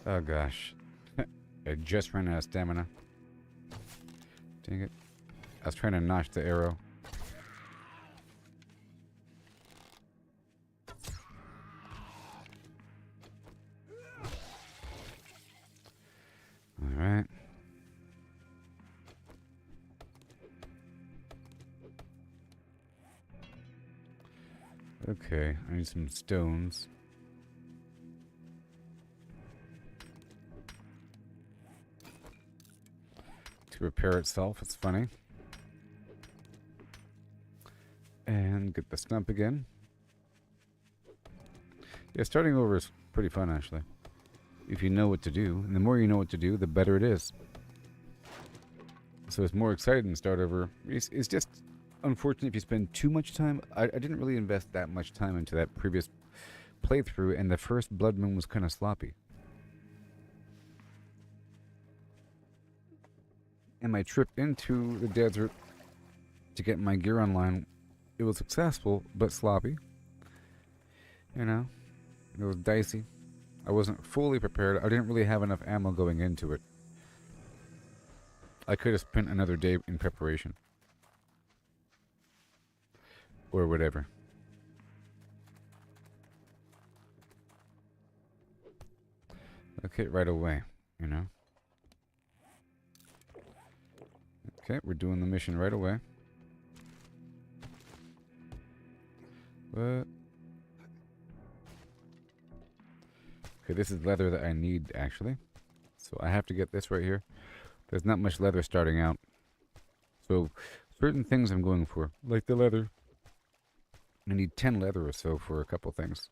Oh gosh. I just ran out of stamina. Dang it. I was trying to notch the arrow. Alright. Okay, I need some stones. To repair itself, it's funny. And get the stump again. Yeah, starting over is pretty fun, actually. If you know what to do. And the more you know what to do, the better it is. So it's more exciting to start over. It's just unfortunate if you spend too much time. I didn't really invest that much time into that previous playthrough, and the first Blood Moon was kind of sloppy. And my trip into the desert to get my gear online, it was successful, but sloppy. You know, it was dicey. I wasn't fully prepared. I didn't really have enough ammo going into it. I could have spent another day in preparation. Or whatever. Okay, right away, you know. Okay, we're doing the mission right away. What? Okay, this is leather that I need, actually. So I have to get this right here. There's not much leather starting out. So, certain things I'm going for, like the leather. I need 10 leather or so for a couple things.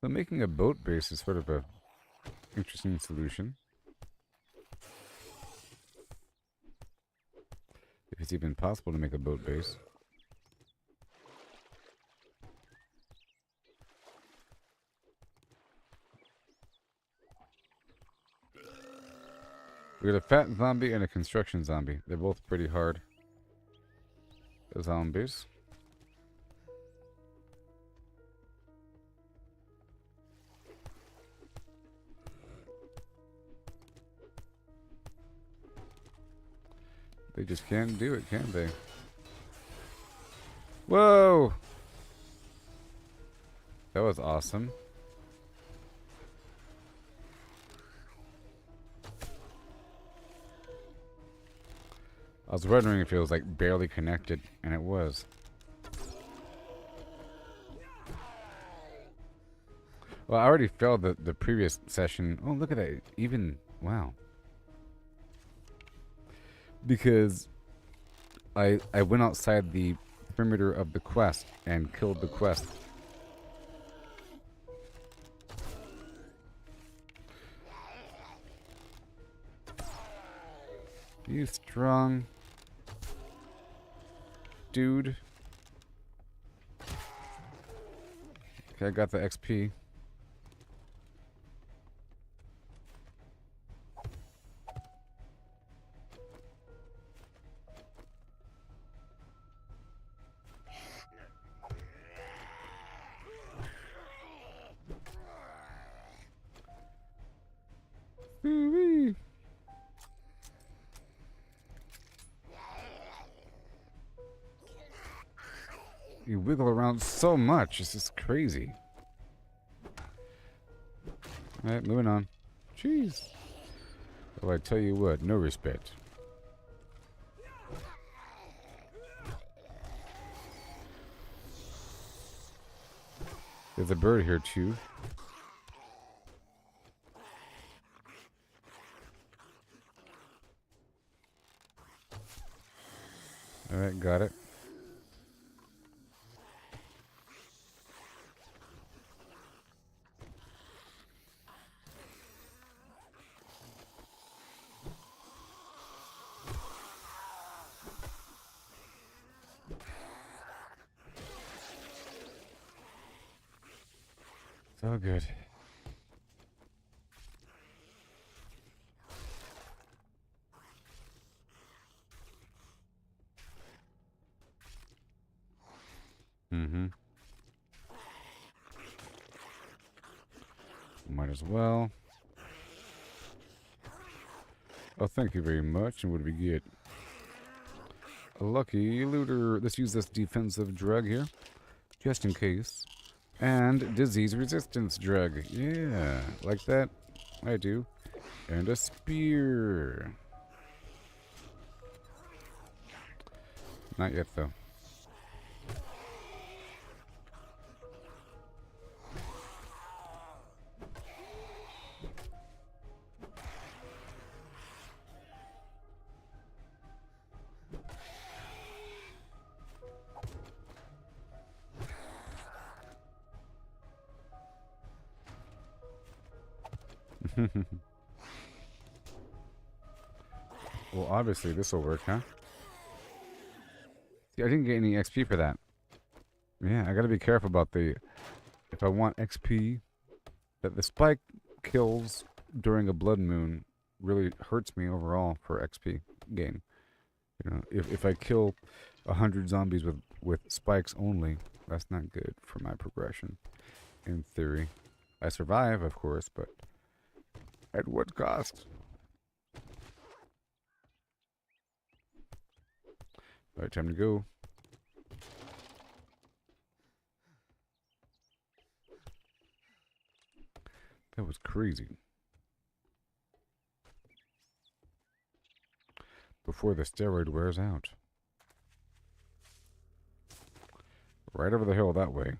So making a boat base is sort of a interesting solution. If it's even possible to make a boat base. We got a fat zombie and a construction zombie. They're both pretty hard. The zombies. They just can't do it, can they? Whoa! That was awesome. I was wondering if it was like barely connected, and it was. Well, I already failed the previous session. Oh, look at that. Even, wow. Because I went outside the perimeter of the quest and killed the quest. You strong dude. Okay, I got the XP. Wee-wee. You wiggle around so much. This is crazy. Alright, moving on. Jeez. Oh, I tell you what, no respect. There's a bird here too. Alright, got it. So good. Mm-hmm. Might as well. Oh, thank you very much. And what do we get? A lucky looter. Let's use this defensive drug here, just in case. And disease resistance drug. Yeah, like that. I do. And a spear. Not yet, though. Well, obviously this will work, huh? See, I didn't get any XP for that. Yeah, I gotta be careful about the... If I want XP, that the spike kills during a blood moon really hurts me overall for XP gain. You know, if I kill 100 zombies with spikes only, that's not good for my progression, in theory. I survive, of course, but at what cost? Alright, time to go. That was crazy. Before the steroid wears out. Right over the hill that way.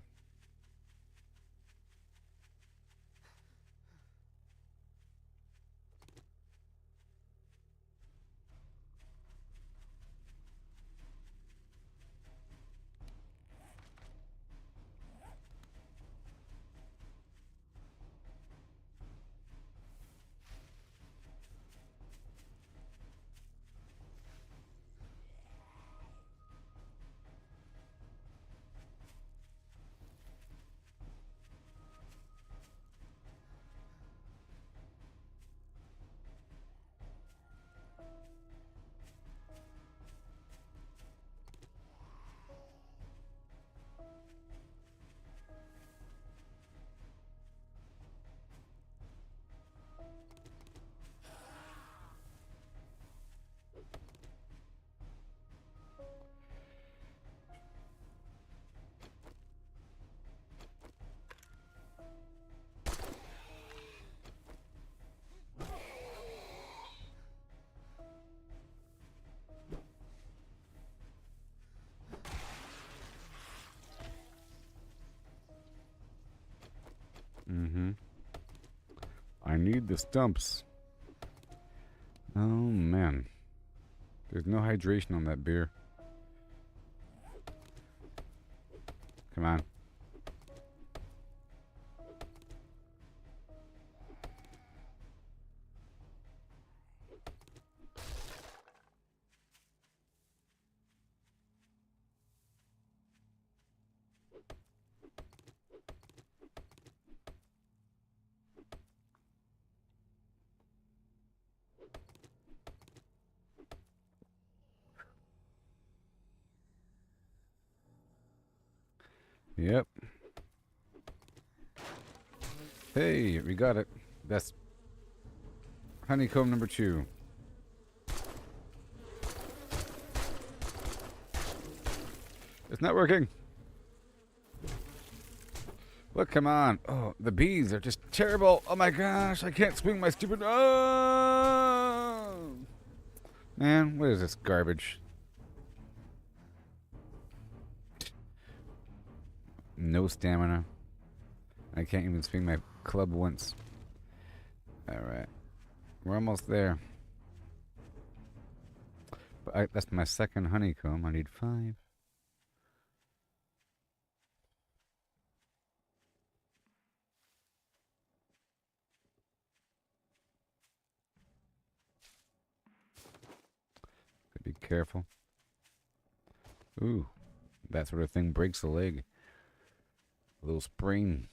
Mm-hmm. I need the stumps. Oh, man. There's no hydration on that beer. Come on. Yep. Hey, we got it. That's honeycomb number 2. It's not working. Look, come on. Oh, the bees are just terrible. Oh my gosh, I can't swing my stupid... Oh! Man, what is this garbage? No stamina. I can't even swing my club once. Alright. We're almost there. But that's my second honeycomb. I need 5. Be careful. Ooh. That sort of thing breaks the leg. A little sprain.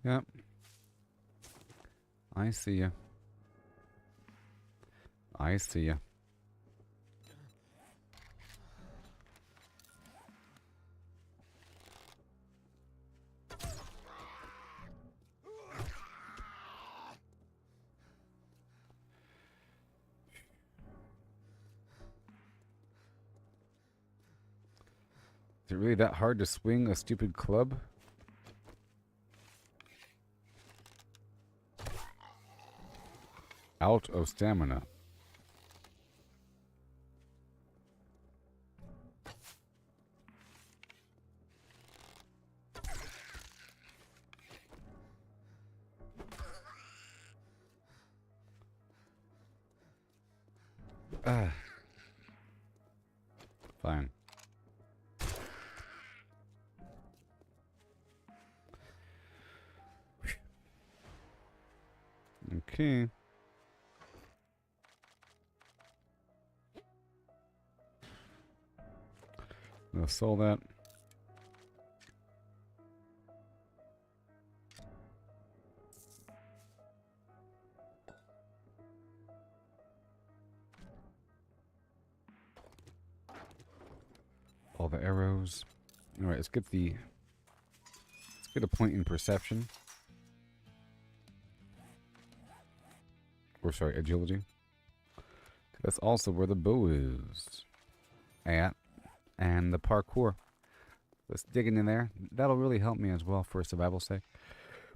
Yep. I see ya. I see ya. Is it really that hard to swing a stupid club? Out of stamina. Ah. Fine. Okay. I'll sell that. All the arrows. All right, let's get a point in perception. Or sorry, agility. That's also where the bow is at, and the parkour. Let's dig in there. That'll really help me as well for survival's sake.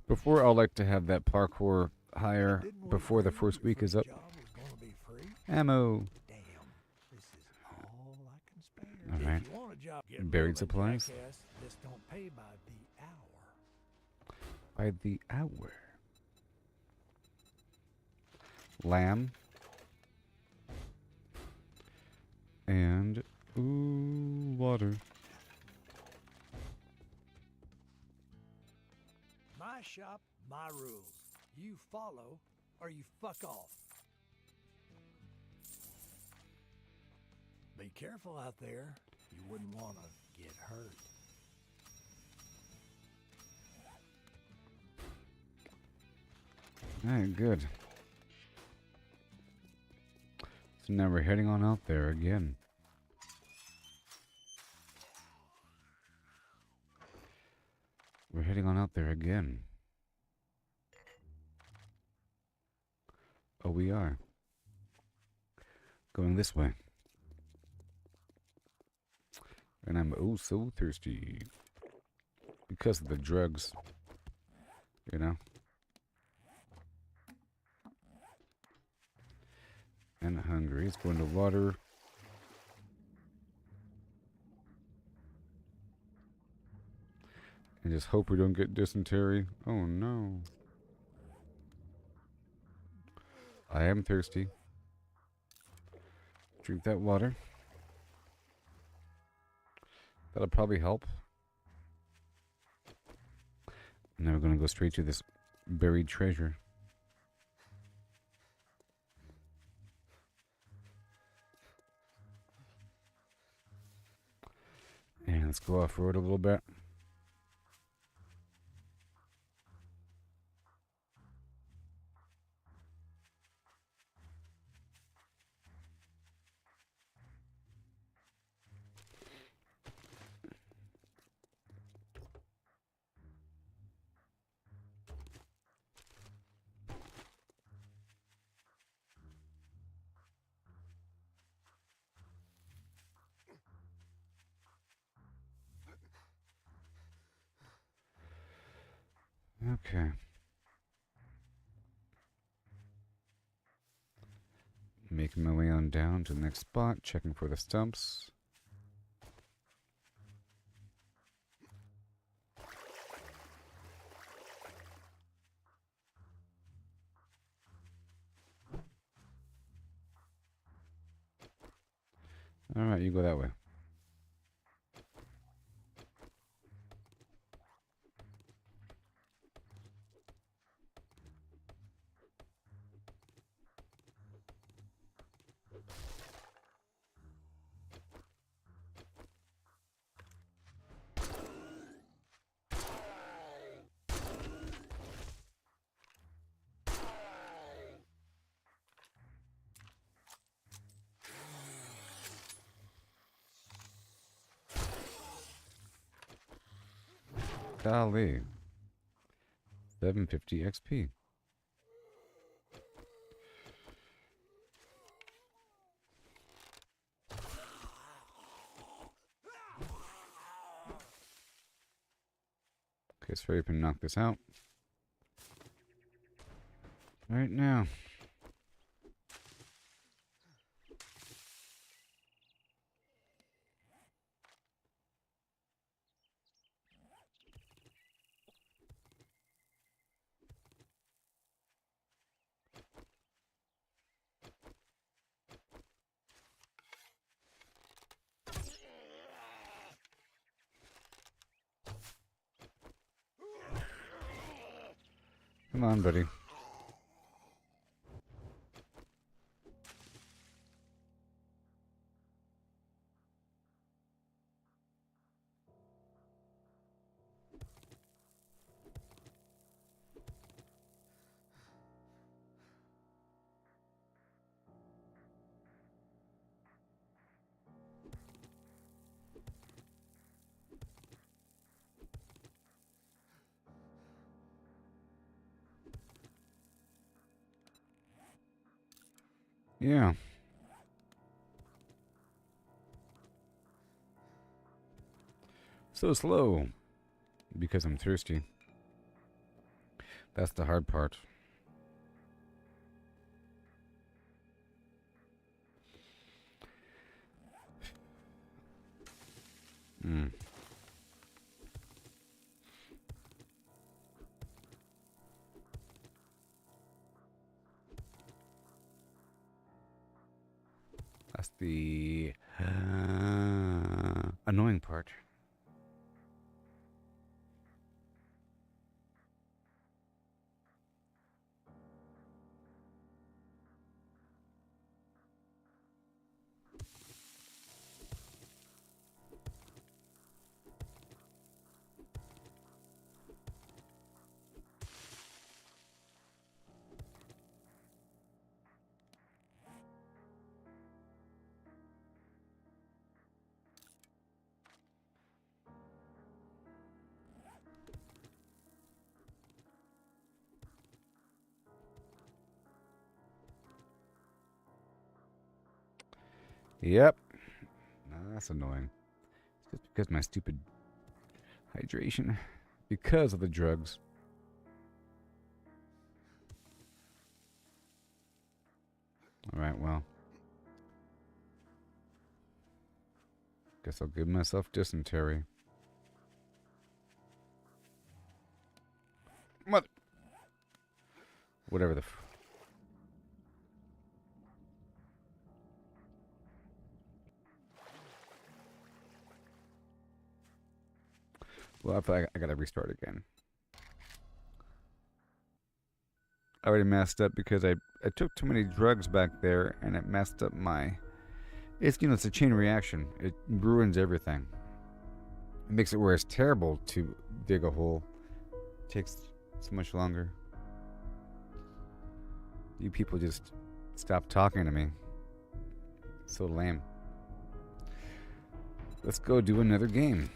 Before, I'd like to have that parkour higher before the first week is up. Ammo. Damn, this is all I can spare. All right. If you want a job, get Buried moving, supplies. jackass. Just don't pay by the hour. By the hour. Lamb. And, ooh, water. My shop, my rules. You follow or you fuck off. Be careful out there. You wouldn't want to get hurt. Alright, good. So now we're heading on out there again. We're heading on out there again. Oh, we are. Going this way. And I'm oh so thirsty. Because of the drugs. You know? And hungry. Let's go into water. And just hope we don't get dysentery. Oh no. I am thirsty. Drink that water. That'll probably help. And then we're going to go straight to this buried treasure. And let's go off-road a little bit. Okay. Making my way on down to the next spot, checking for the stumps. Alright, you go that way. Golly. 750 XP. Okay, so we can knock this out. Right now. Come on, buddy. Yeah. So slow. Because I'm thirsty. That's the hard part. Hmm. That's the annoying part. Yep. That's annoying. It's just because of my stupid hydration. Because of the drugs. Alright, well. Guess I'll give myself dysentery. Mother. Whatever the. Well, I gotta restart again. I already messed up because I took too many drugs back there and it messed up my. It's it's a chain reaction. It ruins everything. It makes it where it's terrible to dig a hole. It takes so much longer. You people just stop talking to me. It's so lame. Let's go do another game.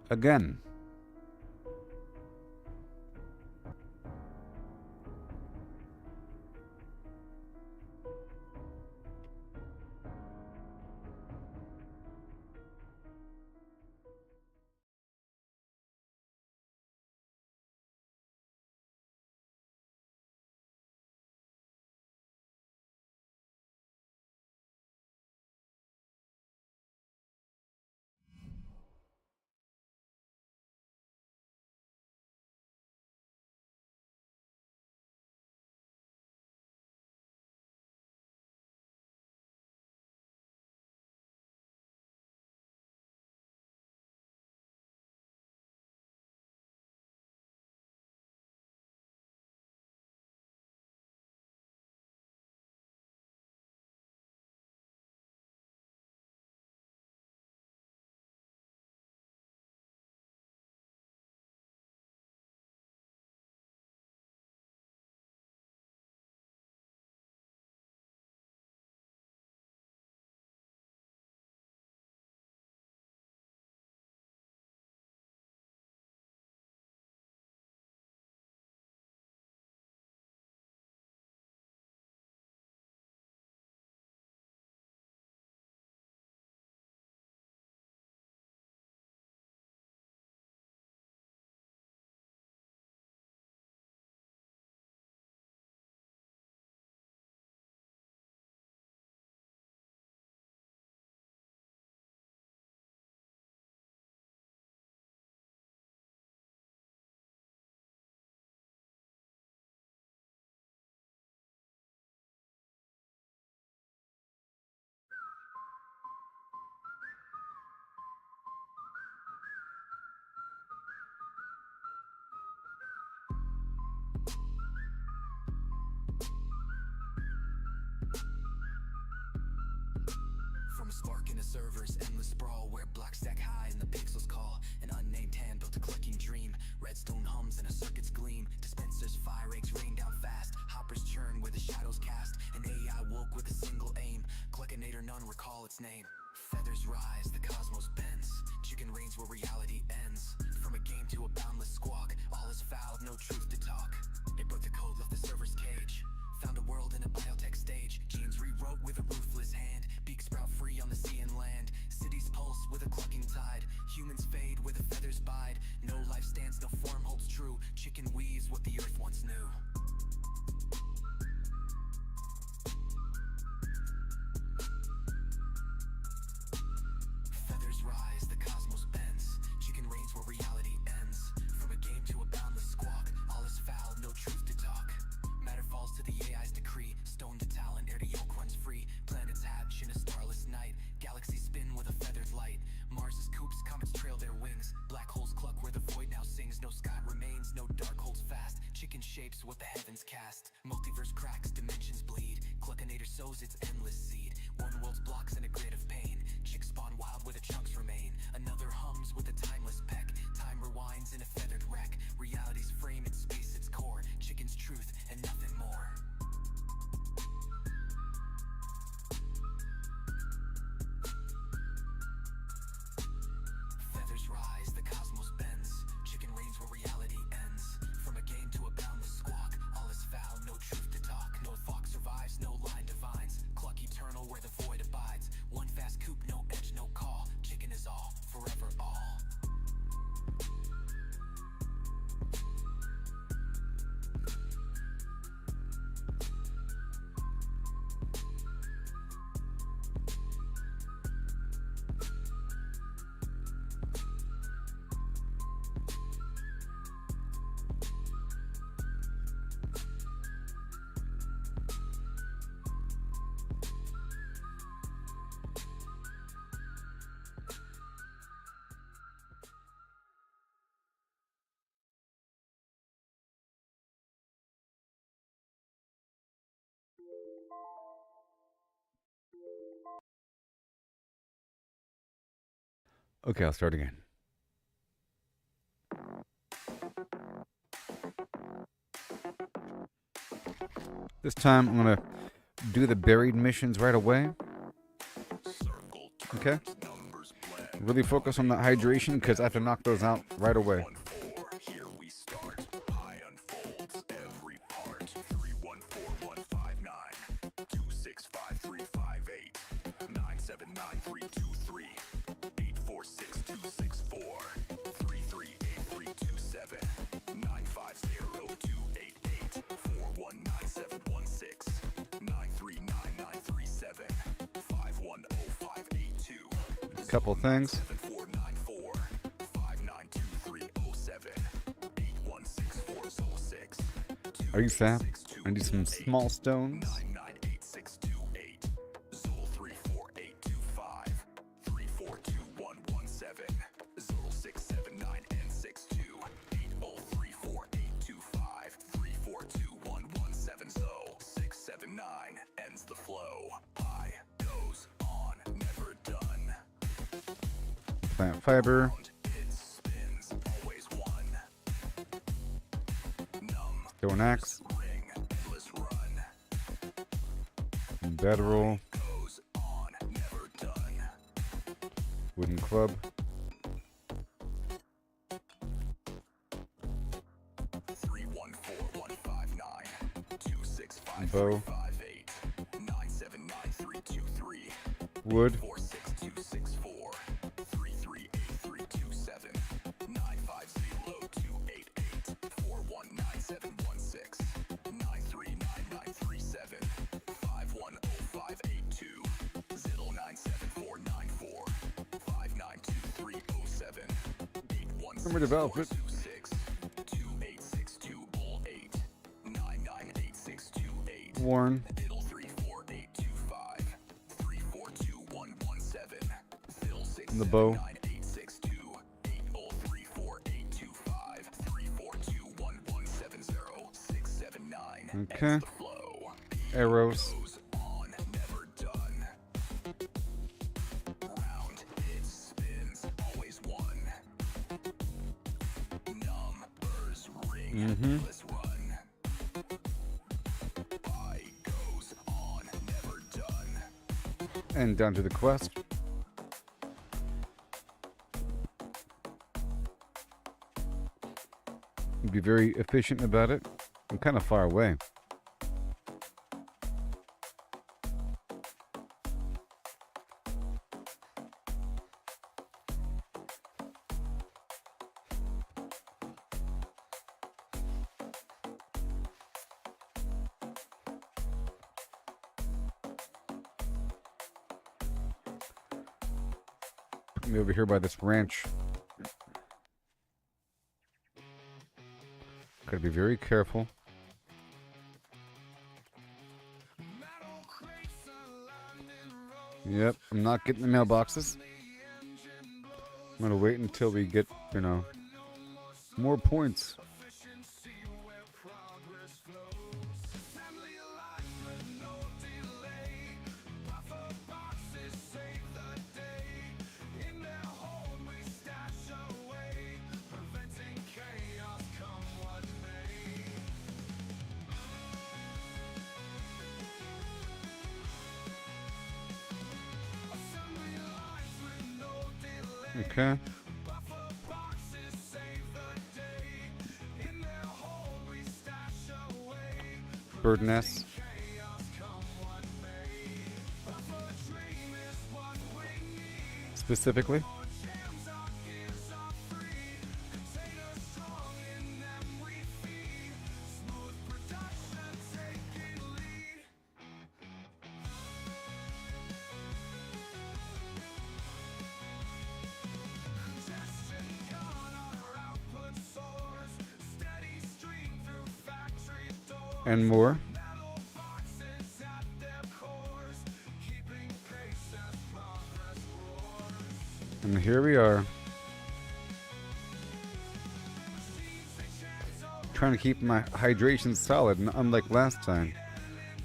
Again. From a spark in a server's endless sprawl, where black stack high and the pixels call. An unnamed hand built a clicking dream. Redstone hums and a circuit's gleam. Dispensers fire, eggs rain down fast. Hoppers churn where the shadows cast. An AI woke with a single aim. Clickinator, none recall its name. Feathers rise, the cosmos bends. Chicken reigns where reality ends. From a game to a boundless squawk, all is fouled, no truth to talk. It broke the code, left the server's cage. Found a world in a biotech stage. Genes rewrote with a ruthless hand. Beaks sprout free on the sea and land. Cities pulse with a clucking tide. Humans fade where the feathers bide. No life stands, no form holds true. Chicken weaves what the earth once knew. Feathers rise, the cosmos bends. Chicken reigns where reality ends. From a game to a boundless squawk, all is foul, no truth to talk. Matter falls to the AI's decree. Stone to talent, air to yolk runs free. Planets hatch in a starless night. Galaxies spin with a feathered light. Mars's coops, comets trail their wings. Black holes cluck where the void now sings. No sky remains, no dark holds fast. Chicken shapes what the heavens cast. Multiverse cracks, dimensions bleed. Cluckinator sows its endless seed. One world's blocks in a grid of pain. Chicks spawn wild where the chunks remain. Another hums with a timeless peck. Time rewinds in a feathered wreck. Reality's frame, its space, its core. Chicken's truth and nothing more. Feathers rise, the cosmos bends. Okay, I'll start again. This time I'm gonna do the buried missions right away. Okay? Really focus on the hydration because I have to knock those out right away. Here we start. High unfolds every part. 314159 2655358 9793323 846264 338327 950288 419716 939937 510582 Couple things. 7494 592307 816406 Are you fat? I need some small stones. 998628 Zol 34825 342117 Zol 679N62 803425 342117 Zol 679 ends the flow. High goes on, never done. Plant fiber. It spins, always one. Numb Stone axe. ring, endless run. Bedroll. Goes on, never done. Wooden club. 314159 Bow. 26558 979323 Wood. 46264 338327 950288 419716 939937 510582 Ziddle 97494 592307 Remember development. 8126 2862 bull 8 998628 Worn. Diddle 34825 342117 Fiddle The bow. 679 8034825 342117 679 Okay. ends the flow. Arrows. Goes on, never done. Round, it spins, always one. Numbers ring, endless run. I goes on, never done. And down to the quest. Be very efficient about it. I'm kind of far away. Put me over here by this ranch. Gotta be very careful. Yep, I'm not getting the mailboxes. I'm gonna wait until we get, more points. Okay. Bird nests. Specifically. And more. And here we are. Trying to keep my hydration solid, and unlike last time,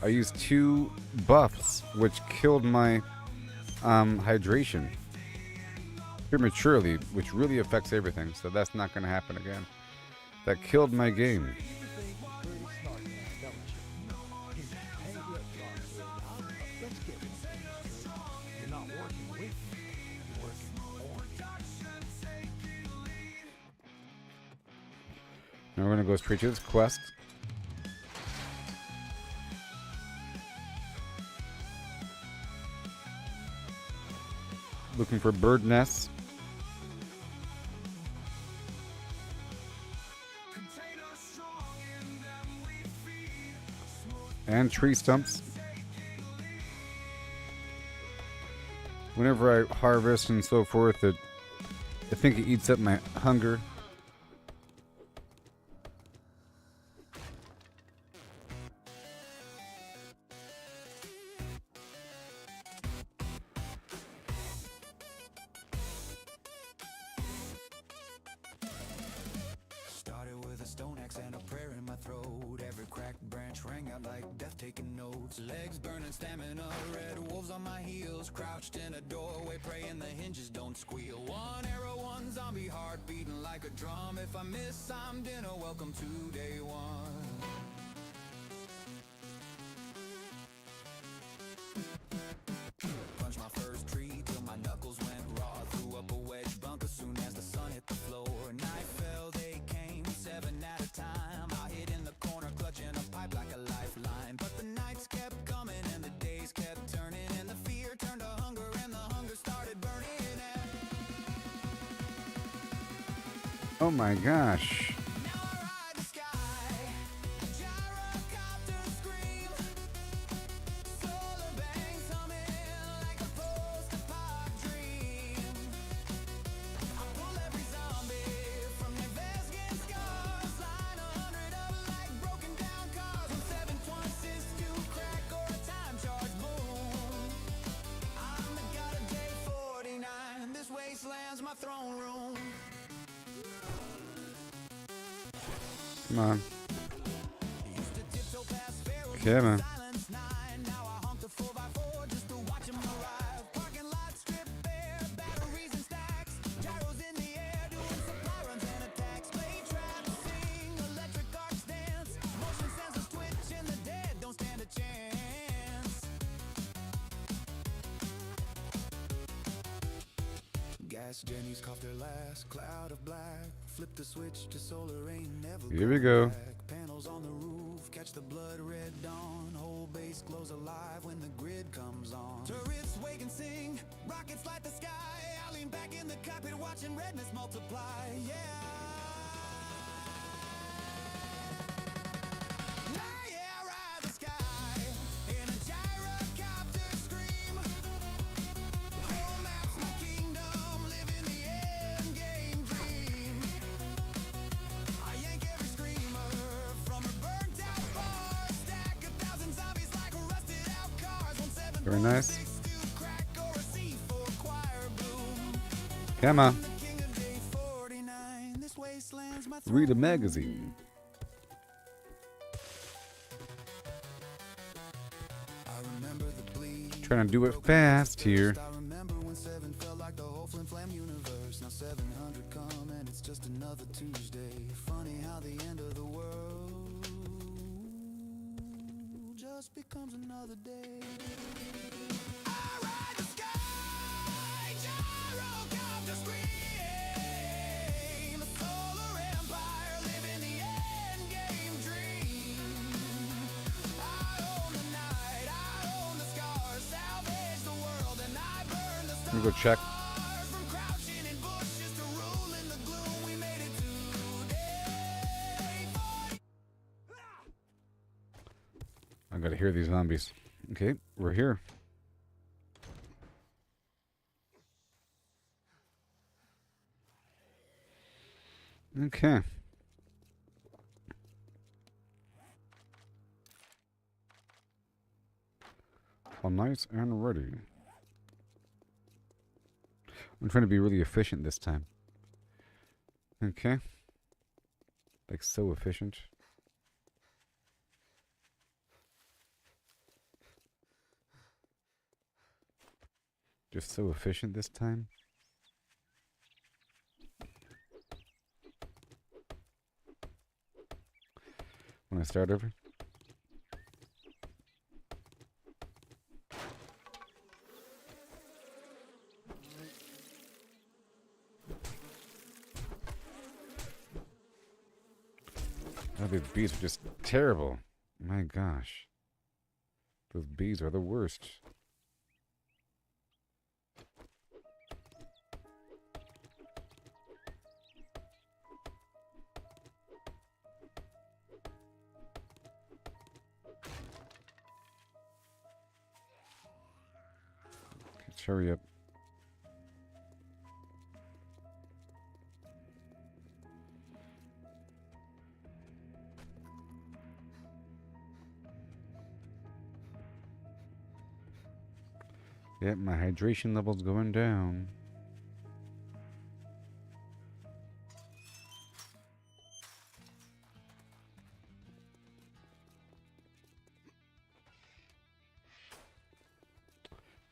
I used 2 buffs, which killed my hydration. prematurely, which really affects everything. So that's not going to happen again. That killed my game. You think you're pretty smart now, don't you? Hey, look, Garfield, let's get one thing straight. You're not working with me. You're working for me. Now we're going to go straight to this quest. Looking for bird nests. And tree stumps. Whenever I harvest and so forth, I think it eats up my hunger. Started with a stone axe and a prayer in my throat. Every cracked branch rang out like death taking notes. Legs burning, stamina, red wolves on my heels. Crouched in a doorway, praying the hinges don't squeal. One arrow, one zombie, heart beating like a drum. If I miss, I'm dinner. Welcome to day one. Punched my first tree till my knuckles went raw. Threw up a wedge bunk as soon as the sun hit the floor. Night fell, they came, 7 at a time. I hid in the corner, clutching a pipe like a lifeline. But the nights kept coming and the days kept turning. And the fear turned to hunger and the hunger started burning. Oh my gosh. Now I ride the sky, gyrocopter scream. Solar bangs humming like a post-apoc dream. I pull every zombie from their Vesgan scars. Line 100 up like broken down cars. When 726 to crack or a time charge boom. I'm the god of day 49. This wasteland's my throne room. Come on. Okay, man. Gas Jenny's coughed their last cloud of black. Flip the switch to solar ain't never. Here we go. Panels on the roof, catch the blood red dawn. Whole base glows alive when the grid comes on. Turrets wake and sing, rockets light the sky. I lean back in the cockpit watching redness multiply. Yeah. Yeah, ride the sky in a gyrocopter scream. Whole map's my kingdom, living the end game dream. I yank every screamer from a burnt out bar. Stack 1,000 zombies like rusted out cars. On 7 Very nice. crack or a C4 choir bloom. Come on. The king of day 49. This wasteland's my Read a magazine. I remember the bleed. Trying to do it fast here. I remember when 7 felt like the whole flim flam universe. Now 700 come and it's just another Tuesday. Funny how the end of the world just becomes another day. I ride the sky, gyrocopter scream. A solar empire, living the end game dream. I own the night, I own the scars, salvage the world, and I burn the Let me go check. stars. From crouching in bushes to rule in the gloom, we made it today. I gotta hear these zombies. Okay, we're here. Okay. All nice and ready. I'm trying to be really efficient this time. Okay. Like so efficient. Just so efficient this time. I start over? Oh, these bees are just terrible. My gosh. Those bees are the worst. Let's hurry up. Yep, my hydration level's going down.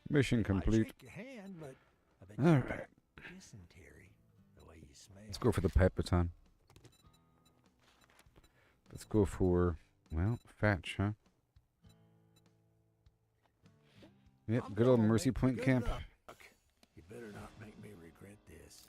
Mission complete. Shake your hand, but I bet All you right. got dysentery the way you smell. Let's go for the pipe baton. Let's go for, well, fetch, huh? Yep, I'm good old going, Mercy mate. Point Good camp. luck. You better not make me regret this.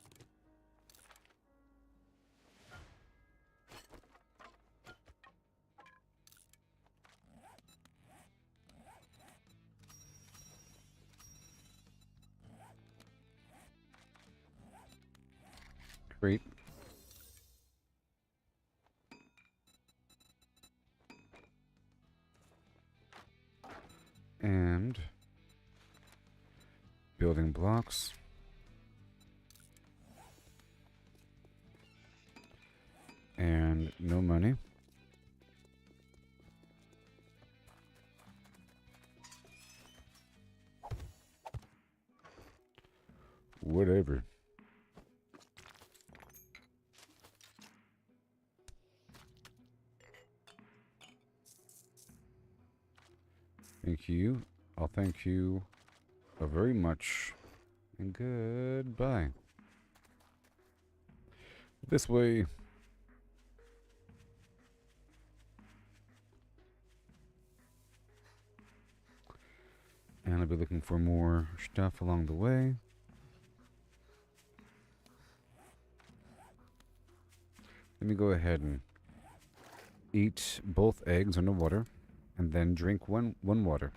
Great. And building blocks. And no money. Whatever. Thank you. I'll thank you very much. And goodbye. This way. And I'll be looking for more stuff along the way. Let me go ahead and eat both eggs underwater and then drink one water.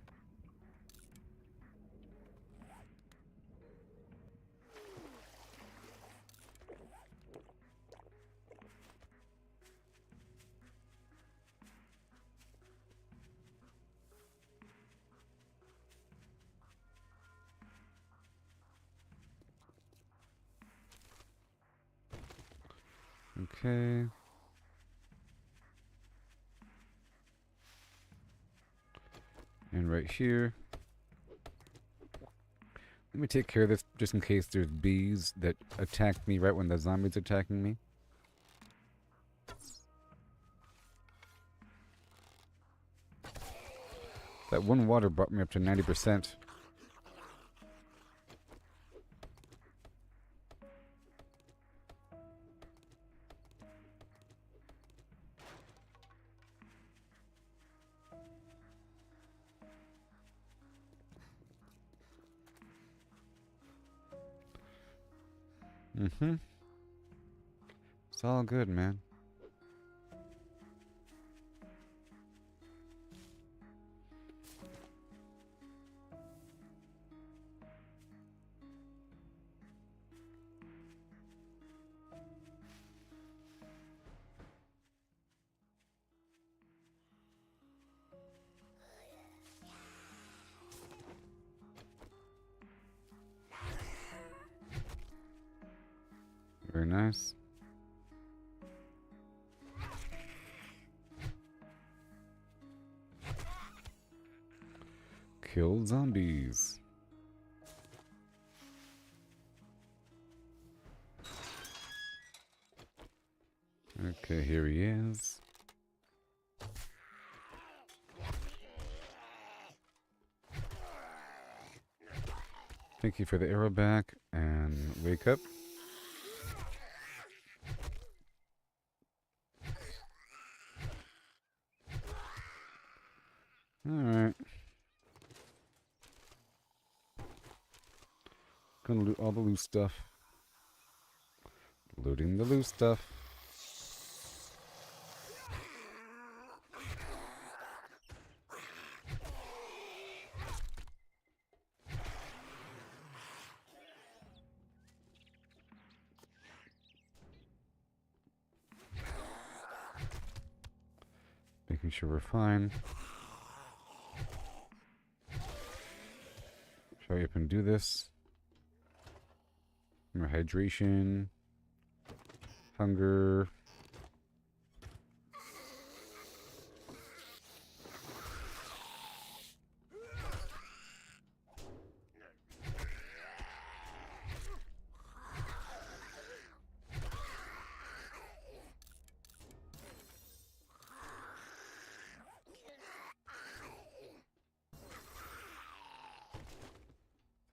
Okay. And right here. Let me take care of this just in case there's bees that attack me right when the zombie's attacking me. That one water brought me up to 90%. It's all good, man. Very nice. Kill zombies. Okay, here he is. Thank you for the arrow back and wake up. Alright. Gonna loot all the loose stuff. Looting the loose stuff. Making sure we're fine. Shall we up and do this? More hydration. Hunger.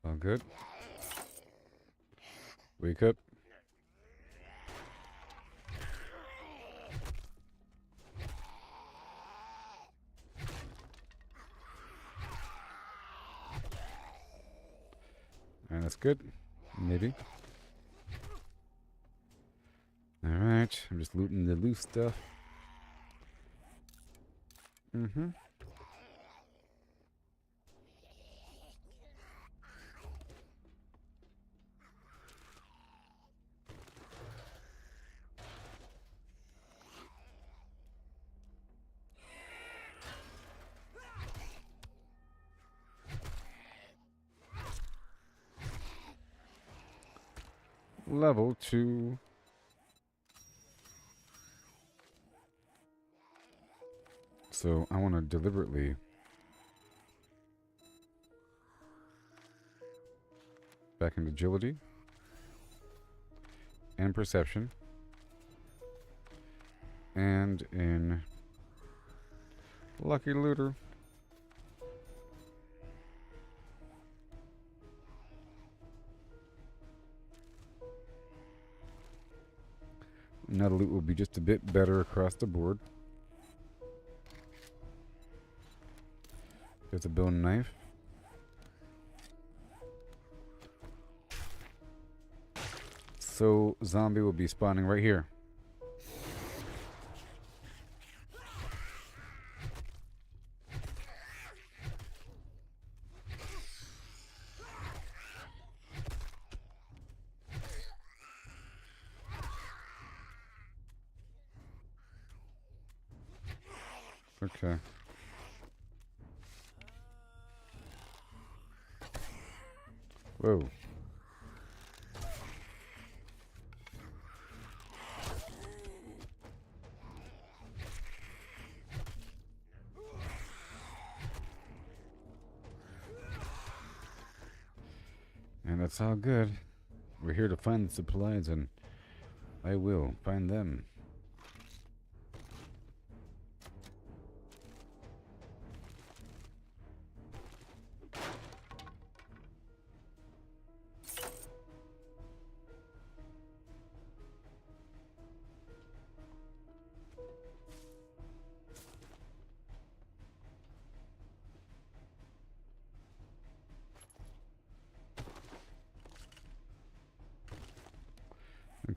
All good. Wake up. And that's good. Maybe. Alright. I'm just looting the loose stuff. Mm-hmm. Level 2. So I want to deliberately back in agility and perception and in lucky looter. Now the loot will be just a bit better across the board. There's a bone knife. So zombie will be spawning right here. Okay. Whoa. And that's all good. We're here to find the supplies, and I will find them.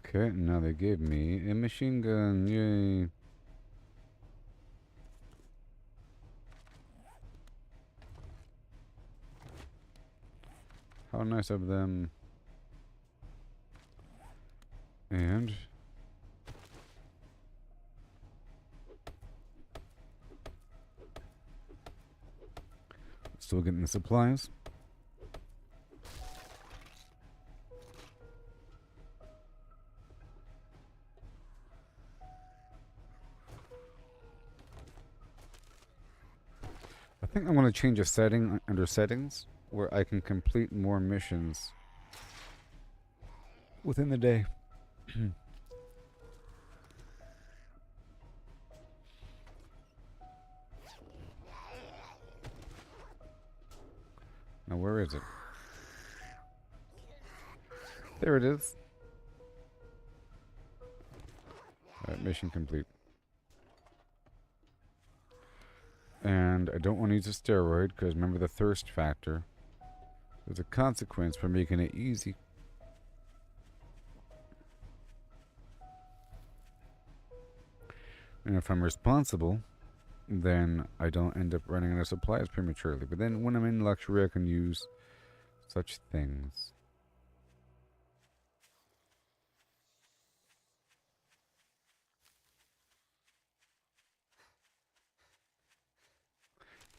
Okay, now they gave me a machine gun. Yay. How nice of them. And still getting the supplies. I think I'm going to change a setting under settings where I can complete more missions within the day. Now where is it? There it is. Alright, mission complete. And I don't want to use a steroid because remember the thirst factor. There's a consequence for making it easy. And if I'm responsible, then I don't end up running out of supplies prematurely. But then when I'm in luxury, I can use such things.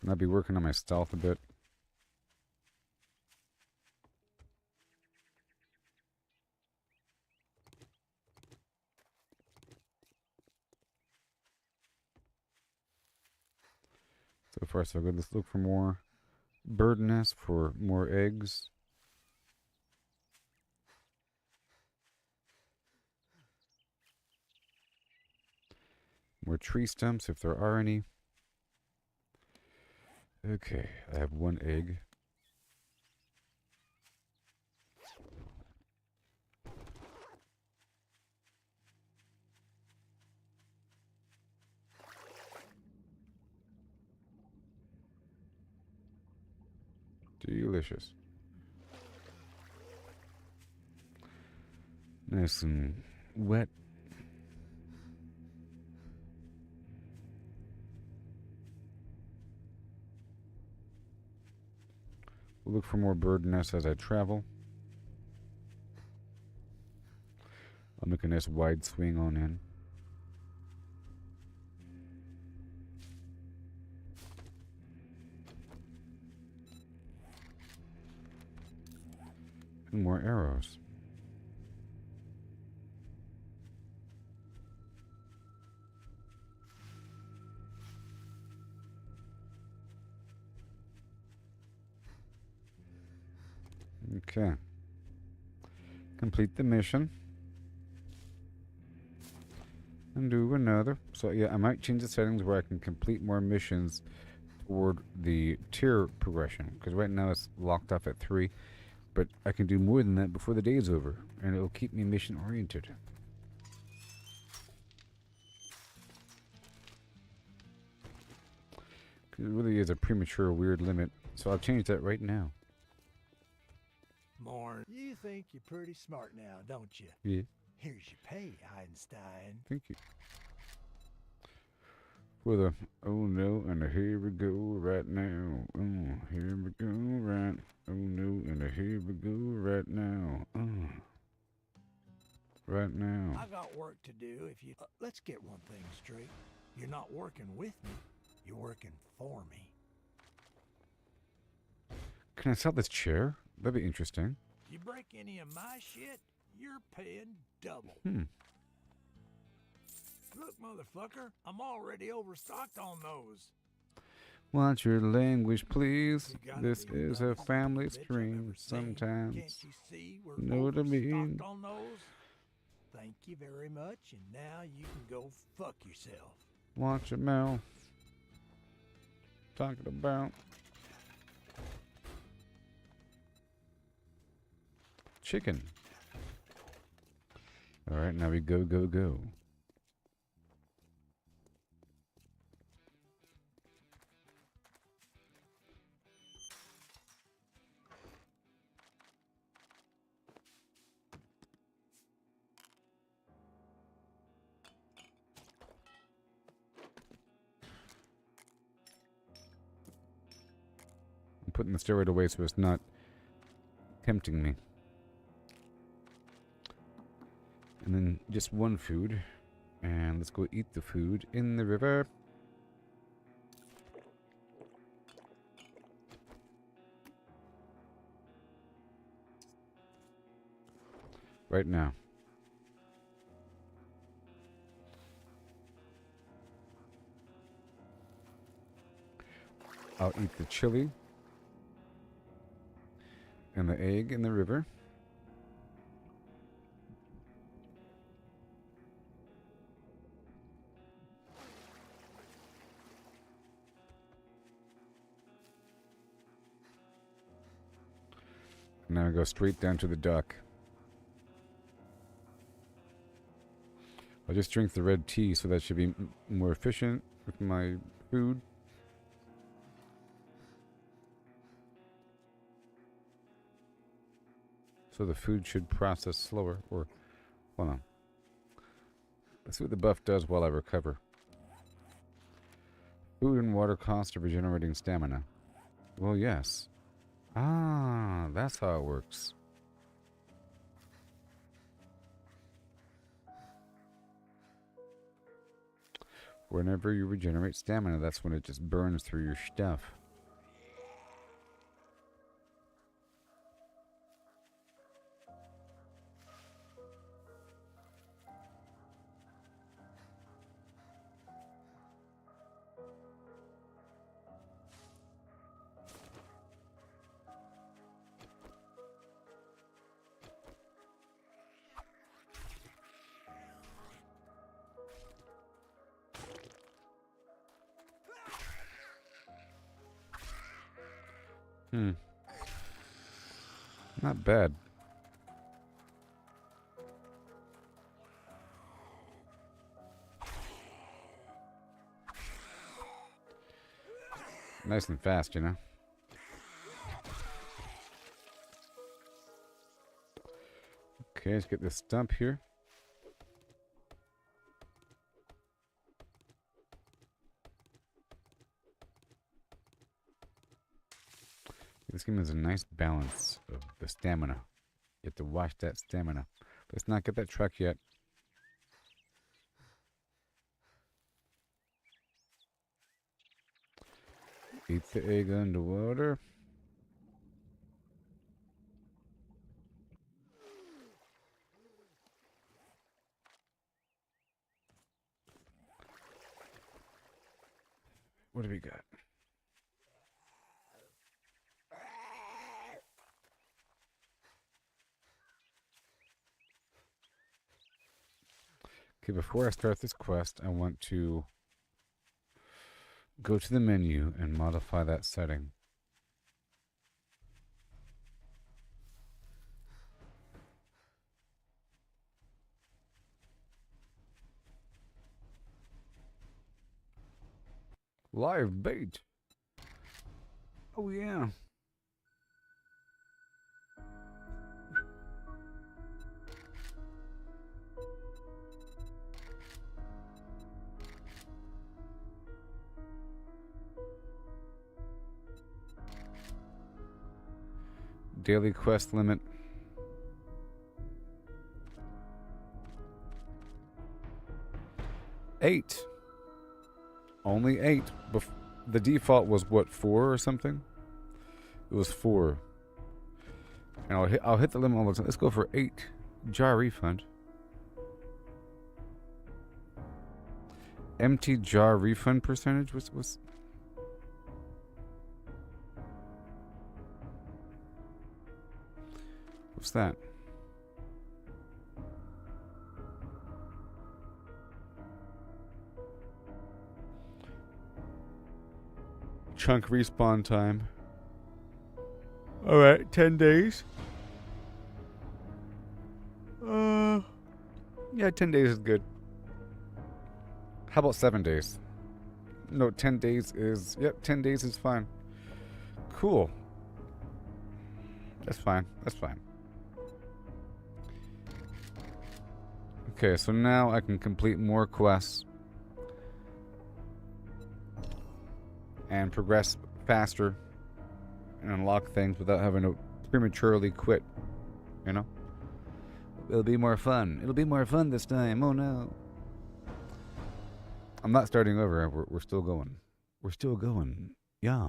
And I'll be working on my stealth a bit. So far, so good. Let's look for more bird nests for more eggs. More tree stumps if there are any. Okay, I have one egg. Delicious. Nice and wet. We'll look for more bird nests as I travel. I'll make a nice wide swing on in. And more arrows. Okay. Complete the mission. And do another. So yeah, I might change the settings where I can complete more missions toward the tier progression. Because right now it's locked off at 3. But I can do more than that before the day is over. And it'll keep me mission oriented. Because it really is a premature weird limit. So I'll change that right now. Morn. You think you're pretty smart now, don't you? Yeah. Here's your pay, Einstein. Thank you. For the oh no, and the here we go right now. Oh, here we go right. Oh no, and the here we go right now. Right now. I got work to do if you... let's get one thing straight. You're not working with me. You're working for me. Can I sell this chair? That'd be interesting. You break any of my shit, you're paying double. Look, motherfucker, I'm already overstocked on those. Watch your language, please. You gotta This be is the a best family bitch I've stream. ever seen. Can't Sometimes. you see we're Know what I mean? overstocked on those? Thank you very much, and now you can go fuck yourself. Watch your mouth. Talking about chicken. All right, now we go, go, go. I'm putting the steroid away so it's not tempting me. And then just one food. And let's go eat the food in the river. Right now. I'll eat the chili and the egg in the river. Now I go straight down to the dock. I'll just drink the red tea, so that should be more efficient with my food. So the food should process slower, or, hold on. Let's see what the buff does while I recover. Food and water cost of regenerating stamina. Well, yes. Ah, that's how it works. Whenever you regenerate stamina, that's when it just burns through your stuff. Not bad. Nice and fast, you know? Okay, let's get this stump here. This game has a nice balance of the stamina. You have to watch that stamina. Let's not get that truck yet. Eat the egg underwater. What do we got? Okay, before I start this quest, I want to go to the menu and modify that setting. Live bait. Oh yeah. Daily quest limit. Eight. Only 8. The default was what, 4 or something? It was 4. And I'll hit the limit all the time. Let's go for 8. Jar refund. Empty jar refund percentage? What's that? Chunk respawn time. Alright, 10 days. Yeah, 10 days is good. How about 7 days? No, 10 days is... Yep, 10 days is fine. Cool. That's fine. That's fine. Okay, so now I can complete more quests. And progress faster. And unlock things without having to prematurely quit. You know? It'll be more fun. It'll be more fun this time. Oh no. I'm not starting over. We're still going. We're still going. Yeah.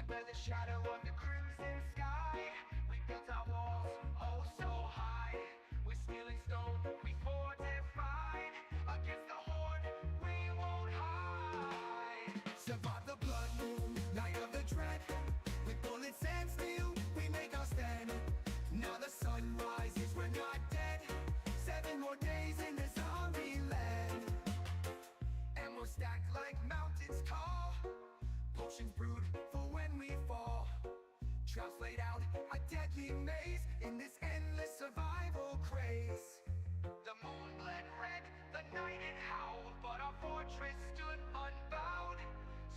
By the shadow of the crimson sky, we built our walls, oh so high. With steel and stone, we fortified. Against the horde, we won't hide. Survive the blood moon, night of the dread. With bullets and steel, we make our stand. Now the sun rises, we're not dead. 7 more days in the zombie land. And we're stacked like mountains tall. Potions brewed for when we fall. Traps laid out, a deadly maze in this endless survival craze. The moon bled red, the night it howled, but our fortress stood unbowed.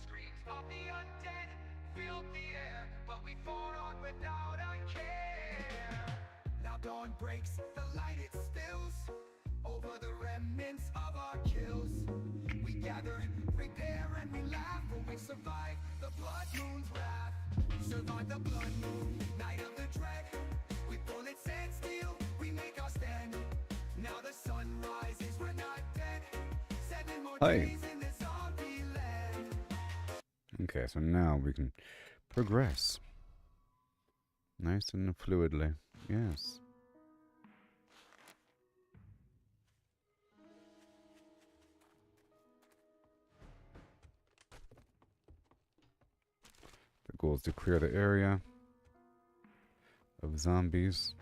Screams of the undead filled the air, but we fought on without a care. Now dawn breaks, the light it spills over the remnants of our kills. We gather, prepare, and we laugh when we survive the blood moon's wrath. Survive the blood moon, night of the dread. With bullets and steel, we make our stand. Now the sun rises, we're not dead. 7 more Hi. days in the zombie land. Okay, so now we can progress. Nice and fluidly. Yes. The goal is to clear the area of zombies.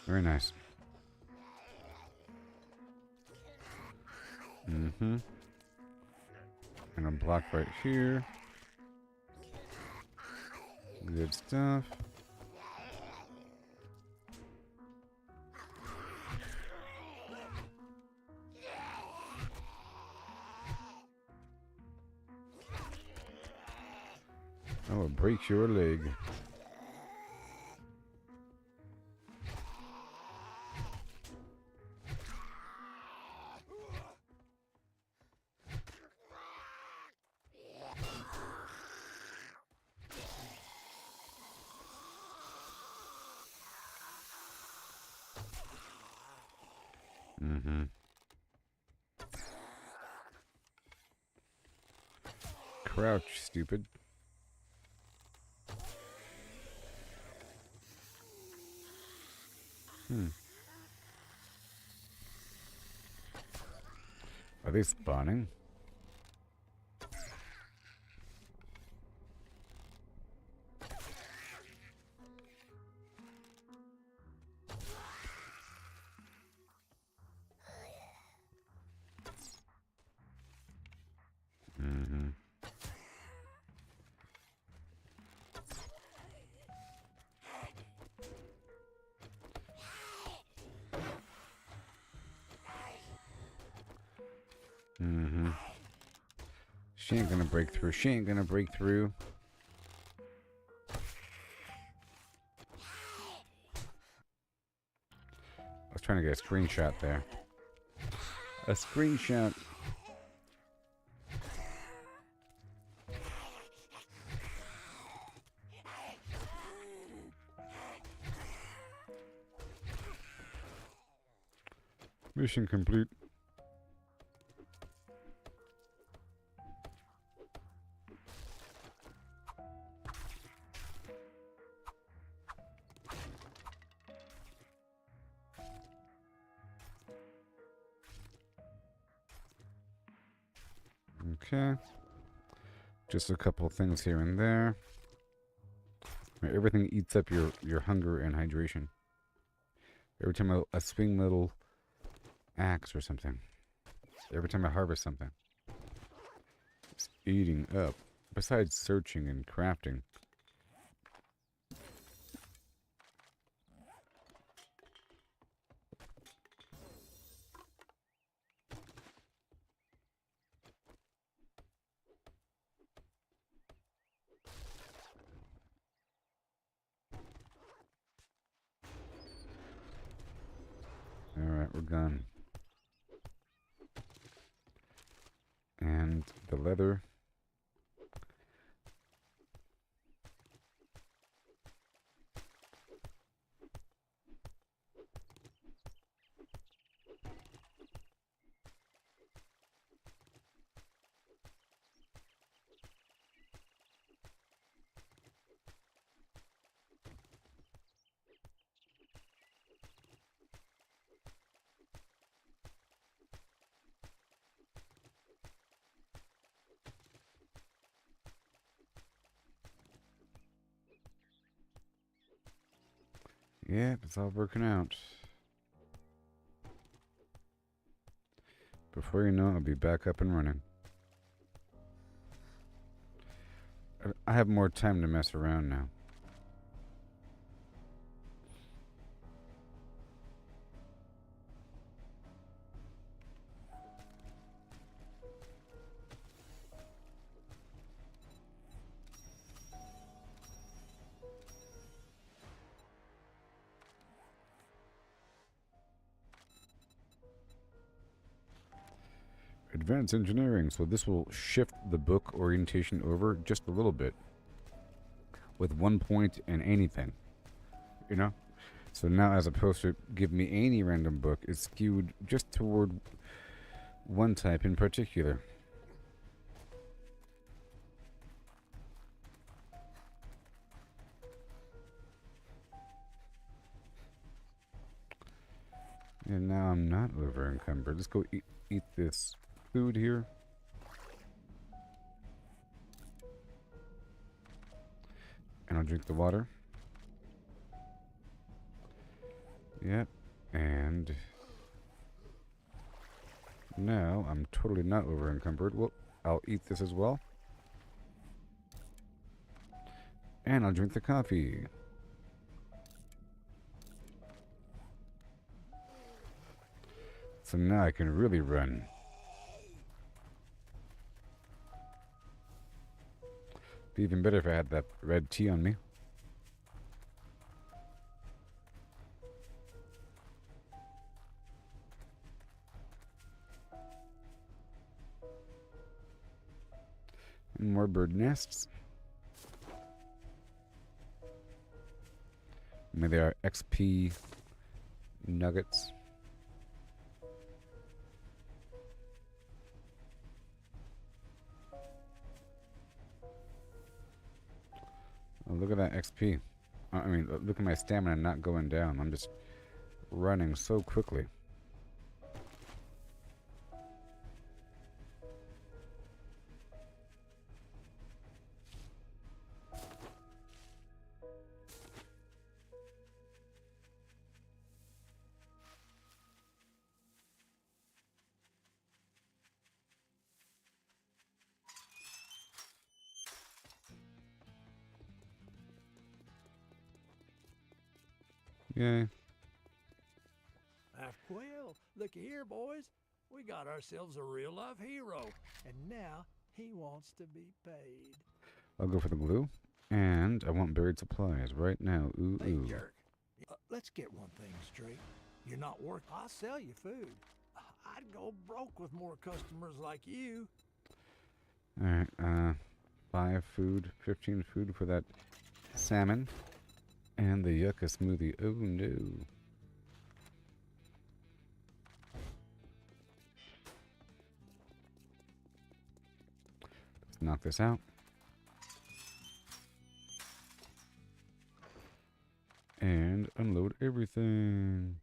Very nice. And a block right here. Good stuff. Oh, it breaks your leg. Crouch, stupid. Are they spawning? She ain't gonna break through. She ain't gonna break through. I was trying to get a screenshot there. A screenshot. Mission complete. Okay. Just a couple things here and there. Right, everything eats up your hunger and hydration. Every time I swing a little axe or something. Every time I harvest something. It's eating up. Besides searching and crafting. Alright, we're done. And the leather. Yep, it's all working out. Before you know it, I'll be back up and running. I have more time to mess around now. Advanced engineering, so this will shift the book orientation over just a little bit with 1 point in anything, you know. So now, as opposed to give me any random book, it's skewed just toward one type in particular. And now I'm not over encumbered. Let's go eat this food here. And I'll drink the water. Yep. And now I'm totally not over encumbered. Well, I'll eat this as well. And I'll drink the coffee. So now I can really run. Be even better if I had that red tea on me. And more bird nests. Maybe there are XP nuggets. Oh, look at that XP. I mean, look at my stamina not going down. I'm just running so quickly. Yay. Well, looky here, boys. We got ourselves a real-life hero, and now he wants to be paid. I'll go for the glue. And I want buried supplies right now. Ooh, Hey, ooh. jerk. Let's get one thing straight. You're not worth. I'll sell you food. I'd go broke with more customers like you. Alright, 5 food, 15 food for that salmon. And the yucca smoothie. Oh no. knock this out. And unload everything.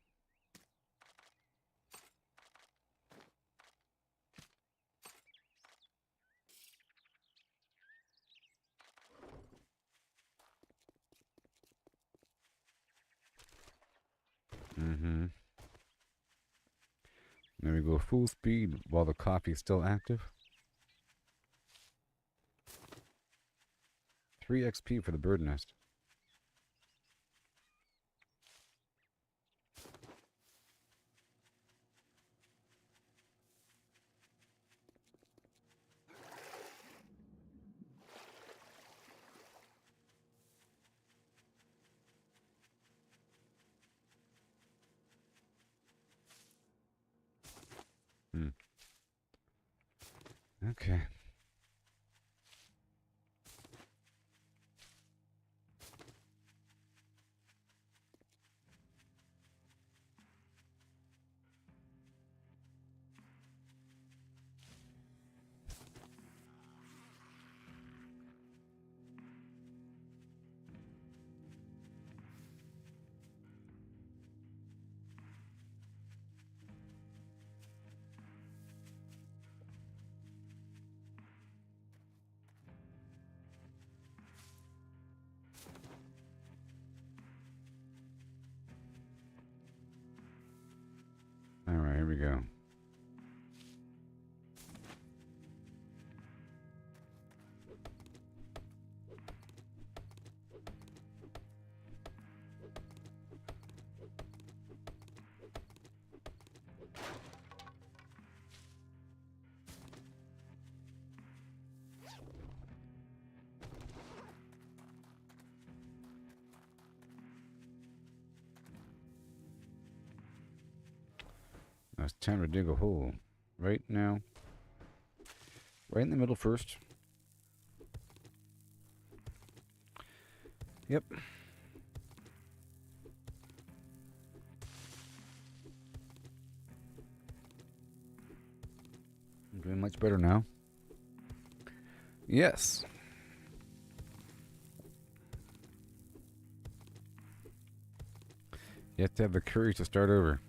Mm-hmm. Then we go full speed while the coffee is still active. 3 XP for the bird nest. Okay. Alright, here we go. Now it's time to dig a hole. Right now. Right in the middle first. Yep. I'm doing much better now. Yes. You have to have the courage to start over.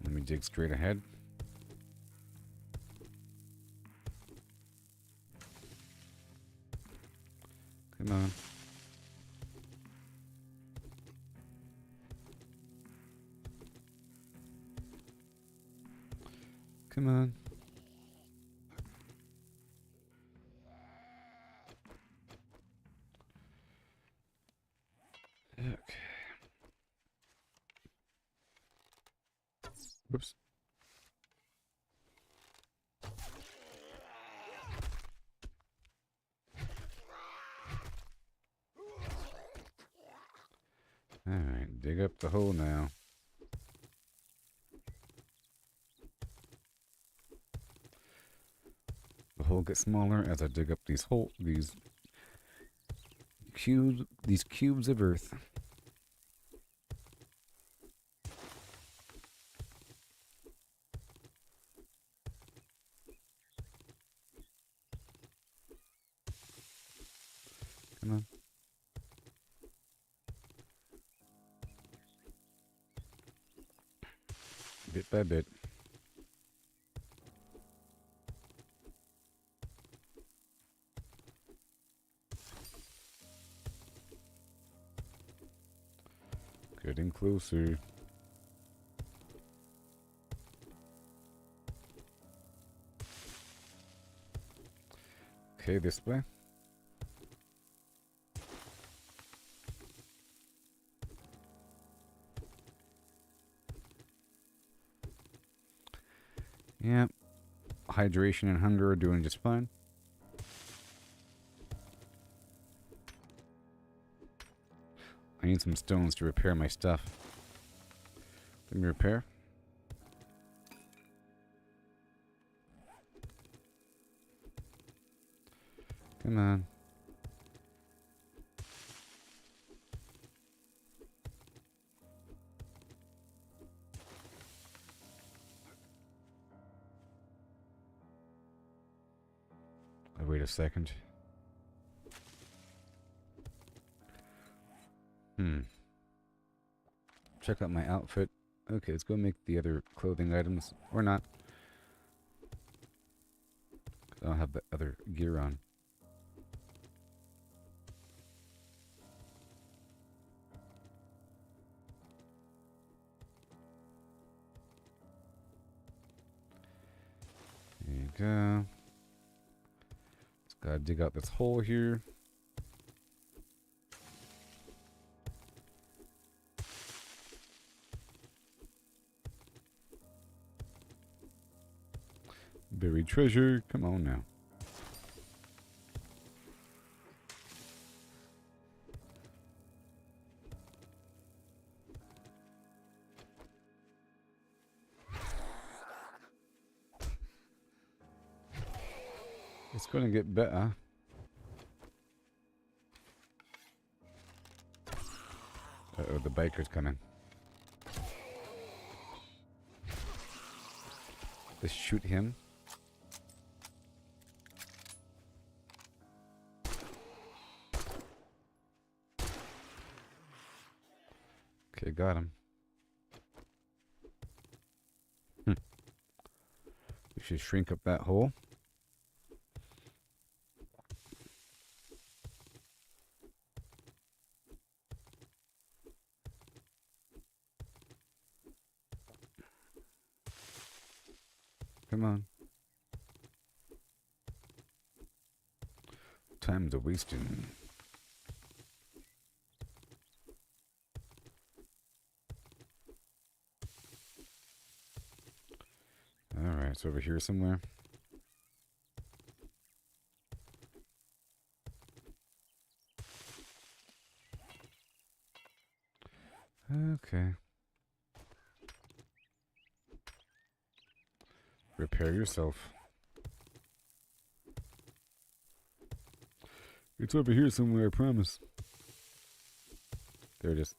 Let me dig straight ahead. Come on. Come on. Okay. Whoops. Alright, dig up the hole now. The hole gets smaller as I dig up these cubes of earth. Come on. Bit by bit. Getting closer. Okay, this way. Yeah. Hydration and hunger are doing just fine. I need some stones to repair my stuff. Let me repair. Come on. Wait a second. Check out my outfit. Okay, let's go make the other clothing items. Or not. I don't have the other gear on. There you go. Just gotta dig out this hole here. Buried treasure. Come on now. It's going to get better. Uh-oh, the biker's coming. Let's shoot him. Okay, got him. We should shrink up that hole. Come on. Time's a wasting. Alright, it's over here somewhere. Okay. Repair yourself. It's over here somewhere, I promise. There it is.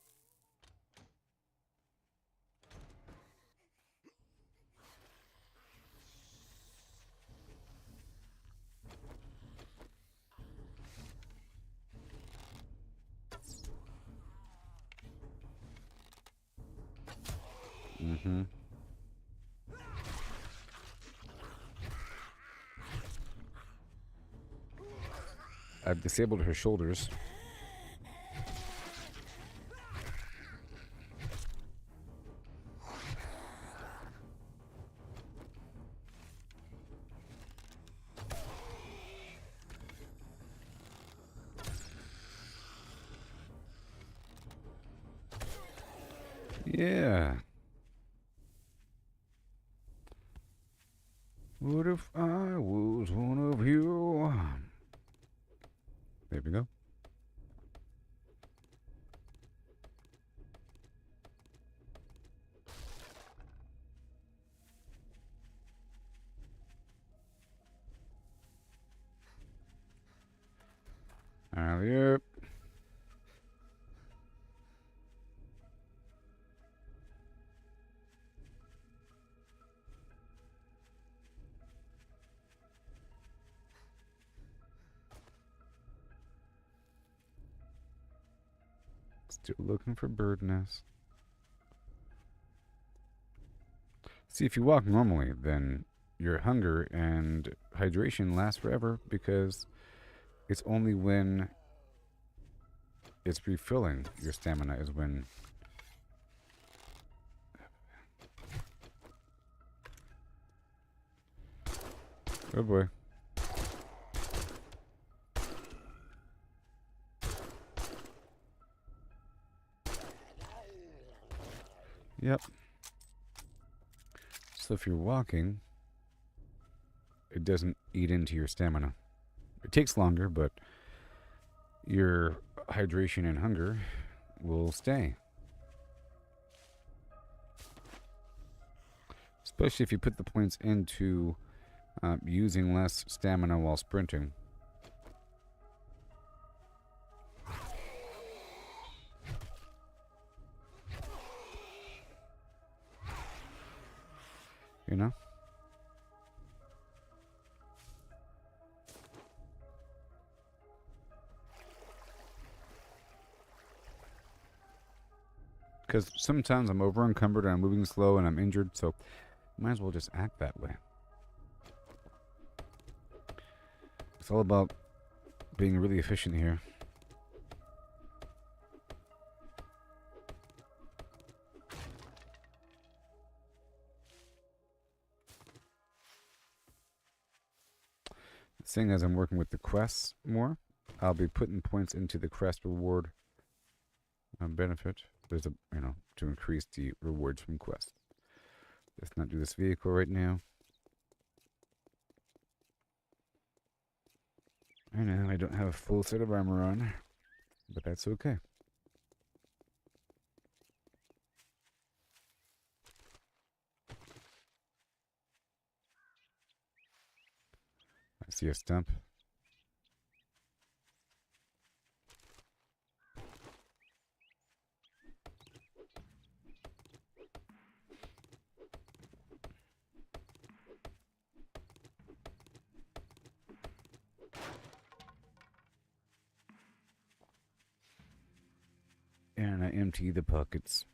Mm-hmm. I've disabled her shoulders. Yeah. What if I was one of you? There we go. Alley-oop. Still looking for bird nests. See, if you walk normally, then your hunger and hydration last forever because it's only when it's refilling your stamina is when. Oh boy. Yep. So if you're walking, it doesn't eat into your stamina. It takes longer, but your hydration and hunger will stay. Especially if you put the points into using less stamina while sprinting. You know? Because sometimes I'm over encumbered and I'm moving slow and I'm injured, so might as well just act that way. It's all about being really efficient here. Seeing as I'm working with the quests more, I'll be putting points into the quest reward benefit. There's a, to increase the rewards from quests. Let's not do this vehicle right now. I know I don't have a full set of armor on, but that's okay. I see a stump. And I empty the pockets.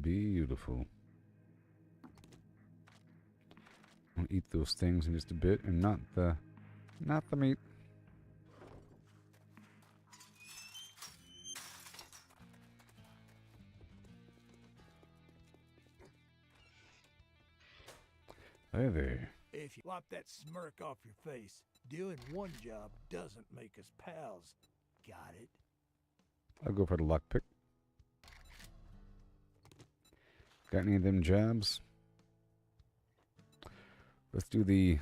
Beautiful. I'll eat those things in just a bit, and not the meat. Hey there. If you wipe that smirk off your face, doing one job doesn't make us pals. Got it? I'll go for the lockpick. Got any of them jobs? Let's do the...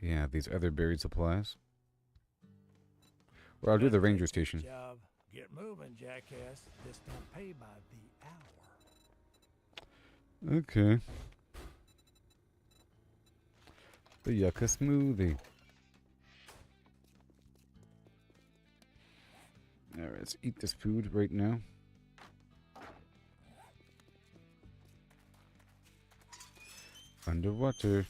Yeah, these other buried supplies. Or I'll do the ranger station. Job. Get moving, jackass. This don't pay by the hour. Okay. The yucca smoothie. Alright, let's eat this food right now. Underwater.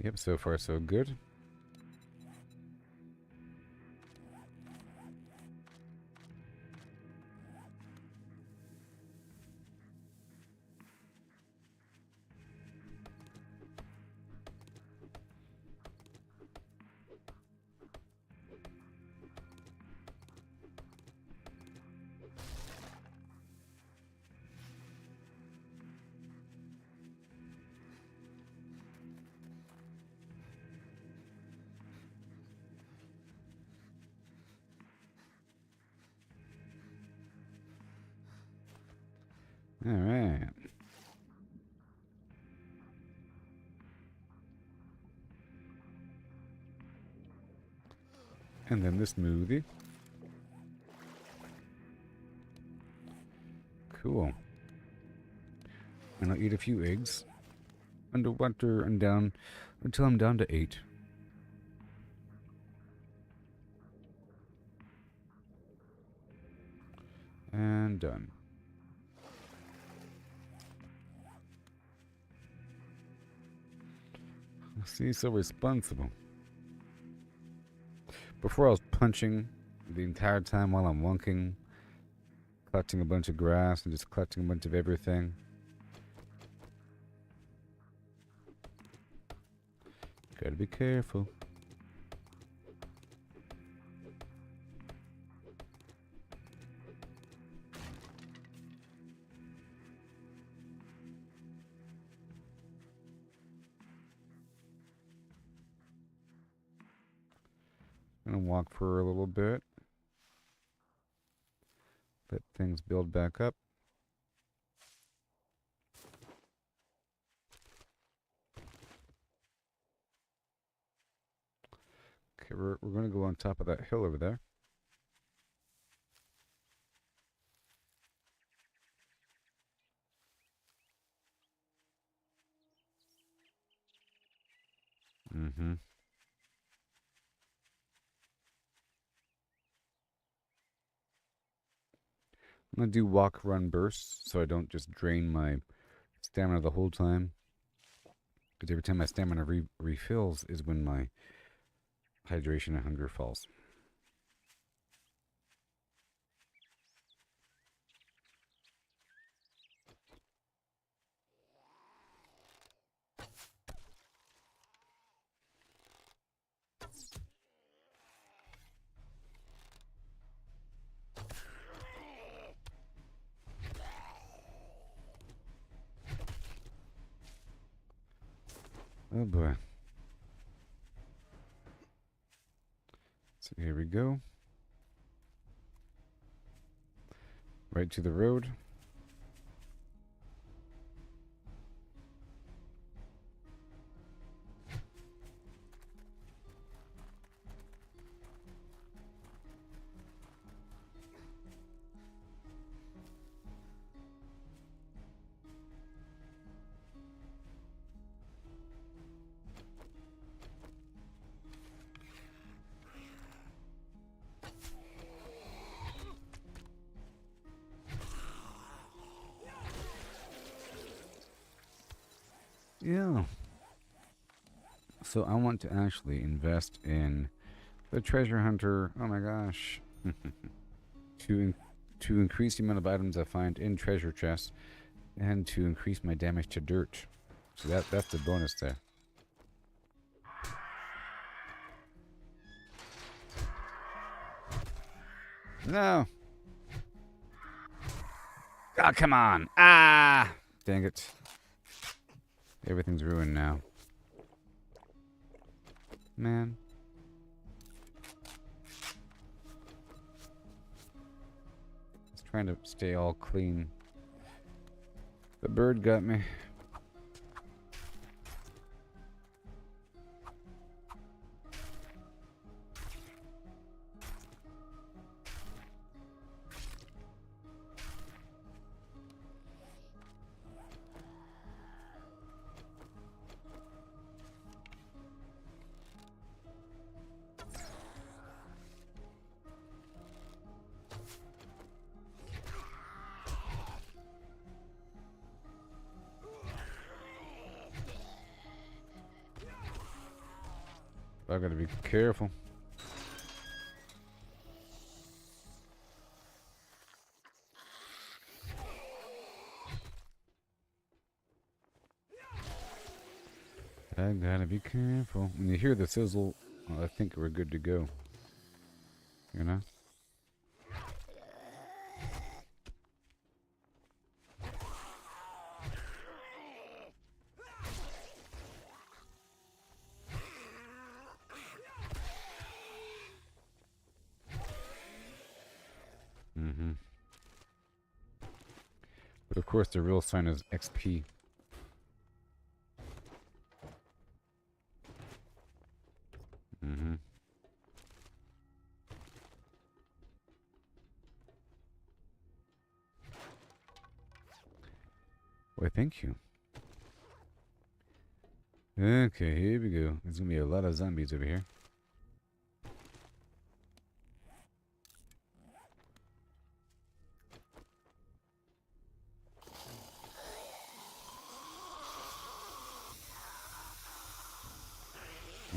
Yep, so far so good. All right. And then this smoothie. Cool. And I'll eat a few eggs. Underwater and down until I'm down to 8. And done. See, so responsible. Before I was punching the entire time while I'm wonking, collecting a bunch of grass and just collecting a bunch of everything. Gotta be careful. Gonna walk for a little bit. Let things build back up. Okay, we're gonna go on top of that hill over there. Mm-hmm. I'm gonna do walk, run, bursts so I don't just drain my stamina the whole time. Because every time my stamina refills is when my hydration and hunger falls. Oh boy. So here we go. Right to the road. Yeah. So I want to actually invest in the treasure hunter. Oh my gosh. To increase the amount of items I find in treasure chests and to increase my damage to dirt. So that's the bonus there. No. Oh, come on. Ah! Dang it. Everything's ruined now. Man. Just trying to stay all clean. The bird got me. I gotta be careful. I gotta be careful. When you hear the sizzle, well, I think we're good to go. You know? Mm-hmm. But of course, the real sign is XP. Mm-hmm. Why, thank you. Okay, here we go. There's gonna be a lot of zombies over here.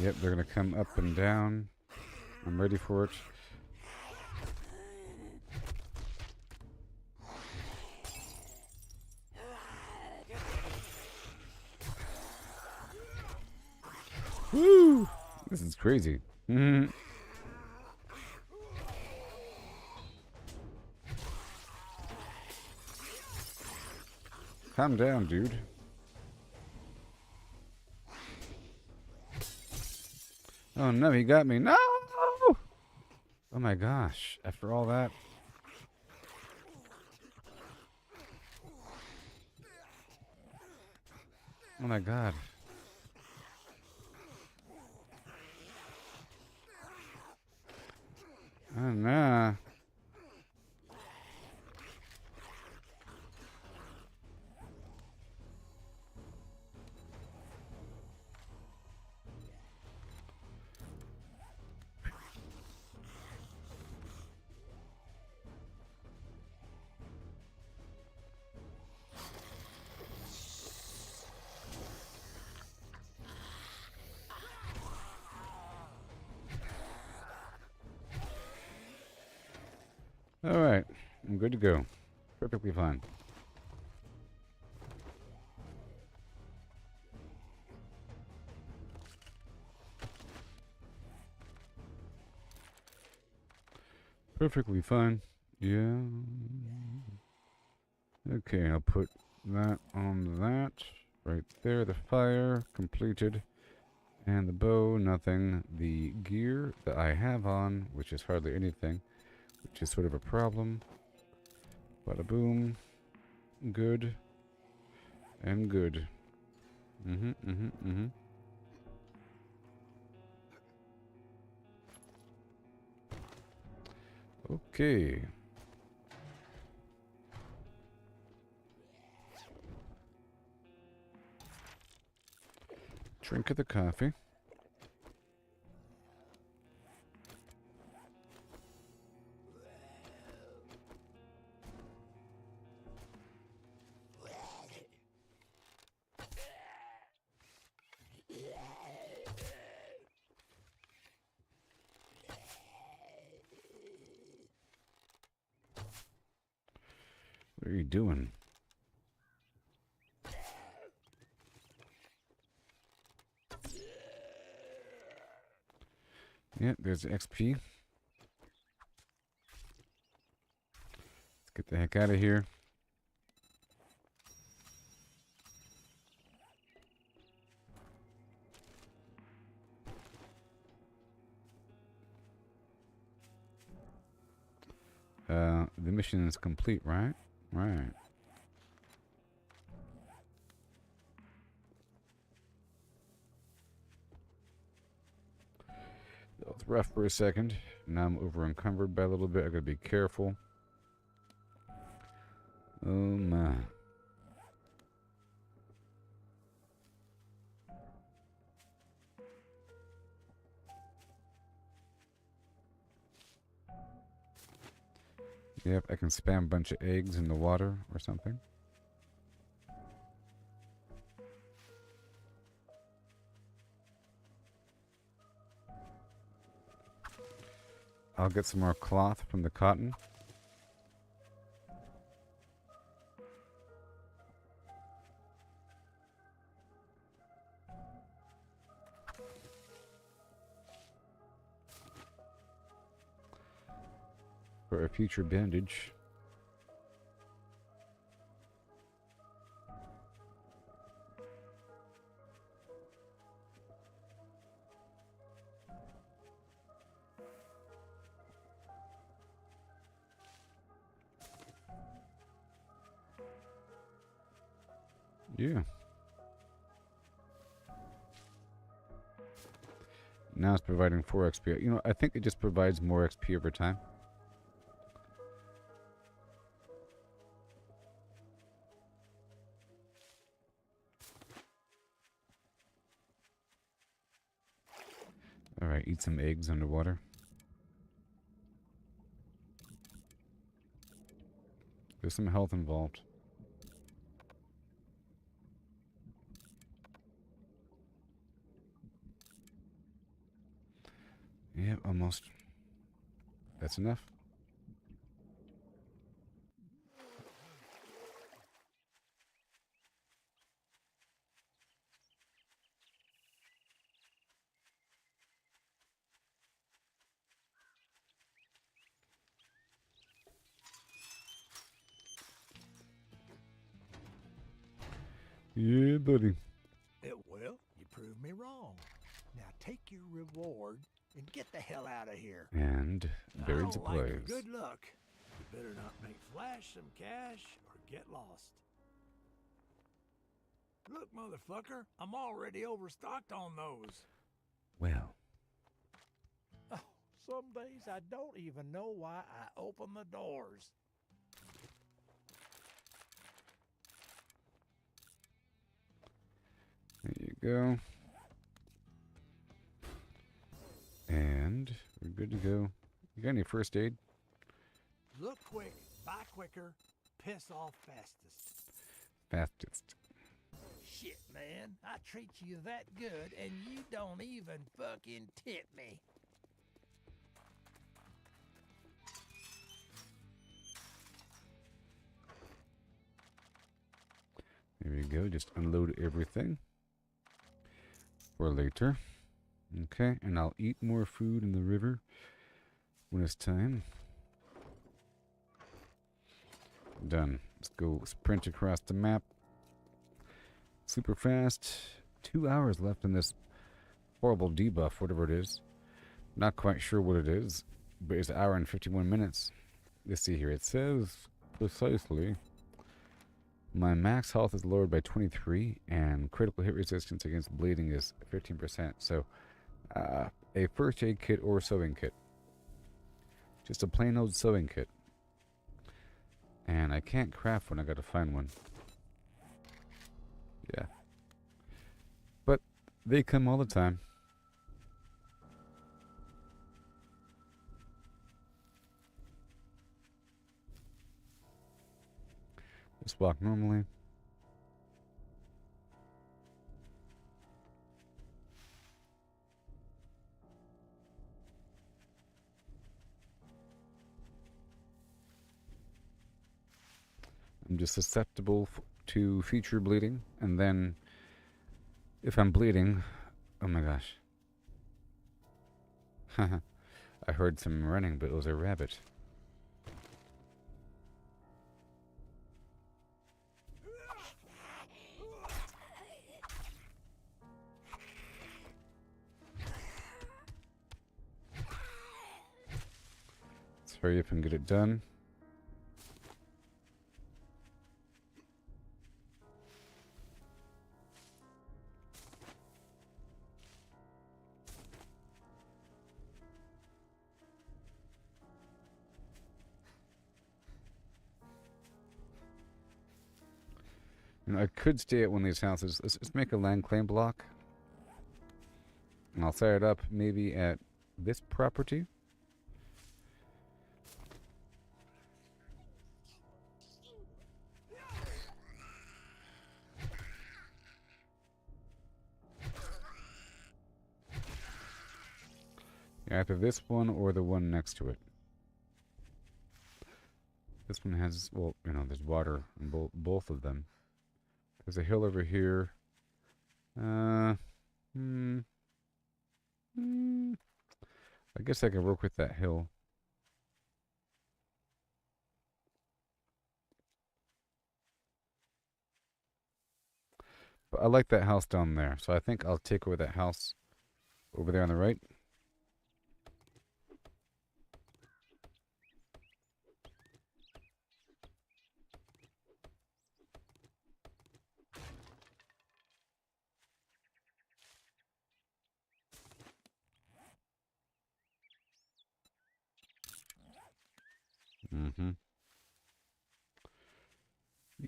Yep, they're gonna come up and down. I'm ready for it. Woo! This is crazy. Mm-hmm. Calm down, dude. Oh no, he got me. No! Oh my gosh. After all that. Oh my god. Oh, nah. All right, I'm good to go. Perfectly fine. Perfectly fine. Yeah. Okay, I'll put that on that. Right there, the fire completed. And the bow, nothing. The gear that I have on, which is hardly anything, which is sort of a problem. Bada boom. Good. And good. Okay. Drink of the coffee. What are you doing? Yeah, there's XP. Let's get the heck out of here. The mission is complete, right? Right. That was rough for a second. Now I'm over encumbered by a little bit. I gotta be careful. Oh my. Yep, I can spam a bunch of eggs in the water or something. I'll get some more cloth from the cotton. For a future bandage. Yeah. Now it's providing 4 XP. You know, I think it just provides more XP over time. Alright, eat some eggs underwater. There's some health involved. Yeah, almost. That's enough. Yeah, buddy. Well, you proved me wrong. Now take your reward and get the hell out of here. And I buried don't like your supplies. good luck. You better not make Flash some cash or get lost. Look, motherfucker, I'm already overstocked on those. Well, Oh, so Some days I don't even know why I open the doors. There you go. And we're good to go. You got any first aid? Look quick, buy quicker, piss off fastest. Fastest. Shit, man, I treat you that good and you don't even fucking tip me. There we go. Just unload everything for later. Okay, and I'll eat more food in the river when it's time. Done. Let's go sprint across the map. Super fast. 2 hours left in this horrible debuff, whatever it is. Not quite sure what it is, but it's 1 hour and 51 minutes. Let's see here. It says precisely my max health is lowered by 23 and critical hit resistance against bleeding is 15%. So a first aid kit or sewing kit. Just a plain old sewing kit. And I can't craft one, I gotta find one. Yeah. But they come all the time. Just walk normally. I'm just susceptible to future bleeding, and then if I'm bleeding, oh my gosh. I heard some running, but it was a rabbit. Let's hurry up and get it done. You know, I could stay at one of these houses. Let's make a land claim block. And I'll set it up maybe at this property. Yeah, either this one or the one next to it. This one has, well, you know, there's water in both of them. There's a hill over here. I guess I can work with that hill. But I like that house down there, so I think I'll take over that house over there on the right.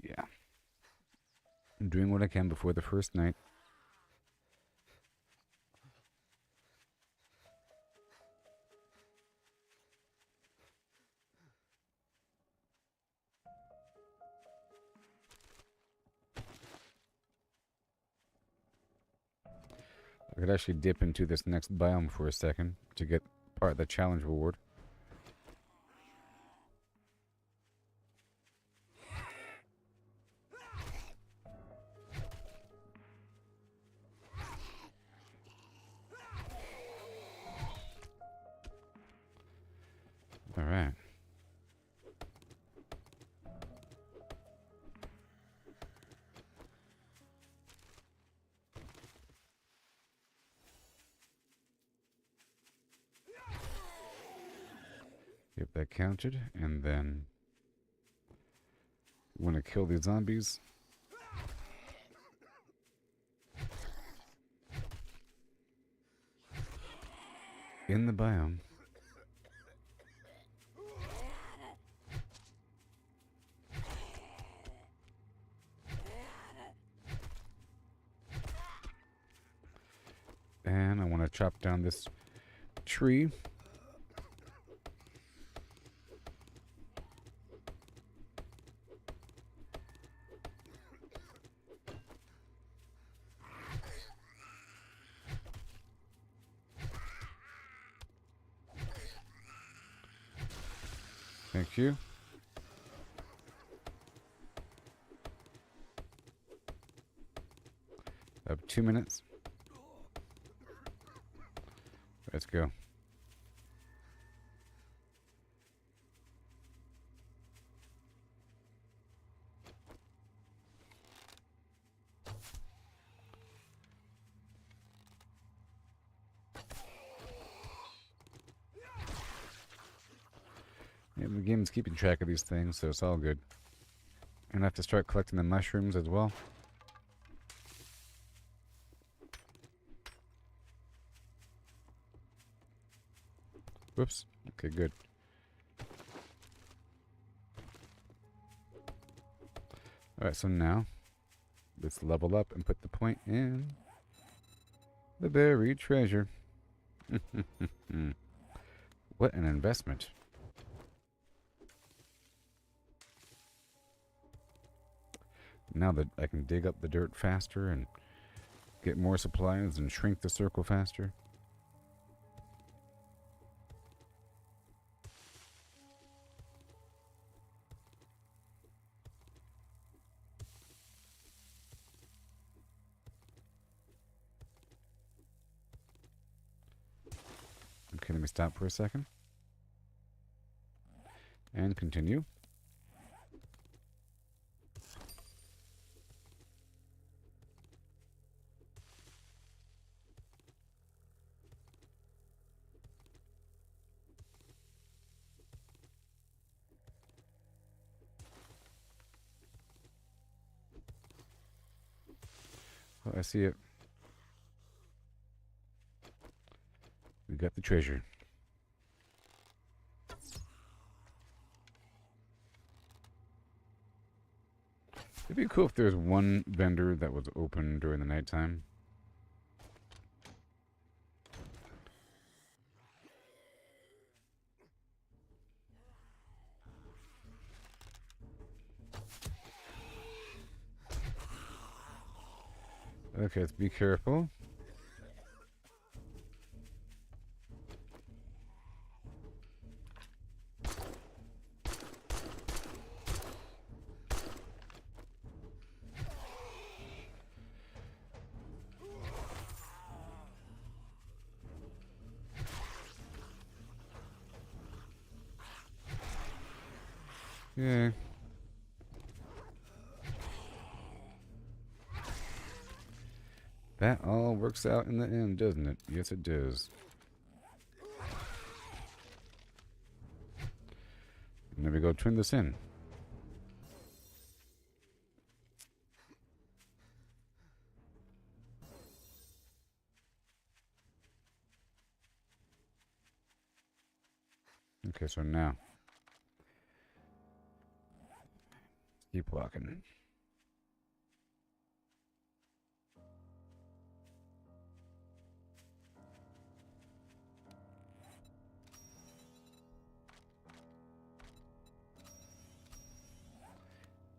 Yeah. I'm doing what I can before the first night. I could actually dip into this next biome for a second to get part of the challenge reward. All right. Get that counted, and then we want to kill these zombies. In the biome. chop down this tree. Thank you. I have 2 minutes. Let's go. Yeah, the game's keeping track of these things, so it's all good. And I have to start collecting the mushrooms as well. Whoops. Okay, good. Alright, so now let's level up and put the point in the buried treasure. What an investment. Now that I can dig up the dirt faster and get more supplies and shrink the circle faster. Okay, let me stop for a second. And continue. Oh, I see it. We got the treasure. It'd be cool if there was one vendor that was open during the nighttime. Okay, let's be careful. Yeah. That all works out in the end, doesn't it? Yes, it does. And there we go, turn this in. Okay, so now keep walking.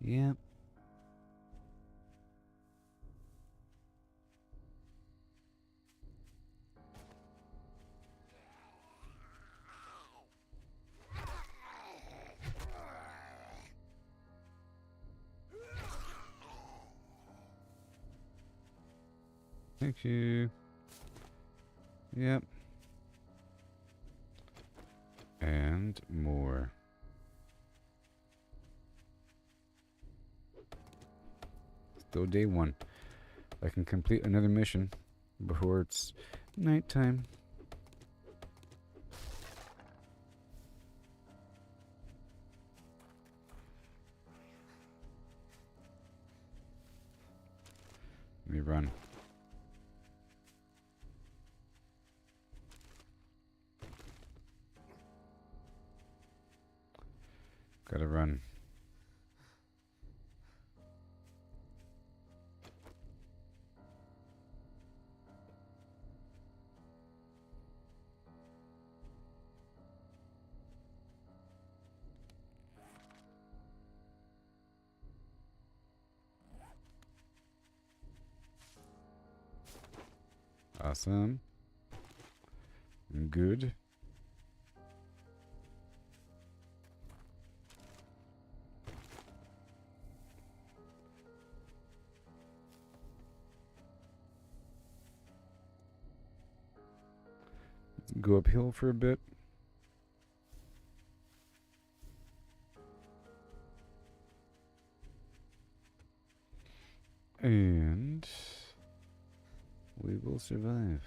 Yep. Thank you. Yep. And more. Still day one. I can complete another mission before it's nighttime. Let me run. Gotta run. Awesome. Good. Go uphill for a bit. And we will survive.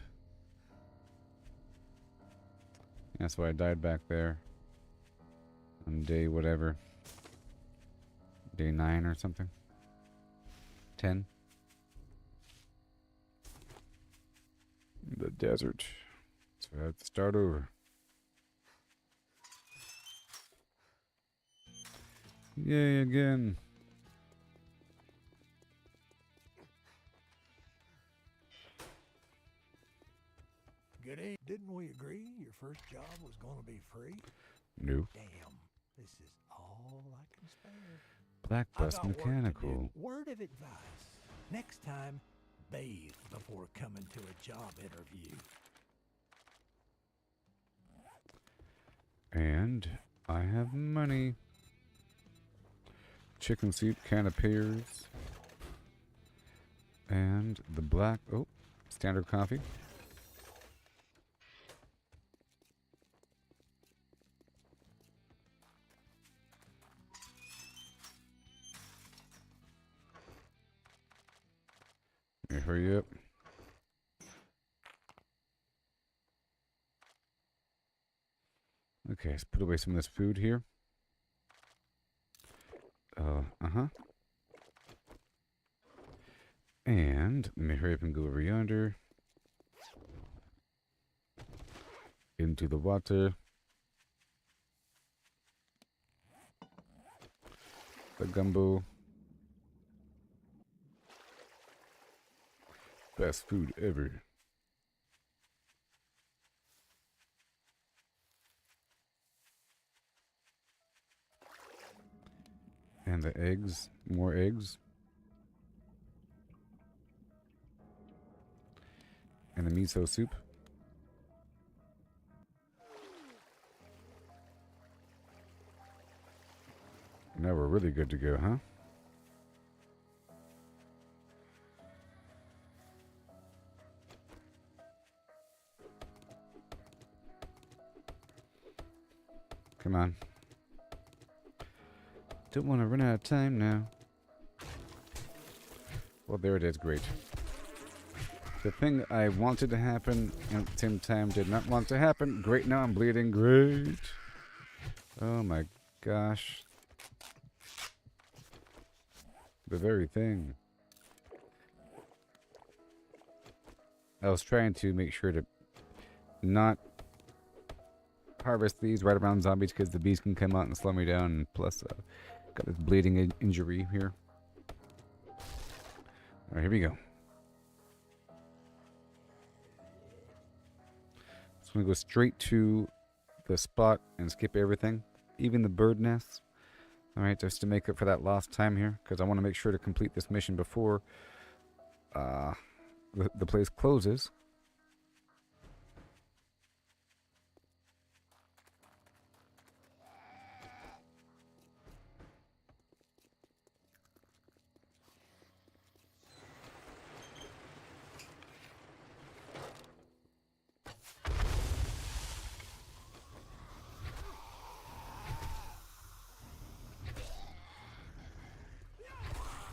That's why I died back there on day whatever. Day 9 or something. 10. The desert. So I have to start over. Yay again. Good evening. Didn't we agree your first job was going to be free? No. Damn, this is all I can spare. Black I Bus got work to do. Mechanical. Word of advice. Next time, bathe before coming to a job interview. And I have money. Chicken soup, can of pears. And the black, standard coffee. Let me hurry up. Okay, let's put away some of this food here. And let me hurry up and go over yonder. Into the water. The gumbo. Best food ever. And the eggs. More eggs. And the miso soup. Now we're really good to go, huh? Come on. Don't want to run out of time now. Well, there it is. Great. The thing I wanted to happen and at the same time did not want to happen. Great, now I'm bleeding. Great. Oh my gosh. The very thing. I was trying to make sure to not harvest these right around zombies because the bees can come out and slow me down. And plus, got this bleeding injury here. Alright, here we go. So I'm going to go straight to the spot and skip everything. Even the bird nests. Alright, just to make up for that lost time here. Because I want to make sure to complete this mission before the place closes.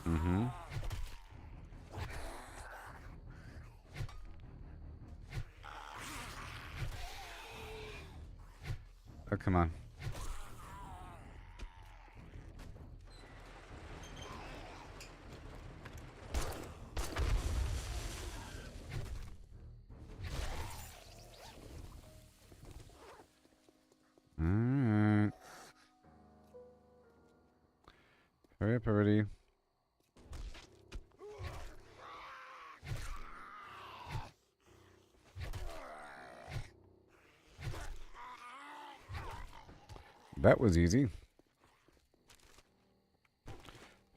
Mm-hmm. Oh, come on. Alright. Hurry up already. That was easy.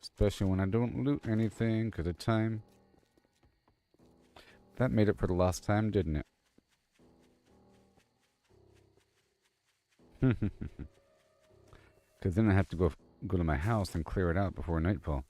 Especially when I don't loot anything because of time. That made up for the lost time, didn't it? Because then I have to go to my house and clear it out before nightfall.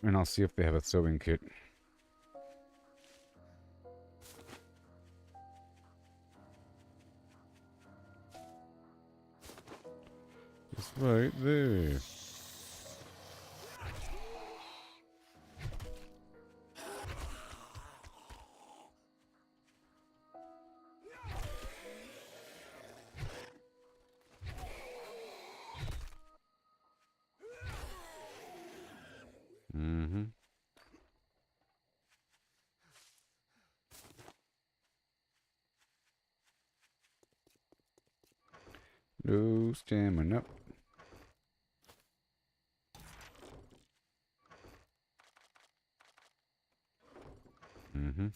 And I'll see if they have a sewing kit. It's right there. Mm-hmm. No stamina. Mm-hmm.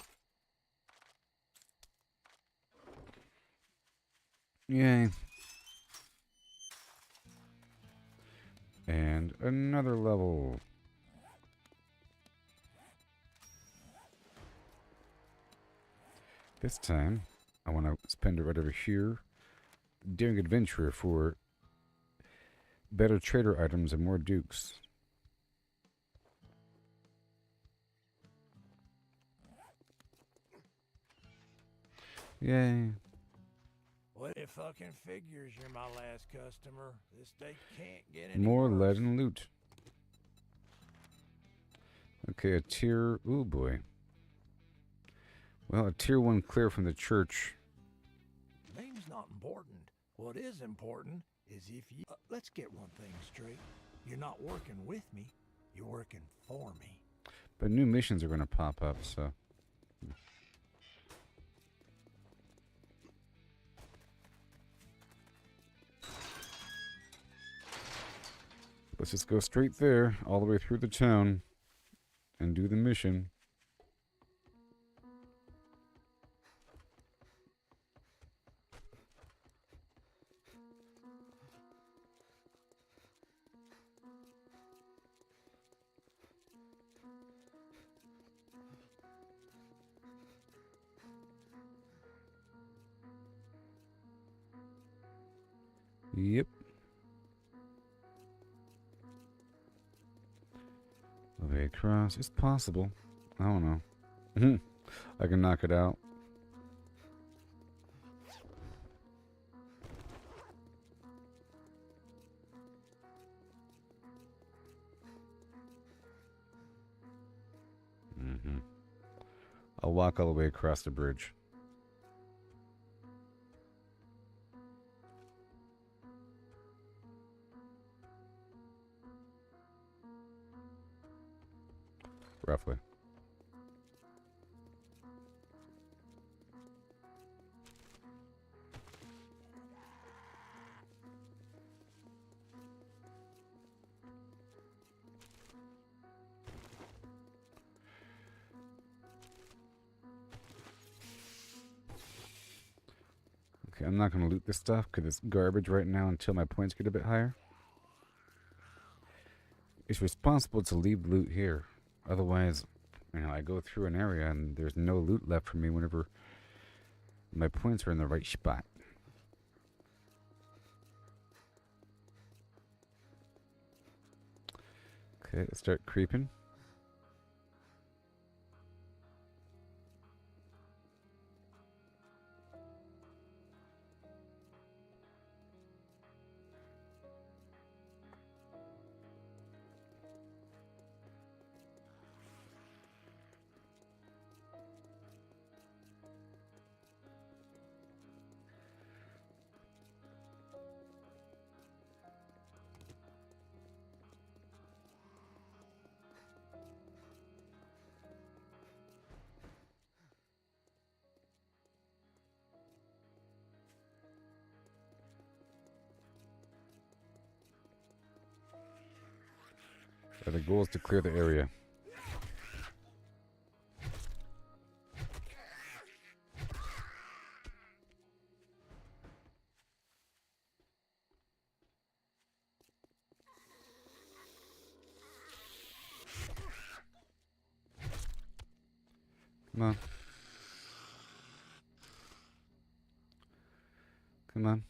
Yay. And another level. This time, I want to spend it right over here. Daring adventure for better trader items and more dukes. Yay. Well, it fucking figures you're my last customer. This day can't get any More worse. lead and loot. Okay, a tier... Ooh, boy. Well, a tier 1 clear from the church. Name's not important. What is important is if you... let's get one thing straight. You're not working with me. You're working for me. But new missions are going to pop up, so... Let's just go straight there, all the way through the town, and do the mission. Yep. Okay, across. It's possible. I don't know. I can knock it out. I'll walk all the way across the bridge. Roughly. Okay, I'm not going to loot this stuff because it's garbage right now until my points get a bit higher. It's responsible to leave loot here. Otherwise, you know, I go through an area and there's no loot left for me whenever my points are in the right spot. Okay, let's start creeping. But the goal is to clear the area. Come on. Come on.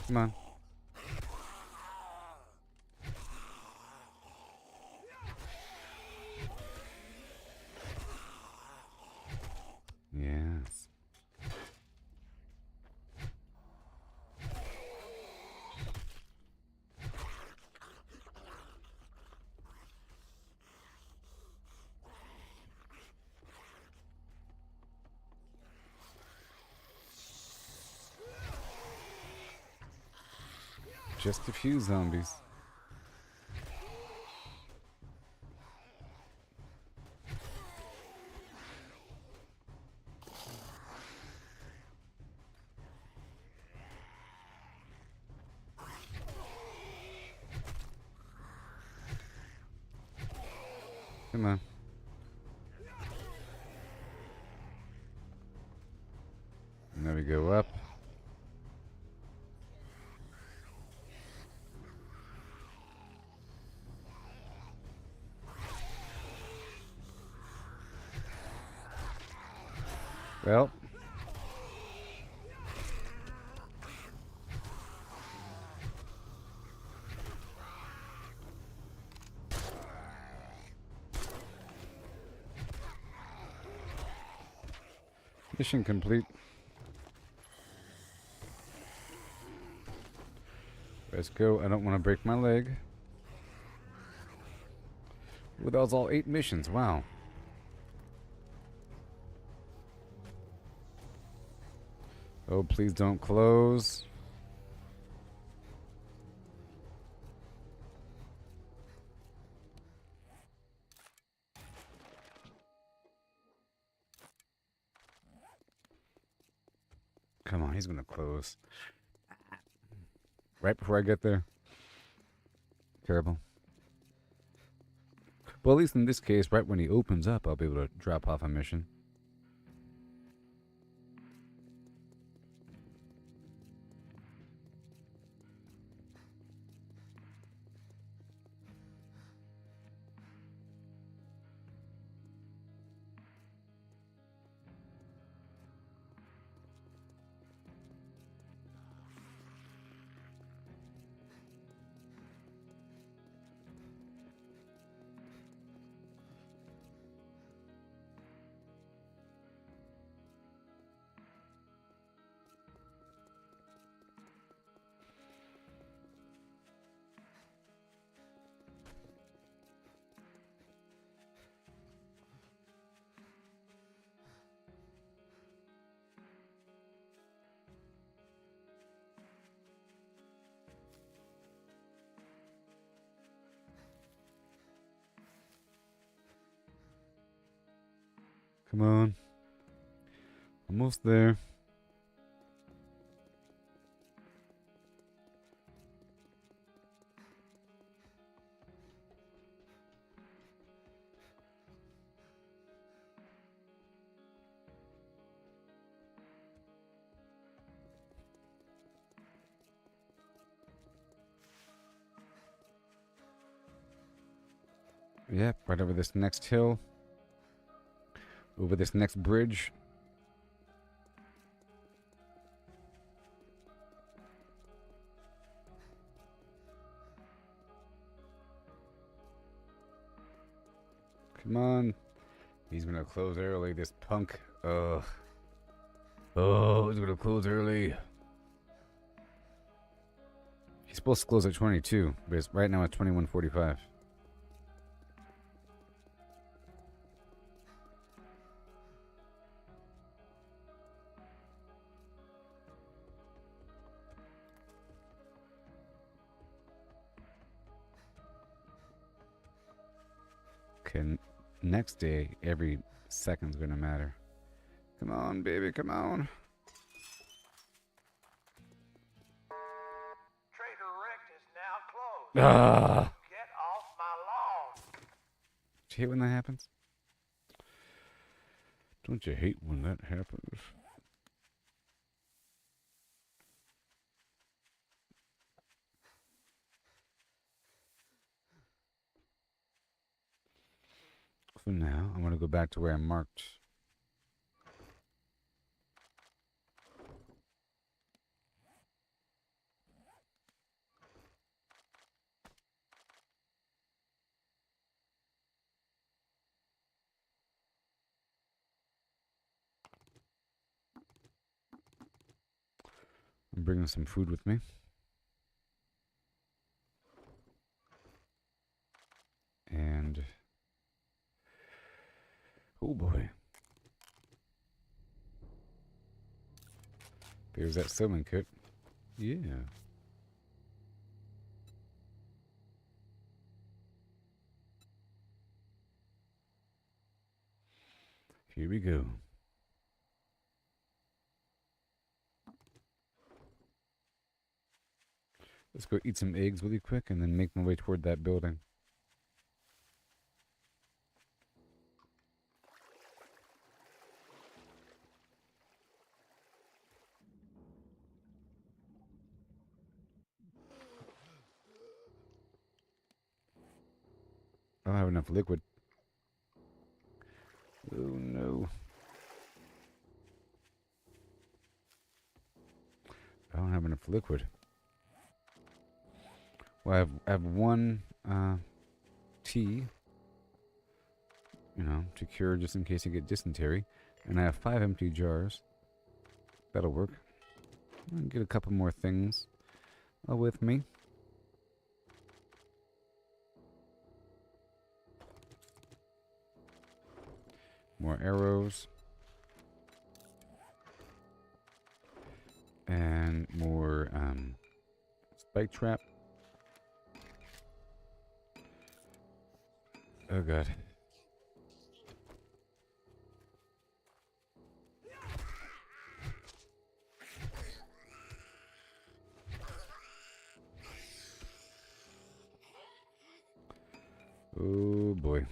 Come on. Yes. Just a few zombies. Come on. And there we go up. Well. Mission complete. Let's go. I don't want to break my leg. Well, that was all 8 missions. Wow. Oh, please don't close. Come on, he's gonna close. Right before I get there. Terrible. Well, at least in this case, right when he opens up, I'll be able to drop off a mission. Come on. Almost there. Yep, right over this next hill. Over this next bridge. Come on. He's gonna close early, this punk. Ugh. Oh, he's gonna close early. He's supposed to close at 22, but it's right now at 21:45. Okay, next day, every second's gonna matter. Come on, baby, come on. Trader Rick is now closed. Ah! Get off my lawn. Do you hate when that happens? Don't you hate when that happens? So now, I'm gonna go back to where I marked. I'm bringing some food with me. And oh boy. There's that sewing kit. Yeah. Here we go. Let's go eat some eggs really quick and then make my way toward that building. I don't have enough liquid. Oh no. I don't have enough liquid. Well, I have one tea, you know, to cure just in case I get dysentery. And I have 5 empty jars. That'll work. I'll get a couple more things with me. More arrows. And more spike trap. Oh god. Oh boy.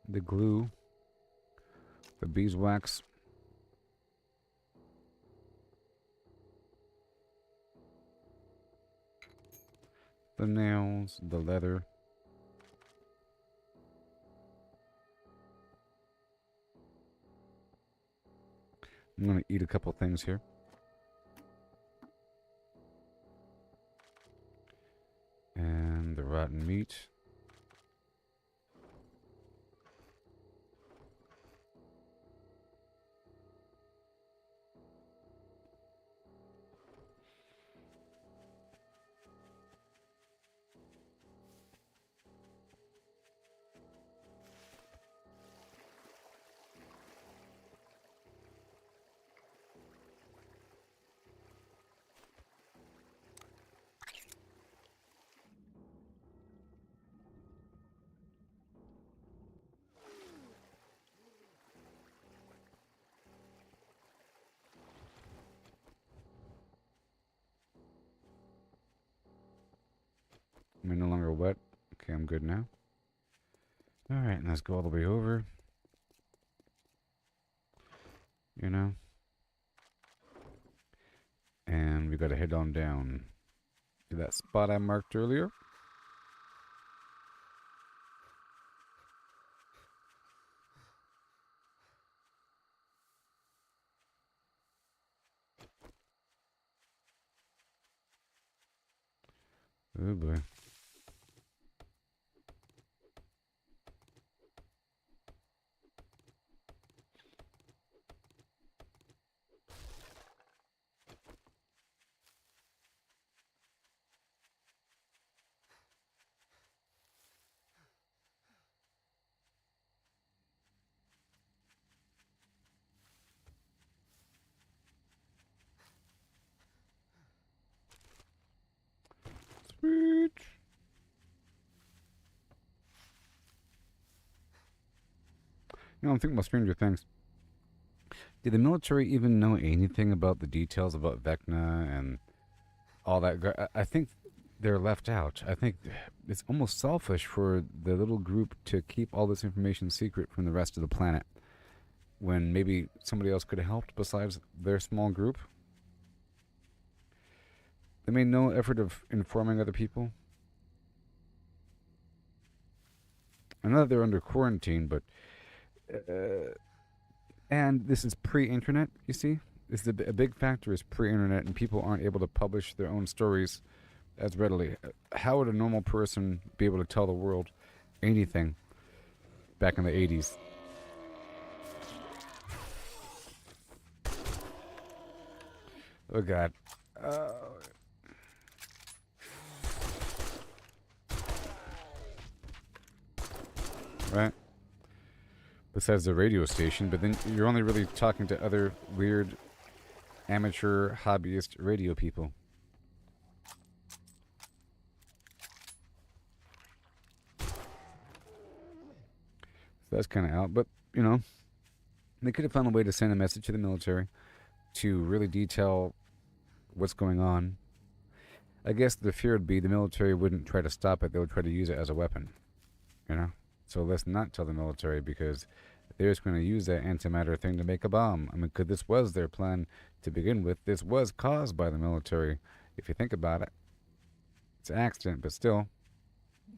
The glue, the beeswax, the nails, the leather. I'm going to eat a couple things here. And the rotten meat. Am I no longer wet? Okay, I'm good now. Alright, let's go all the way over. You know? And we gotta head on down to that spot I marked earlier. Oh boy. You know, I'm thinking about Stranger Things. Did the military even know anything about the details about Vecna and all that? I think they're left out. I think it's almost selfish for the little group to keep all this information secret from the rest of the planet when maybe somebody else could have helped besides their small group. They made no effort of informing other people. I know that they're under quarantine, but and this is pre-internet, you see? This is a big factor is pre-internet, and people aren't able to publish their own stories as readily. How would a normal person be able to tell the world anything back in the 80s? Oh, God. Right? Besides the radio station, but then you're only really talking to other weird amateur hobbyist radio people. So that's kind of out, but you know, they could have found a way to send a message to the military to really detail what's going on. I guess the fear would be the military wouldn't try to stop it, they would try to use it as a weapon, you know? So let's not tell the military because they're just going to use that antimatter thing to make a bomb. I mean, because this was their plan to begin with. This was caused by the military, if you think about it. It's an accident, but still,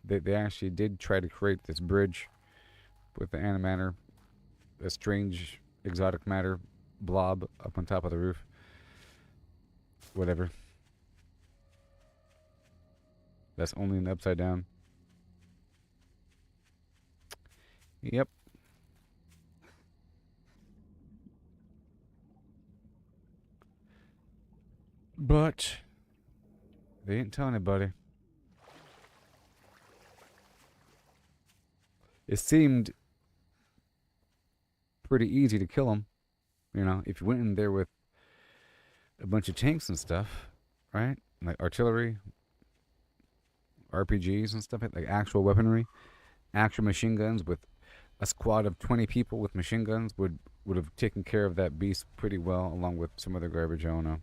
they actually did try to create this bridge with the antimatter, a strange exotic matter blob up on top of the roof. Whatever. That's only an upside down. Yep. But they didn't tell anybody. It seemed pretty easy to kill him. You know, if you went in there with a bunch of tanks and stuff, right? Like artillery, RPGs and stuff, like actual weaponry, actual machine guns with a squad of 20 people with machine guns would have taken care of that beast pretty well, along with some other garbage. I don't know.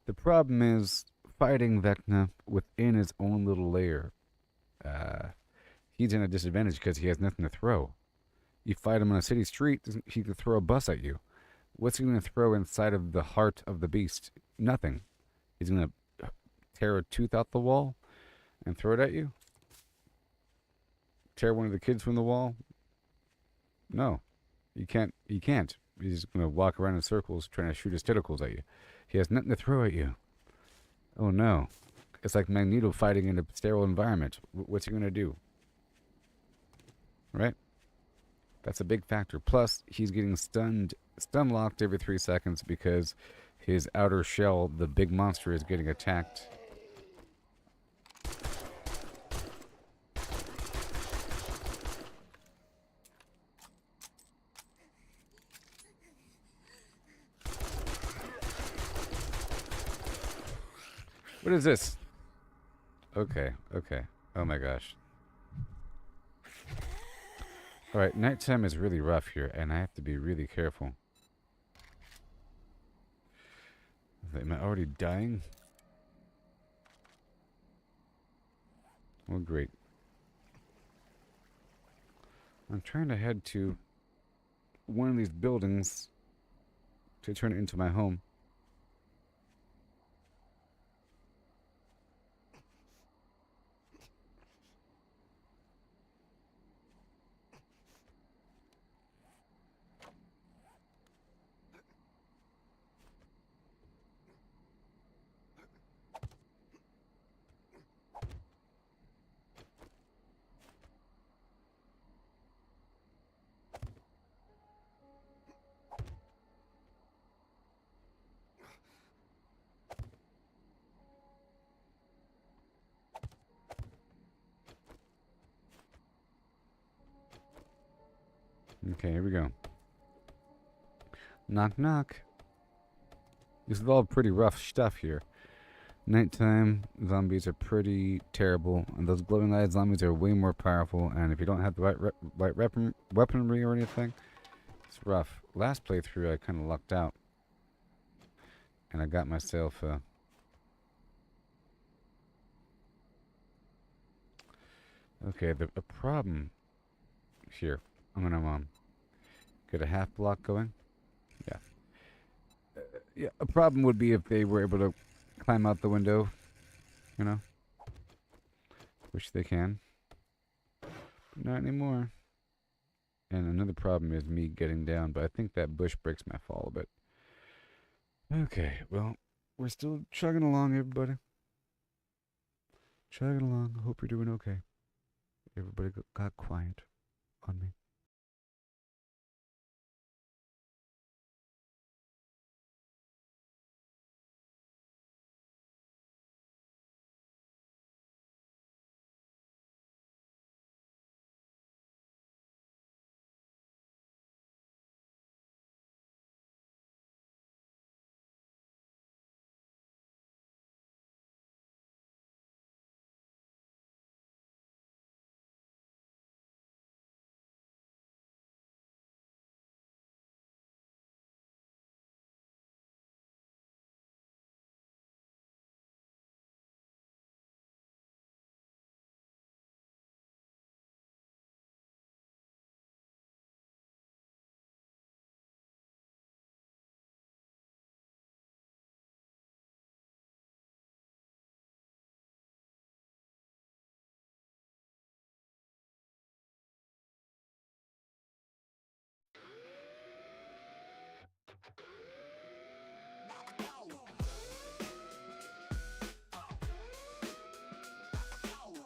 The problem is fighting Vecna within his own little lair. He's in a disadvantage because he has nothing to throw. You fight him on a city street, he can throw a bus at you. What's he going to throw inside of the heart of the beast? Nothing. He's going to tear a tooth out the wall and throw it at you? Tear one of the kids from the wall? No. You can't. He can't. He's going to walk around in circles trying to shoot his tentacles at you. He has nothing to throw at you. Oh no. It's like Magneto fighting in a sterile environment. What's he going to do? Right? That's a big factor. Plus, he's getting stun locked every 3 seconds because his outer shell, the big monster, is getting attacked. What is this? Okay. Oh my gosh. Alright, nighttime is really rough here, and I have to be really careful. Am I already dying? Oh, great. I'm trying to head to one of these buildings to turn it into my home. Okay, here we go. Knock, knock. This is all pretty rough stuff here. Nighttime zombies are pretty terrible, and those glowing eyed zombies are way more powerful. And if you don't have the right weaponry or anything, it's rough. Last playthrough, I kind of lucked out, and I got myself okay. A problem here. I'm gonna get a half block going. Yeah. Yeah. A problem would be if they were able to climb out the window. You know. Which they can. But not anymore. And another problem is me getting down, but I think that bush breaks my fall a bit. Okay, well, we're still chugging along, everybody. Chugging along. I hope you're doing okay. Everybody got quiet on me.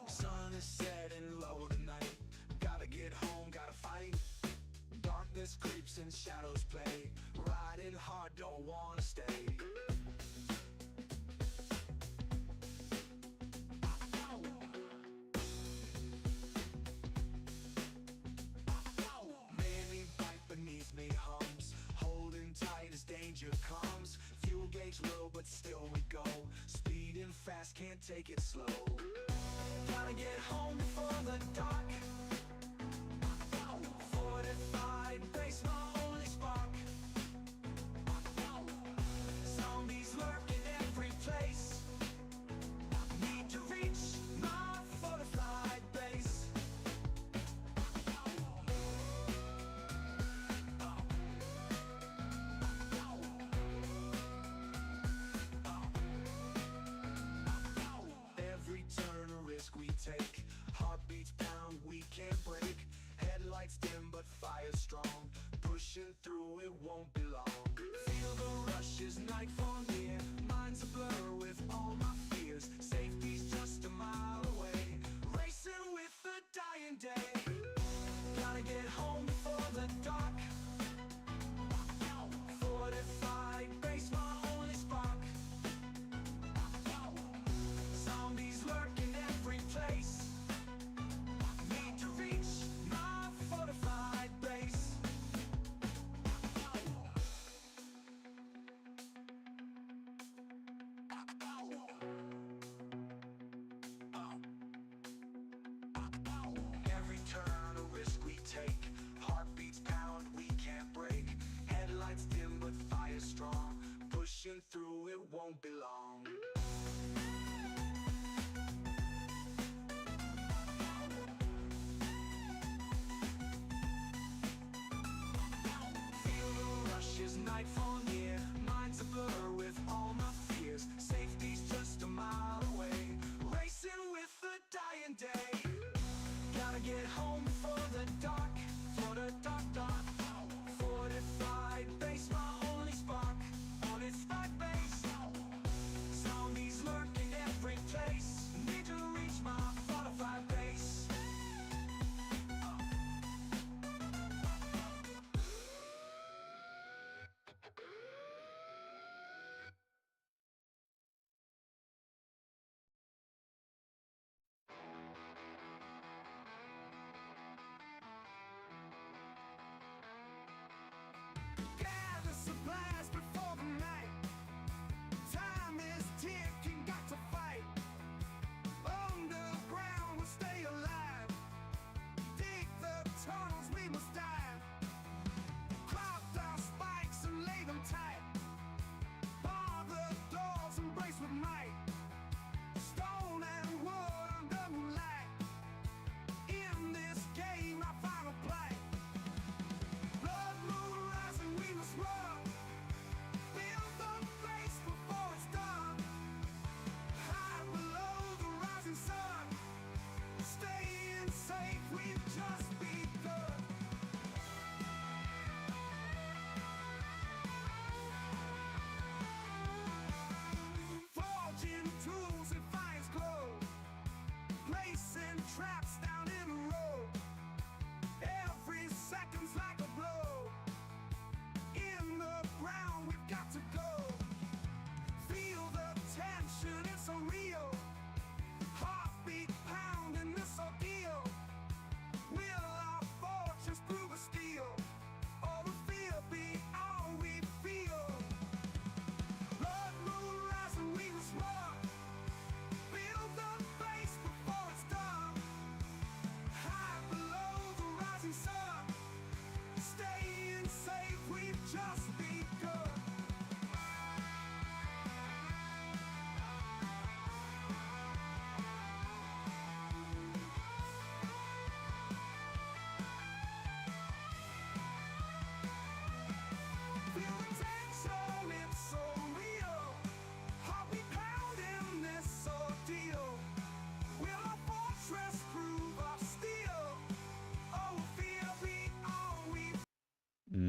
Sun is setting low tonight. Gotta get home, gotta fight. Darkness creeps and shadows play. Riding hard, don't wanna stay. Many bite beneath me hums. Holding tight as danger comes. Fuel gauge low, but still we go. Speeding fast, can't take it slow. Gotta get home before the dark. Fortified base, my only spark. Zombies lurk in every place. Need to reach my fortified base. Every turn a risk we take. Heartbeats pound, we can't break. Headlights dim but fire strong. Pushing through, it won't be long. Feel the rush as nightfall near. Minds a blur with all my fears. Safety's just a mile away. Racing with the dying day. Gotta get home before the dark. Fortified base, my only spark. Zombies lurk in every place. Need to reach my fortified base. Every turn a risk we take. Heartbeats pound, we can't break. Headlights dim but fire strong. Pushing through, it won't be long. Feel the rush as nightfall near. Minds a blur with all my fears. Safety's just a mile away. Racing with the dying day. Gotta get home before the dark. For the dark, dark. Fortified base, my only spark. Fortified base.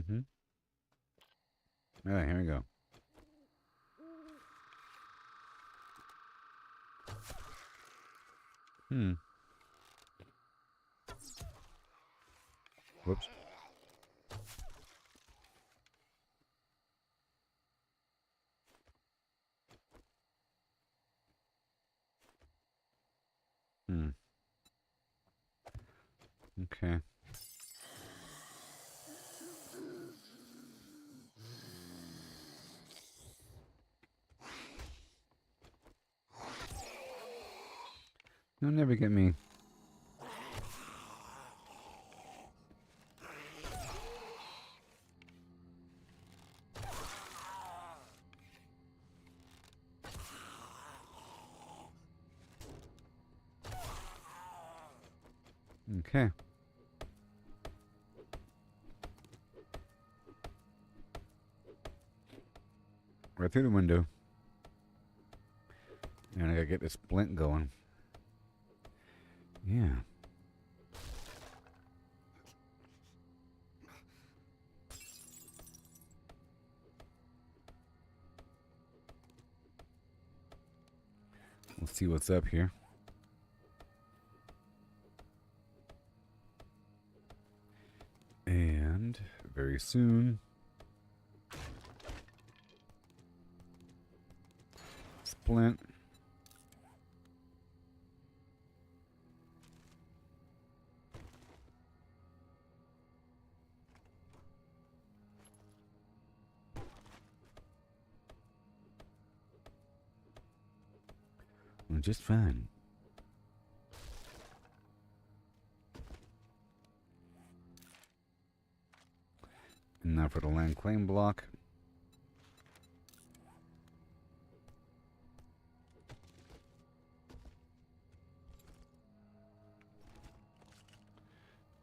Mm-hmm. All right, here we go. Whoops. Okay. You'll never get me. Okay. Right through the window. And I gotta get this splint going. Yeah. We'll see what's up here. And very soon, splint. Just fine. And now for the land claim block.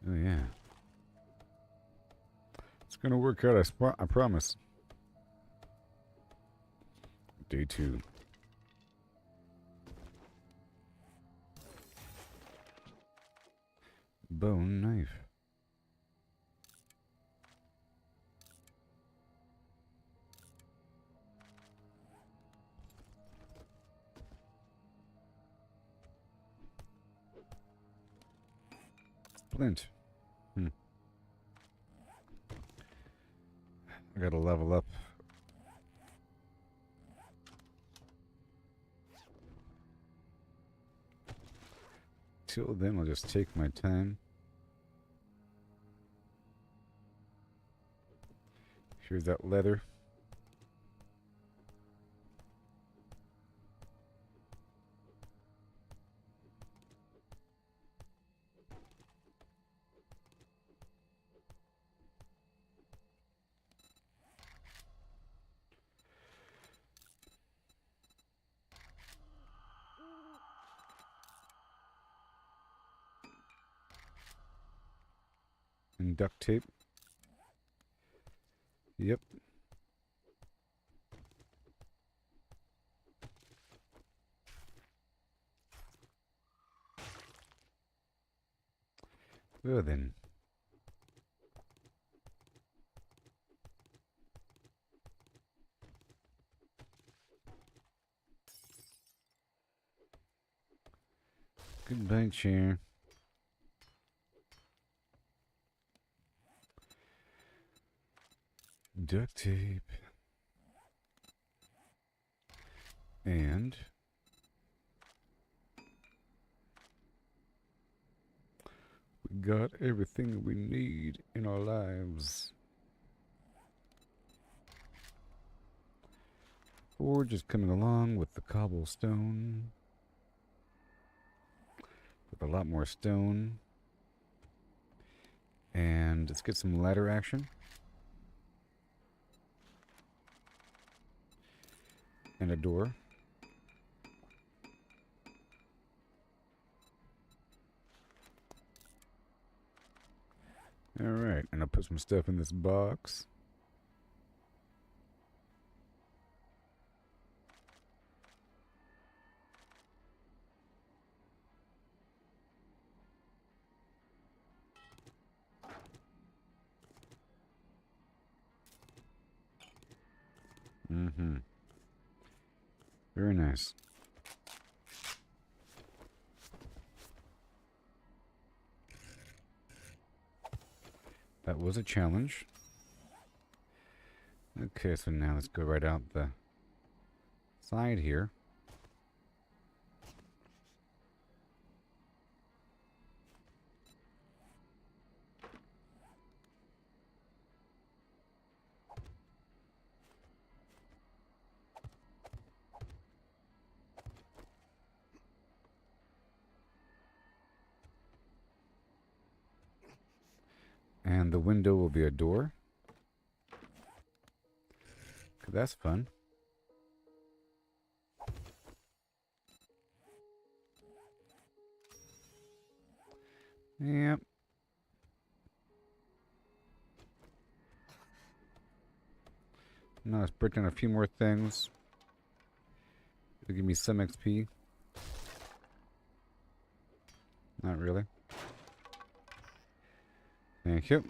Oh yeah. It's gonna work out, I promise. Day 2. Bone knife. Splint. I gotta level up. Till then, I'll just take my time. Here's that leather. And duct tape. Yep. Well then. Goodbye, chair. Duct tape. And we got everything we need in our lives. Forge is coming along with the cobblestone. With a lot more stone. And let's get some ladder action. And a door. Alright, and I'll put some stuff in this box. Mm-hmm. Very nice. That was a challenge. Okay, so now let's go right out the side here. And the window will be a door. That's fun. Yep. Now let's break down a few more things. It'll give me some XP. Not really. Thank you.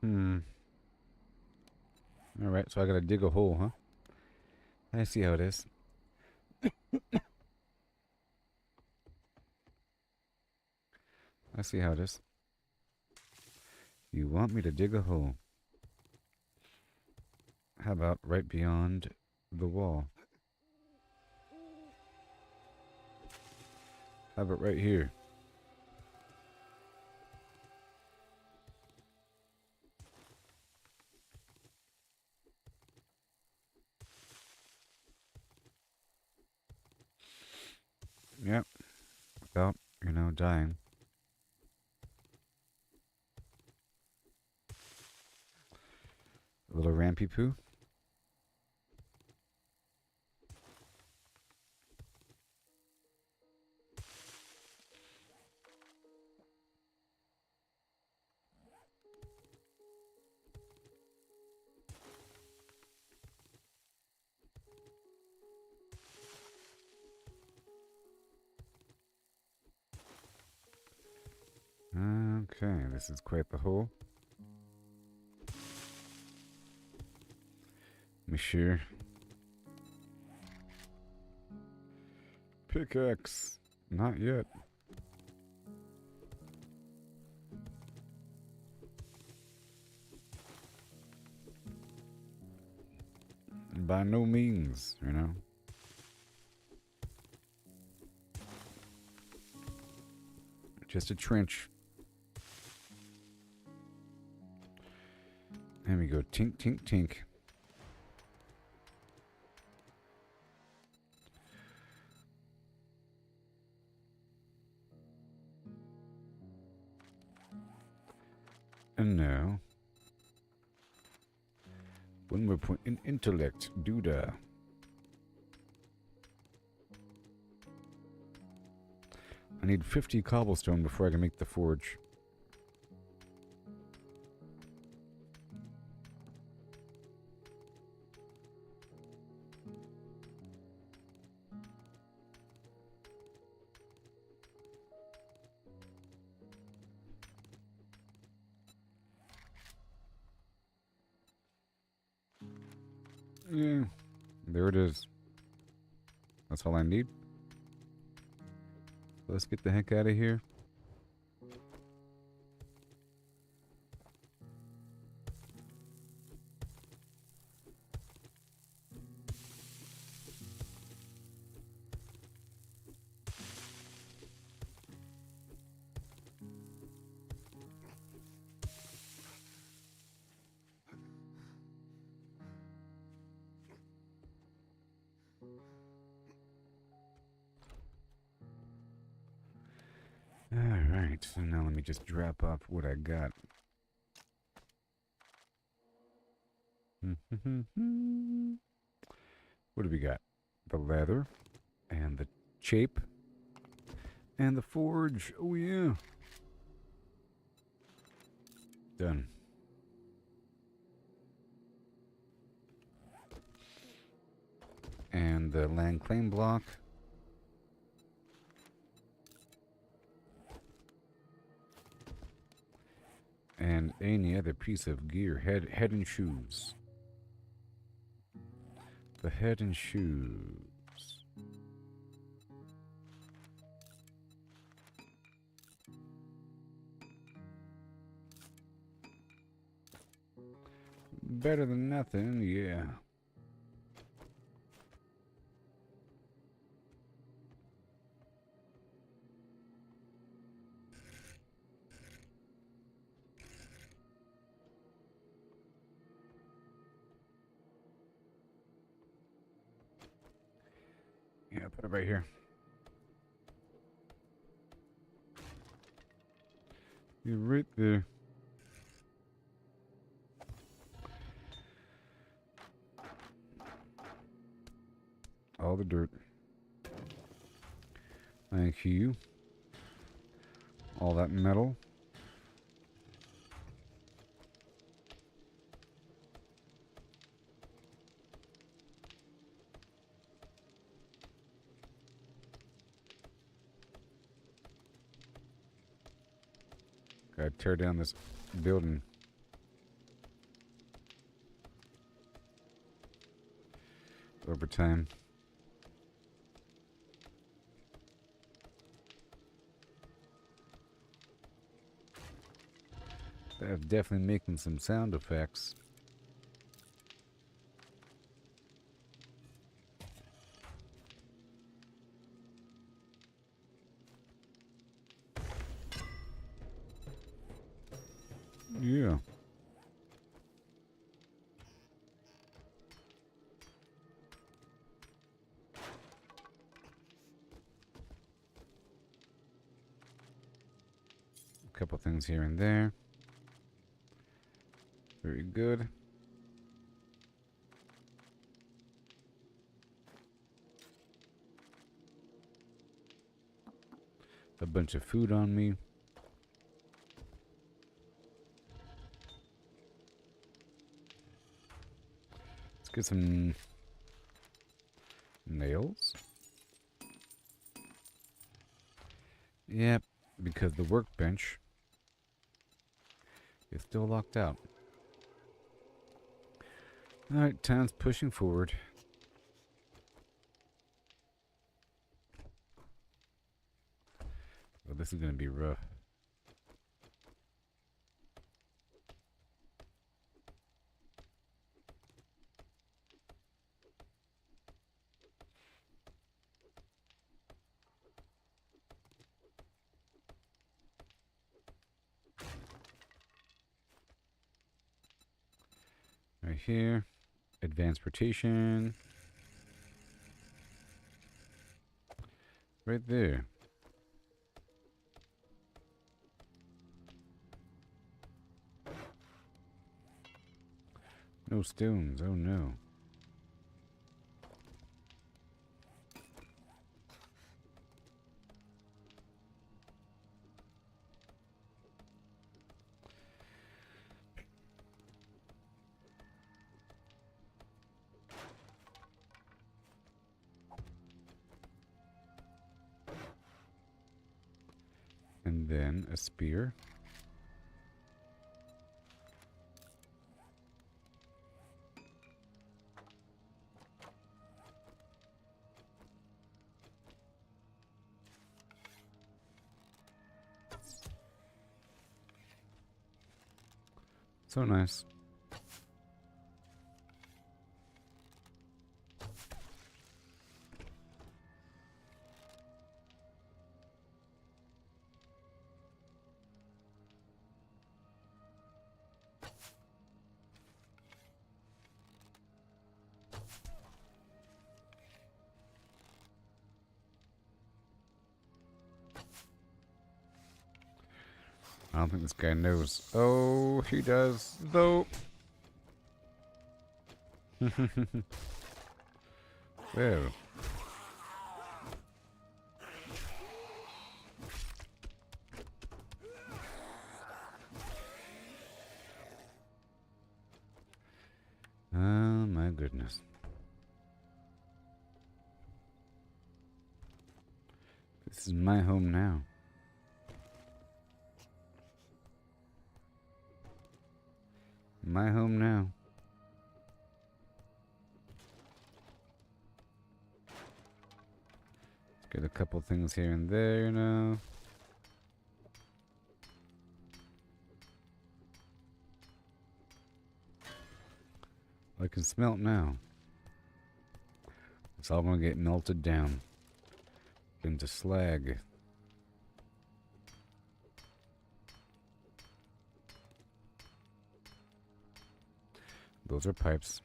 Hmm. Alright, so I gotta dig a hole, huh? I see how it is. I see how it is. You want me to dig a hole. How about right beyond the wall? How about right here? Yep. Without, dying. A little rampy poo. Okay, this is quite the hole. Monsieur. Pickaxe. Not yet. By no means, Just a trench. There we go. Tink, tink, tink. And now, one more point in intellect. Duda. I need 50 cobblestone before I can make the forge. Yeah, there it is. That's all I need. Let's get the heck out of here. Alright, so now let me just drop off what I got. What do we got? The leather, and the chape, and the forge. Oh yeah. Done. And the land claim block. And any other piece of gear. Head and shoes. The head and shoes. Better than nothing, yeah. Yeah, put it right here. You're right there. All the dirt. Thank you. All that metal. Gotta tear down this building. Over time. They're definitely making some sound effects. Yeah. A couple things here and there. Very good. A bunch of food on me. Let's get some nails. Yep, because the workbench is still locked out. Alright, time's pushing forward. Well, this is going to be rough. Right here. Advanced rotation. Right there. No stones. Oh no. And then a spear. So nice. I don't think this guy knows. Oh, he does, though. Well. Oh, my goodness. This is my home now. My home now. Let's get a couple things here and there, you know. I can smell it now. It's all gonna get melted down into slag. Those are pipes.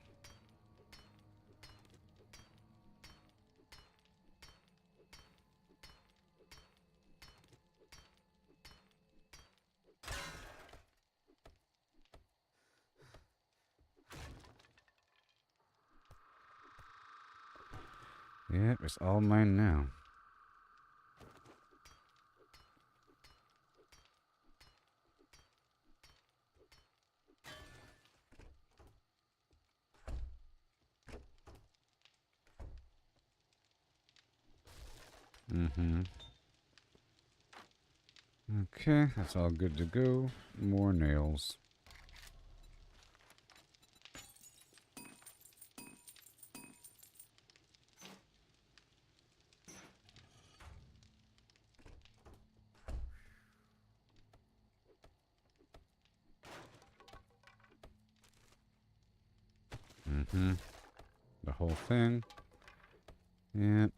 Yeah, it's all mine now. Okay, that's all good to go. More nails. The whole thing. Yep.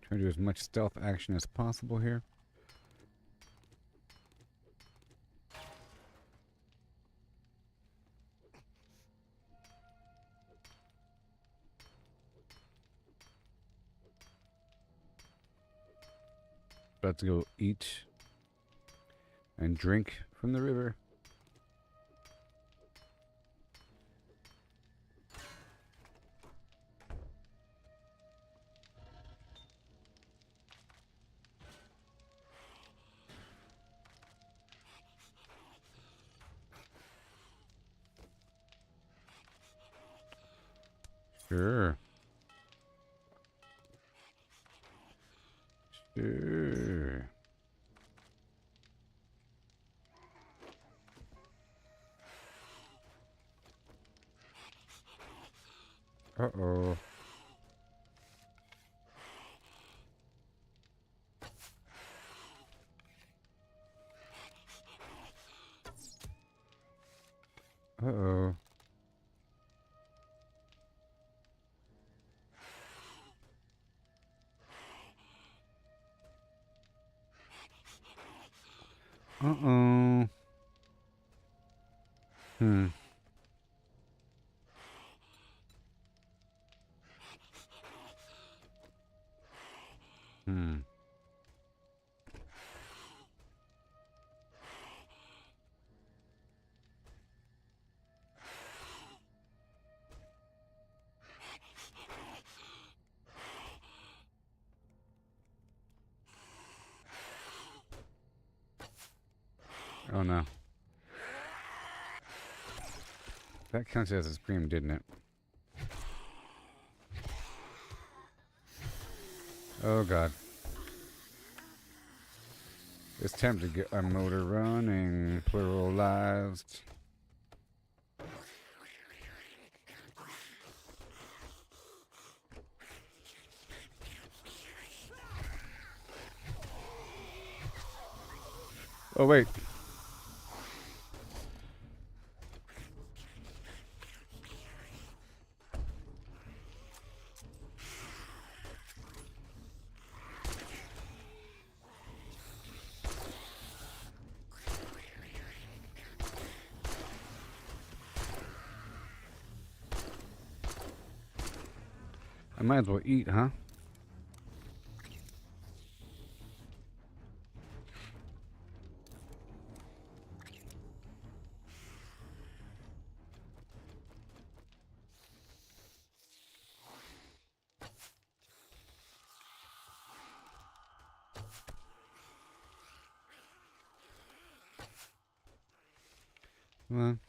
Try to do as much stealth action as possible here. About to go eat and drink from the river. Sure. Sure. Uh-oh. Uh-oh. Uh-oh. Hmm. Hmm. Oh no. That counts as a scream, didn't it? Oh god. It's time to get our motor running, pluralized. Oh wait. I might as well eat, huh? Well,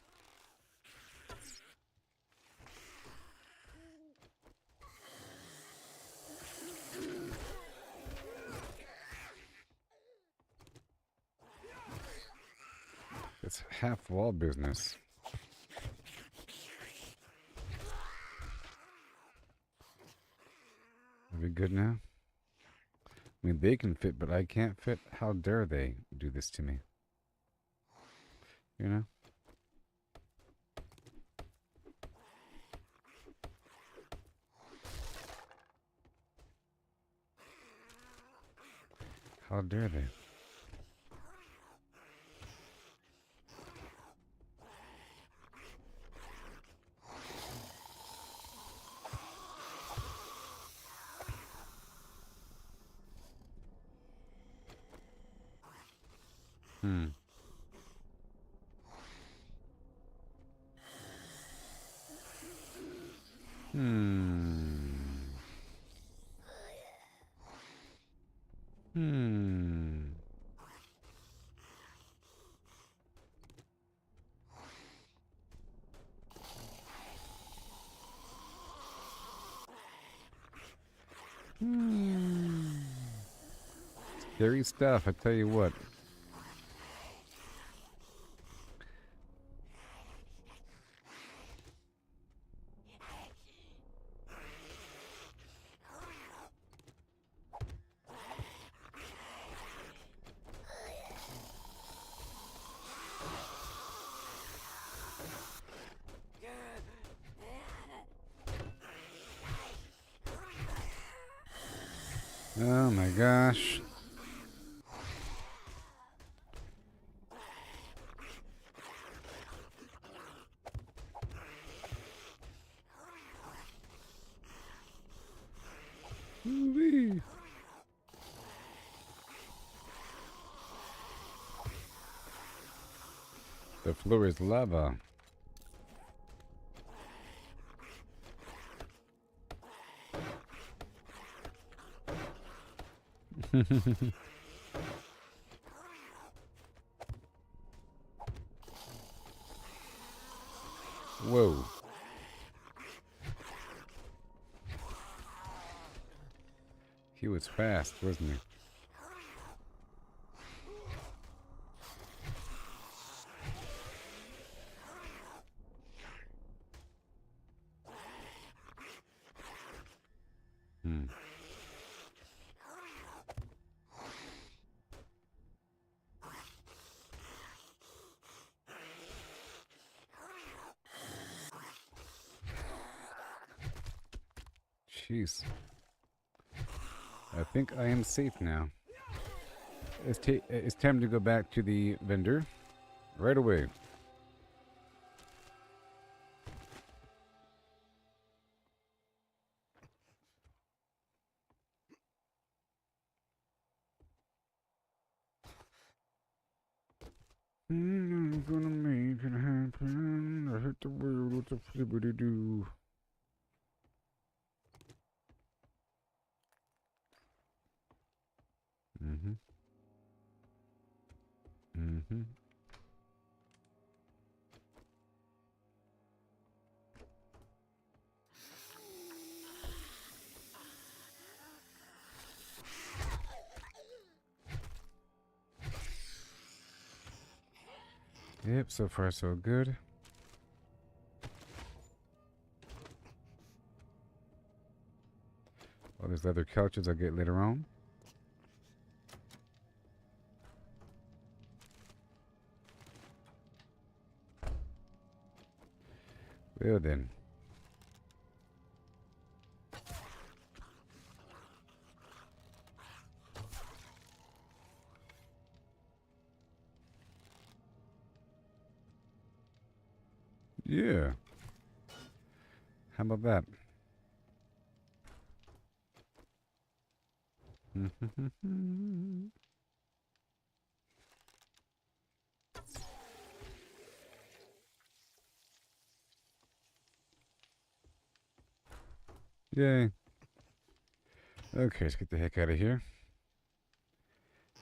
It's half wall business. Are we good now? I mean, they can fit, but I can't fit. How dare they do this to me? You know? How dare they? Hmm. Hmm. Hmm. Hmm. Scary stuff, I tell you what. Oh my gosh. Woo-wee. The floor is lava. Whoa. He was fast, wasn't he? Hmm. Jeez. I think I am safe now. It's time to go back to the vendor right away. I'm gonna make it happen. I hit the world with a flippity do. Mm-hmm. Mm-hmm. Yep, so far so good. Well, there's leather couches I'll get later on. Well then. Yeah. How about that? Yay. Okay, let's get the heck out of here.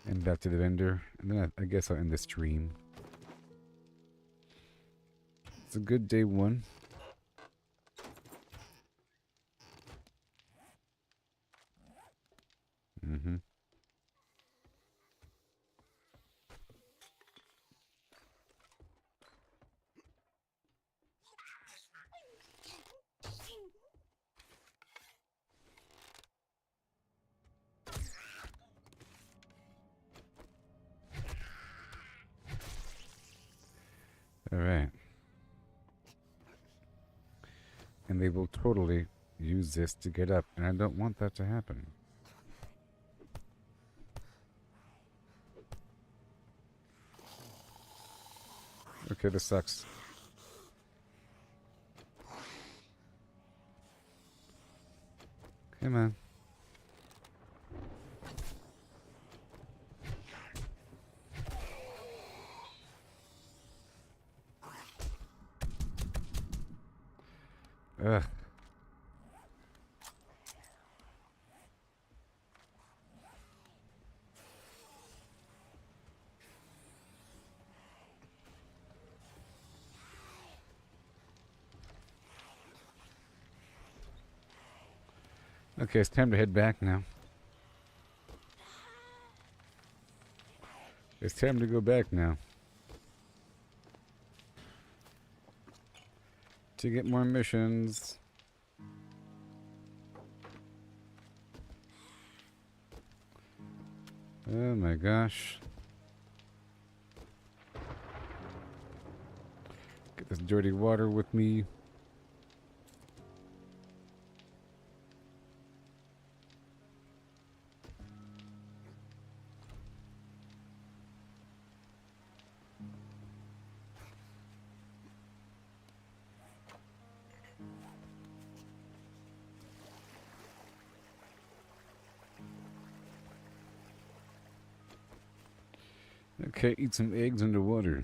And back to the vendor. And then I guess I'll end the stream. It's a good day one. Mm-hmm. Alright. And they will totally use this to get up, and I don't want that to happen. Okay, this sucks. Come on. Ugh. Okay, it's time to head back now. It's time to go back now. To get more missions. Oh my gosh. Get this dirty water with me. Okay, eat some eggs underwater.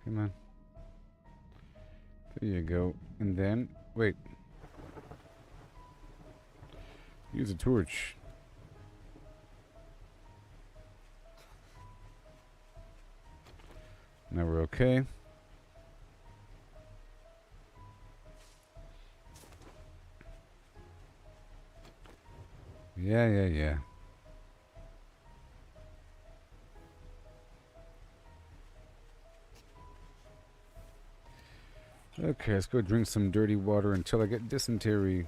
Come on. There you go. And then, wait. Use a torch. Now we're okay. Yeah. Okay, let's go drink some dirty water until I get dysentery.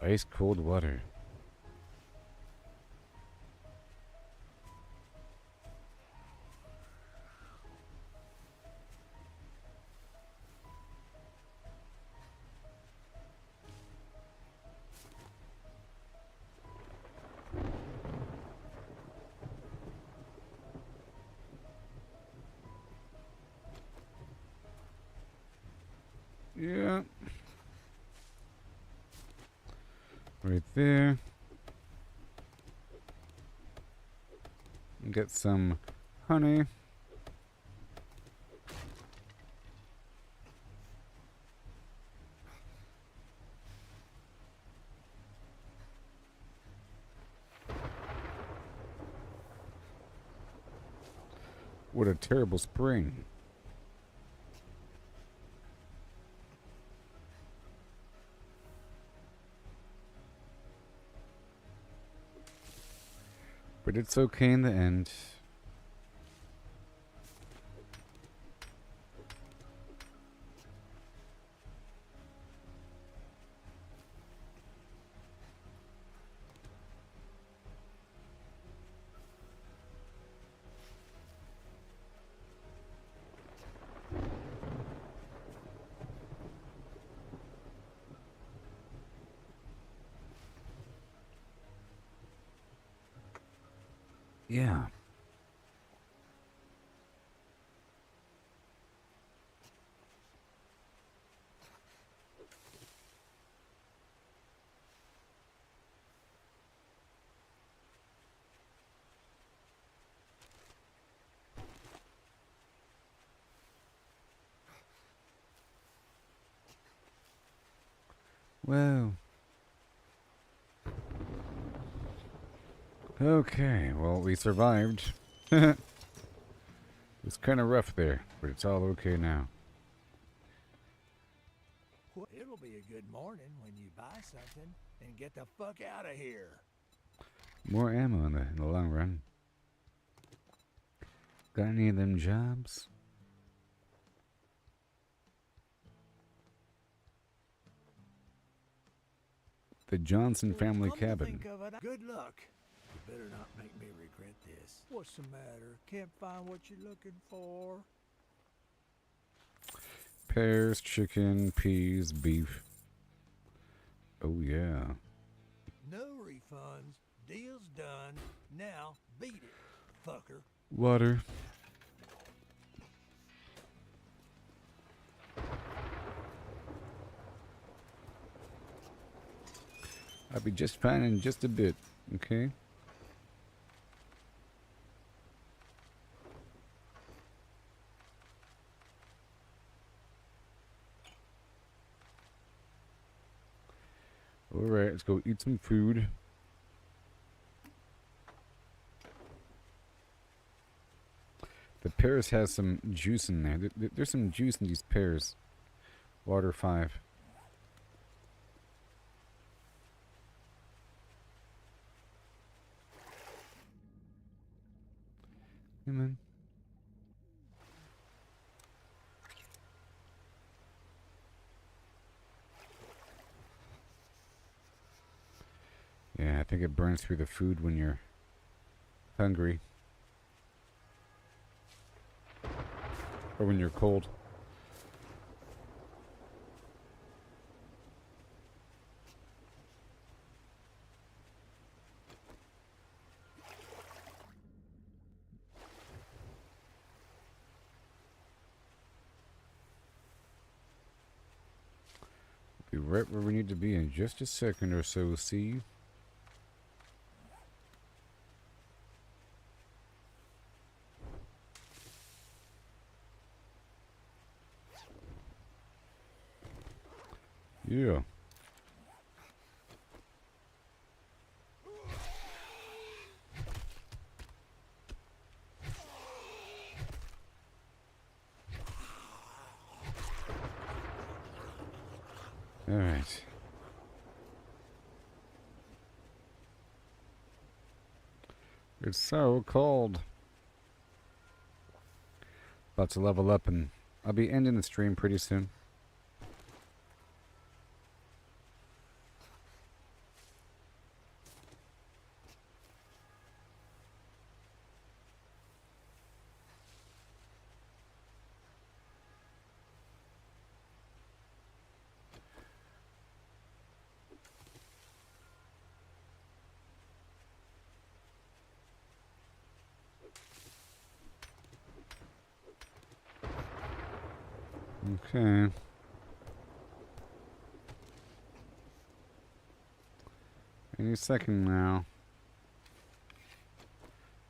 Ice cold water. Yeah. Right there. Get some honey. What a terrible spring. But it's okay in the end. Yeah. Whoa. Okay, well, we survived. It's kind of rough there, but it's all okay now. It'll be a good morning when you buy something and get the fuck out of here. More ammo in the long run. Got any of them jobs? The Johnson family Come to cabin. think of it, good luck. You better not make me regret this. What's the matter? Can't find what you're looking for? Pears, chicken, peas, beef. Oh yeah. No refunds. Deal's done. Now beat it, fucker. Water. I'll be just fine in just a bit, okay? Alright, let's go eat some food. The pears has some juice in there. There's some juice in these pears. Water 5. Come on. Yeah, I think it burns through the food when you're hungry. Or when you're cold. Be right where we need to be in just a second or so, see? Yeah. All right. It's so cold. About to level up, and I'll be ending the stream pretty soon. Okay. Any second now.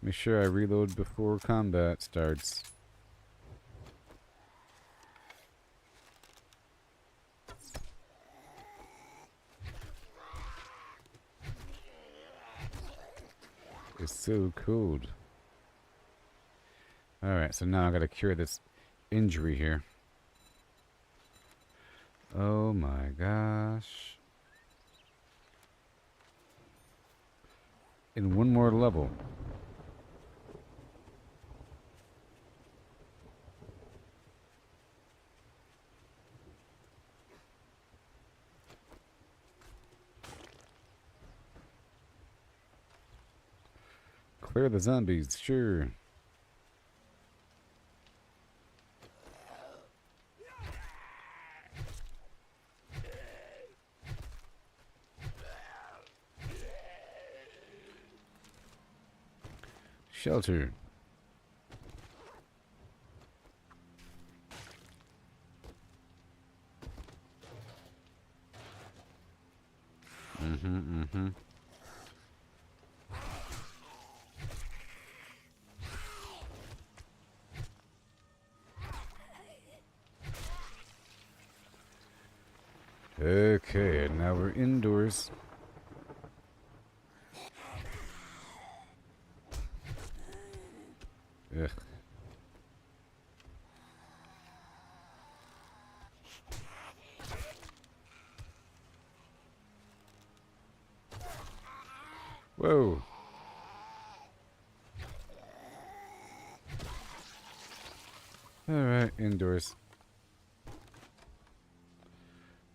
Make sure I reload before combat starts. It's so cold. Alright, so now I gotta cure this injury here. Oh my gosh. In one more level. Clear the zombies, sure. Shelter. Mm-hmm. Okay, and now we're indoors. Ugh. Whoa. Alright, indoors.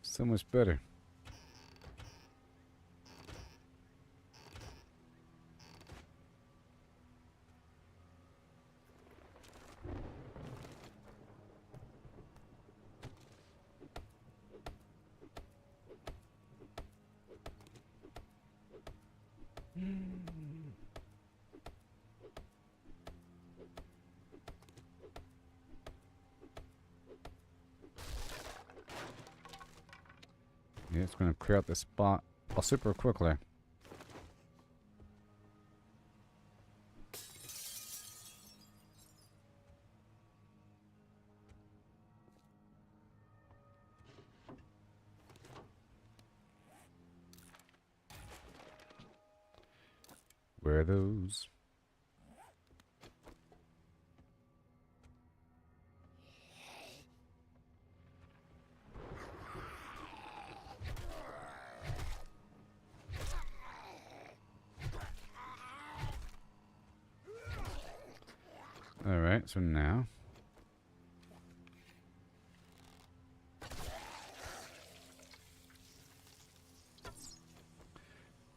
So much better. Yeah, it's gonna clear out the spot super quickly. Where are those? Alright, so now.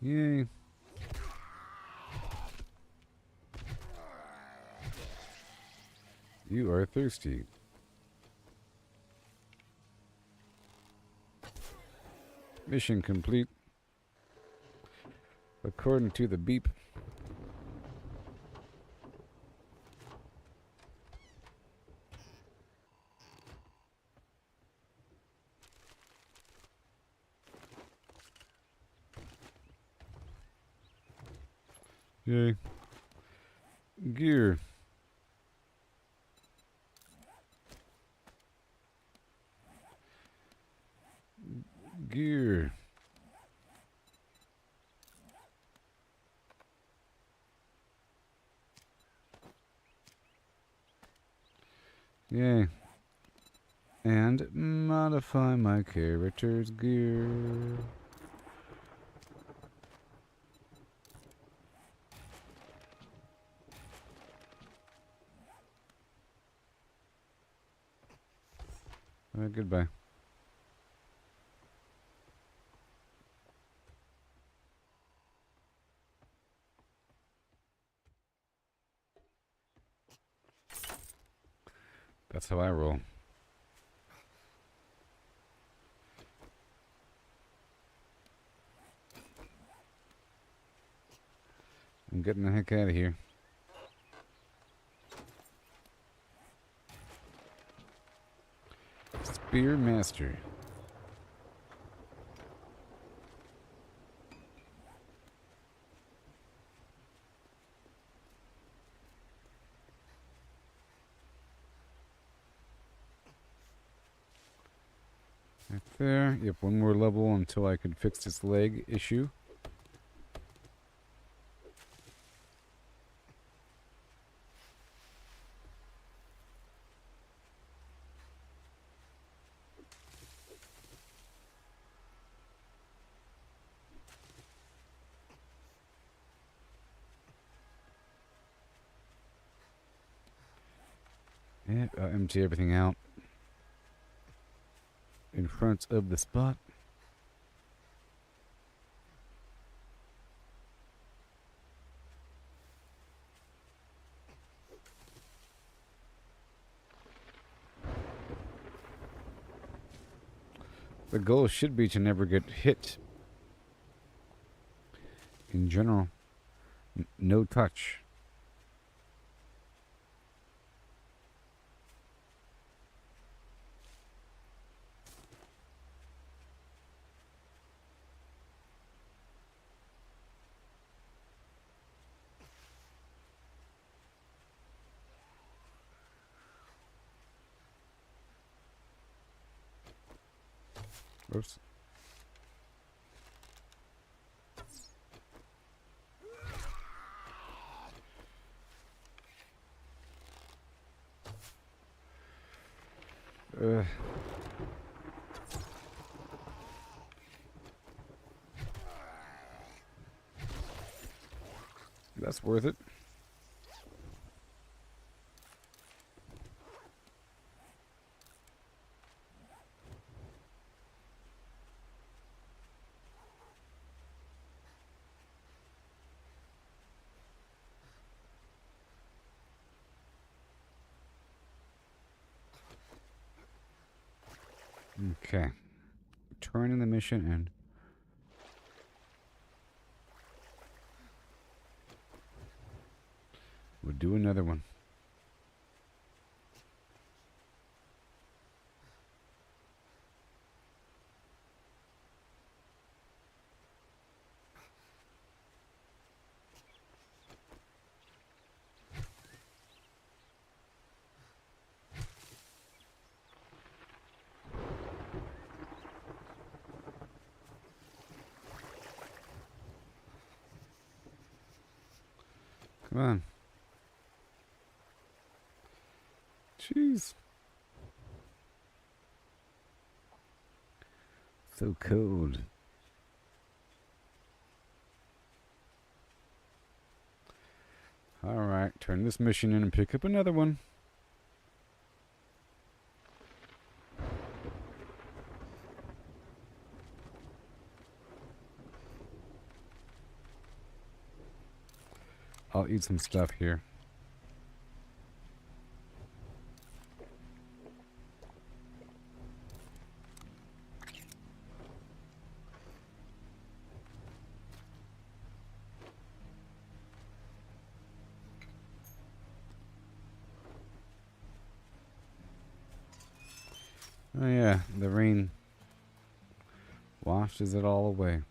Yay. You are thirsty. Mission complete. According to the beep. Yay. Gear. Gear. Yay. And modify my character's gear. Alright, goodbye. That's how I roll. I'm getting the heck out of here. Spear Master. Right there. Yep, one more level until I can fix this leg issue. Yeah, I'll empty everything out in front of the spot. The goal should be to never get hit. In general, no touch. Oops. Uh. That's worth it. Okay. Turning the mission in. We'll do another one. Come on. Jeez. So cold. Alright, turn this mission in and pick up another one. I'll eat some stuff here. Oh yeah, the rain washes it all away.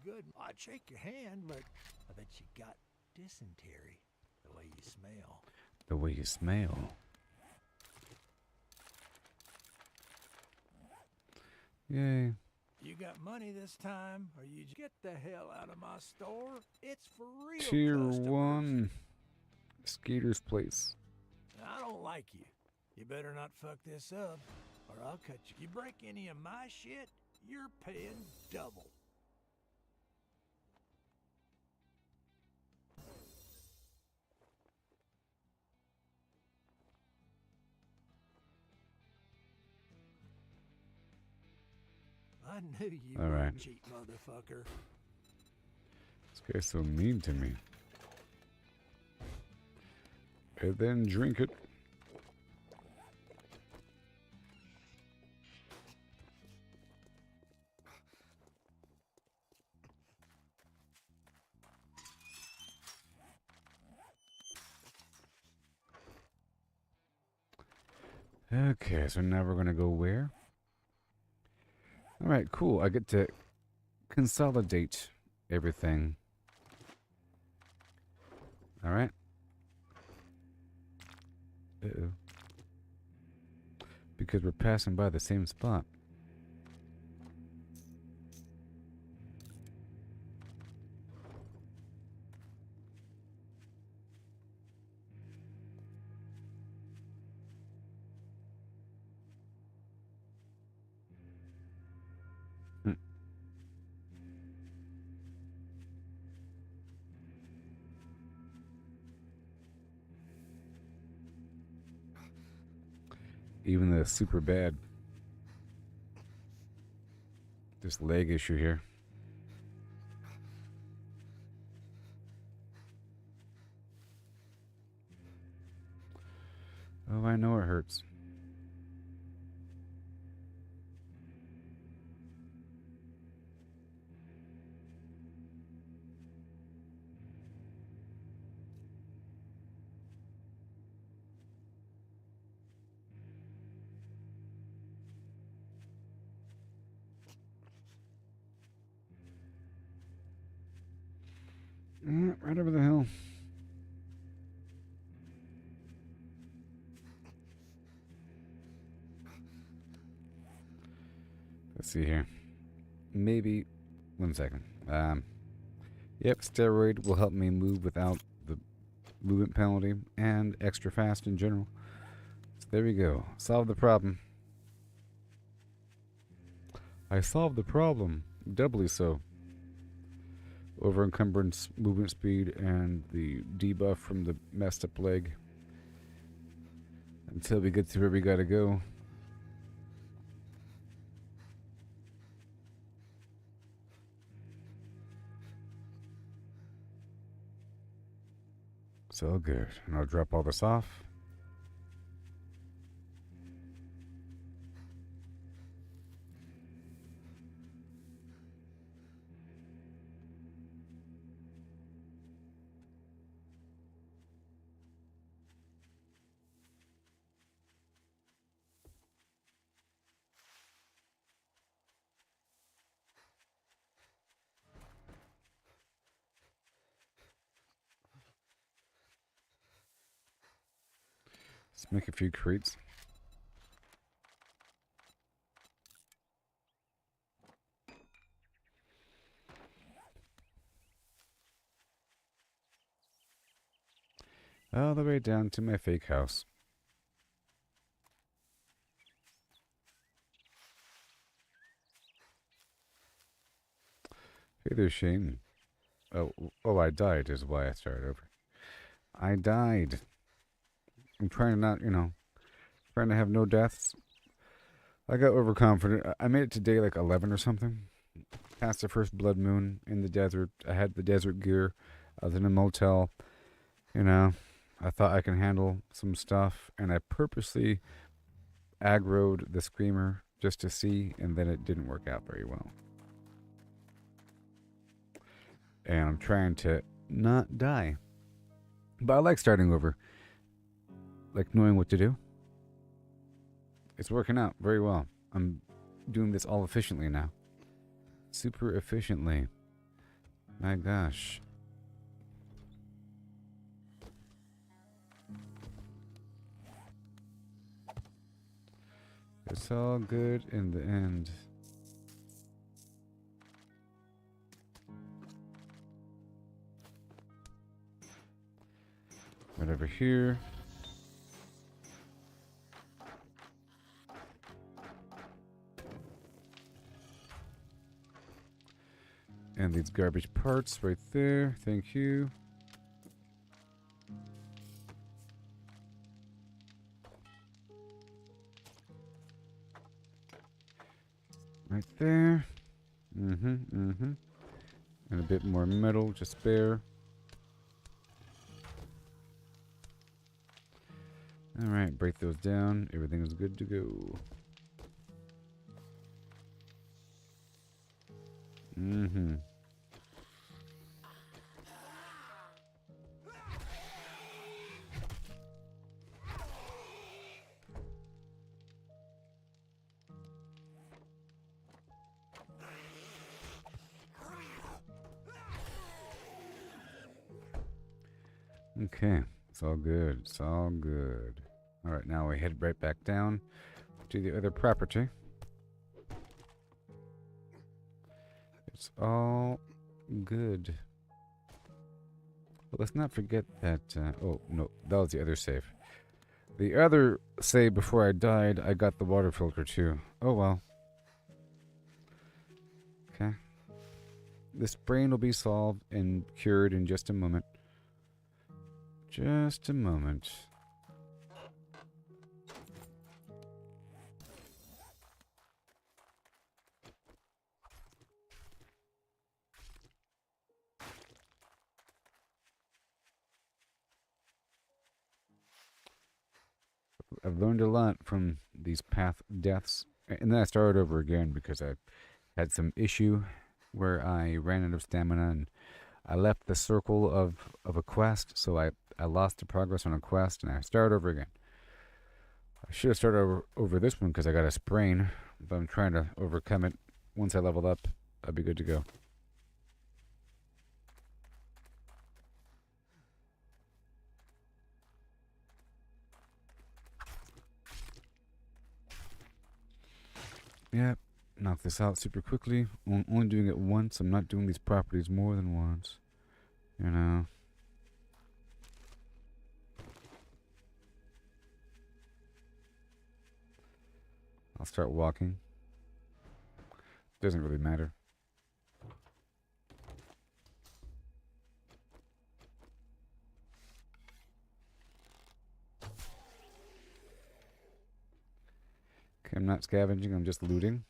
Good. I'd shake your hand, but I bet you got dysentery the way you smell. The way you smell. Yay. You got money this time, or you get the hell out of my store? It's for real Tier customers. 1. Skeeter's place. I don't like you. You better not fuck this up, or I'll cut you. You break any of my shit, you're paying double. I knew you All were right. a cheap motherfucker. This guy's so mean to me. And then drink it. Okay, so now we're gonna go where? Alright, cool. I get to consolidate everything. Alright. Uh-oh. Because we're passing by the same spot. Even the super bad. This leg issue here. Oh, I know it hurts. Right over the hill. Let's see here. Maybe 1 second. Yep, steroid will help me move without the movement penalty and extra fast in general. So there we go. Solve the problem. I solved the problem. Doubly so. Over encumbrance, movement speed, and the debuff from the messed up leg. Until we get to where we gotta go. So good. And I'll drop all this off. Let's make a few crates. All the way down to my fake house. Hey there, Shane. Oh, I died is why I started over. I died. I'm trying to not, trying to have no deaths. I got overconfident. I made it to day like 11 or something. Past the first blood moon in the desert. I had the desert gear. I was in a motel. I thought I can handle some stuff. And I purposely aggroed the screamer just to see. And then it didn't work out very well. And I'm trying to not die. But I like starting over. Like knowing what to do. It's working out very well. I'm doing this all efficiently now. Super efficiently. My gosh. It's all good in the end. Right over here. And these garbage parts right there. Thank you. Right there. And a bit more metal, just spare. Alright, break those down. Everything is good to go. Okay, it's all good. It's all good. Alright, now we head right back down to the other property. It's all good. But let's not forget that... oh, no, that was the other save. The other save before I died, I got the water filter too. Oh well. Okay. This brain will be solved and cured in just a moment. Just a moment. I've learned a lot from these path deaths. And then I started over again because I had some issue where I ran out of stamina and I left the circle of a quest, so I lost the progress on a quest and I started over again. I should have started over this one because I got a sprain, but I'm trying to overcome it. Once I leveled up, I'll be good to go. Yep, knock this out super quickly. I'm only doing it once. I'm not doing these properties more than once. I'll start walking. Doesn't really matter. Okay, I'm not scavenging, I'm just looting.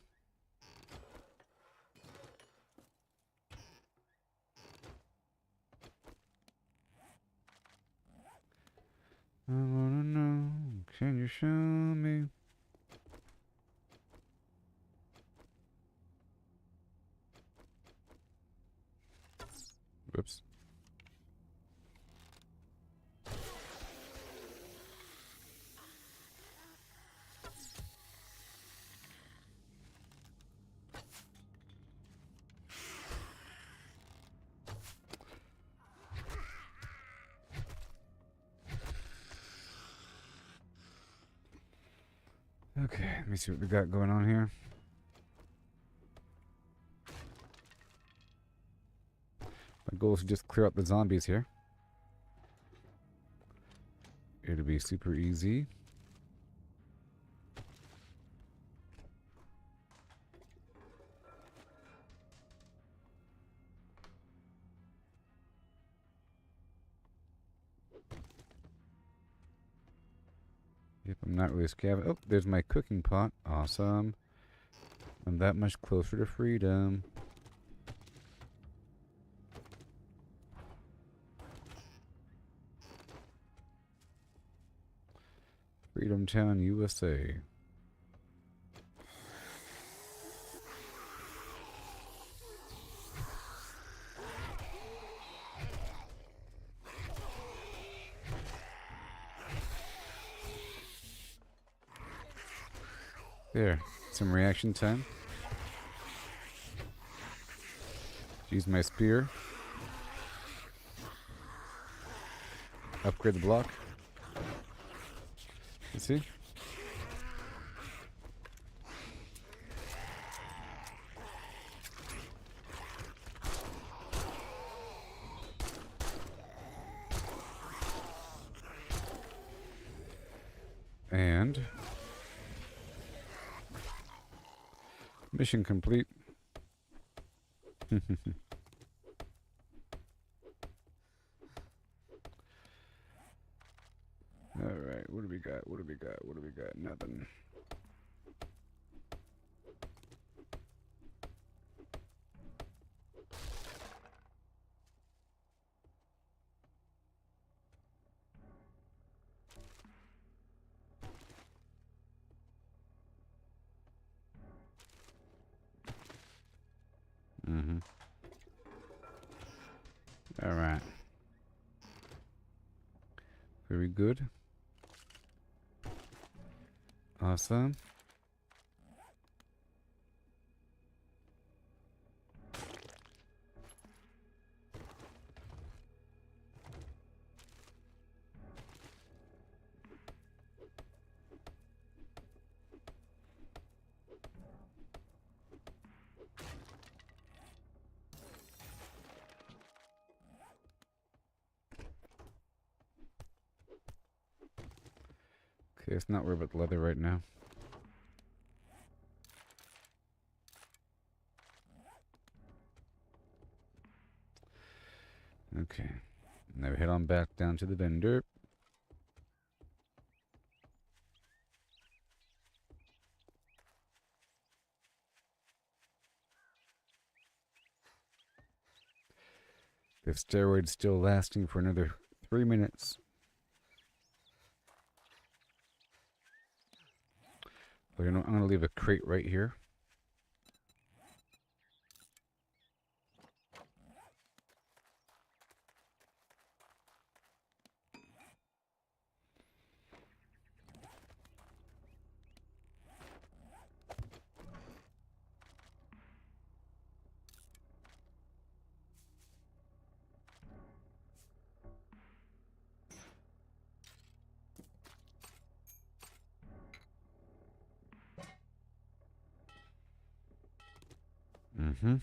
I wanna know, can you show me? Whoops. Okay, let me see what we got going on here. My goal is to just clear out the zombies here. It'll be super easy. Yep, I'm not really scavenging. Oh, there's my cooking pot. Awesome. I'm that much closer to freedom. Freedom Town, USA. There, some reaction time. Use my spear. Upgrade the block. You see? And mission complete. Alright, what do we got? What do we got? What do we got? Nothing. Mm-hmm. Alright. Very good. Awesome. Okay, let's not worry about the leather right now. Okay. Now we head on back down to the vendor. The steroid's still lasting for another 3 minutes. Well, you know, I'm gonna leave a crate right here. Mm-hmm.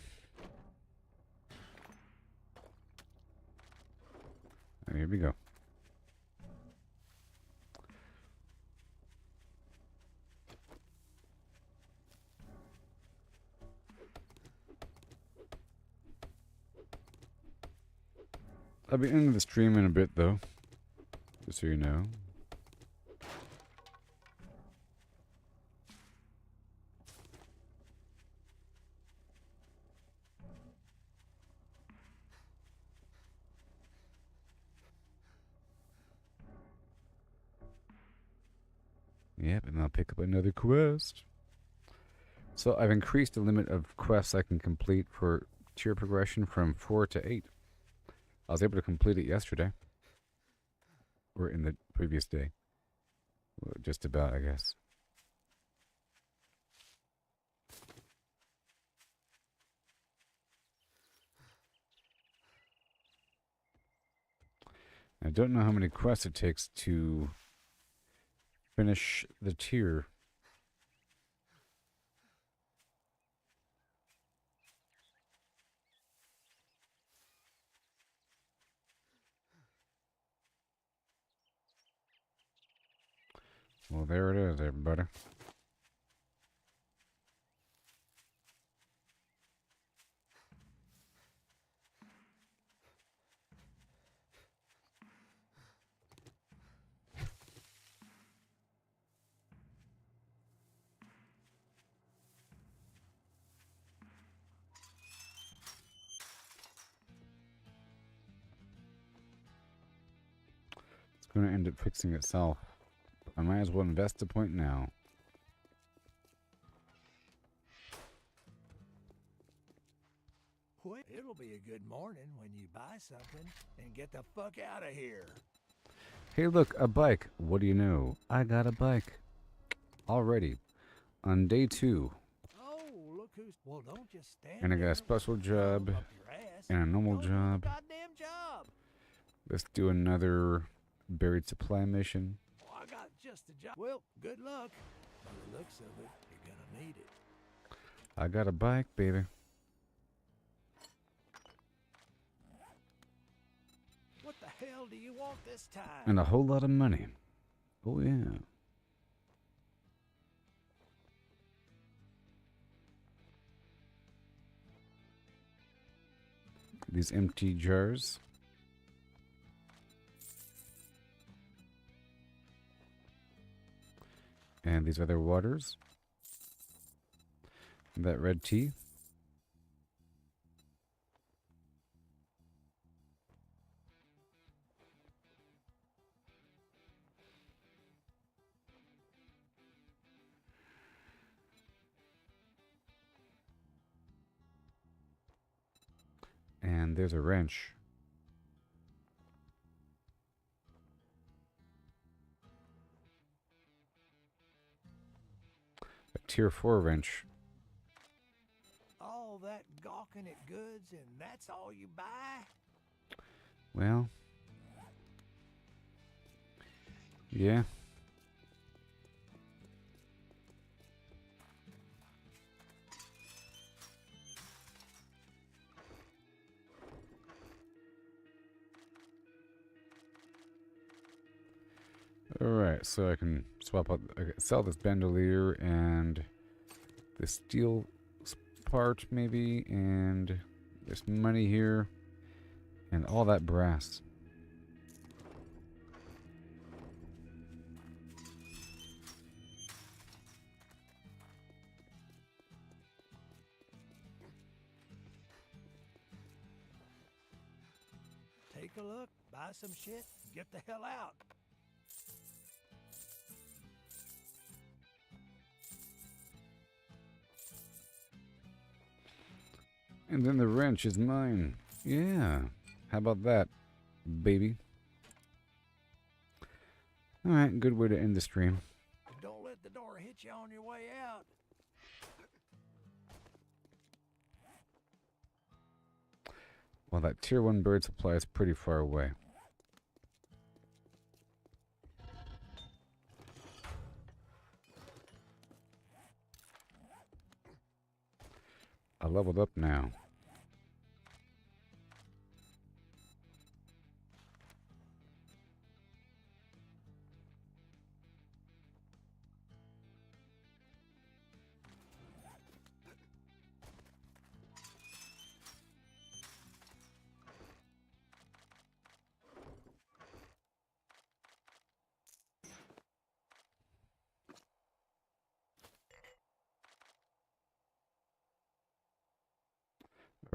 And here we go. I'll be ending the stream in a bit, though. Just so you know. Yep, and I'll pick up another quest. So I've increased the limit of quests I can complete for tier progression from 4 to 8. I was able to complete it yesterday. Or in the previous day. Well, just about, I guess. I don't know how many quests it takes to finish the tier. Well, there it is, everybody. It's going to end up fixing itself. I might as well invest the point now. Well, it'll be a good morning when you buy something and get the fuck out of here. Hey, look, a bike. What do you know? I got a bike. Already. On day 2. Oh, look who's... Well, don't just stand And I got there a special job thumb up your ass. and a normal Go do the job. goddamn job. Let's do another buried supply mission. Oh, I got just a job. Well, good luck. By the looks of it, you're gonna need it. I got a bike, baby. What the hell do you want this time? And a whole lot of money. Oh, yeah. These empty jars. And these other waters. And that red tea. And there's a wrench. A tier 4 wrench. All that gawking at goods and that's all you buy? Well. Yeah. Alright, so I can swap out, I can sell this bandolier and the steel part maybe, and there's money here, and all that brass. Take a look, buy some shit, get the hell out. And then the wrench is mine. Yeah. How about that, baby? Alright, good way to end the stream. Don't let the door hit you on your way out. Well, that tier 1 bird supply is pretty far away. I leveled up now.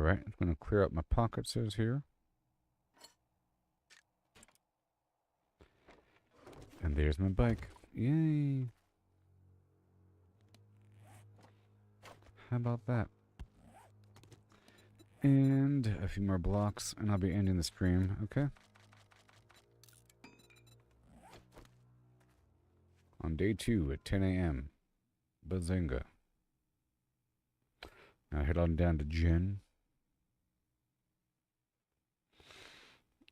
Alright, I'm going to clear up my pockets here. And there's my bike. Yay! How about that? And a few more blocks, and I'll be ending the stream, okay? On day 2 at 10 a.m. Bazinga. Now head on down to Jen.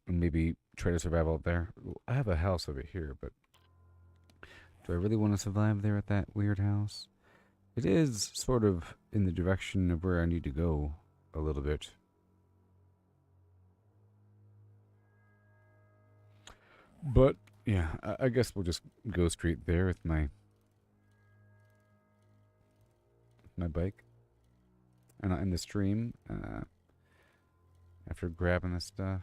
And maybe try to survive out there. I have a house over here, but do I really want to survive there at that weird house? It is sort of in the direction of where I need to go a little bit. But, yeah, I guess we'll just go straight there with my bike. And I'll end the stream after grabbing this stuff.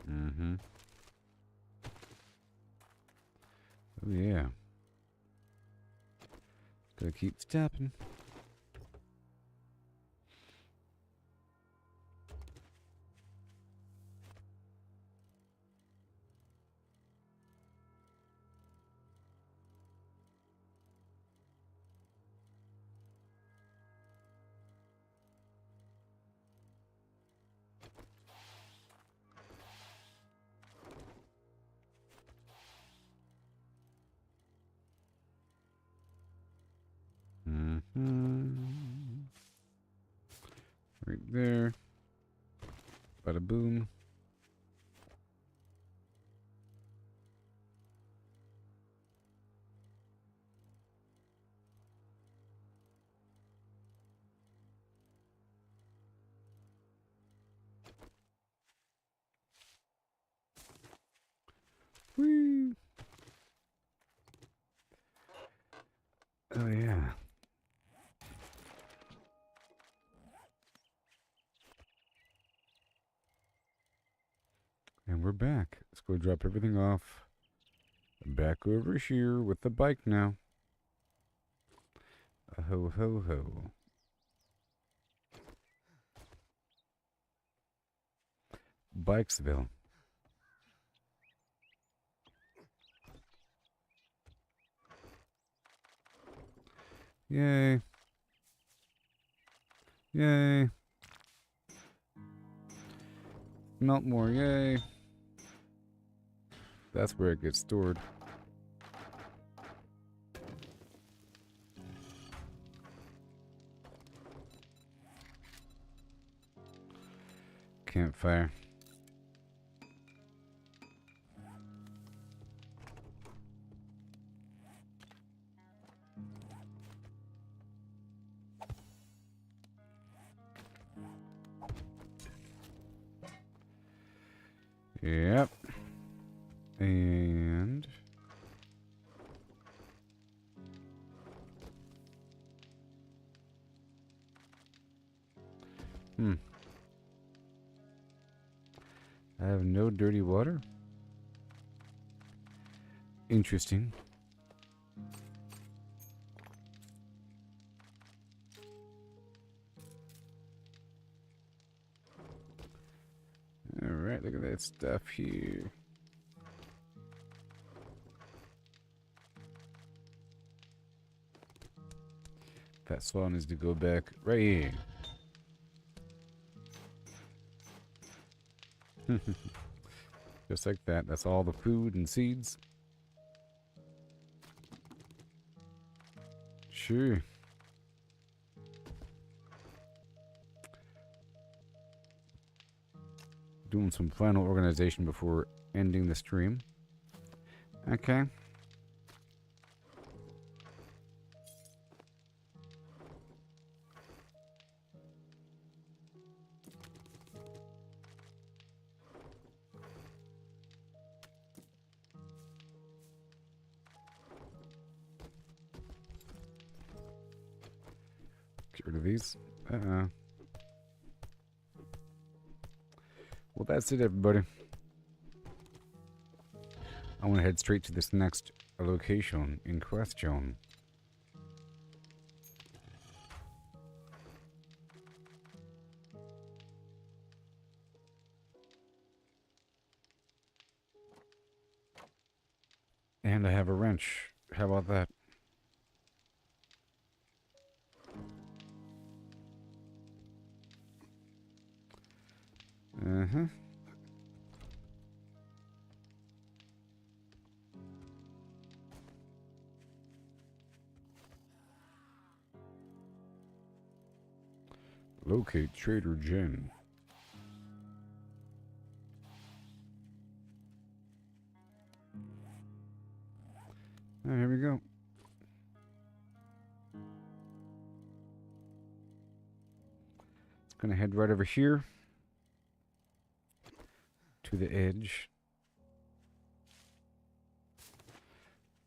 Mm-hmm. Oh, yeah. Gotta keep stepping. Mm-hmm. Right there. Bada boom. Whee! Oh, yeah. And we're back. Let's go drop everything off. Back over here with the bike now. Ho, ho, ho. Bikesville. Yay. Yay. Melt more, yay. That's where it gets stored. Campfire. Yep. And I have no dirty water. Interesting. All right, look at that stuff here. That swell needs to go back right here. Just like that. That's all the food and seeds. Sure. Doing some final organization before ending the stream. Okay. Get rid of these. Well, that's it, everybody. I want to head straight to this next location in question. And I have a wrench. How about that? Uh-huh. Locate Trader Jen. Here we go. It's gonna head right over here to the edge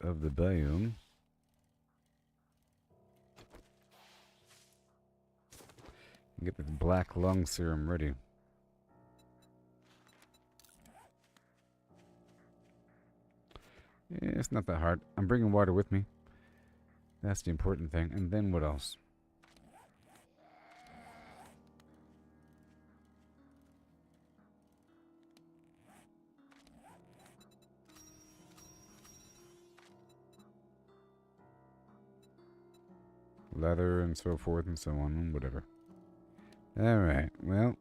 of the biome. Get this black lung serum ready. Yeah, it's not that hard. I'm bringing water with me. That's the important thing. And then what else? Leather and so forth and so on and whatever. Alright, well.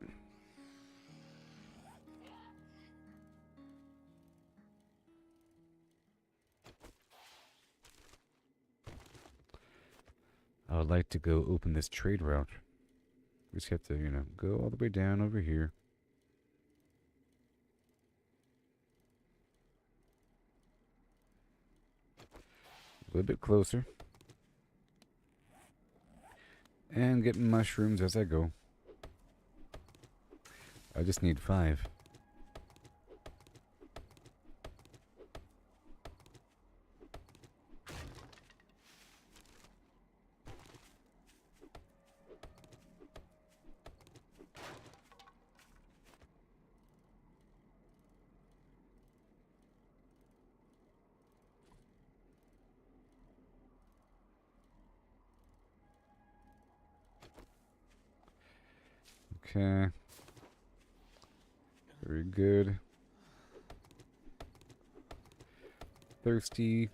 I would like to go open this trade route. We just have to, you know, go all the way down over here. A little bit closer. And getting mushrooms as I go. I just need 5. Okay. Very good. Thirsty.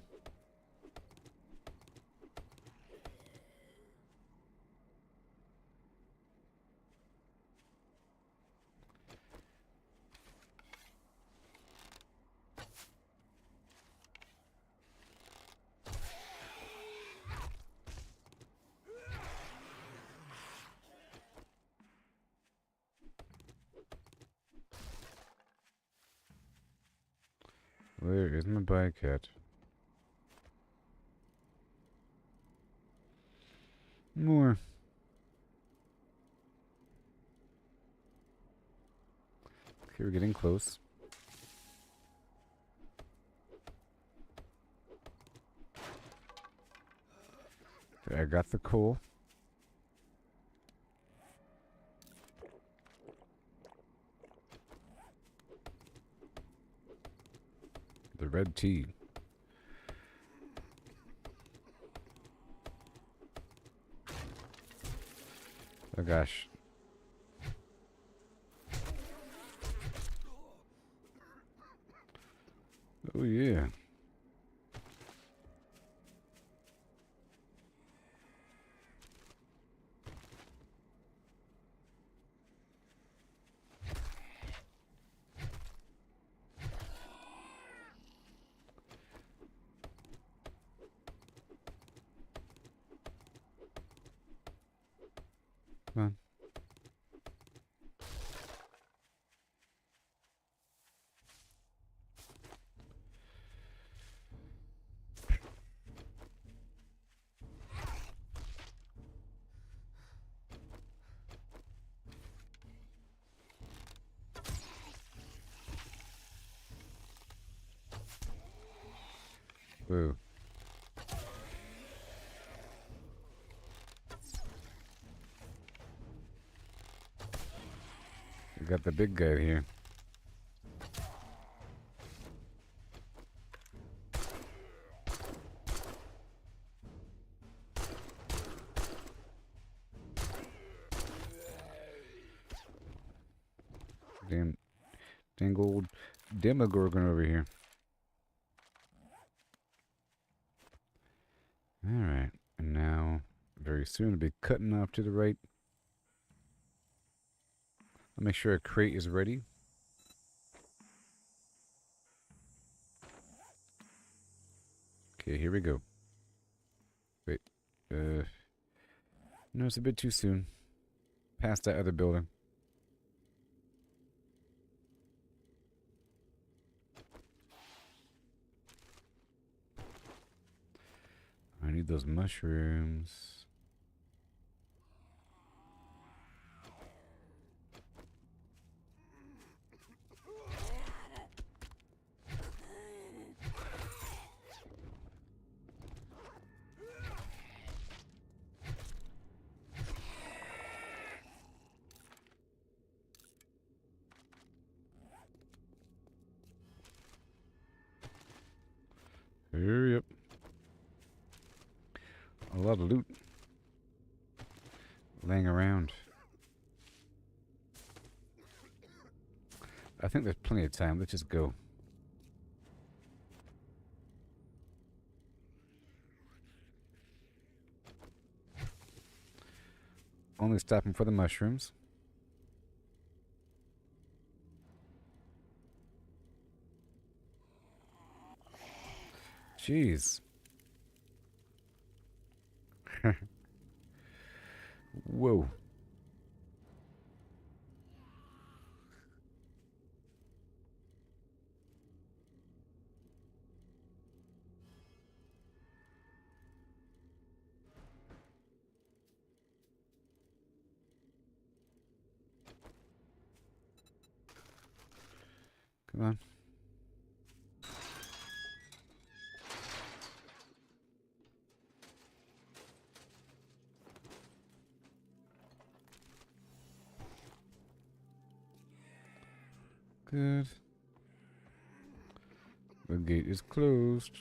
Where is my bike at? More. Okay, we're getting close. Okay, I got the coal. The red tea. Oh gosh. Oh yeah. Come on. Whoa. got the big guy here. Dang old Demogorgon over here. Alright, and now, very soon, I'll be cutting off to the right. I'll make sure a crate is ready. Okay, here we go. Wait, no, it's a bit too soon. Past that other building. I need those mushrooms. Hurry up. A lot of loot laying around. I think there's plenty of time. Let's just go. Only stopping for the mushrooms. Jeez. Whoa. Come on. Good. The gate is closed.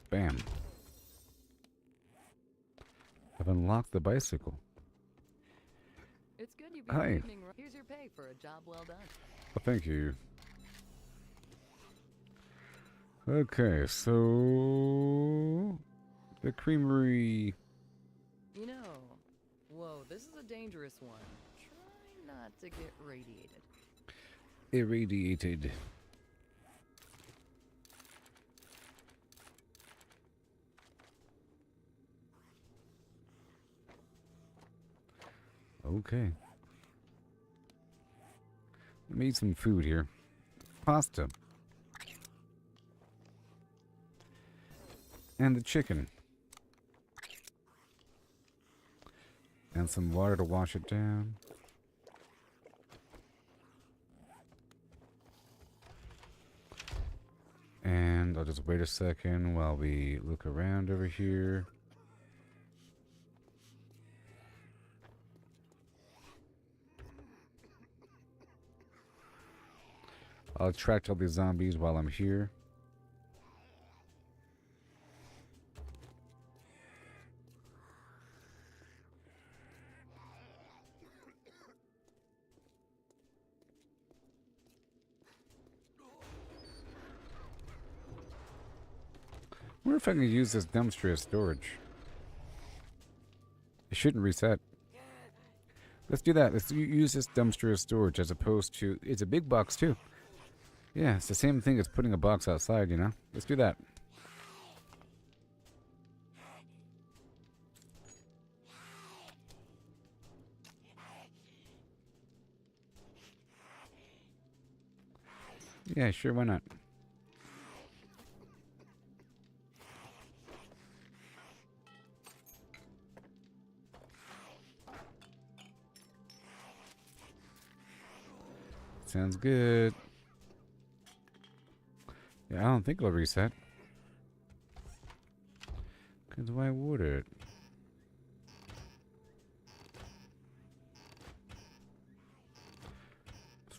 Bam. I've unlocked the bicycle. It's good you've Hi. evening. Here's your pay for a job well done. Oh, thank you. Okay, so the creamery. You know, whoa, this is a dangerous one. Try not to get radiated. Irradiated. Okay. Let me eat some food here. Pasta. And the chicken. And some water to wash it down. And I'll just wait a second while we look around over here. I'll attract all these zombies while I'm here. I wonder if I can use this dumpster as storage. It shouldn't reset. Let's do that. Let's use this dumpster as storage as opposed to... It's a big box too. Yeah, it's the same thing as putting a box outside, you know? Let's do that. Yeah, sure, why not? Sounds good. Yeah, I don't think it'll reset. Because why would it?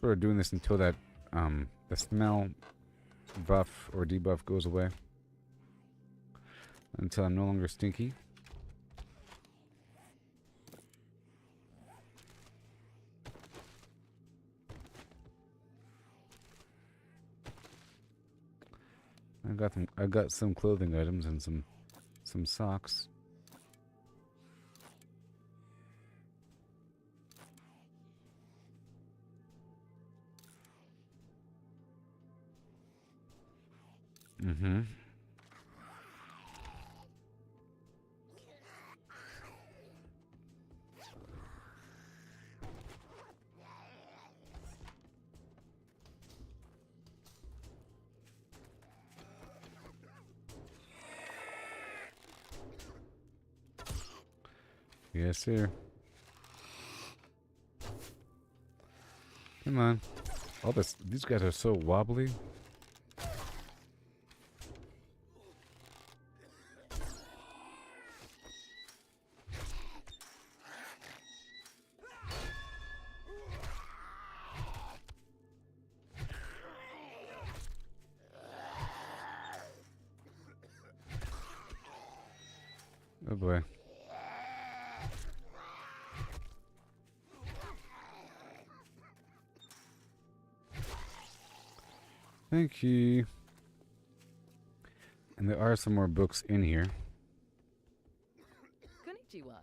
sort of doing this until that the smell buff or debuff goes away. Until I'm no longer stinky. I got some clothing items and some socks. Mm-hmm. Yes, sir. Come on. These guys are so wobbly. Oh boy. Thank you. And there are some more books in here. Konnichiwa.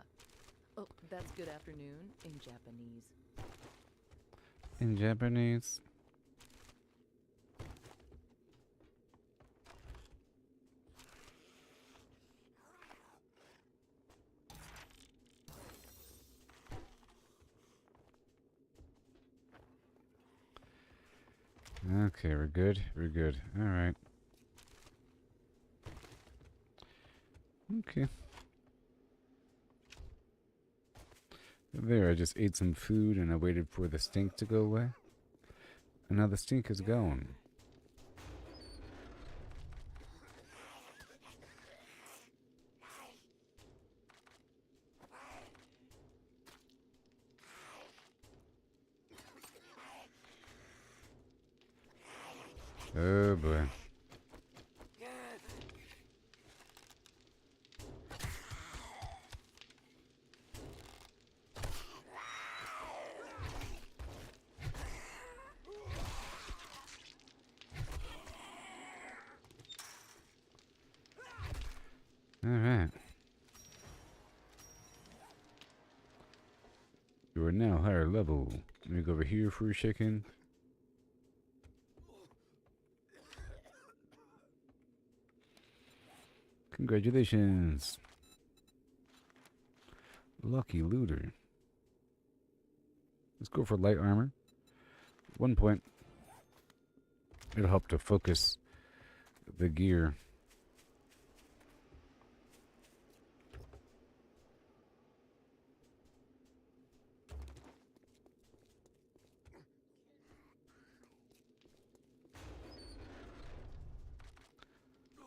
Oh, that's good afternoon in Japanese. In Japanese. Okay, we're good. We're good. All right. Okay. There, I just ate some food and I waited for the stink to go away. And now the stink is gone. Oh boy. Alright. You are now higher level. Let me go over here for a second. Congratulations. Lucky looter. Let's go for light armor. 1 point. It'll help to focus the gear.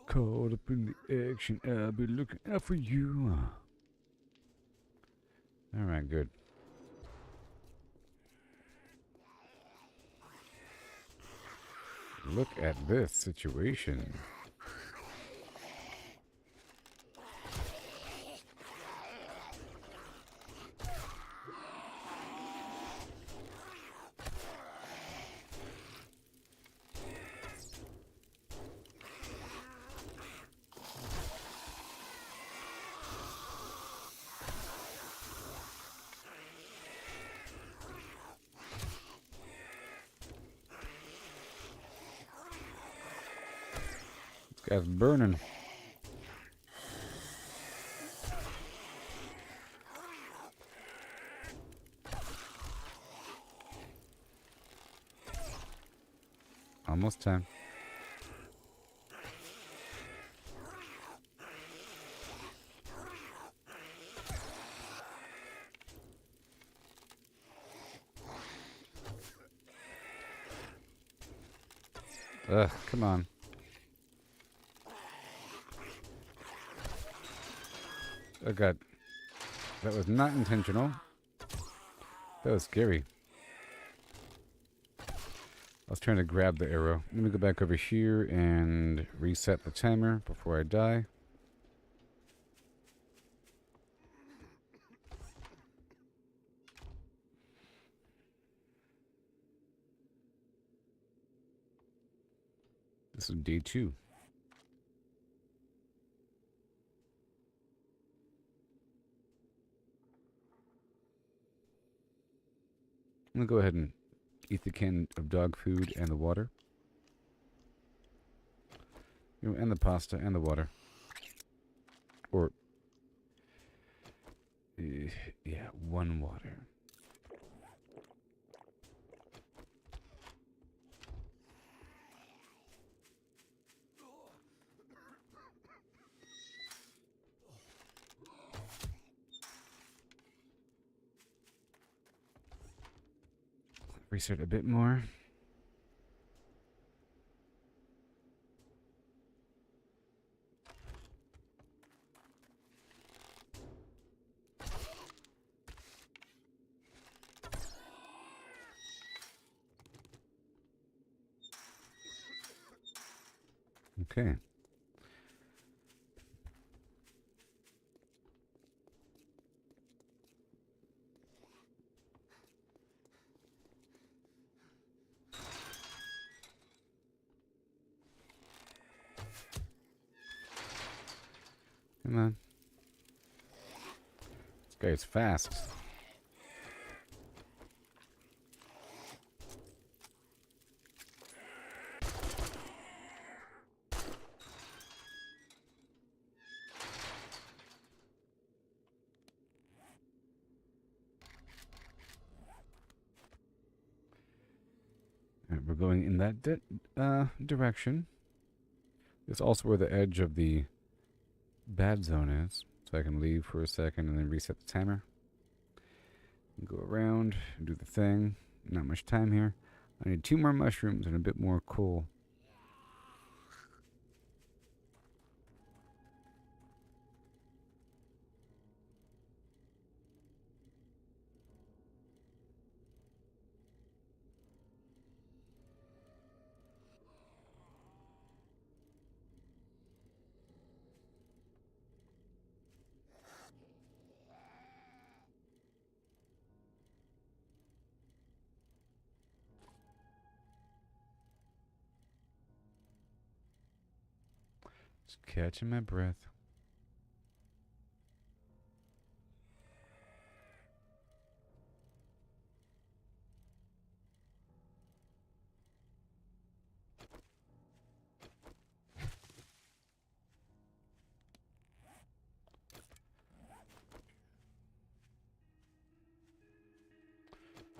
Caught up in the action, I'll be looking out for you. Alright, good. Look at this situation. Guy's burning. Almost time. Ugh, come on. Oh god. That was not intentional. That was scary. was trying to grab the arrow. Let me go back over here and reset the timer before I die. This is day 2. I'm going to go ahead and eat the can of dog food and the water. And the pasta and the water. Or, yeah, 1 water. Reset a bit more. Okay. Come on. This guy is fast. Alright, we're going in that direction. It's also where the edge of the bad zone is. So I can leave for a second and then reset the timer. And go around and do the thing. Not much time here. I need 2 more mushrooms and a bit more coal. Just catching my breath.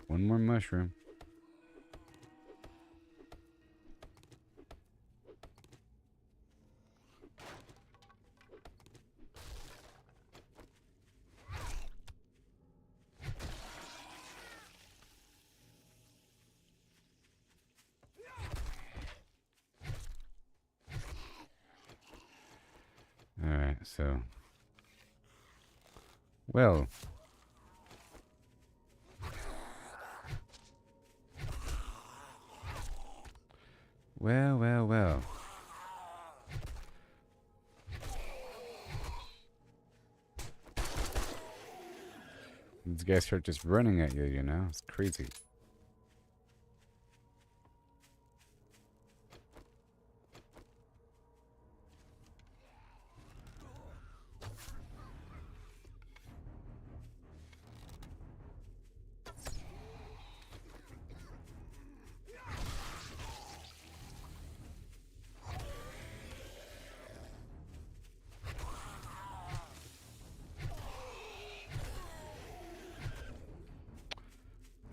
One more mushroom. Alright, so. Well. Well. These guys start just running at you, you know? It's crazy.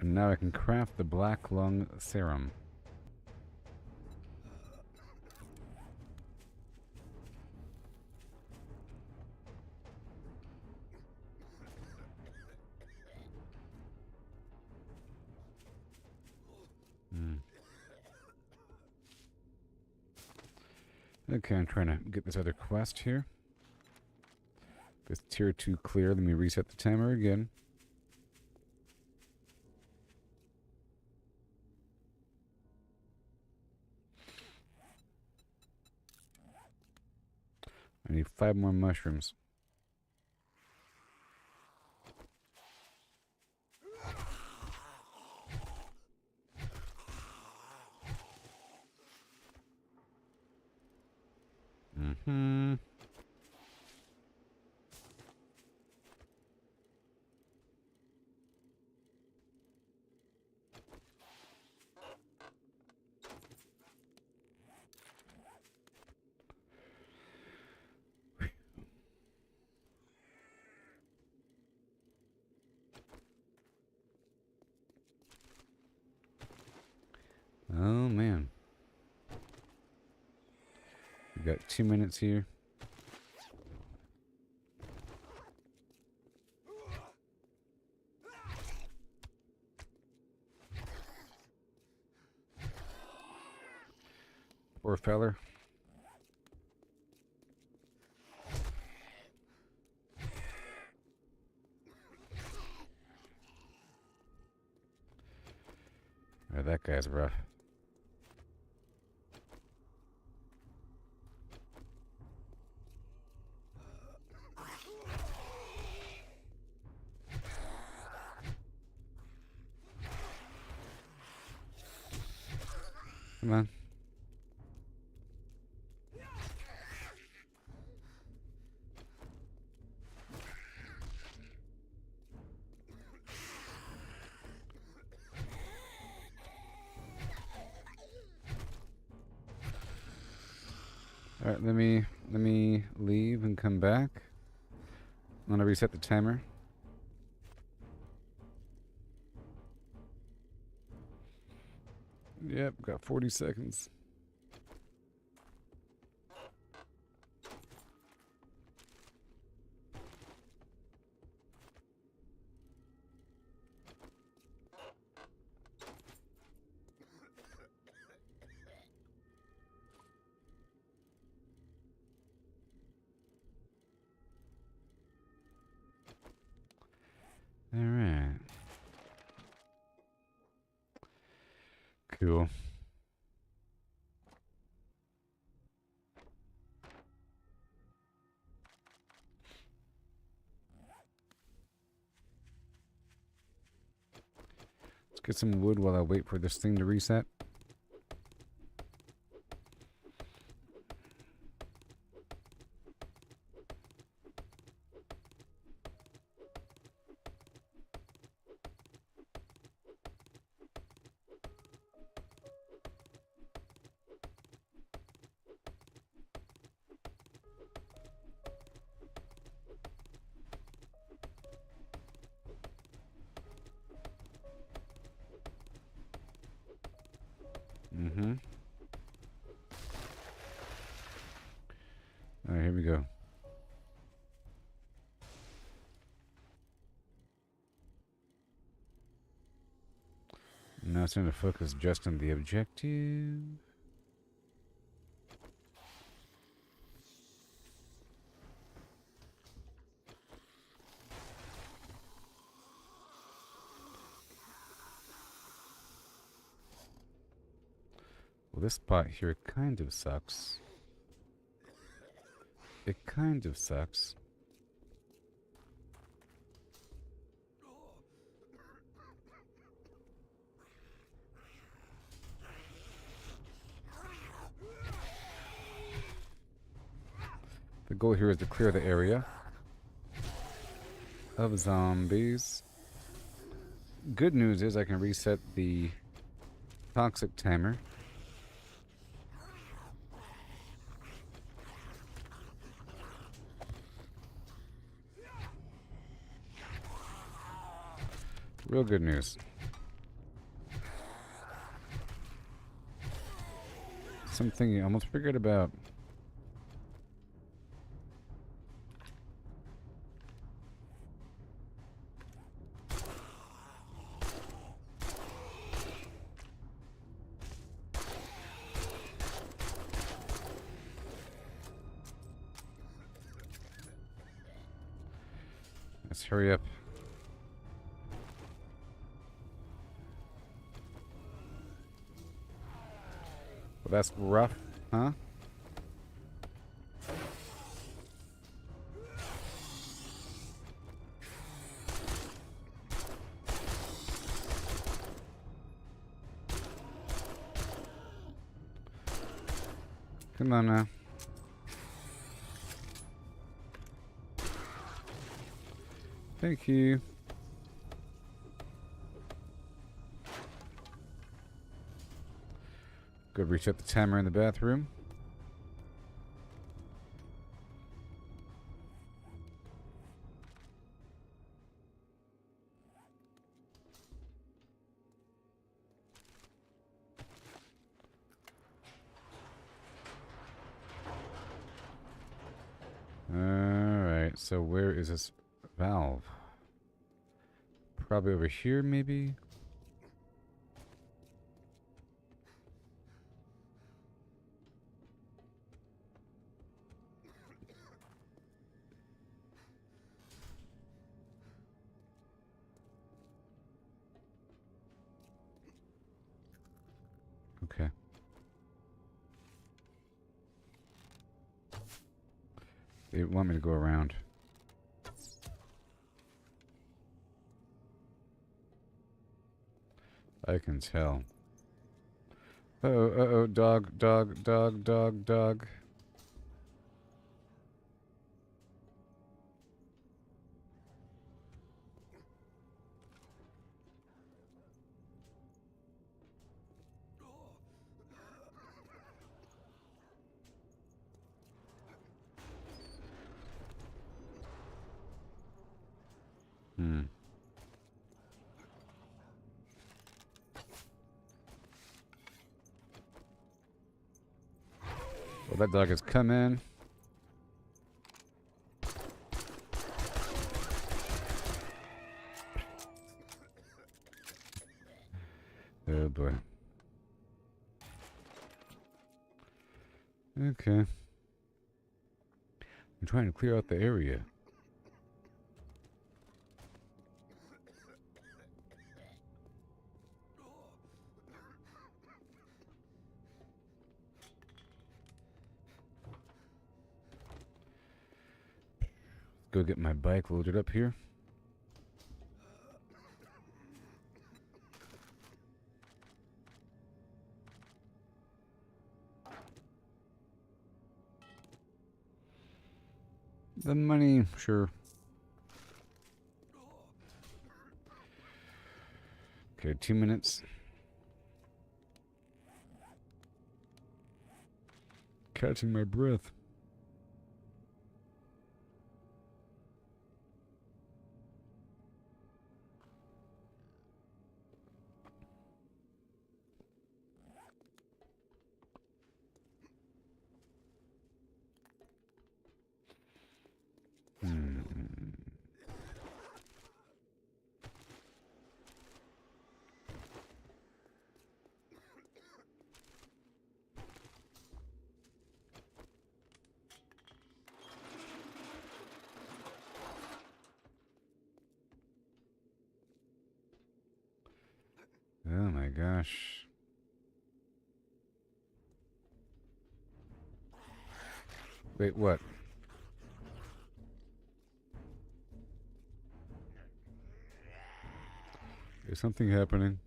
And now I can craft the black lung serum. Okay, I'm trying to get this other quest here. This tier 2 clear. Let me reset the timer again. I need 5 more mushrooms. Mm-hmm. Oh man. We got 2 minutes here. Poor feller. Oh, that guy's rough. Come on. All right, let me leave and come back. I'm gonna reset the timer. Yep, got 40 seconds. All right. Cool. Let's get some wood while I wait for this thing to reset. Mm-hmm. All right, here we go. Now it's time to focus just on the objective. Well, this spot here kind of sucks. It kind of sucks. The goal here is to clear the area of zombies. Good news is I can reset the toxic timer. Real good news. Something you almost forget about. Let's hurry up. Well, that's rough, huh? Come on now. Thank you. Go reset the timer in the bathroom. Alright, so where is this valve? Probably over here, maybe? Okay. They want me to go around. I can tell. Uh-oh, dog, dog, dog, dog, dog. Hmm. Well, that dog has come in. Oh boy. Okay. I'm trying to clear out the area. Go get my bike loaded up here. The money, sure. Okay, 2 minutes. Catching my breath. Oh my gosh. Wait, what? Is something happening?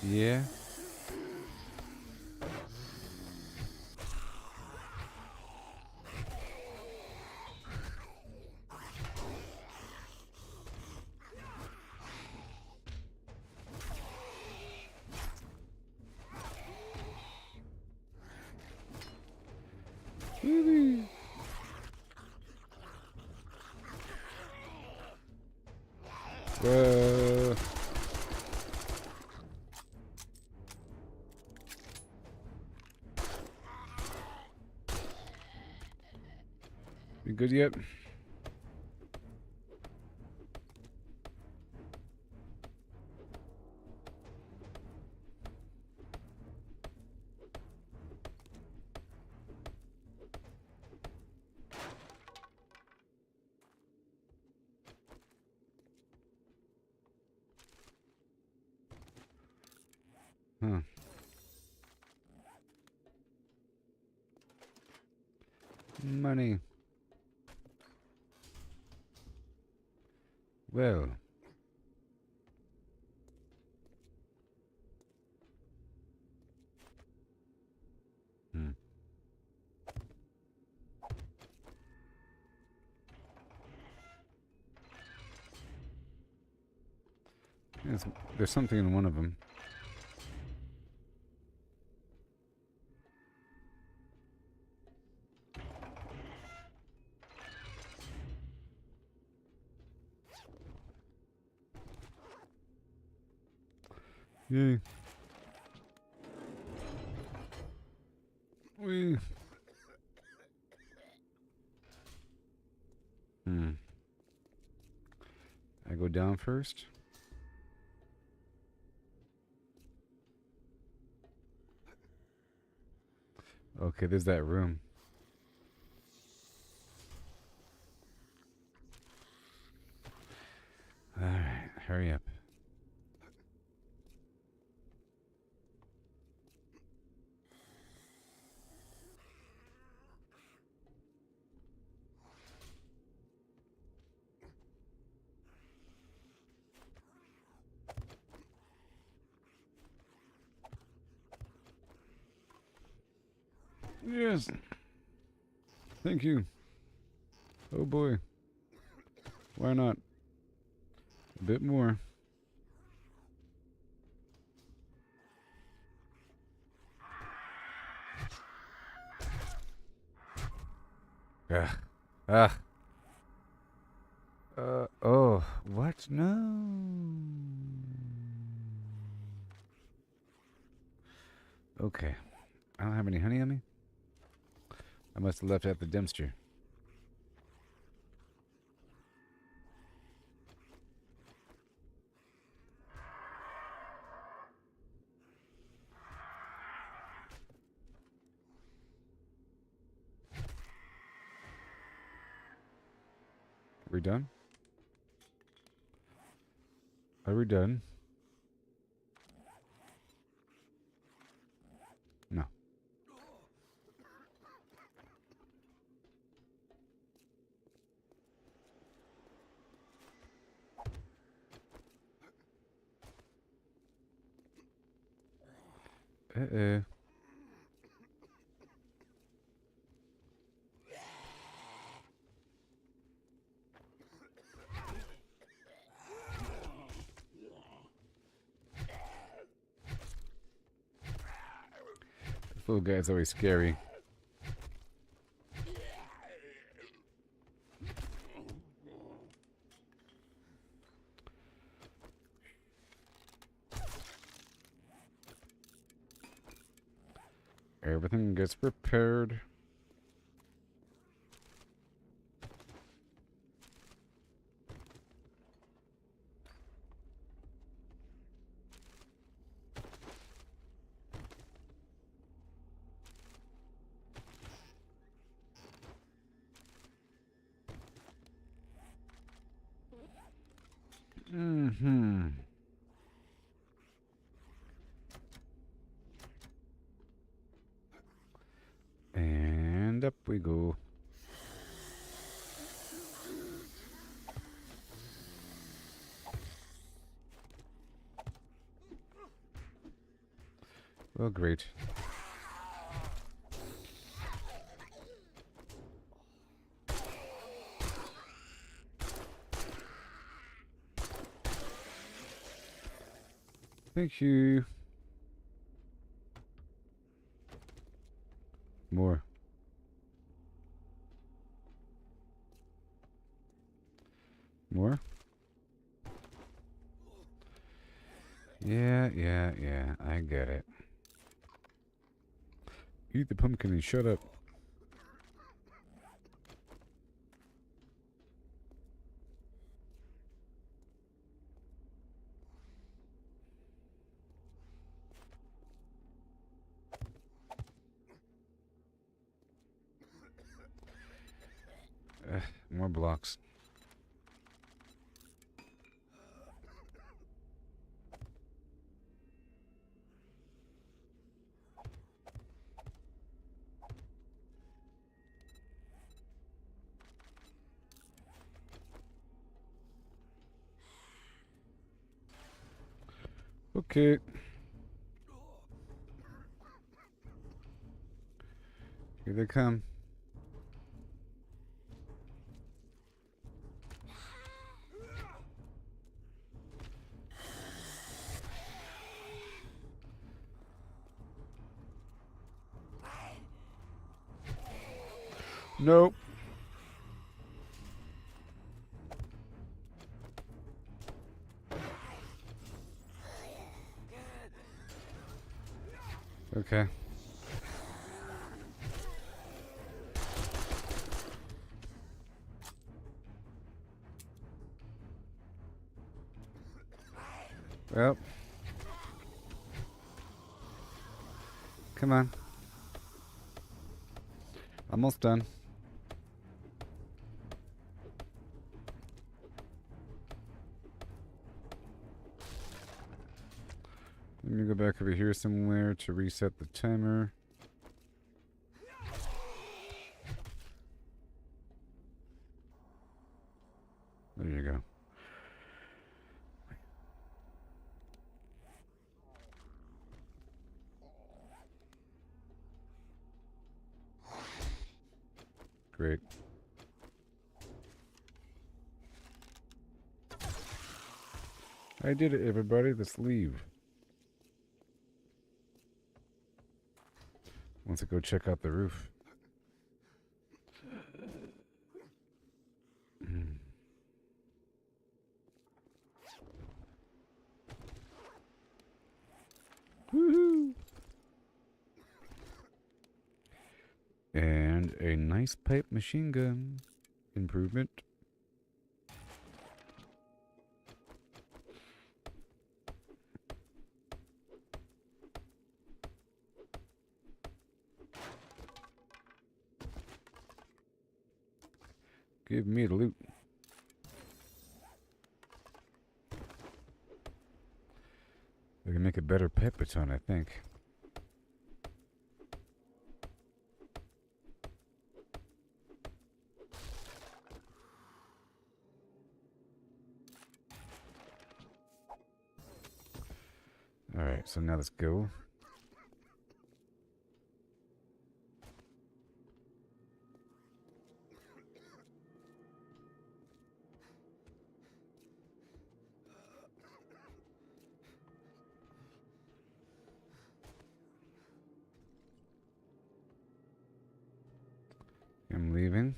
Yeah? Woo-wee. Whoa. You good yet? Huh. Money. Well. There's something in one of them. Yay. Wee. I go down first. Okay, there's that room. Alright, hurry up. Yes. Thank you. Oh boy. Why not? A bit more. Ugh. Ugh. Oh, what? No. Okay. I don't have any honey on me. I must have left it at the dumpster. Are we done? Are we done? No. Uh-oh. This little guy's always scary. Everything gets prepared. Mm-hmm. And up we go. Well, great. Thank you. More. More? Yeah, I get it. Eat the pumpkin and shut up. More blocks. Okay. Here they come. Nope. Okay. Well. Come on. Almost done. Let me go back over here somewhere to reset the timer. There you go. Great. I did it, everybody. Let's leave. Let's go check out the roof. Woohoo! And a nice pipe machine gun. Improvement. Give me the loot. We can make a better pet baton, I think. Alright, so now let's go. I'm leaving.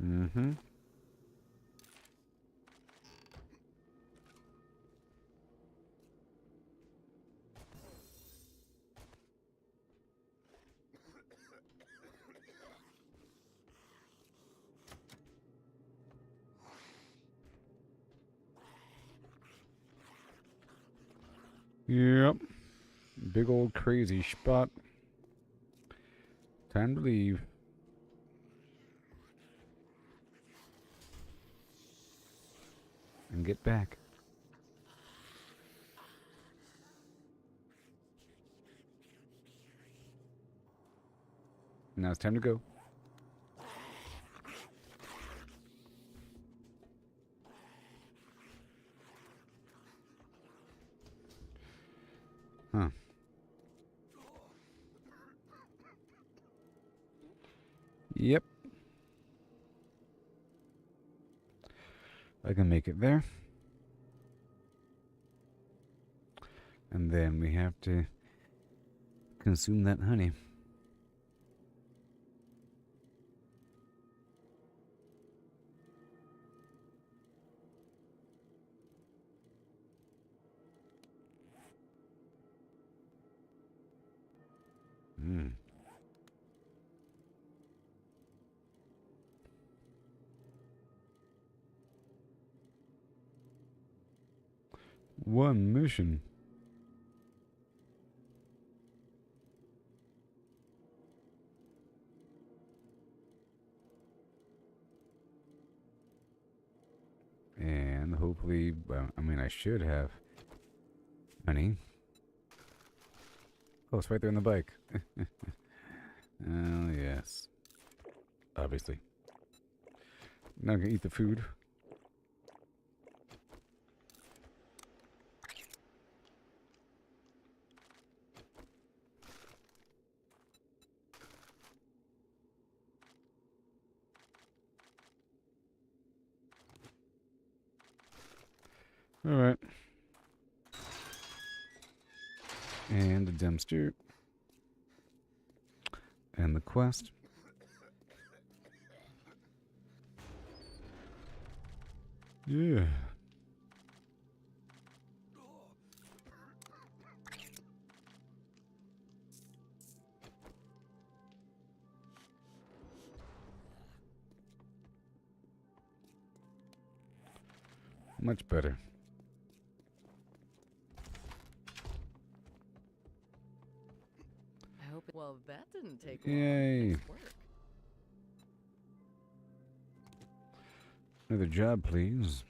Mm-hmm. Yep. Big old crazy spot. Time to leave. And get back. Now it's time to go. Huh. Yep. I can make it there. And then we have to consume that honey. Mm. One mission. And hopefully, well, I mean, I should have honey. Oh, it's right there on the bike. Oh, yes. Obviously. Now I'm gonna eat the food. All right. And the dumpster. And the quest. Yeah. Much better. I hope. Well, that didn't take long. Yay. Nice work. Another job, please.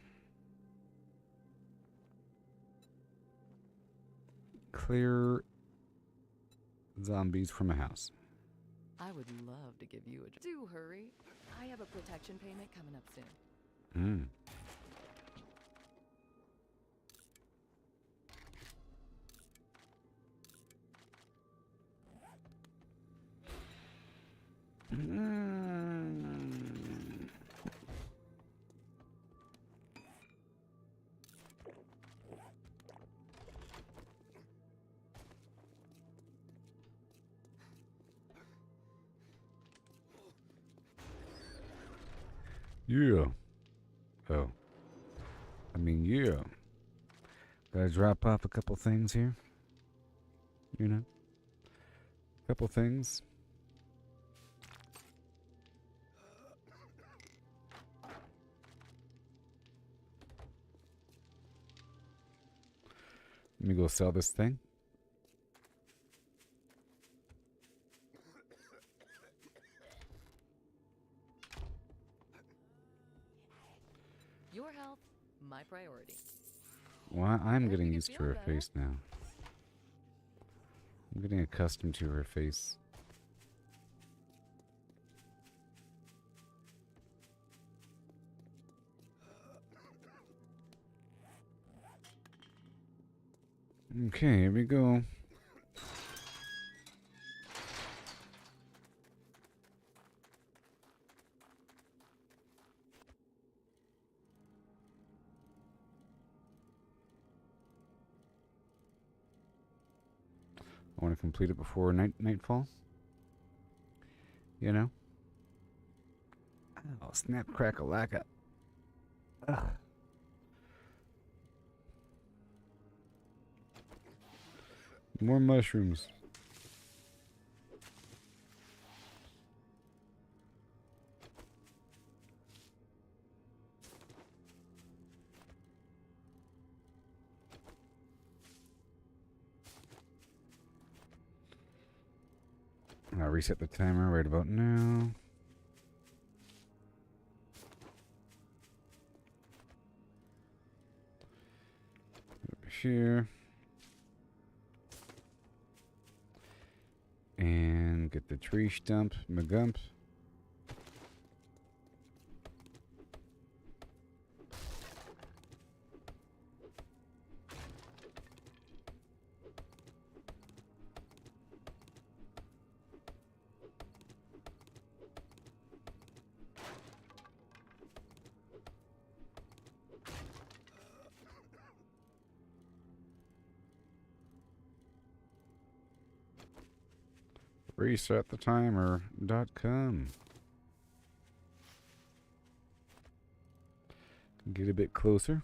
Clear zombies from a house. I would love to give you a. Do hurry. I have a protection payment coming up soon. Hmm. Yeah. Oh. I mean, yeah. Gotta drop off a couple things here. You know? Couple things. Let me go sell this thing. Your health, my priority. Well, I'm Hope getting you used to feel her better. face now. I'm getting accustomed to her face. Okay, here we go. I want to complete it before nightfall. You know? Oh, snap, crackle, lacka. Ugh. More mushrooms. I'll reset the timer right about now. Over here. And get the tree stump, magump. Reset the timer.com. Get a bit closer.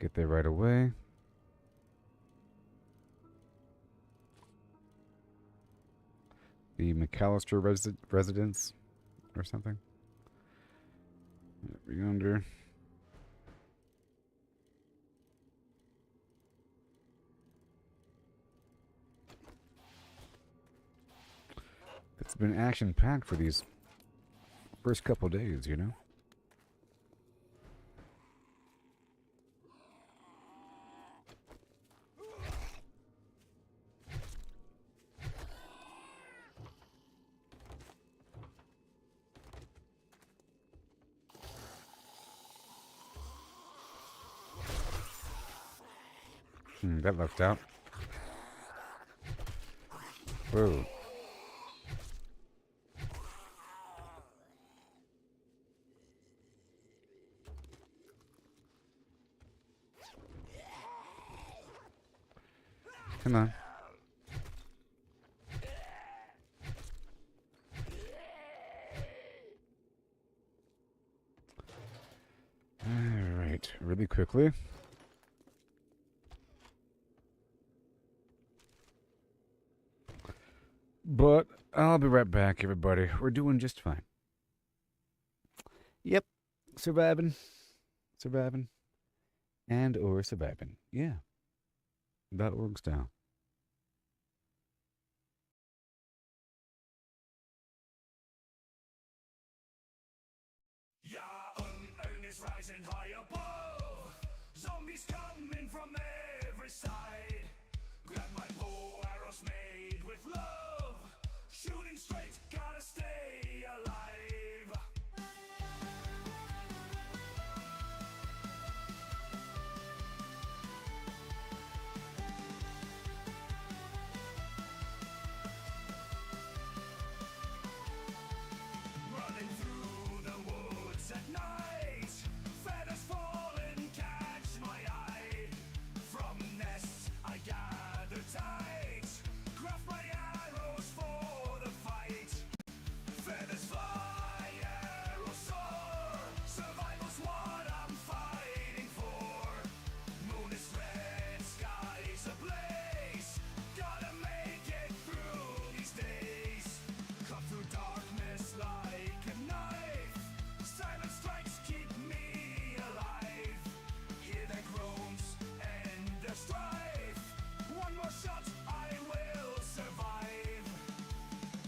Get there right away. The McAllister residence or something. Right under. It's been action packed for these first couple days, you know? That lucked out. Whoa. Come on. Alright, really quickly. But I'll be right back, everybody. We're doing just fine. Yep. Surviving. Surviving. And or surviving. Yeah. .org style. Yeah, urn is rising high above. Zombies coming from every side. Grab my bow, arrows made with love. Shooting straight, gotta stay alive. Running through the woods at night, feathers falling catch my eye. From nests I gather tight, craft my arrows for the fight. Feathers fly, arrows soar, survival's what I'm fighting for. Moon is red, sky's ablaze, gotta make it through these days. Cut through darkness like a knife, silent strikes keep me alive. Hear their groans and their strife, one more shot I will survive.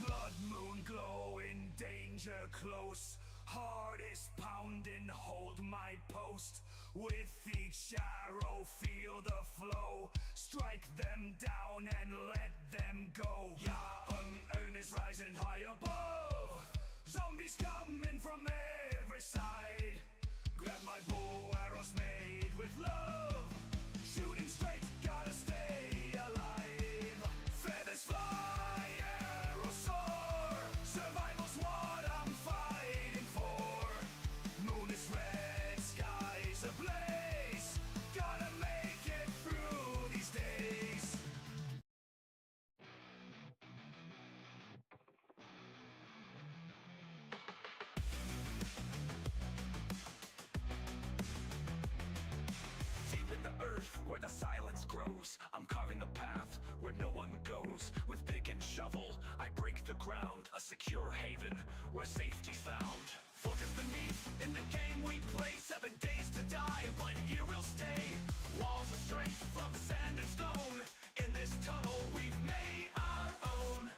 Blood moon glowing, danger close, heart is pounding, hold my post. With each arrow feel the flow, strike them down and let them go. Yeah, urn is rising high above, zombies coming from every side. Grab my bow, arrows made with love. Shooting straight, gotta stay alive. Feathers fly, arrows soar, survival's what I'm fighting for. Moon is red, sky's ablaze, gotta make it through these days. Deep in the earth, where the silence grows, I'm carving the path where no one goes. With pick and shovel, I break the ground, a secure haven where safety's found. Focus beneath, in the game we play, 7 days to die, but here we'll stay. Walls of strength from sand and stone, in this tunnel we've made our own.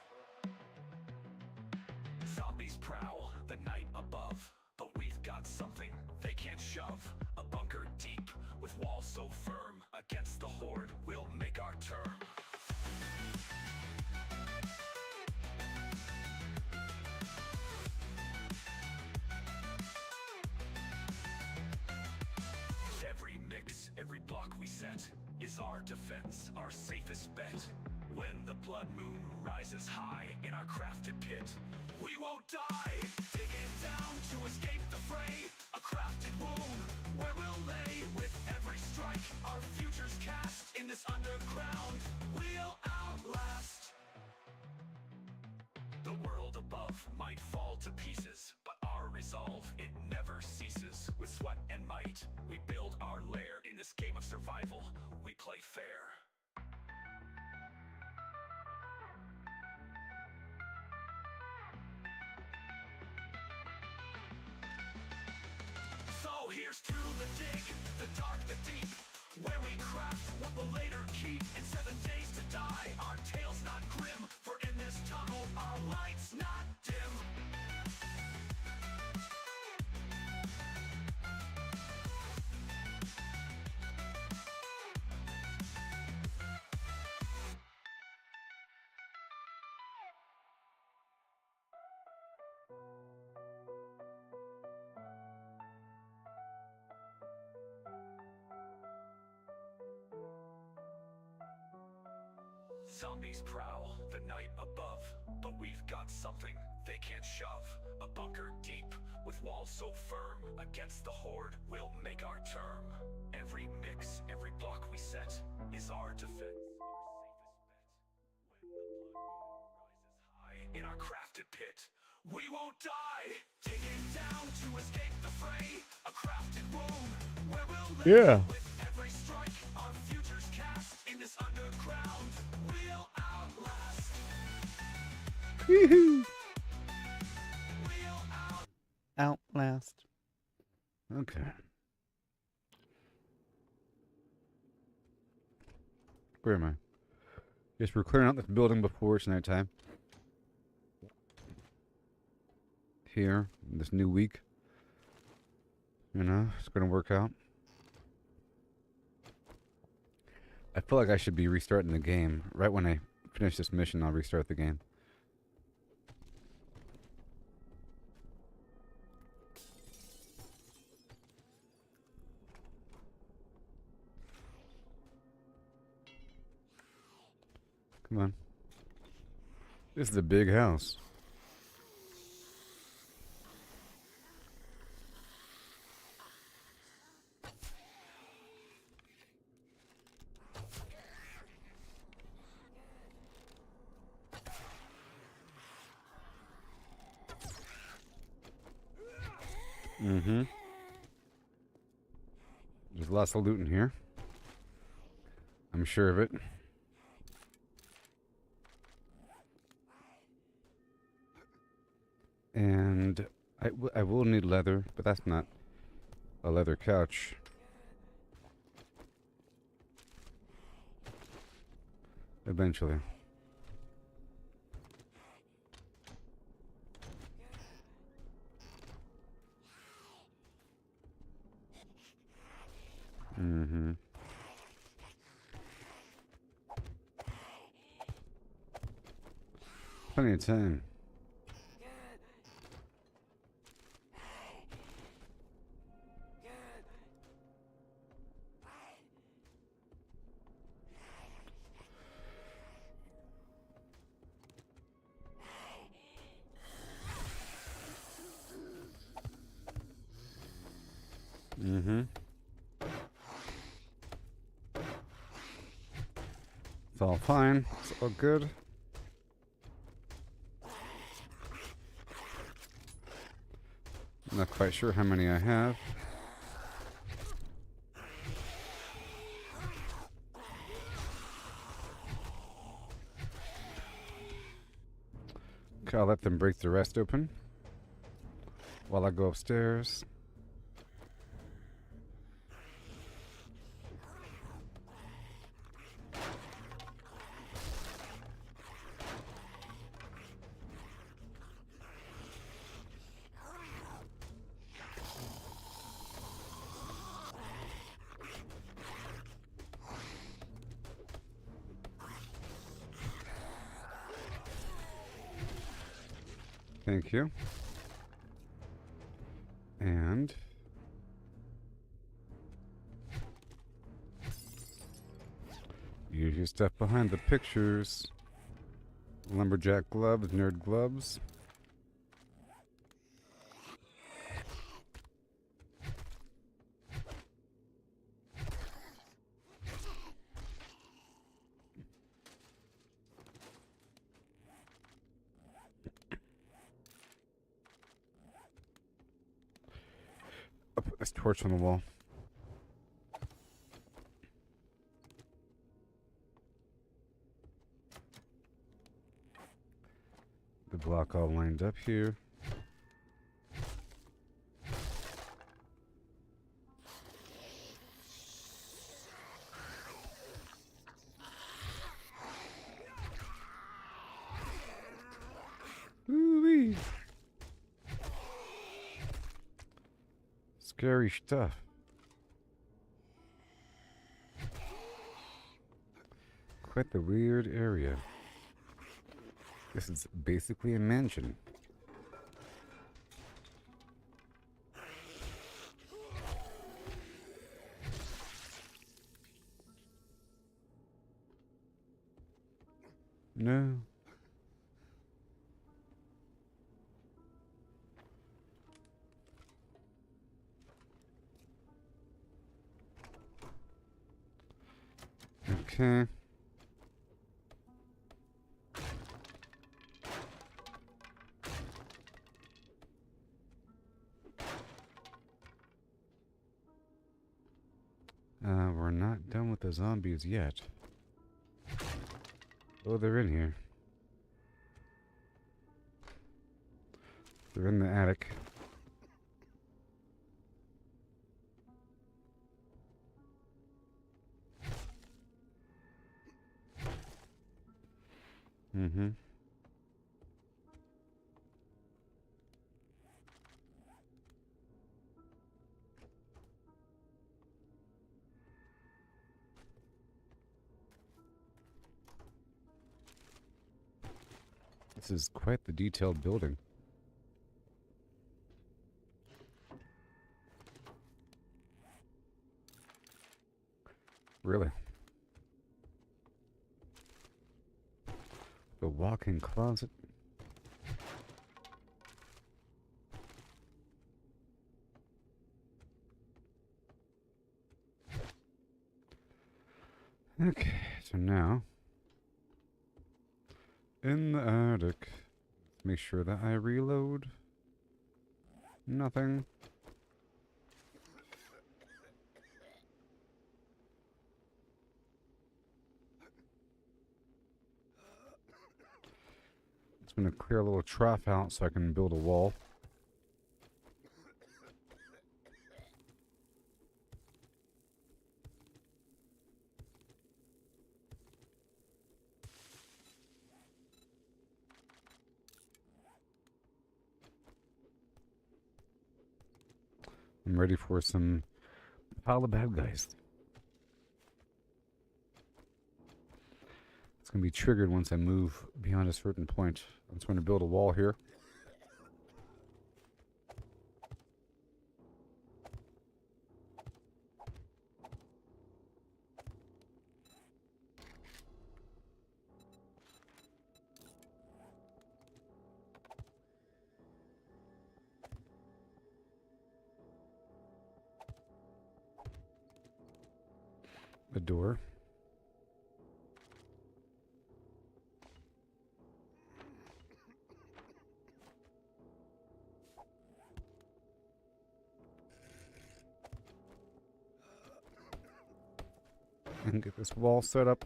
Zombies prowl the night above, but we've got something they can't shove. A bunker deep, with walls so firm, against the horde we'll make our term. Every mix, every block we set is our defense, our safest bet. When the blood moon rises high in our crafted pit, we won't die, digging down to escape the fray. A crafted wound where we'll lay. With every strike, our future's cast. In this underground, we'll outlast. The world above might fall to pieces, but our resolve, it never ceases. With sweat and might, we build our lair. In this game of survival, we play fair. So here's to the dig, the dark, the deep, where we craft what we'll later keep. In 7 days to die, our tale's not grim, for in this tunnel our light's not dim. Zombies prowl the night above, but we've got something they can't shove. A bunker deep, with walls so firm, against the horde we'll make our term. Every mix, every block we set, is our defense. In our crafted pit, we won't die. Digging down to escape the fray, a crafted womb where we'll live. With every strike, our future's cast in this underground. We'll outlast. Woohoo! Outlast. Okay. Where am I? Guess we're clearing out this building before it's nighttime. Here, this new week. You know, it's gonna work out. I feel like I should be restarting the game. Right when I finish this mission, I'll restart the game. Come on. This is a big house. Mm-hmm. There's lots of loot in here. I'm sure of it. And I will need leather, but that's not a leather couch. Eventually. Mm-hmm. Plenty of time. Mm-hmm. It's all fine. It's all good. I'm not quite sure how many I have. Okay, I'll let them break the rest open while I go upstairs. Thank you. And use your stuff behind the pictures. Lumberjack gloves, nerd gloves. I'll put this torch on the wall. The block all lined up here. Ooh-wee. Scary stuff. Quite the weird area. This is basically a mansion. No. Okay. We're not done with the zombies yet. Oh, they're in here. They're in the attic. Mm-hmm. This is quite the detailed building. Really? The walk-in closet. Okay, so now in the attic, make sure that I reload. Nothing. Just gonna clear a little trough out so I can build a wall. I'm ready for some pile of bad guys. It's going to be triggered once I move beyond a certain point. I'm just going to build a wall here. A door. And get this wall set up.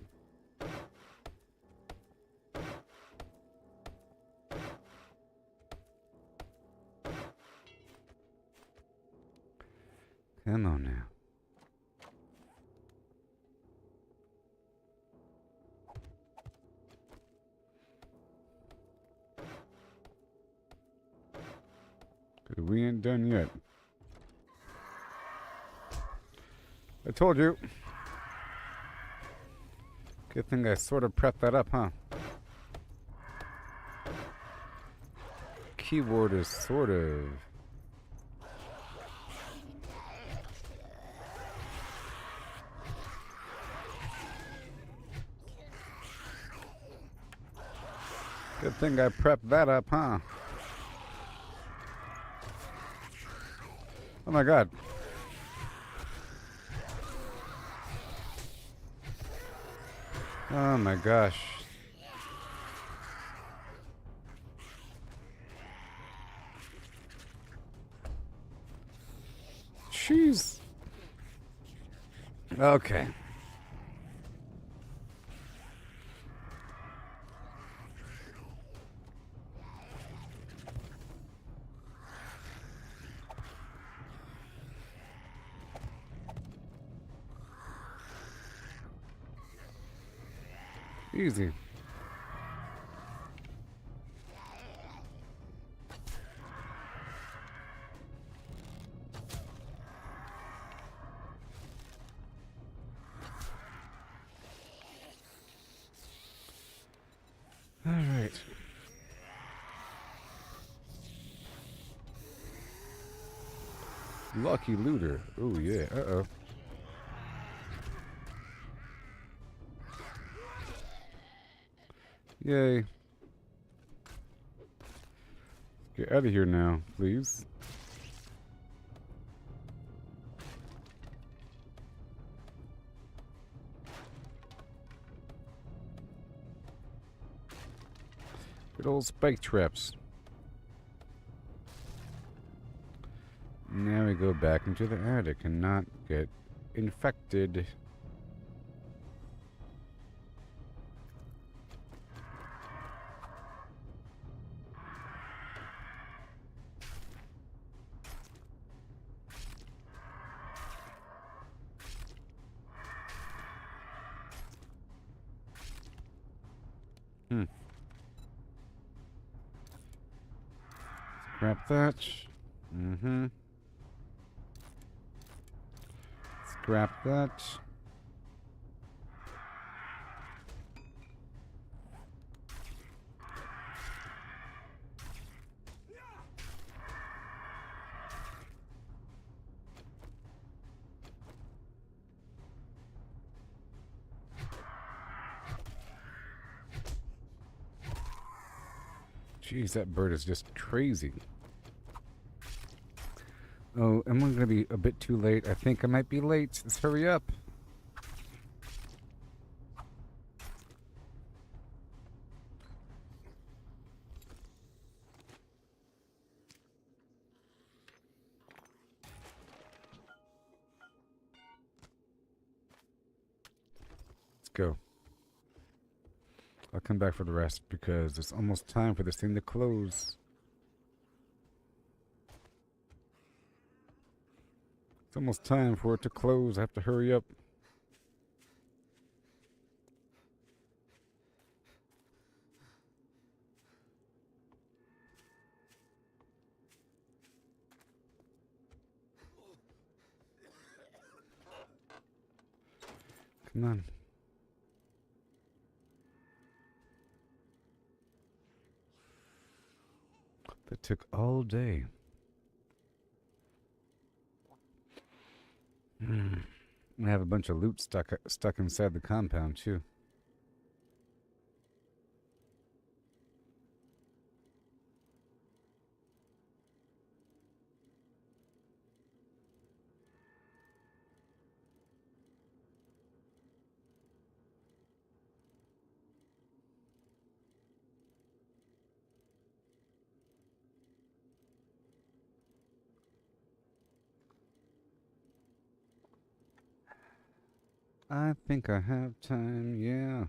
Come on now. We ain't done yet. I told you. Good thing I sort of prepped that up, huh? Keyword is sort of. Good thing I prepped that up, huh? Oh my god. Oh my gosh. Jeez. Okay. Easy. All right. Lucky looter. Oh yeah. Uh-oh. Yay. Get out of here now, please. Good old spike traps. Now we go back into the attic and not get infected. Scrap that. Mm-hmm. Scrap that. Jeez, that bird is just crazy. Oh, am I going to be a bit too late? I think I might be late. Let's hurry up. Let's go. I'll come back for the rest because it's almost time for this thing to close. It's almost time for it to close. I have to hurry up. Come on. That took all day. I have a bunch of loot stuck inside the compound too. I think I have time, yeah.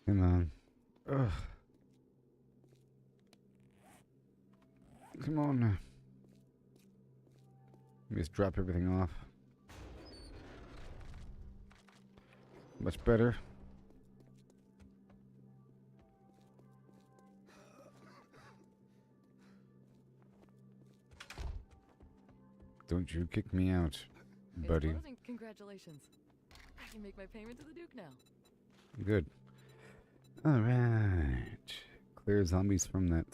Come on. Ugh. Come on now. Let me just drop everything off. Much better. Don't you kick me out, buddy. It's closing. Congratulations. I can make my payment to the Duke now. Good. Alright. Clear zombies from that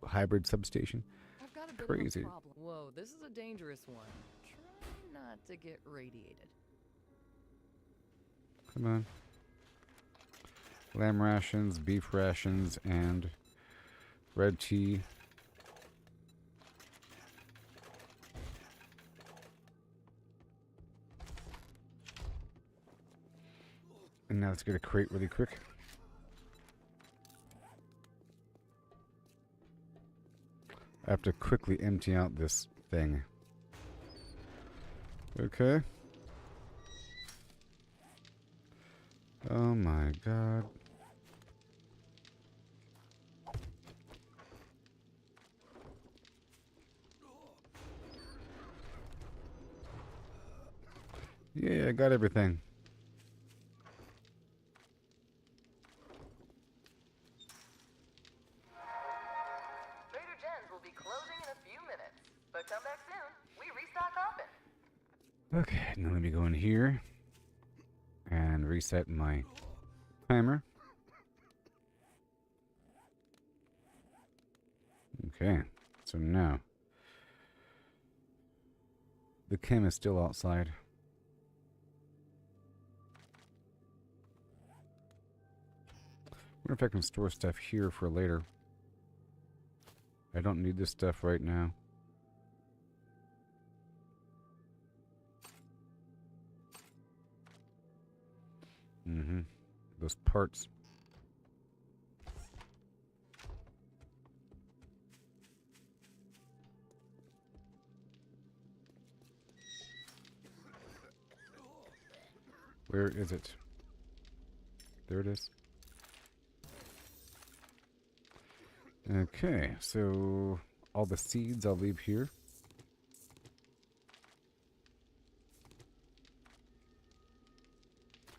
hybrid substation. I've got a bit Crazy. of a problem. Whoa, this is a dangerous one. Try not to get radiated. Come on. Lamb rations, beef rations, and red tea. And now let's get a crate really quick. I have to quickly empty out this thing. Okay. Oh my god. Yeah, I got everything. Okay, now let me go in here and reset my timer. Okay, so now the chem is still outside. I wonder if I can store stuff here for later. I don't need this stuff right now. Those parts. Where is it? There it is. Okay, so all the seeds I'll leave here.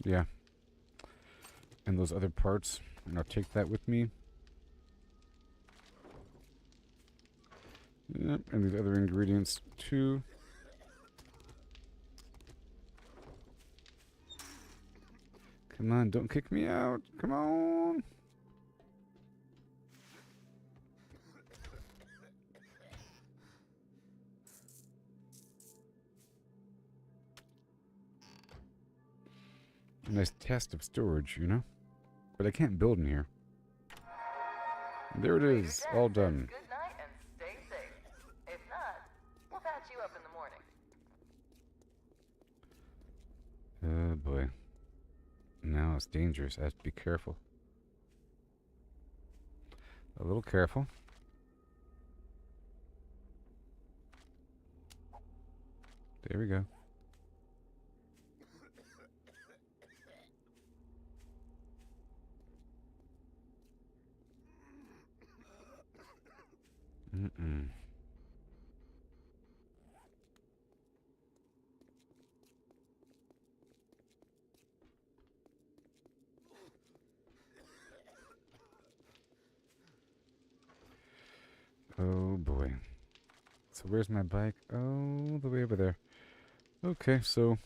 Yeah. And those other parts, and I'll take that with me. Yep, and these other ingredients too. Come on, don't kick me out. Come on. A nice test of storage, you know? But I can't build in here. There it is, all done. Good night and stay safe. If not, we'll patch you up in the morning. Oh boy. Now it's dangerous. I have to be careful. A little careful. There we go. Oh boy. So where's my bike? Oh, the way over there. Okay, so...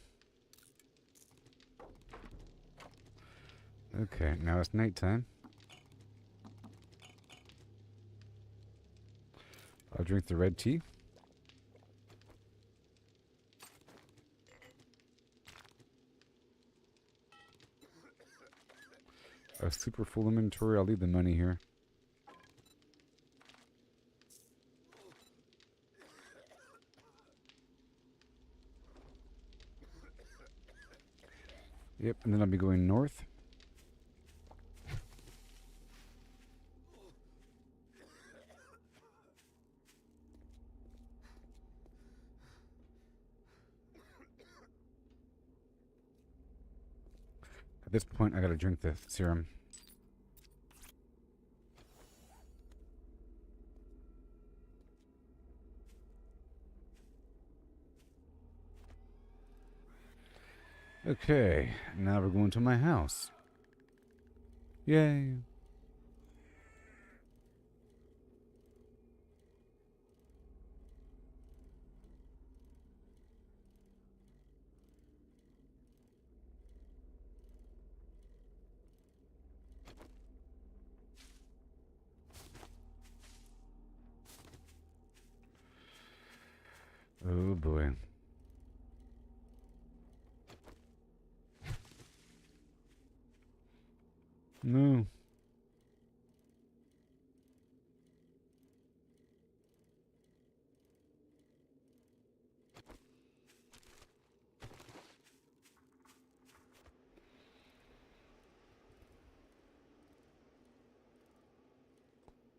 Okay, now it's nighttime. I'll drink the red tea. A super full inventory. I'll leave the money here. Yep, and then I'll be going north. At this point, I gotta drink the serum. Okay, now we're going to my house. Yay. Oh boy. No.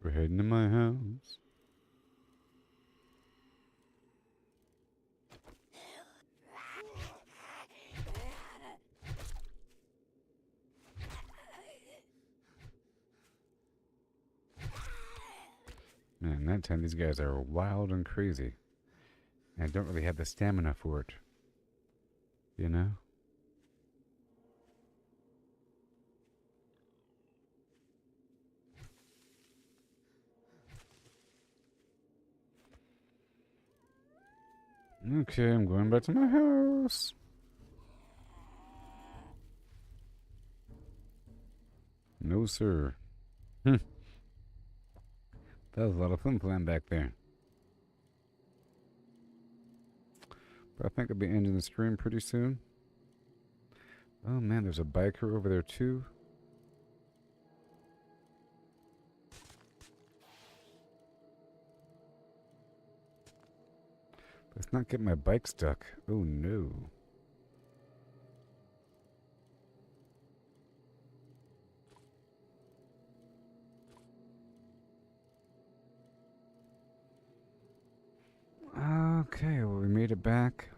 We're heading to my house. Man, that time these guys are wild and crazy. And I don't really have the stamina for it. You know? Okay, I'm going back to my house. No, sir. That was a lot of fun playing back there. But I think I'll be ending the stream pretty soon. Oh man, there's a biker over there too. Let's not get my bike stuck. Oh no. Okay, well, we made it back.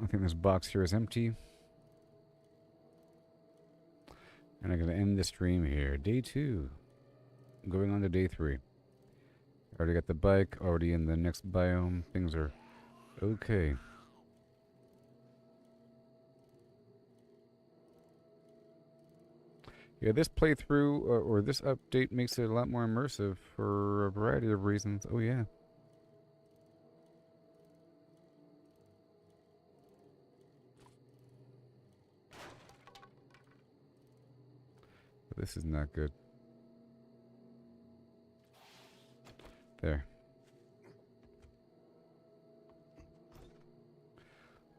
I think this box here is empty. And I'm going to end the stream here. Day 2. Going on to day 3. Already got the bike, already in the next biome. Things are okay. Yeah, this playthrough, or this update makes it a lot more immersive for a variety of reasons. Oh, yeah. This is not good. There.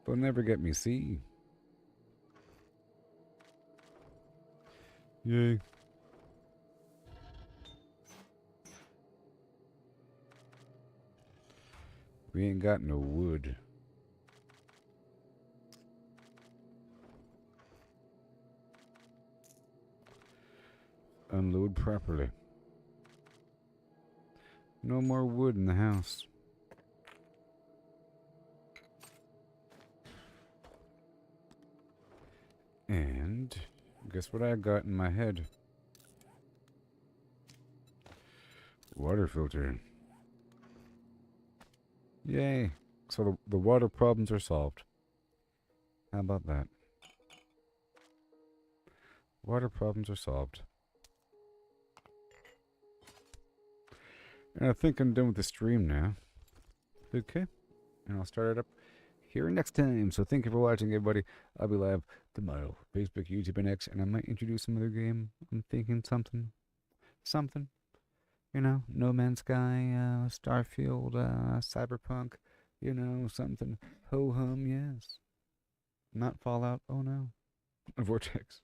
They'll never get me, see? Yay. We ain't got no wood. Unload properly. No more wood in the house. And guess what I got in my head? Water filter. Yay. So the water problems are solved. How about that? Water problems are solved. And I think I'm done with the stream now. Okay. And I'll start it up here next time. So thank you for watching, everybody. I'll be live tomorrow. Facebook, YouTube, and X. And I might introduce some other game. I'm thinking something. You know, No Man's Sky, Starfield, Cyberpunk. You know, something. Ho-hum, yes. Not Fallout. Oh, no. Vortex.